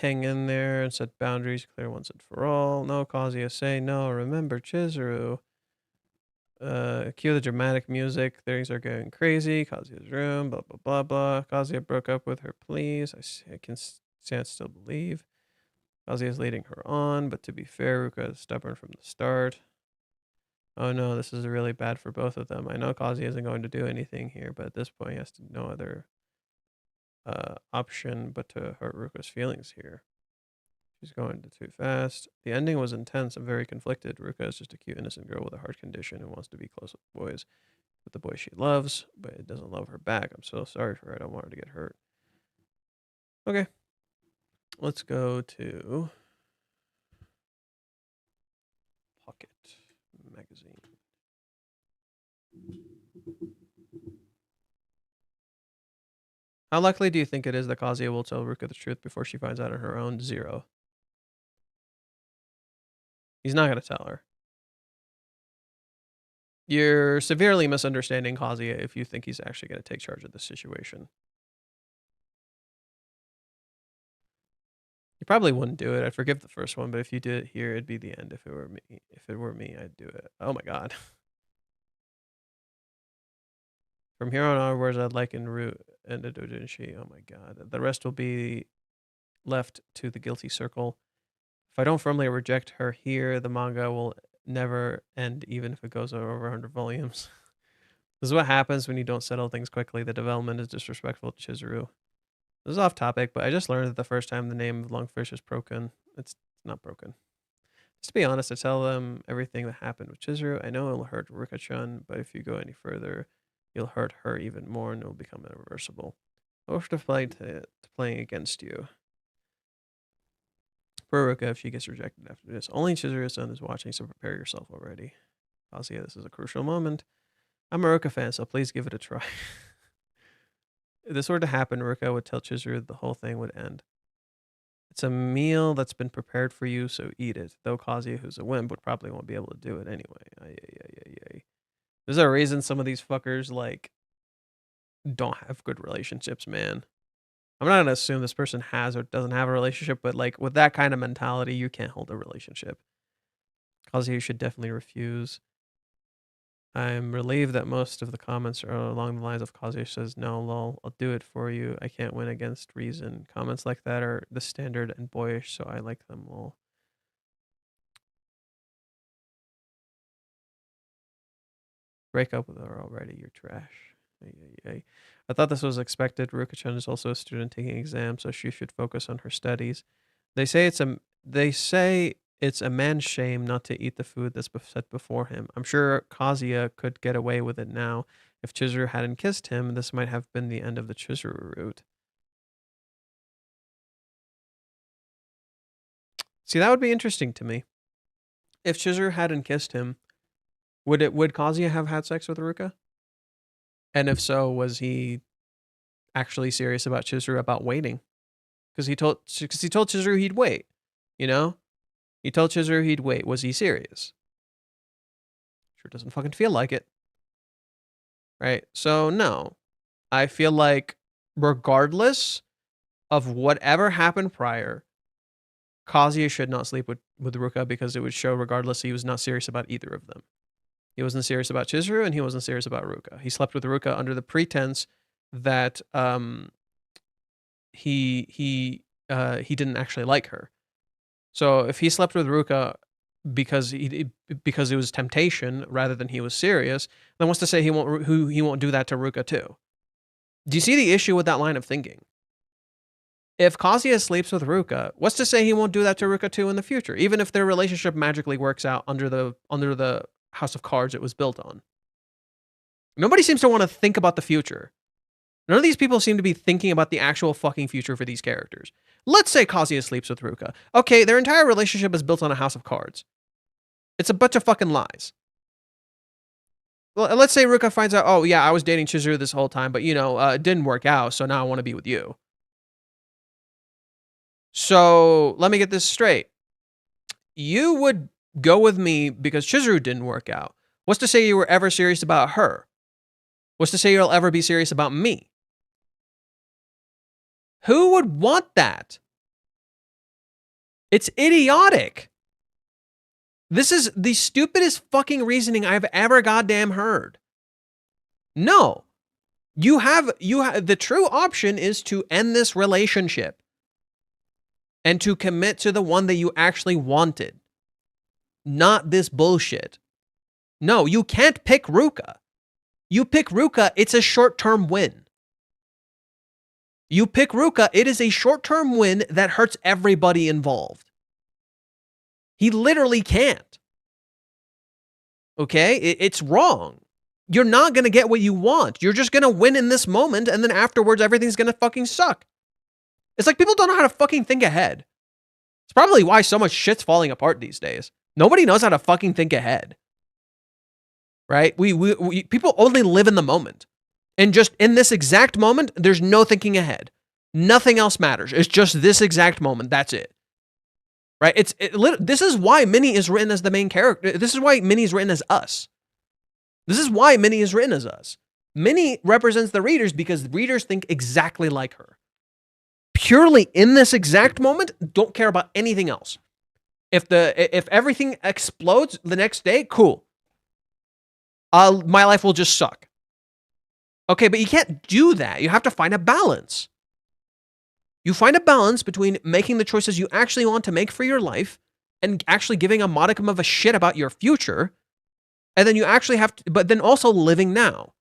Hang in there and set boundaries, clear once and for all. No, Kazuya, say no. Remember Chizuru. Cue the dramatic music. Things are going crazy. Kazuya's room. Blah blah blah blah. Kazuya broke up with her. Please, I can't still believe. Kazuya is leading her on, but to be fair, Ruka is stubborn from the start. Oh no, this is really bad for both of them. I know Kazuya isn't going to do anything here, but at this point, he has no other option but to hurt Ruka's feelings here. She's going too fast. The ending was intense. I'm very conflicted. Ruka is just a cute, innocent girl with a heart condition and wants to be close with the boys she loves, but it doesn't love her back. I'm so sorry for her. I don't want her to get hurt. Okay. Let's go to Pocket Magazine. How likely do you think it is that Kazuya will tell Ruka the truth before she finds out on her own? 0. He's not going to tell her. You're severely misunderstanding Kazuya if you think he's actually going to take charge of the situation. You probably wouldn't do it. I'd forgive the first one, but if you did it here, it'd be the end. If it were me, I'd do it. Oh my god. From here on onwards, I'd liken Root and the Dojinshi. Oh my god. The rest will be left to the guilty circle. If I don't firmly reject her here, the manga will never end, even if it goes over 100 volumes. This is what happens when you don't settle things quickly. The development is disrespectful to Chizuru. This is off topic, but I just learned that the first time the name of Longfish is broken. It's not broken. Just to be honest, I tell them everything that happened with Chizuru. I know it'll hurt Ruka-chan, but if you go any further, you'll hurt her even more and it'll become irreversible. I wish to playing against you. Poor Ruka if she gets rejected after this. Only Chizuru's son is watching, so prepare yourself already. Kazuya, this is a crucial moment. I'm a Ruka fan, so please give it a try. If this were to happen, Ruka would tell Chizuru the whole thing would end. It's a meal that's been prepared for you, so eat it. Though Kazuya, who's a wimp, would probably won't be able to do it anyway. There's a reason some of these fuckers, like, don't have good relationships, man. I'm not gonna assume this person has or doesn't have a relationship, but, like, with that kind of mentality, you can't hold a relationship. Kazuya should definitely refuse. I'm relieved that most of the comments are along the lines of Kazuya says, no, lol, I'll do it for you. I can't win against reason. Comments like that are the standard and boyish, so I like them, lol. Break up with her already, you're trash. I thought this was expected. Ruka-chan is also a student taking exams, so she should focus on her studies. They say it's a man's shame not to eat the food that's set before him. I'm sure Kazuya could get away with it now. If Chizuru hadn't kissed him, this might have been the end of the Chizuru route. See, that would be interesting to me. If Chizuru hadn't kissed him, would Kazuya have had sex with Ruka? And if so, was he actually serious about Chizuru about waiting? Because he told Chizuru he'd wait, you know? He told Chizuru he'd wait. Was he serious? Sure doesn't fucking feel like it. Right? So, no. I feel like regardless of whatever happened prior, Kazuya should not sleep with Ruka because it would show regardless he was not serious about either of them. He wasn't serious about Chizuru and he wasn't serious about Ruka. He slept with Ruka under the pretense that he didn't actually like her. So if he slept with Ruka because it was temptation rather than he was serious, then what's to say he won't do that to Ruka too? Do you see the issue with that line of thinking? If Kazuya sleeps with Ruka, what's to say he won't do that to Ruka too in the future? Even if their relationship magically works out under the house of cards it was built on. Nobody seems to want to think about the future. None of these people seem to be thinking about the actual fucking future for these characters. Let's say Kazuya sleeps with Ruka. Okay, their entire relationship is built on a house of cards. It's a bunch of fucking lies. let's say Ruka finds out, oh yeah, I was dating Chizuru this whole time, but you know, it didn't work out, so now I want to be with you. So let me get this straight. You would go with me because Chizuru didn't work out. What's to say you were ever serious about her? What's to say you'll ever be serious about me? Who would want that? It's idiotic. This is the stupidest fucking reasoning I've ever goddamn heard. No. The true option is to end this relationship and to commit to the one that you actually wanted. Not this bullshit. No, you can't pick Ruka. You pick Ruka, it's a short-term win. You pick Ruka, it is a short-term win that hurts everybody involved. He literally can't. Okay? It's wrong. You're not going to get what you want. You're just going to win in this moment, and then afterwards, everything's going to fucking suck. It's like people don't know how to fucking think ahead. It's probably why so much shit's falling apart these days. Nobody knows how to fucking think ahead. Right? People only live in the moment. And just in this exact moment, there's no thinking ahead. Nothing else matters. It's just this exact moment. That's it. Right? This is why Minnie is written as the main character. This is why Minnie is written as us. This is why Minnie is written as us. Minnie represents the readers because readers think exactly like her. Purely in this exact moment, don't care about anything else. If everything explodes the next day, cool. My life will just suck. Okay, but you can't do that. You have to find a balance. You find a balance between making the choices you actually want to make for your life and actually giving a modicum of a shit about your future. And then you actually have to, but then also living now.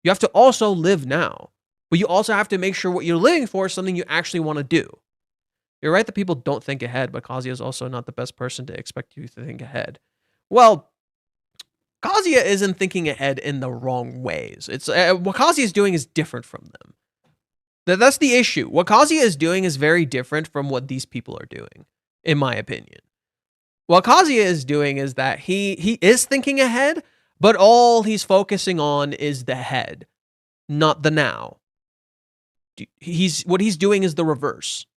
You have to also live now. But you also have to make sure what you're living for is something you actually want to do. You're right that people don't think ahead, but Kazuya is also not the best person to expect you to think ahead. Well, Kazuya isn't thinking ahead in the wrong ways. It's what Kazuya is doing is different from them. That's the issue. What Kazuya is doing is very different from what these people are doing, in my opinion. What Kazuya is doing is that he is thinking ahead, but all he's focusing on is the head, not the now. What he's doing is the reverse.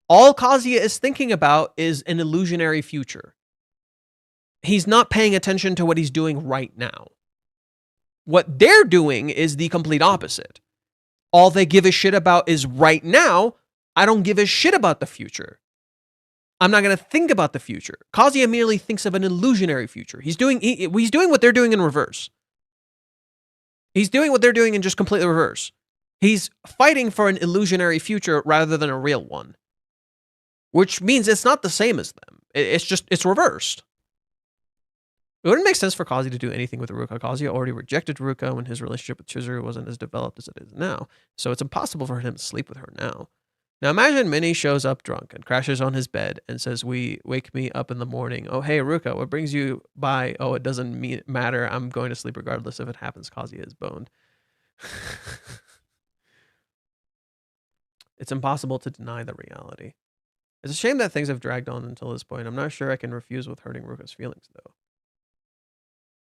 All Kazuya is thinking about is an illusionary future. He's not paying attention to what he's doing right now. What they're doing is the complete opposite. All they give a shit about is right now. I don't give a shit about the future. I'm not going to think about the future. Kazuya merely thinks of an illusionary future. He's doing what they're doing in reverse. He's doing what they're doing in just completely reverse. He's fighting for an illusionary future rather than a real one. Which means it's not the same as them. It's reversed. It wouldn't make sense for Kazuya to do anything with Ruka. Kazuya already rejected Ruka when his relationship with Chizuru wasn't as developed as it is now. So it's impossible for him to sleep with her now. Now imagine Minnie shows up drunk and crashes on his bed and says, wake me up in the morning. Oh, hey, Ruka, what brings you by? Oh, it doesn't matter. I'm going to sleep regardless if it happens. Kazuya is boned. It's impossible to deny the reality. It's a shame that things have dragged on until this point. I'm not sure I can refuse with hurting Ruka's feelings, though.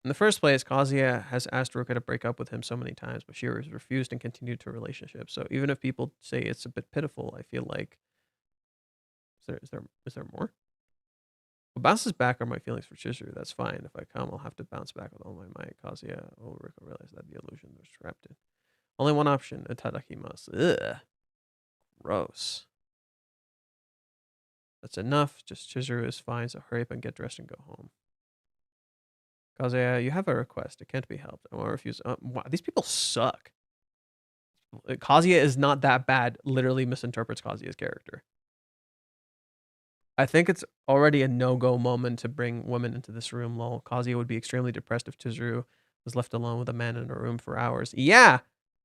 In the first place, Kazuya has asked Ruka to break up with him so many times, but she has refused and continued to relationship. So even if people say it's a bit pitiful, I feel like is there more? What bounces back are my feelings for Chizuru. That's fine. If I come, I'll have to bounce back with all my might. Kazuya, Ruka realized that the illusion was trapped in. Only one option, itadakimasu. Ugh. Gross. That's enough. Just Chizuru is fine, so hurry up and get dressed and go home. Kazuya, you have a request. It can't be helped. I won't refuse. Wow, these people suck. Kazuya is not that bad. Literally misinterprets Kazuya's character. I think it's already a no-go moment to bring women into this room, lol. Kazuya would be extremely depressed if Chizuru was left alone with a man in a room for hours. Yeah,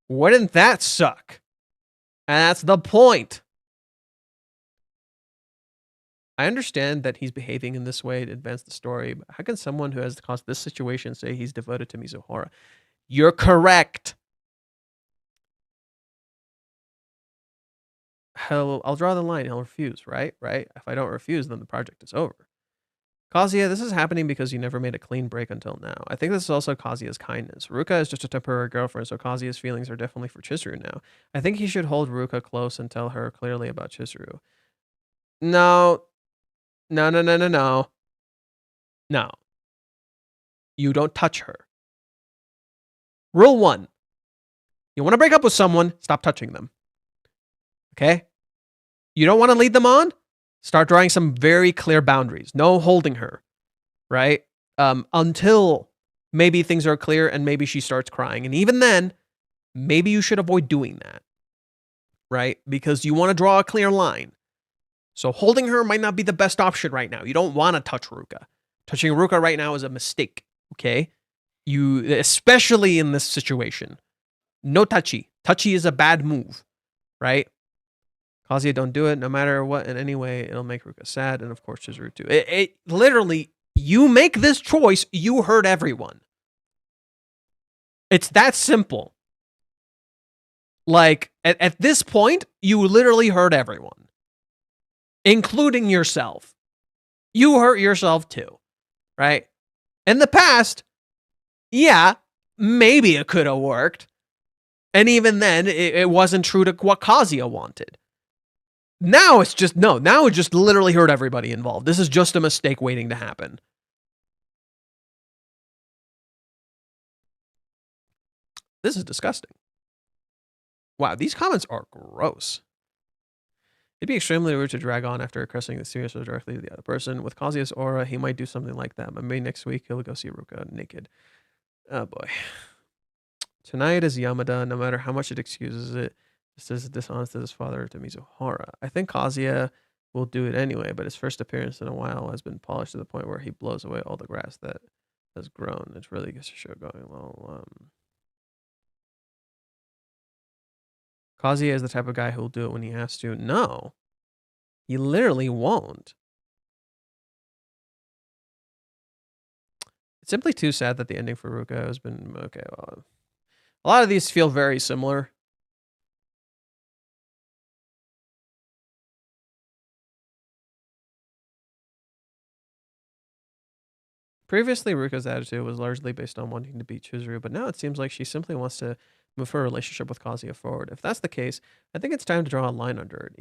wouldn't that suck? And that's the point. I understand that he's behaving in this way to advance the story, but how can someone who has caused this situation say he's devoted to Mizuhara? You're correct. I'll draw the line. He'll refuse, right? Right? If I don't refuse, then the project is over. Kazuya, this is happening because you never made a clean break until now. I think this is also Kazuya's kindness. Ruka is just a temporary girlfriend, so Kazuya's feelings are definitely for Chizuru now. I think he should hold Ruka close and tell her clearly about Chizuru. No. No, no, no, no, no. No. You don't touch her. Rule 1. You want to break up with someone, stop touching them. Okay? You don't want to lead them on? Start drawing some very clear boundaries. No holding her, right? Until maybe things are clear and maybe she starts crying. And even then, maybe you should avoid doing that, right? Because you want to draw a clear line. So holding her might not be the best option right now. You don't want to touch Ruka. Touching Ruka right now is a mistake, okay? Especially in this situation. No touchy. Touchy is a bad move, right? Kazuya, don't do it. No matter what, in any way, it'll make Ruka sad. And of course, Chizuru too. It literally, you make this choice, you hurt everyone. It's that simple. Like, at this point, you literally hurt everyone. Including yourself. You hurt yourself too, right? In the past, yeah, maybe it could have worked. And even then, it wasn't true to what Kazuya wanted. Now it's just, no, now it just literally hurt everybody involved. This is just a mistake waiting to happen. This is disgusting. Wow, these comments are gross. It'd be extremely rude to drag on after addressing the serious so directly to the other person. With Kazuya's aura, he might do something like that. But maybe next week he'll go see Ruka naked. Oh boy. Tonight is Yamada, no matter how much it excuses it. Just as dishonest as his father to Mizuhara. I think Kazuya will do it anyway, but his first appearance in a while has been polished to the point where he blows away all the grass that has grown. It really gets the show going well. Kazuya is the type of guy who will do it when he has to. No. He literally won't. It's simply too sad that the ending for Ruka has been... Okay, well... A lot of these feel very similar. Previously, Ruka's attitude was largely based on wanting to beat Chizuru, but now it seems like she simply wants to move her relationship with Kazuya forward. If that's the case, I think it's time to draw a line under it.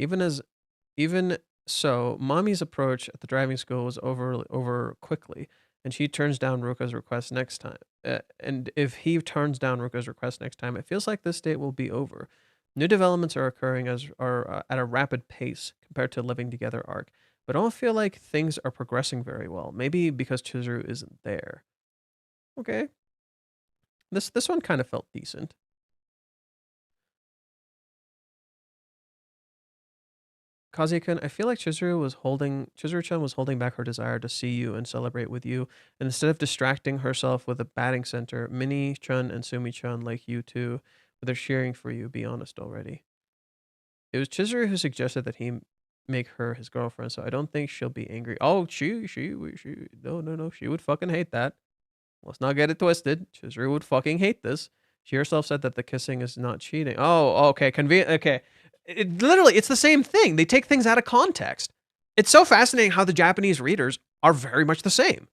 Even so, Mommy's approach at the driving school was over quickly, and she turns down Ruka's request next time. And if he turns down Ruka's request next time, it feels like this date will be over. New developments are occurring at a rapid pace compared to Living Together arc. But I don't feel like things are progressing very well. Maybe because Chizuru isn't there. Okay. This one kind of felt decent. Kazuya-kun, I feel like Chizuru-chan was holding back her desire to see you and celebrate with you. And instead of distracting herself with a batting center, Minnie-chan and Sumi-chan like you too, but they're cheering for you. Be honest already. It was Chizuru who suggested that he make her his girlfriend, so I don't think she'll be angry. Oh, she no, she would fucking hate that. Let's not get it twisted. Chizuru would fucking hate this. She herself said that the kissing is not cheating. Oh, okay, convenient. Okay, literally, it's the same thing. They take things out of context. It's so fascinating how the Japanese readers are very much the same.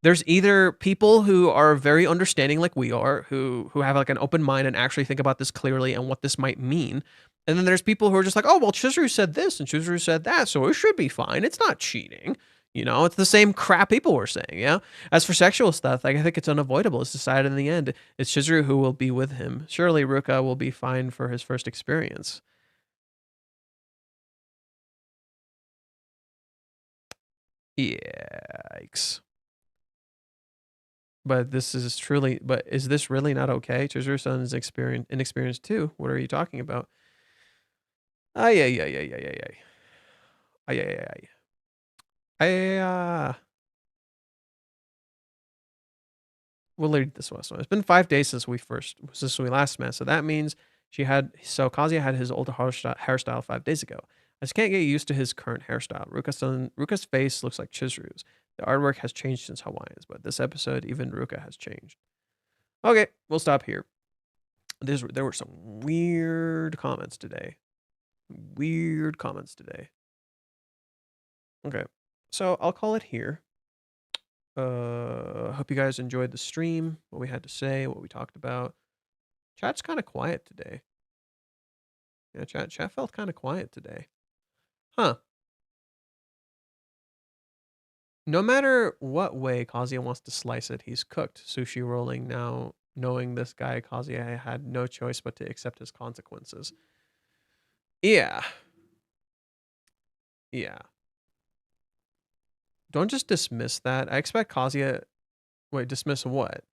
There's either people who are very understanding like we are, who have like an open mind and actually think about this clearly and what this might mean. And then there's people who are just like, oh, well, Chizuru said this and Chizuru said that, so it should be fine. It's not cheating. You know, it's the same crap people were saying, yeah? As for sexual stuff, like, I think it's unavoidable. It's decided in the end. It's Chizuru who will be with him. Surely Ruka will be fine for his first experience. Yikes. But is this really not okay? Chizuru-san is inexperienced too. What are you talking about? Ay. We'll read this one. It's been 5 days since we last met. So that means Kazuya had his old hairstyle 5 days ago. I just can't get used to his current hairstyle. Ruka's face looks like Chizuru's. The artwork has changed since Hawaiians, but this episode, even Ruka has changed. Okay, we'll stop here. There were some weird comments today. Okay, so I'll call it here. Hope you guys enjoyed the stream, what we had to say, what we talked about. Chat's kind of quiet today. Yeah, chat felt kind of quiet today. Huh. No matter what way Kazuya wants to slice it, he's cooked. Sushi rolling now, knowing this guy, Kazuya had no choice but to accept his consequences. Yeah. Yeah. Don't just dismiss that. I expect Kazuya... Wait, dismiss what?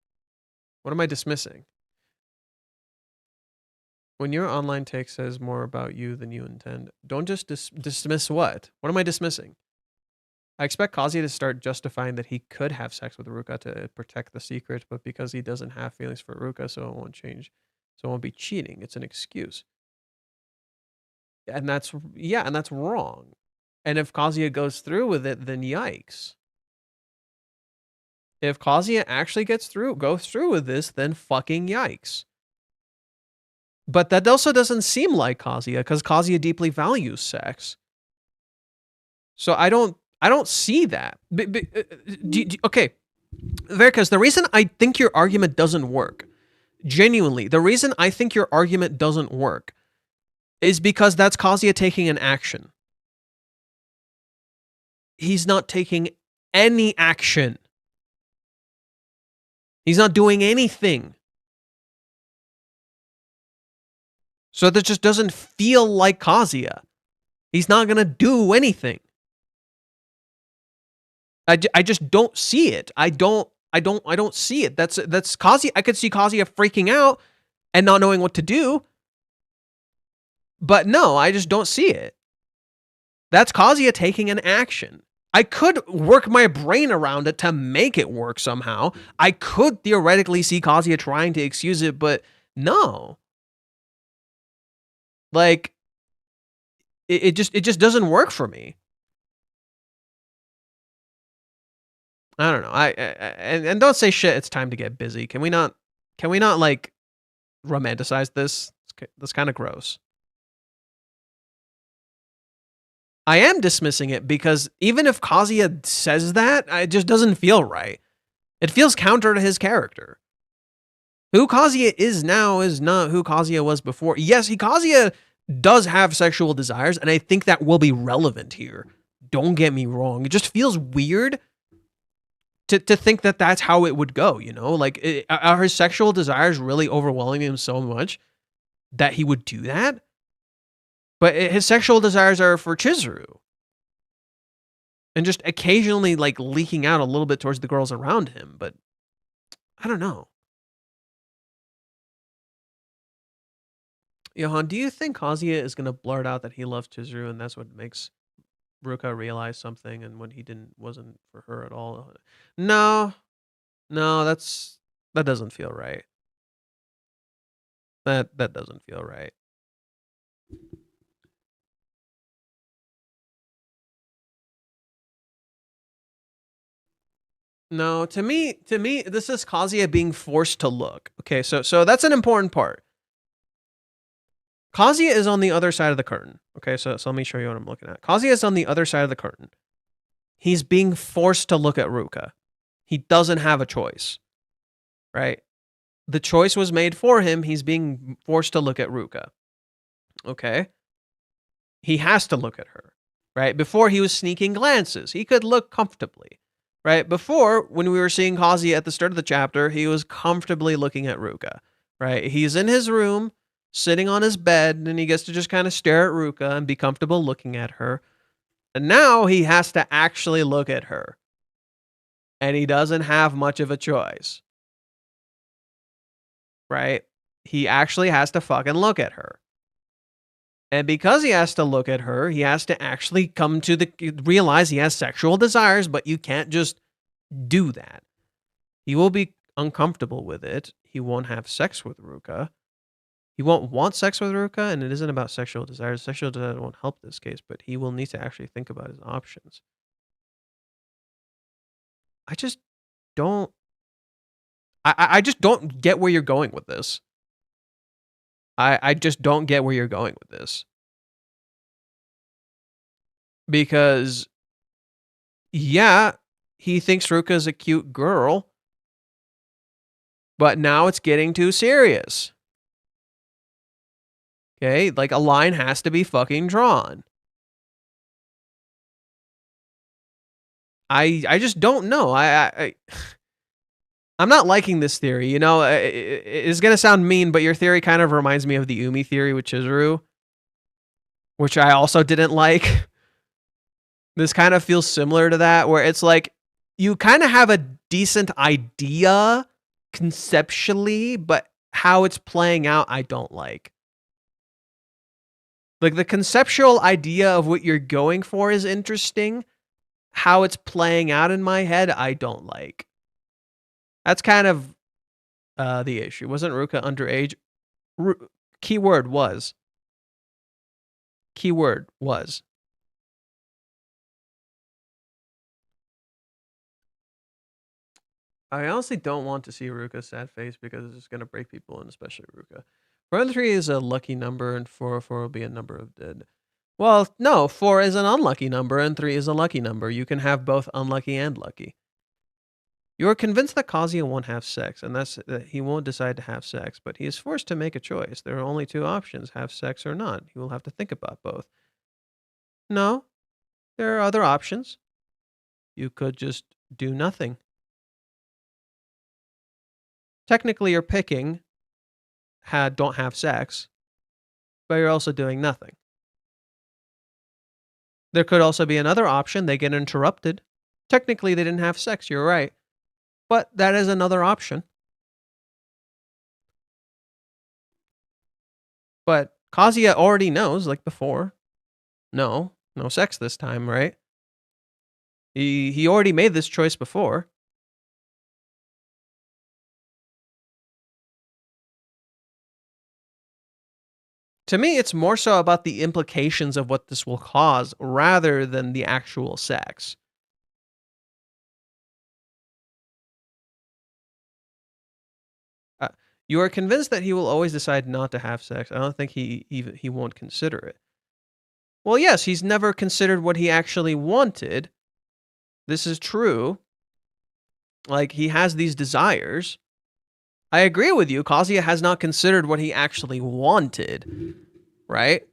What am I dismissing? When your online take says more about you than you intend, don't just dismiss what? What am I dismissing? I expect Kazuya to start justifying that he could have sex with Ruka to protect the secret, but because he doesn't have feelings for Ruka, so it won't change. So it won't be cheating. It's an excuse. And that's wrong. And if Kazuya goes through with it, then yikes. If Kazuya actually goes through with this, then fucking yikes. But that also doesn't seem like Kazuya, because Kazuya deeply values sex. So I don't see that. Okay, Varicus, the reason I think your argument doesn't work, genuinely, the reason I think your argument doesn't work is because that's Kazuya taking an action. He's not taking any action. He's not doing anything. So that just doesn't feel like Kazuya. He's not going to do anything. I just don't see it. I don't see it. That's Kazuya. I could see Kazuya freaking out and not knowing what to do. But no, I just don't see it. That's Kazuya taking an action. I could work my brain around it to make it work somehow. I could theoretically see Kazuya trying to excuse it, but no. Like, it just doesn't work for me. I don't know. And don't say shit. It's time to get busy. Can we not like romanticize this? That's kind of gross. I am dismissing it because even if Kazuya says that, it just doesn't feel right. It feels counter to his character. Who Kazuya is now is not who Kazuya was before. Yes, Kazuya does have sexual desires, and I think that will be relevant here. Don't get me wrong. It just feels weird to think that that's how it would go, you know? Like, are his sexual desires really overwhelming him so much that he would do that? But his sexual desires are for Chizuru. And just occasionally, like, leaking out a little bit towards the girls around him. But, I don't know. Johan, do you think Kazuya is going to blurt out that he loves Chizuru and that's what makes Ruka realize something and what he wasn't for her at all? No, that doesn't feel right. That doesn't feel right. No, to me, this is Kazuya being forced to look. Okay, so that's an important part. Kazuya is on the other side of the curtain. Okay, so let me show you what I'm looking at. Kazuya is on the other side of the curtain. He's being forced to look at Ruka. He doesn't have a choice, right? The choice was made for him. He's being forced to look at Ruka. Okay? He has to look at her, right? Before he was sneaking glances. He could look comfortably, right? Before, when we were seeing Kazuya at the start of the chapter, he was comfortably looking at Ruka, right? He's in his room, sitting on his bed, and he gets to just kind of stare at Ruka and be comfortable looking at her. And now he has to actually look at her. And he doesn't have much of a choice. Right? He actually has to fucking look at her. And because he has to look at her, he has to actually come to realize he has sexual desires, but you can't just do that. He will be uncomfortable with it. He won't have sex with Ruka. He won't want sex with Ruka, and it isn't about sexual desires. Sexual desires won't help this case, but he will need to actually think about his options. I just don't... I just don't get where you're going with this. I just don't get where you're going with this. Because, yeah, he thinks Ruka's a cute girl, but now it's getting too serious. Okay, like a line has to be fucking drawn. I just don't know. I'm not liking this theory. You know, it's gonna sound mean, but your theory kind of reminds me of the Umi theory with Chizuru, which I also didn't like. This kind of feels similar to that, where it's like you kind of have a decent idea conceptually, but how it's playing out, I don't like. Like the conceptual idea of what you're going for is interesting. How it's playing out in my head, I don't like. That's kind of the issue. Wasn't Ruka underage? Keyword was. Keyword was. I honestly don't want to see Ruka's sad face because it's just going to break people, and especially Ruka. 4 and 3 is a lucky number, and 4 will be a number of dead. Well, no, 4 is an unlucky number, and 3 is a lucky number. You can have both unlucky and lucky. You are convinced that Kazuya won't have sex, and that he won't decide to have sex, but he is forced to make a choice. There are only 2 options, have sex or not. He will have to think about both. No, there are other options. You could just do nothing. Technically, you're picking don't have sex, but you're also doing nothing. There could also be another option. They get interrupted. Technically, they didn't have sex. You're right. But that is another option. But Kazuya already knows, like before, no sex this time, right? He already made this choice before. To me, it's more so about the implications of what this will cause rather than the actual sex. You are convinced that he will always decide not to have sex. I don't think he won't consider it. Well, yes, he's never considered what he actually wanted. This is true. Like, he has these desires. I agree with you. Kazuya has not considered what he actually wanted, right?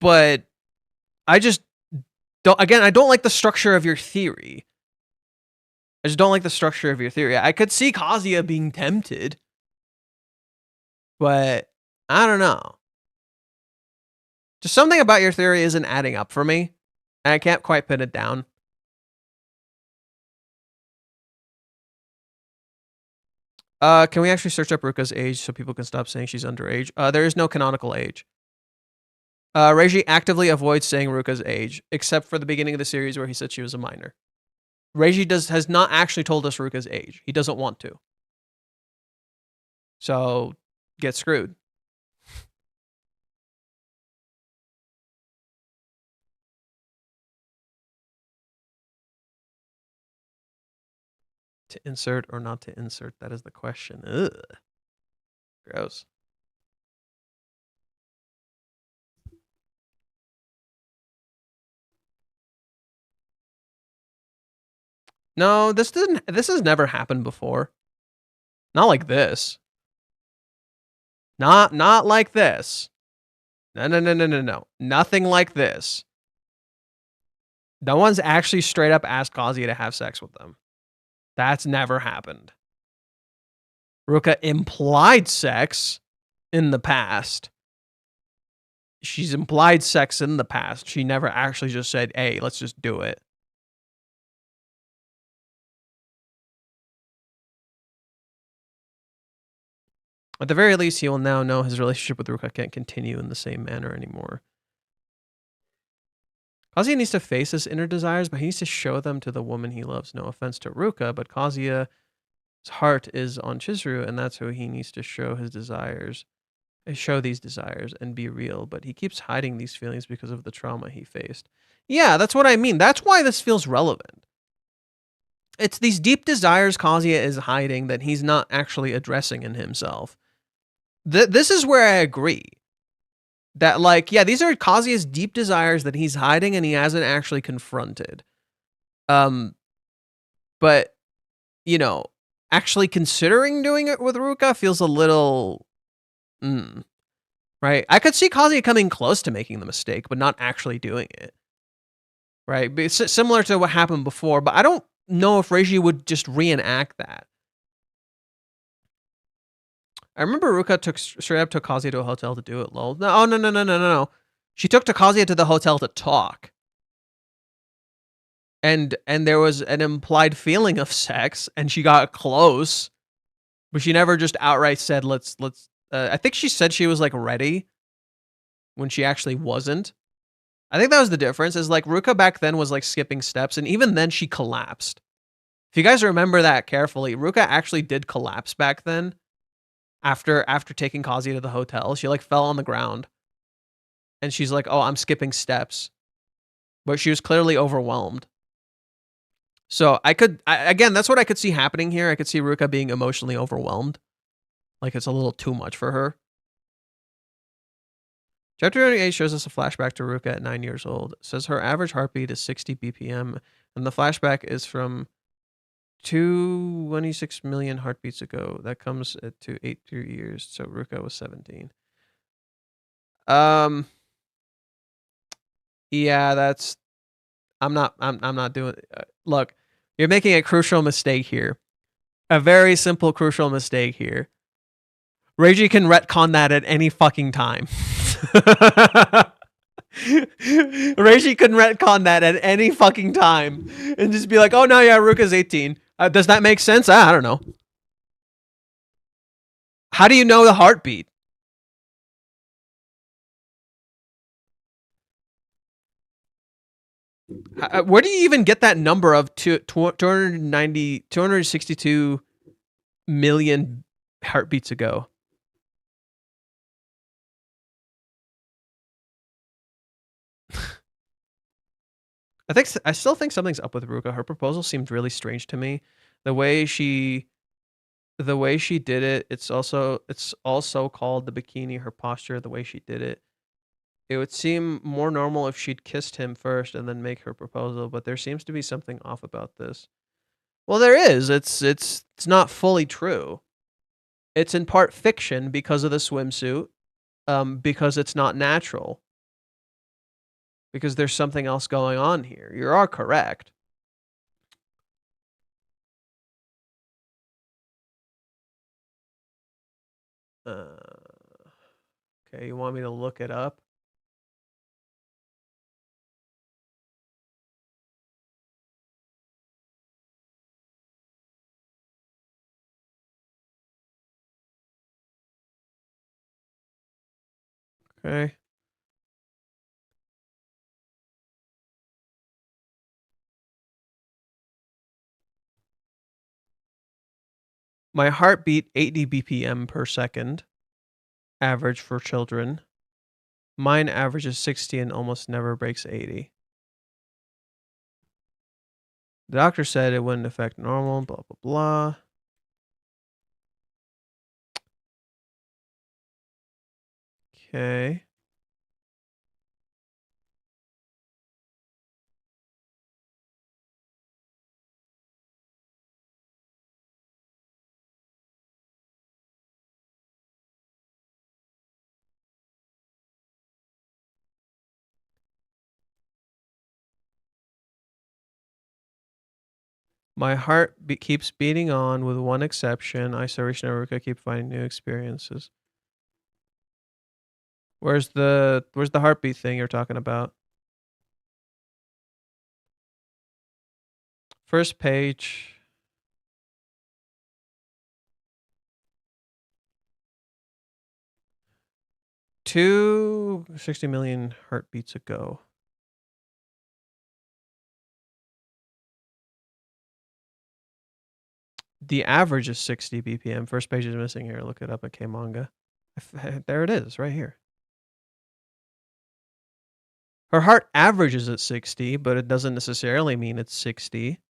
But I just don't, again, I don't like the structure of your theory. I just don't like the structure of your theory. I could see Kazuya being tempted, but I don't know. Just something about your theory isn't adding up for me, and I can't quite pin it down. Can we actually search up Ruka's age so people can stop saying she's underage? There is no canonical age. Reiji actively avoids saying Ruka's age, except for the beginning of the series where he said she was a minor. Reiji has not actually told us Ruka's age. He doesn't want to. So, get screwed. To insert or not to insert, that is the question. Ugh. Gross. No, this has never happened before. Not like this. Not like this. No. Nothing like this. No one's actually straight up asked Kazuya to have sex with them. That's never happened. Ruka implied sex in the past. She's implied sex in the past. She never actually just said, hey, let's just do it. At the very least, he will now know his relationship with Ruka can't continue in the same manner anymore. Kazuya needs to face his inner desires, but he needs to show them to the woman he loves. No offense to Ruka, but Kazuya's heart is on Chizuru, and that's who he needs to show his desires. Show these desires and be real, but he keeps hiding these feelings because of the trauma he faced. Yeah, that's what I mean. That's why this feels relevant. It's these deep desires Kazuya is hiding that he's not actually addressing in himself. This is where I agree. That, like, yeah, these are Kazuya's deep desires that he's hiding and he hasn't actually confronted. But, you know, actually considering doing it with Ruka feels a little... right? I could see Kazuya coming close to making the mistake, but not actually doing it. Right? It's similar to what happened before, but I don't know if Reiji would just reenact that. I remember Ruka straight up took Kazuya to a hotel to do it, lol. No. She took Kazuya to the hotel to talk. And there was an implied feeling of sex, and she got close, but she never just outright said, let's I think she said she was like ready when she actually wasn't. I think that was the difference, is like Ruka back then was like skipping steps, and even then she collapsed. If you guys remember that carefully, Ruka actually did collapse back then. After taking Kazuya to the hotel, she like fell on the ground. And she's like, oh, I'm skipping steps. But she was clearly overwhelmed. So again, that's what I could see happening here. I could see Ruka being emotionally overwhelmed. Like it's a little too much for her. Chapter 28 shows us a flashback to Ruka at 9 years old. It says her average heartbeat is 60 BPM, and the flashback is from 26 million heartbeats ago. That comes to 8 years. So Ruka was 17. Yeah, that's... I'm not doing... look, you're making a crucial mistake here. A very simple, crucial mistake here. Reiji can retcon that at any fucking time. Reiji can retcon that at any fucking time and just be like, oh no, yeah, Ruka's 18. Does that make sense? I don't know. How do you know the heartbeat? Where do you even get that number of 262 million heartbeats ago? I still think something's up with Ruka. Her proposal seemed really strange to me. The way she did it, it's also called the bikini, her posture, the way she did it. It would seem more normal if she'd kissed him first and then make her proposal, but there seems to be something off about this. Well, there is. It's not fully true. It's in part fiction because of the swimsuit, because it's not natural. Because there's something else going on here. You are correct. Okay, you want me to look it up? Okay. My heart beat 80 BPM per second, average for children. Mine averages 60 and almost never breaks 80. The doctor said it wouldn't affect normal, blah, blah, blah. Okay. My heart keeps beating on with one exception. Isolation and Ruka keep finding new experiences. Where's the heartbeat thing you're talking about? First page. 260 million heartbeats ago. The average is 60 BPM. First page is missing here. Look it up at K-manga. There it is, right here. Her heart averages at 60, but it doesn't necessarily mean it's 60.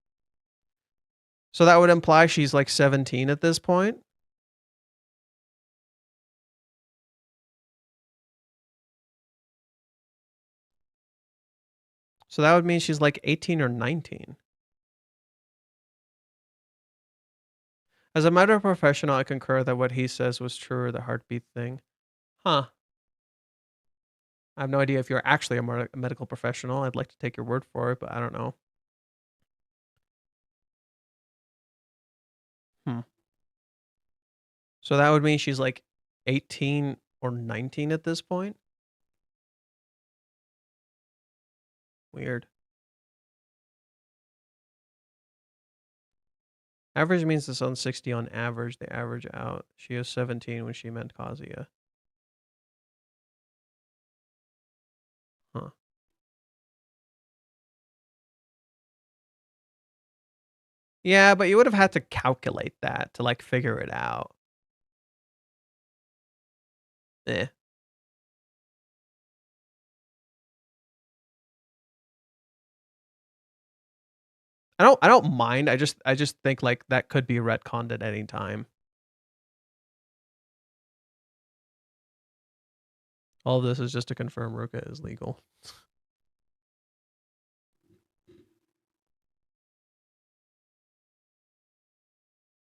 So that would imply she's like 17 at this point. So that would mean she's like 18 or 19. As a medical professional, I concur that what he says was true, the heartbeat thing. Huh. I have no idea if you're actually a medical professional. I'd like to take your word for it, but I don't know. So that would mean she's like 18 or 19 at this point? Weird. Average means the sun's 60 on average. They average out. She was 17 when she meant Kazuya. Huh. Yeah, but you would have had to calculate that to like figure it out. Eh. I don't mind. I just think like that could be retconned at any time. All of this is just to confirm Ruka is legal.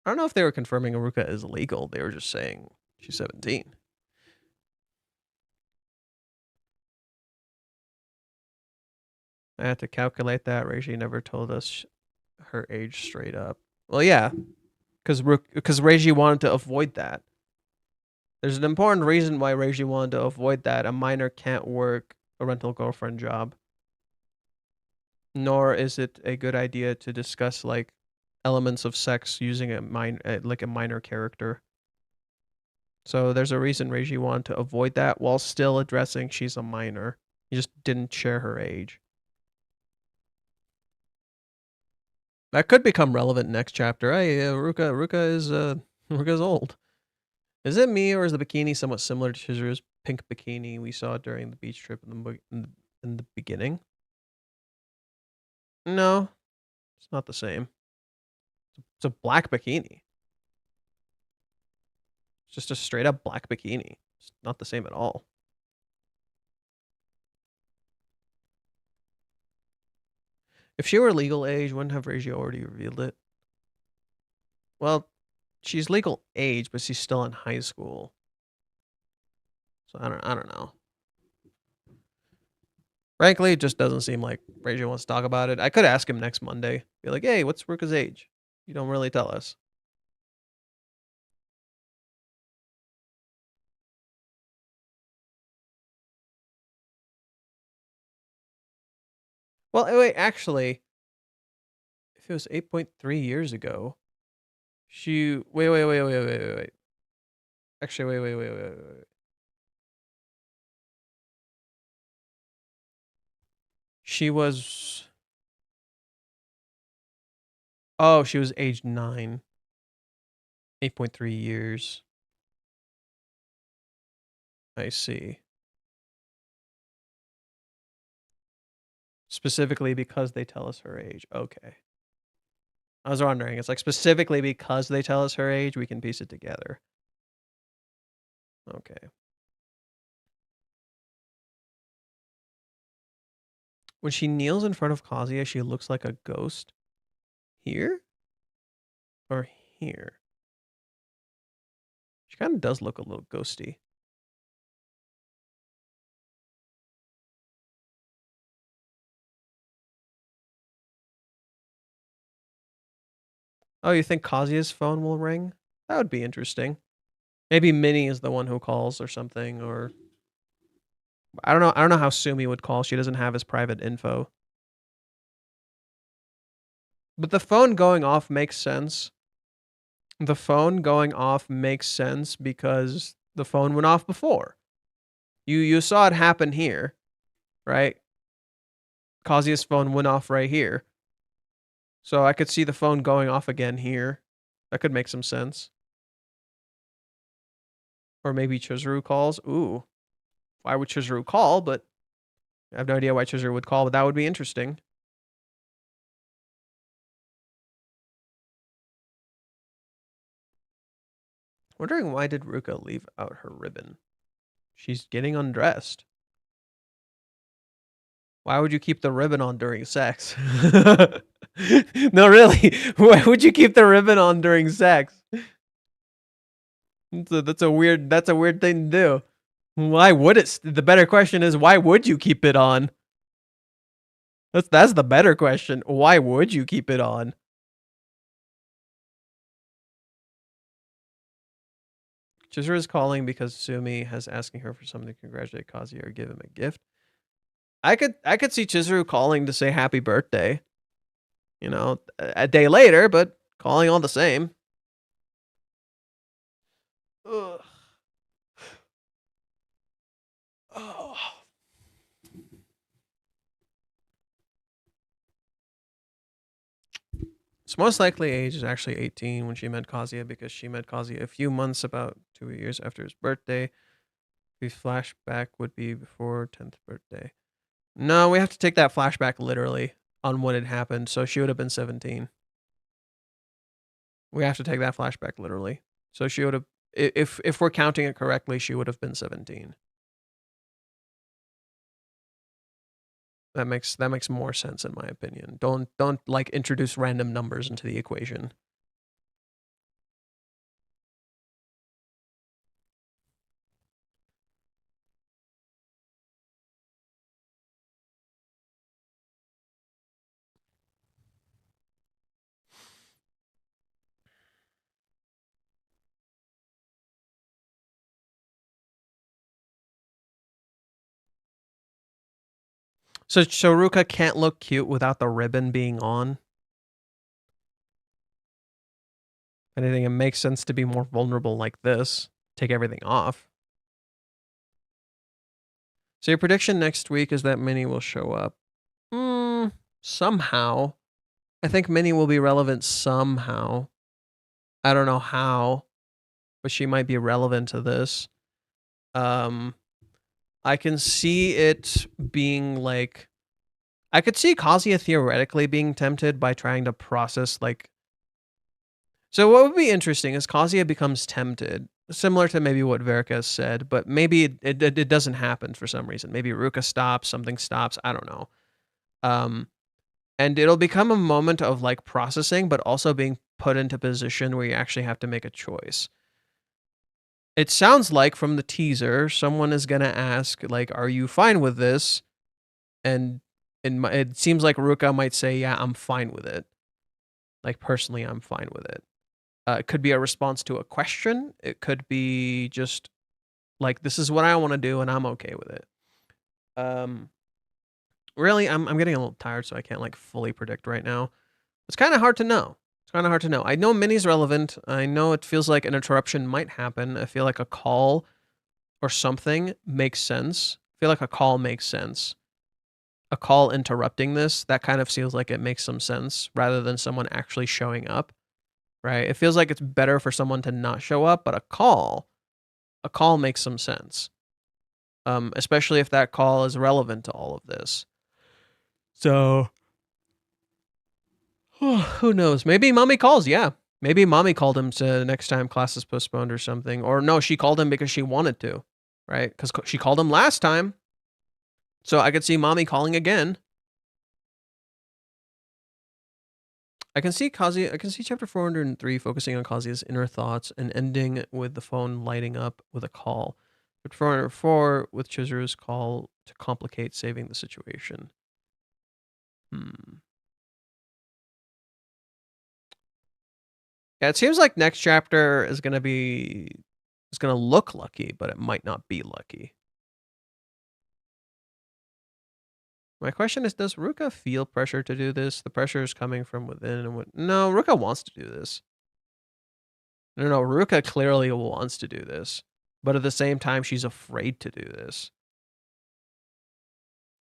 I don't know if they were confirming Ruka is legal. They were just saying she's 17. I had to calculate that. Reiji never told us her age straight up. Well, yeah, because Reiji wanted to avoid that. There's an important reason why Reiji wanted to avoid that. A minor can't work a rental girlfriend job. Nor is it a good idea to discuss like elements of sex using a minor character. So there's a reason Reiji wanted to avoid that while still addressing she's a minor. He just didn't share her age. That could become relevant next chapter. Hey, Ruka's old. Is it me or is the bikini somewhat similar to Chizuru's pink bikini we saw during the beach trip in the beginning? No, it's not the same. It's a black bikini. It's just a straight up black bikini. It's not the same at all. If she were legal age, wouldn't have Reiji already revealed it? Well, she's legal age, but she's still in high school. So I don't know. Frankly, it just doesn't seem like Reiji wants to talk about it. I could ask him next Monday. Be like, hey, what's Ruka's age? You don't really tell us. Well, wait, actually, if it was 8.3 years ago, wait. Actually, wait. She was... Oh, she was age 9. 8.3 years. I see. Specifically because they tell us her age. Okay. I was wondering. It's like specifically because they tell us her age, we can piece it together. Okay. When she kneels in front of Kazuya, she looks like a ghost. Here? Or here? She kind of does look a little ghosty. Oh, you think Kazuya's phone will ring? That would be interesting. Maybe Minnie is the one who calls or something, or I don't know how Sumi would call. She doesn't have his private info. But the phone going off makes sense. The phone going off makes sense because the phone went off before. You saw it happen here, right? Kazuya's phone went off right here. So I could see the phone going off again here. That could make some sense. Or maybe Chizuru calls. Ooh. Why would Chizuru call? But I have no idea why Chizuru would call, but that would be interesting. Wondering why did Ruka leave out her ribbon? She's getting undressed. Why would you keep the ribbon on during sex? No, really. Why would you keep the ribbon on during sex? That's a weird thing to do. Why would it? The better question is, why would you keep it on? That's the better question. Why would you keep it on? Chizuru is calling because Sumi has asking her for something to congratulate Kazuya or give him a gift. I could see Chizuru calling to say happy birthday. You know, a day later, but calling all the same. Ugh. Oh. So most likely age is actually 18 when she met Kazuya, because she met Kazuya a few months, about 2 years after his birthday. The flashback would be before 10th birthday. No, we have to take that flashback literally on when it happened. So she would have been 17. We have to take that flashback literally. So she would have, if we're counting it correctly, she would have been 17. That makes more sense in my opinion. Don't like introduce random numbers into the equation. So Ruka can't look cute without the ribbon being on. If anything, it makes sense to be more vulnerable like this. Take everything off. So your prediction next week is that Minnie will show up. Somehow. I think Minnie will be relevant somehow. I don't know how, but she might be relevant to this. I can see it being like, I could see Kazuya theoretically being tempted by trying to process like. So what would be interesting is Kazuya becomes tempted, similar to maybe what Varicus said, but maybe it doesn't happen for some reason. Maybe Ruka stops, something stops. I don't know. And it'll become a moment of like processing, but also being put into position where you actually have to make a choice. It sounds like from the teaser, someone is going to ask, like, are you fine with this? And it seems like Ruka might say, yeah, I'm fine with it. Like, personally, I'm fine with it. It could be a response to a question. It could be just like, this is what I want to do and I'm okay with it. Really, I'm getting a little tired, so I can't like fully predict right now. It's kind of hard to know. I know Minnie's relevant. I know it feels like an interruption might happen. I feel like a call or something makes sense. I feel like a call makes sense. A call interrupting this, that kind of feels like it makes some sense rather than someone actually showing up, right? It feels like it's better for someone to not show up, but a call makes some sense. Especially if that call is relevant to all of this. So who knows? Maybe mommy calls. Yeah. Maybe mommy called him to next time class is postponed or something. Or no, she called him because she wanted to, right? Because she called him last time. So I could see mommy calling again. I can see chapter 403 focusing on Kazuya's inner thoughts and ending with the phone lighting up with a call. Chapter 404 with Chizuru's call to complicate saving the situation. Yeah, it seems like next chapter is gonna look lucky, but it might not be lucky. My question is, does Ruka feel pressure to do this? The pressure is coming from within. No, Ruka wants to do this. No, Ruka clearly wants to do this, but at the same time, she's afraid to do this.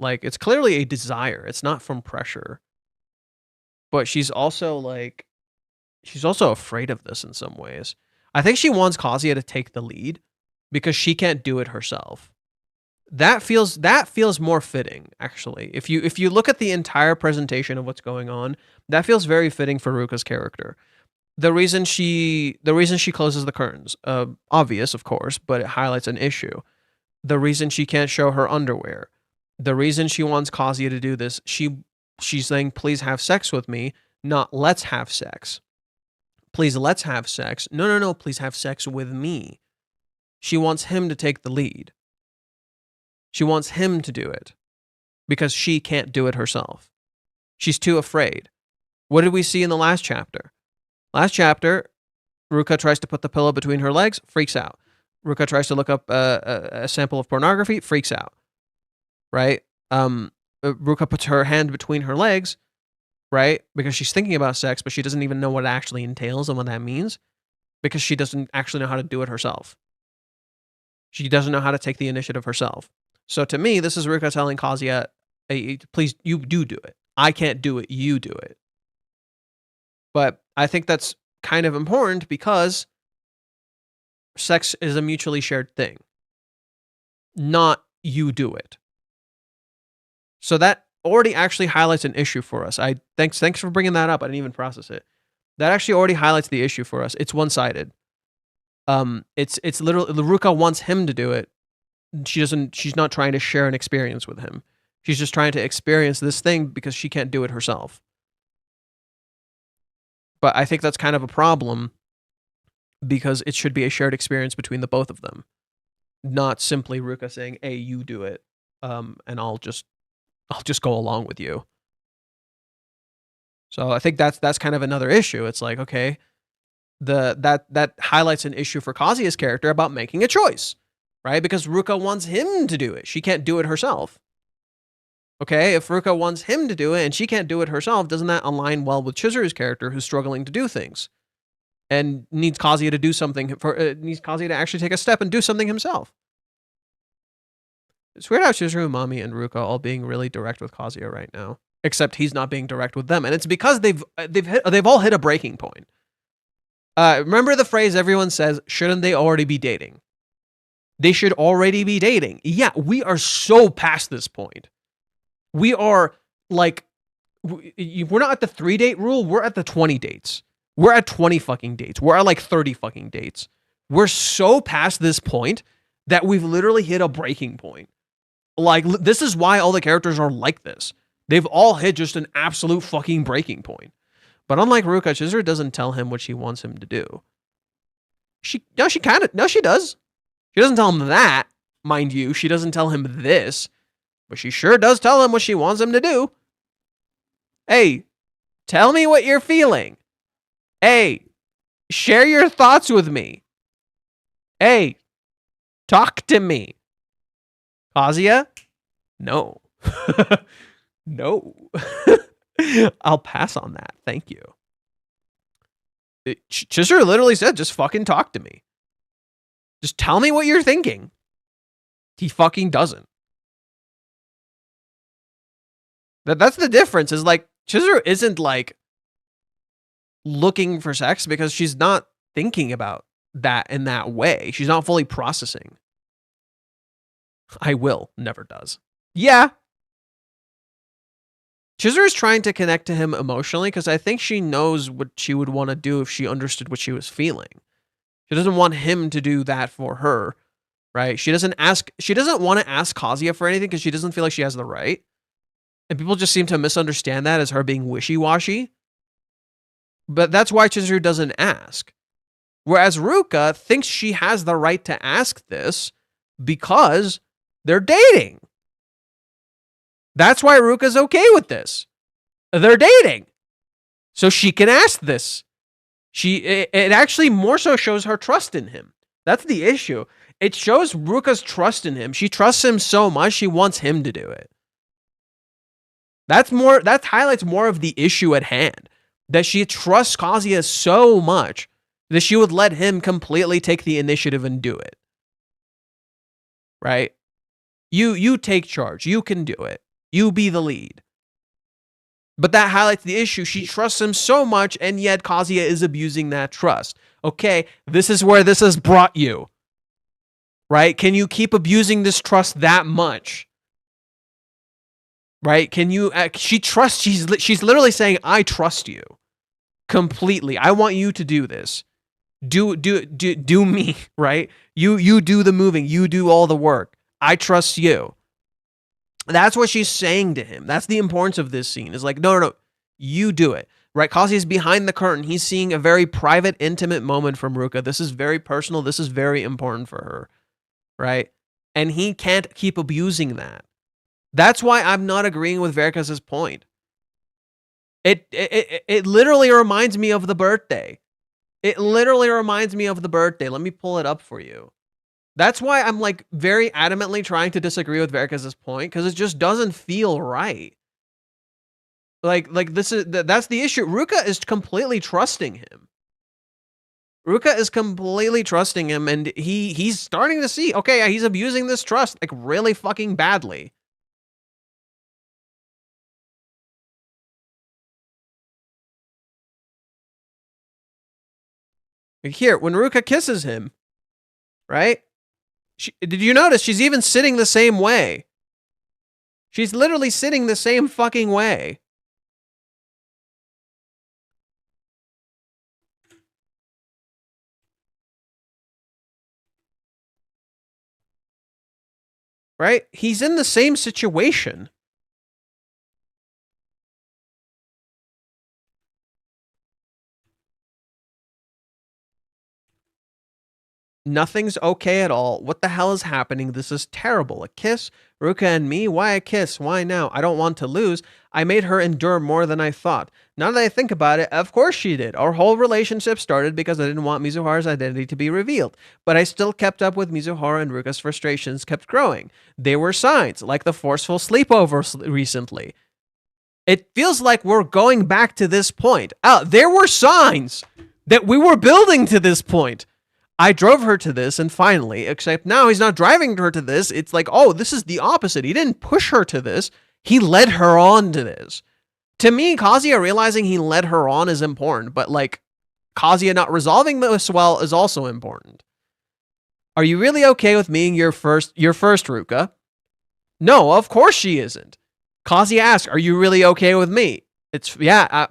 Like, it's clearly a desire. It's not from pressure, but she's also afraid of this in some ways. I think she wants Kazuya to take the lead because she can't do it herself. That feels more fitting, actually. If you look at the entire presentation of what's going on, that feels very fitting for Ruka's character. The reason she closes the curtains, obvious, of course, but it highlights an issue. The reason she can't show her underwear, the reason she wants Kazuya to do this, she's saying, please have sex with me, not let's have sex. please let's have sex. No, please have sex with me. She wants him to take the lead. She wants him to do it because she can't do it herself. She's too afraid. What did we see in the last chapter? Last chapter, Ruka tries to put the pillow between her legs, freaks out. Ruka tries to look up a sample of pornography, freaks out. Right? Ruka puts her hand between her legs, right? Because she's thinking about sex, but she doesn't even know what it actually entails and what that means because she doesn't actually know how to do it herself. She doesn't know how to take the initiative herself. So to me, this is Ruka telling Kazuya, hey, please, you do it. I can't do it. You do it. But I think that's kind of important because sex is a mutually shared thing. Not you do it. So that already actually highlights an issue for us. Thanks for bringing that up. I didn't even process it. That actually already highlights the issue for us. It's one-sided. It's literally Ruka wants him to do it. She's not trying to share an experience with him. She's just trying to experience this thing because she can't do it herself. But I think that's kind of a problem because it should be a shared experience between the both of them. Not simply Ruka saying, hey, you do it. And I'll just go along with you. So I think that's kind of another issue. It's like, okay, that highlights an issue for Kazuya's character about making a choice, right? Because Ruka wants him to do it. She can't do it herself. Okay, if Ruka wants him to do it and she can't do it herself, doesn't that align well with Chizuru's character who's struggling to do things and needs Kazuya to do something needs Kazuya to actually take a step and do something himself? It's weird how Chizuru, Mami, and Ruka all being really direct with Kazuya right now, except he's not being direct with them, and it's because they've all hit a breaking point. Remember the phrase everyone says, shouldn't they already be dating? They should already be dating. Yeah, we are so past this point. We are like, we're not at the 3-date rule. We're at the 20 dates. We're at 20 fucking dates. We're at like 30 fucking dates. We're so past this point that we've literally hit a breaking point. Like, this is why all the characters are like this. They've all hit just an absolute fucking breaking point. But unlike Ruka, Chizuru doesn't tell him what she wants him to do. She does. She doesn't tell him that, mind you. She doesn't tell him this. But she sure does tell him what she wants him to do. Hey, tell me what you're feeling. Hey, share your thoughts with me. Hey, talk to me. Kazuya? No. No. I'll pass on that. Thank you. Chizuru literally said, just fucking talk to me. Just tell me what you're thinking. He fucking doesn't. That's the difference, is like, Chizuru isn't like looking for sex because she's not thinking about that in that way. She's not fully processing. I will never does. Yeah. Chizuru is trying to connect to him emotionally because I think she knows what she would want to do if she understood what she was feeling. She doesn't want him to do that for her, right? She doesn't want to ask Kazuya for anything because she doesn't feel like she has the right. And people just seem to misunderstand that as her being wishy-washy. But that's why Chizuru doesn't ask. Whereas Ruka thinks she has the right to ask this because they're dating. That's why Ruka's okay with this. They're dating. So she can ask this. It actually more so shows her trust in him. That's the issue. It shows Ruka's trust in him. She trusts him so much, she wants him to do it. That highlights more of the issue at hand. That she trusts Kazuya so much that she would let him completely take the initiative and do it. Right? You take charge. You can do it. You be the lead. But that highlights the issue. She trusts him so much, and yet Kazuya is abusing that trust. Okay, this is where this has brought you. Right? Can you keep abusing this trust that much? Right? Can you? She trusts. She's literally saying, "I trust you completely. I want you to do this. Do me." Right? You do the moving. You do all the work. I trust you. That's what she's saying to him. That's the importance of this scene. Is like, no. You do it. right? Kazuya is behind the curtain. He's seeing a very private, intimate moment from Ruka. This is very personal. This is very important for her, right? And he can't keep abusing that. That's why I'm not agreeing with Varicus's point. It literally reminds me of the birthday. It literally reminds me of the birthday. Let me pull it up for you. That's why I'm like very adamantly trying to disagree with Varicus's point, because it just doesn't feel right. Like that's the issue. Ruka is completely trusting him. Ruka is completely trusting him, and he's starting to see, okay, he's abusing this trust like really fucking badly. Like here, when Ruka kisses him, right? Did you notice she's even sitting the same way? She's literally sitting the same fucking way. Right? He's in the same situation. Nothing's okay at all. What the hell is happening? This is terrible. A kiss? Ruka and me? Why a kiss? Why now? I don't want to lose. I made her endure more than I thought. Now that I think about it, of course she did. Our whole relationship started because I didn't want Mizuhara's identity to be revealed. But I still kept up with Mizuhara, and Ruka's frustrations kept growing. There were signs, like the forceful sleepover recently. It feels like we're going back to this point. There were signs that we were building to this point. I drove her to this, and finally, except now he's not driving her to this. It's like, oh, this is the opposite. He didn't push her to this. He led her on to this. To me, Kazuya realizing he led her on is important, but like Kazuya not resolving this well is also important. Are you really okay with being your first Ruka? No, of course she isn't. Kazuya asks, are you really okay with me?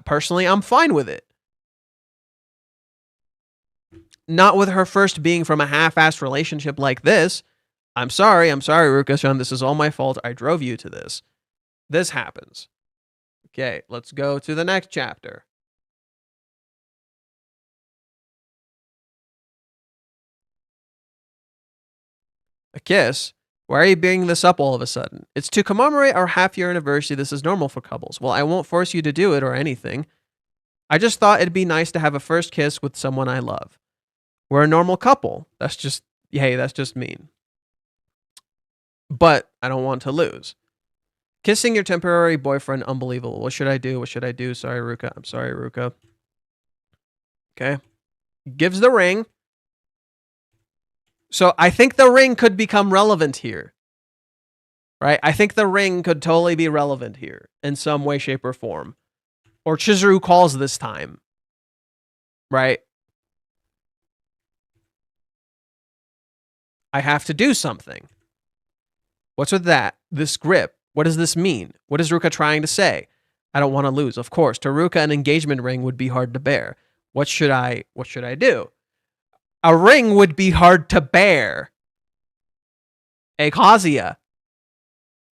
Personally, I'm fine with it. Not with her first being from a half-assed relationship like this. I'm sorry, Ruka-chan. This is all my fault. I drove you to this. This happens. Okay, let's go to the next chapter. A kiss? Why are you bringing this up all of a sudden? It's to commemorate our half-year anniversary. This is normal for couples. Well, I won't force you to do it or anything. I just thought it'd be nice to have a first kiss with someone I love. We're a normal couple. That's just mean. But I don't want to lose. Kissing your temporary boyfriend, unbelievable. What should I do? What should I do? Sorry, Ruka. I'm sorry, Ruka. Okay. Gives the ring. So I think the ring could become relevant here. Right? I think the ring could totally be relevant here in some way, shape, or form. Or Chizuru calls this time. Right? I have to do something. What's with that? This grip. What does this mean? What is Ruka trying to say? I don't want to lose. Of course, to Ruka, an engagement ring would be hard to bear. What should I do? A ring would be hard to bear. Hey, Kazuya.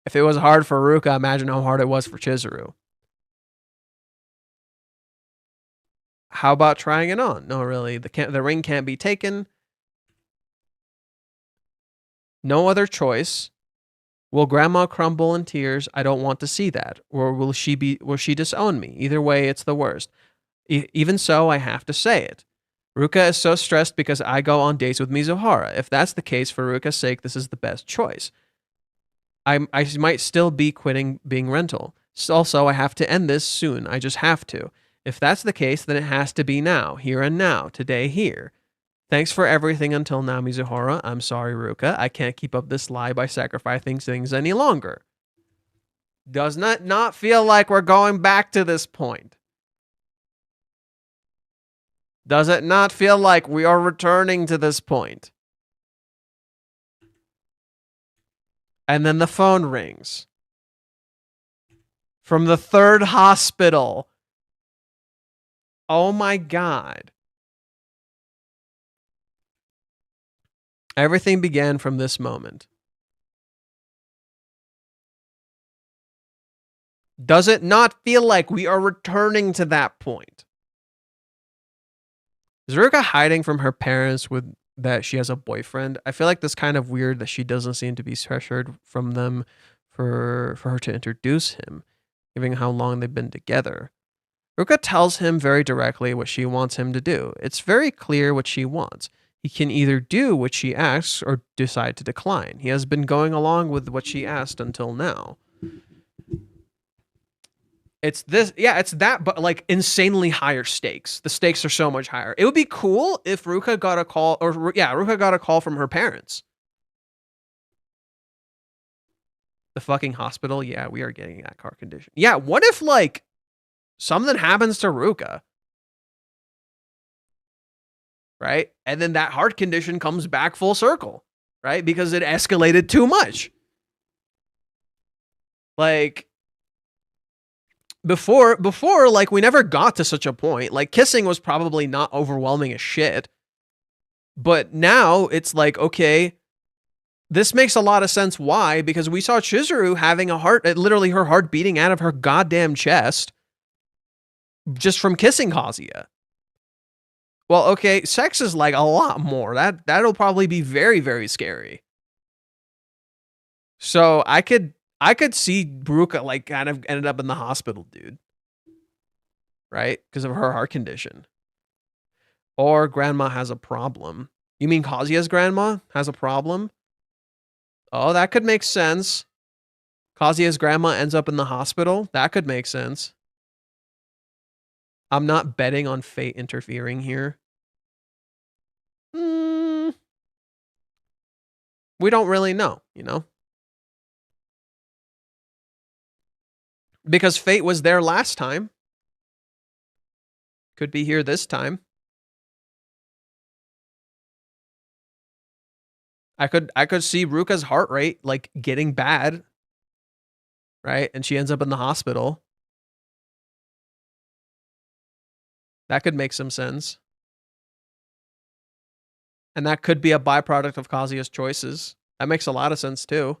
If it was hard for Ruka, imagine how hard it was for Chizuru. How about trying it on? No, really. The ring can't be taken. No other choice. Will Grandma crumble in tears? I don't want to see that. Or will she disown me? Either way, it's the worst. Even so, I have to say it. Ruka is so stressed because I go on dates with Mizuhara. If that's the case, for Ruka's sake, this is the best choice. I might still be quitting being rental. Also, I have to end this soon. I just have to. If that's the case, then it has to be now, here and now, today, here. Thanks for everything until now, Mizuhara. I'm sorry, Ruka. I can't keep up this lie by sacrificing things any longer. Does not feel like we're going back to this point? Does it not feel like we are returning to this point? And then the phone rings. From the third hospital. Oh my God. Everything began from this moment. Does it not feel like we are returning to that point? Is Ruka hiding from her parents with that she has a boyfriend? I feel like that's kind of weird that she doesn't seem to be pressured from them for her to introduce him, given how long they've been together. Ruka tells him very directly what she wants him to do. It's very clear what she wants. He can either do what she asks or decide to decline. He has been going along with what she asked until now. It's this, yeah, it's that, but like insanely higher stakes. The stakes are so much higher. It would be cool if Ruka got a call, or yeah, Ruka got a call from her parents. The fucking hospital, yeah, we are getting that car condition. Yeah, what if like something happens to Ruka? Right? And then that heart condition comes back full circle, right? Because it escalated too much. Like, before like we never got to such a point. Like kissing was probably not overwhelming as shit, but now it's like, okay, this makes a lot of sense. Why? Because we saw Chizuru having a heart, literally her heart beating out of her goddamn chest just from kissing Kazuya. Well, okay, sex is like a lot more. That'll probably be very, very scary. So I could see Ruka like kind of ended up in the hospital, dude. Right? Because of her heart condition. Or grandma has a problem. You mean Kazuya's grandma has a problem? Oh, that could make sense. Kazuya's grandma ends up in the hospital. That could make sense. I'm not betting on fate interfering here. We don't really know, you know? Because fate was there last time. Could be here this time. I could see Ruka's heart rate like getting bad. Right? And she ends up in the hospital. That could make some sense. And that could be a byproduct of Kazuya's choices. That makes a lot of sense too.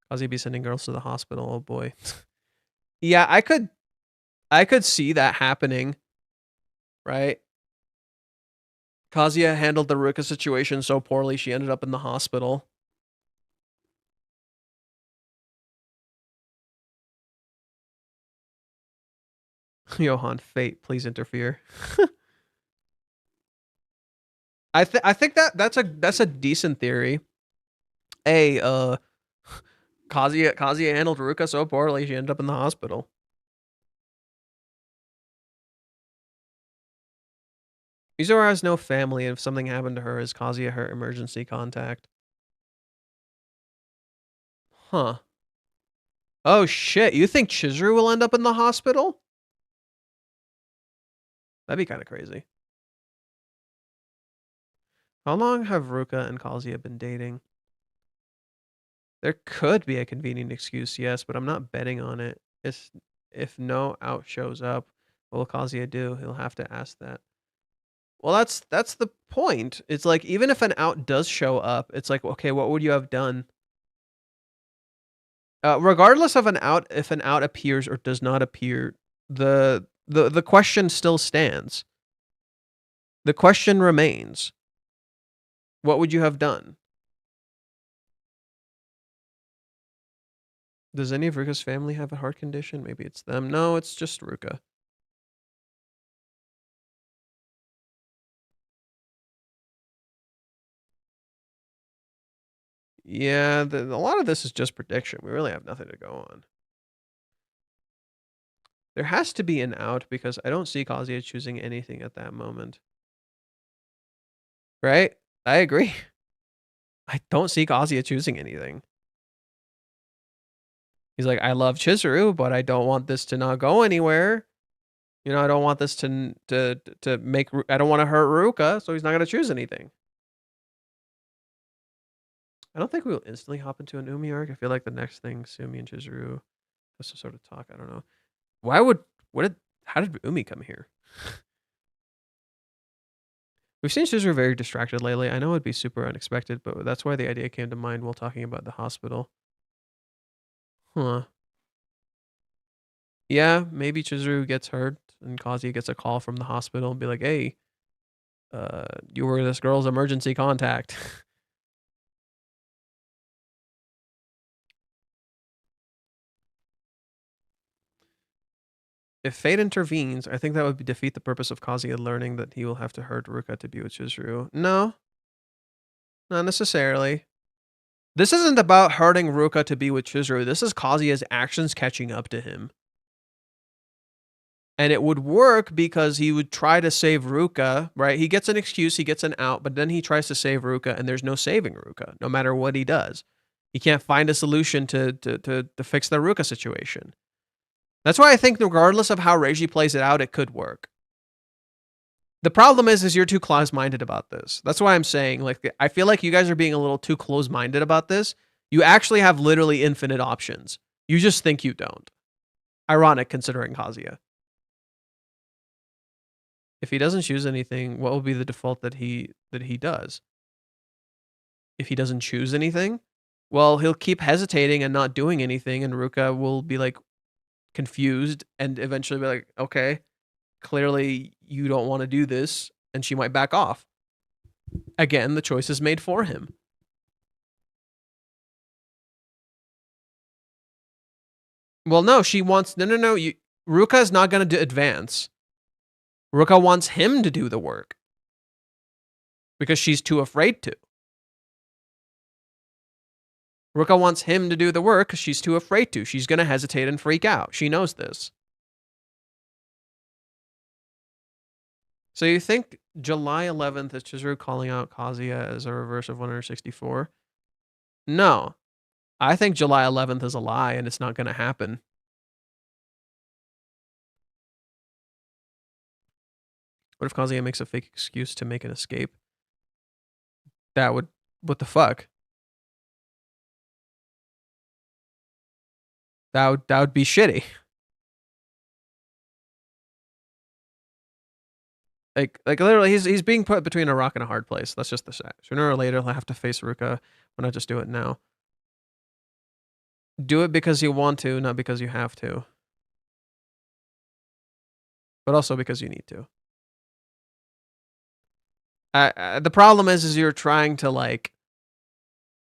Kazuya be sending girls to the hospital. Oh boy. Yeah, I could see that happening. Right? Kazuya handled the Ruka situation so poorly she ended up in the hospital. Johan, fate, please interfere. I think that's a decent theory. Kazuya handled Ruka so poorly she ended up in the hospital. Izora has no family, and if something happened to her, is Kazuya her emergency contact? Huh. Oh shit, you think Chizuru will end up in the hospital? That'd be kind of crazy. How long have Ruka and Kazuya been dating? There could be a convenient excuse, yes, but I'm not betting on it. If no out shows up, what will Kazuya do? He'll have to ask that. Well, that's the point. It's like, even if an out does show up, it's like, okay, what would you have done? Regardless of an out, if an out appears or does not appear, the question still stands. The question remains. What would you have done? Does any of Ruka's family have a heart condition? Maybe it's them. No, it's just Ruka. Yeah, a lot of this is just prediction. We really have nothing to go on. There has to be an out because I don't see Kazuya choosing anything at that moment. Right? I agree. I don't see Kazuya choosing anything. He's like, I love Chizuru, but I don't want this to not go anywhere. You know, I don't want this to make, I don't want to hurt Ruka, so he's not going to choose anything. I don't think we'll instantly hop into an Umi arc. I feel like the next thing, Sumi and Chizuru has to sort of talk. I don't know. How did Umi come here? We've seen Chizuru very distracted lately. I know it'd be super unexpected, but that's why the idea came to mind while talking about the hospital. Huh. Yeah, maybe Chizuru gets hurt and Kazuya gets a call from the hospital and be like, hey, you were this girl's emergency contact. If fate intervenes, I think that would defeat the purpose of Kazuya learning that he will have to hurt Ruka to be with Chizuru. No, not necessarily. This isn't about hurting Ruka to be with Chizuru. This is Kazuya's actions catching up to him. And it would work because he would try to save Ruka, right? He gets an excuse, he gets an out, but then he tries to save Ruka, and there's no saving Ruka, no matter what he does. He can't find a solution to fix the Ruka situation. That's why I think regardless of how Reiji plays it out, it could work. The problem is you're too close-minded about this. That's why I'm saying, like, I feel like you guys are being a little too close-minded about this. You actually have literally infinite options. You just think you don't. Ironic, considering Kazuya. If he doesn't choose anything, what will be the default that he does? If he doesn't choose anything, well, he'll keep hesitating and not doing anything, and Ruka will be like confused and eventually be like, okay, clearly you don't want to do this, and she might back off. Again, the choice is made for him. Well, no, she wants no. Ruka is not going to advance. Ruka wants him to do the work because she's too afraid to. Ruka wants him to do the work because she's too afraid to. She's going to hesitate and freak out. She knows this. So you think July 11th is Chizuru calling out Kazuya as a reverse of 164? No. I think July 11th is a lie and it's not going to happen. What if Kazuya makes a fake excuse to make an escape? That would... What the fuck? That would be shitty. Like literally, he's being put between a rock and a hard place. That's just the set. Sooner or later, he'll have to face Ruka. Why not just do it now? Do it because you want to, not because you have to. But also because you need to. The problem is you're trying to like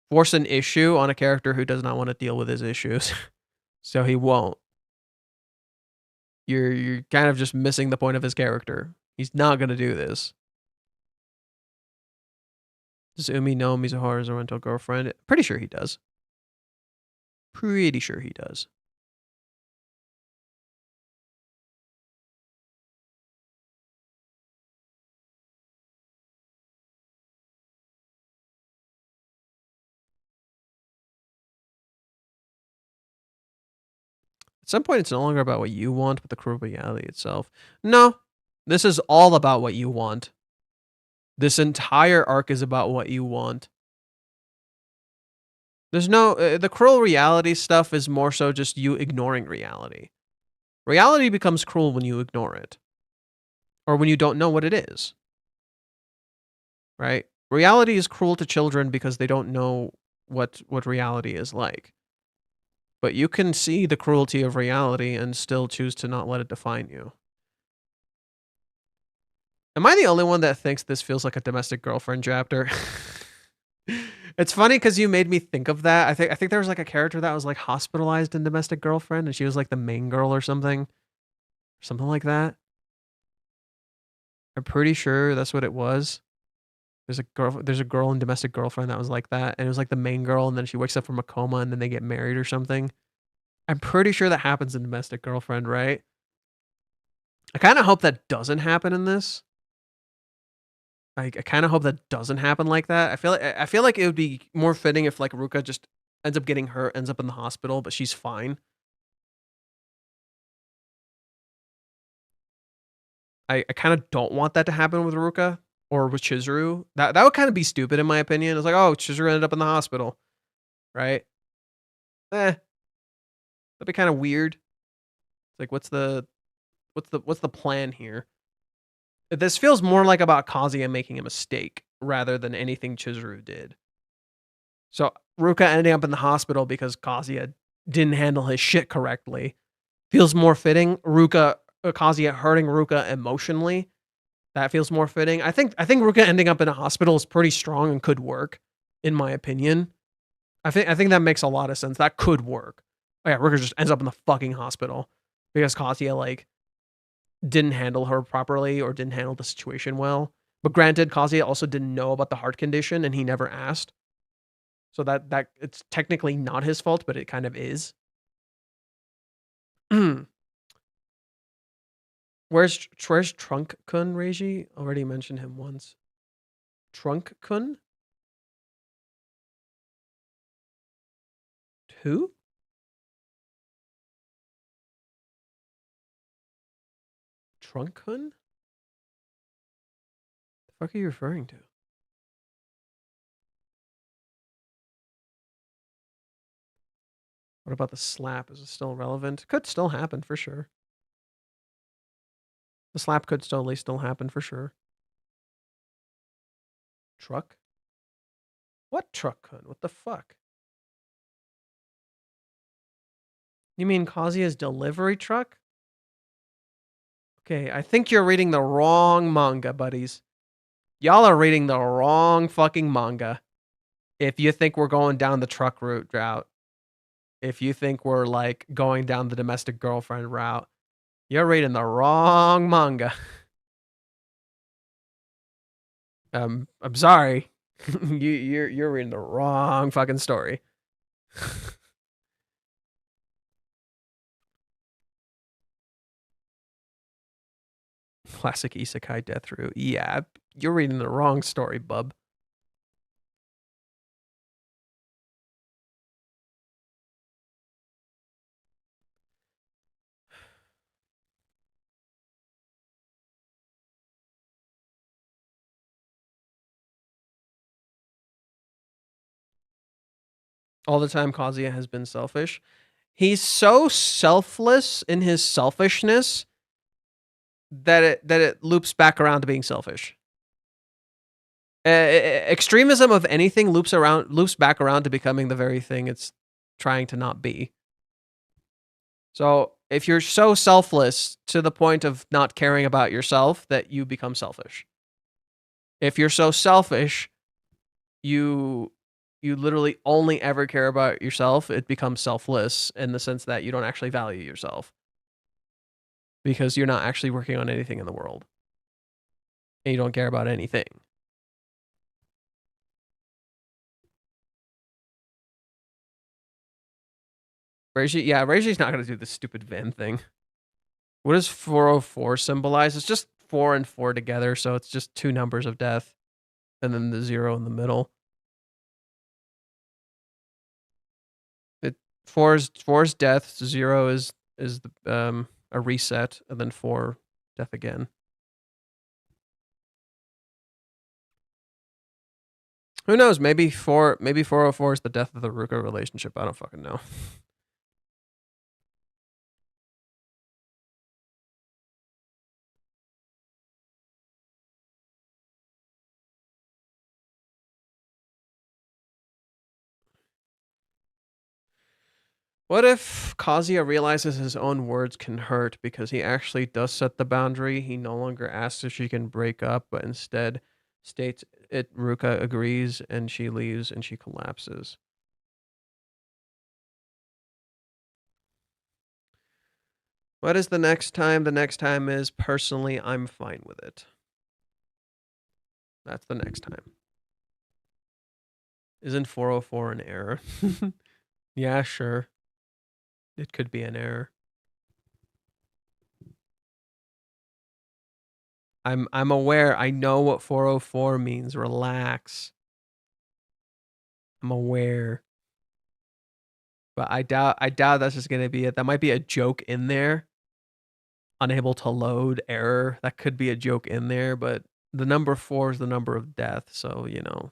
force an issue on a character who does not want to deal with his issues. So he won't. You're kind of just missing the point of his character. He's not going to do this. Does Umi know Mizuharu's oriental girlfriend? Pretty sure he does. Pretty sure he does. At some point, it's no longer about what you want, but the cruel reality itself. No, this is all about what you want. This entire arc is about what you want. There's no... the cruel reality stuff is more so just you ignoring reality. Reality becomes cruel when you ignore it. Or when you don't know what it is. Right? Reality is cruel to children because they don't know what reality is like. But you can see the cruelty of reality and still choose to not let it define you. Am I the only one that thinks this feels like a domestic girlfriend chapter? It's funny because you made me think of that. I think there was like a character that was like hospitalized in Domestic Girlfriend, and she was like the main girl or something like that. I'm pretty sure that's what it was. There's a girl in Domestic Girlfriend that was like that, and it was like the main girl, and then she wakes up from a coma, and then they get married or something. I'm pretty sure that happens in Domestic Girlfriend, right? I kind of hope that doesn't happen in this. I kind of hope that doesn't happen like that. I feel like it would be more fitting if like Ruka just ends up getting hurt, ends up in the hospital, but she's fine. I kind of don't want that to happen with Ruka or with Chizuru. That would kind of be stupid in my opinion. It's like, oh, Chizuru ended up in the hospital, right? That'd be kind of weird. It's like, what's the plan here? This feels more like about Kazuya making a mistake rather than anything Chizuru did. So Ruka ending up in the hospital because Kazuya didn't handle his shit correctly. Feels more fitting. Kazuya hurting Ruka emotionally. That feels more fitting. I think Ruka ending up in a hospital is pretty strong and could work, in my opinion. I think that makes a lot of sense. That could work. Oh yeah, Ruka just ends up in the fucking hospital because Kazuya like didn't handle her properly or didn't handle the situation well. But granted, Kazuya also didn't know about the heart condition and he never asked. So that it's technically not his fault, but it kind of is. Where's Trunk-kun, Reiji? Already mentioned him once. Trunk-kun? Who? Trunk-kun? The fuck are you referring to? What about the slap? Is it still relevant? Could still happen for sure. The slap could still happen for sure. Truck? What Truck-kun? What the fuck? You mean Kazuya's delivery truck? Okay, I think you're reading the wrong manga, buddies. Y'all are reading the wrong fucking manga. If you think we're going down the truck route, if you think we're like going down the domestic girlfriend route, you're reading the wrong manga. I'm sorry. you're reading the wrong fucking story. Classic isekai death route. Yeah, you're reading the wrong story, bub. All the time Kazuya has been selfish. He's so selfless in his selfishness that it loops back around to being selfish. Extremism of anything loops back around to becoming the very thing it's trying to not be. So if you're so selfless to the point of not caring about yourself, that you become selfish. If you're so selfish, you literally only ever care about yourself, it becomes selfless in the sense that you don't actually value yourself. Because you're not actually working on anything in the world. And you don't care about anything. Reiji's not going to do this stupid Venn thing. What does 404 symbolize? It's just 4 and 4 together, so it's just two numbers of death. And then the 0 in the middle. 4 is death, 0 is the, a reset, and then 4, death again. Who knows? Maybe 404 is the death of the Ruka relationship. I don't fucking know. What if Kazuya realizes his own words can hurt because he actually does set the boundary? He no longer asks if she can break up, but instead states it. Ruka agrees, and she leaves, and she collapses. What is the next time? The next time is, personally, I'm fine with it. That's the next time. Isn't 404 an error? Yeah, sure. It could be an error. I'm aware. I know what 404 means. Relax. I'm aware. But I doubt that's just gonna be it. That might be a joke in there. Unable to load, error. That could be a joke in there, but the number 4 is the number of death, so you know.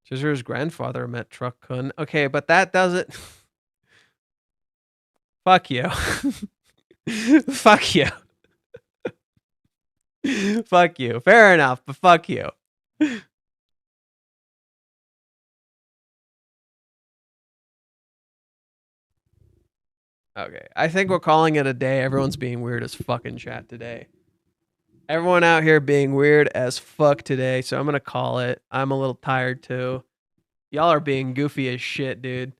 Chizuru's grandfather met Truck-kun. Okay, but that doesn't. Fuck you. Fuck you. Fuck you. Fair enough, but fuck you. Okay, I think we're calling it a day. Everyone's being weird as fuck in chat today. Everyone out here being weird as fuck today, so I'm gonna call it. I'm a little tired too. Y'all are being goofy as shit, dude.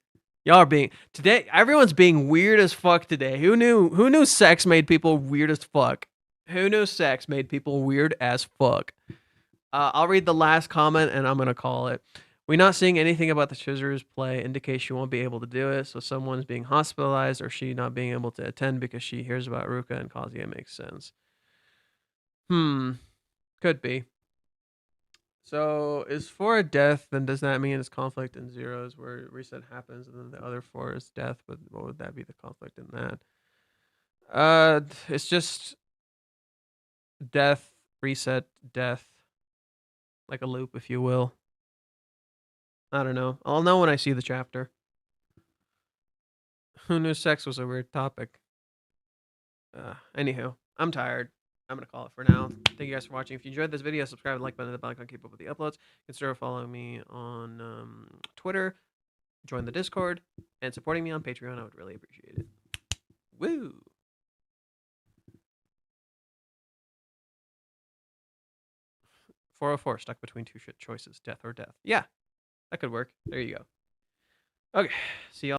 Y'all are being today. Everyone's being weird as fuck today. Who knew? Who knew sex made people weird as fuck? Who knew sex made people weird as fuck? I'll read the last comment and I'm gonna call it. We're not seeing anything about the Chizurus play indicates she won't be able to do it. So someone's being hospitalized or she not being able to attend because she hears about Ruka and Kazuya makes sense. Could be. So is 4 a death, then does that mean it's conflict in zeros where reset happens and then the other 4 is death, but what would that be the conflict in that? It's just death, reset, death. Like a loop, if you will. I don't know. I'll know when I see the chapter. Who knew sex was a weird topic? Anywho, I'm tired. I'm gonna call it for now. Thank you guys for watching. If you enjoyed this video, subscribe and like button, the bell icon, keep up with the uploads. Consider following me on Twitter, join the Discord, and supporting me on Patreon. I would really appreciate it. Woo! 404, stuck between two shit choices, death or death. Yeah, that could work. There you go. Okay, see y'all.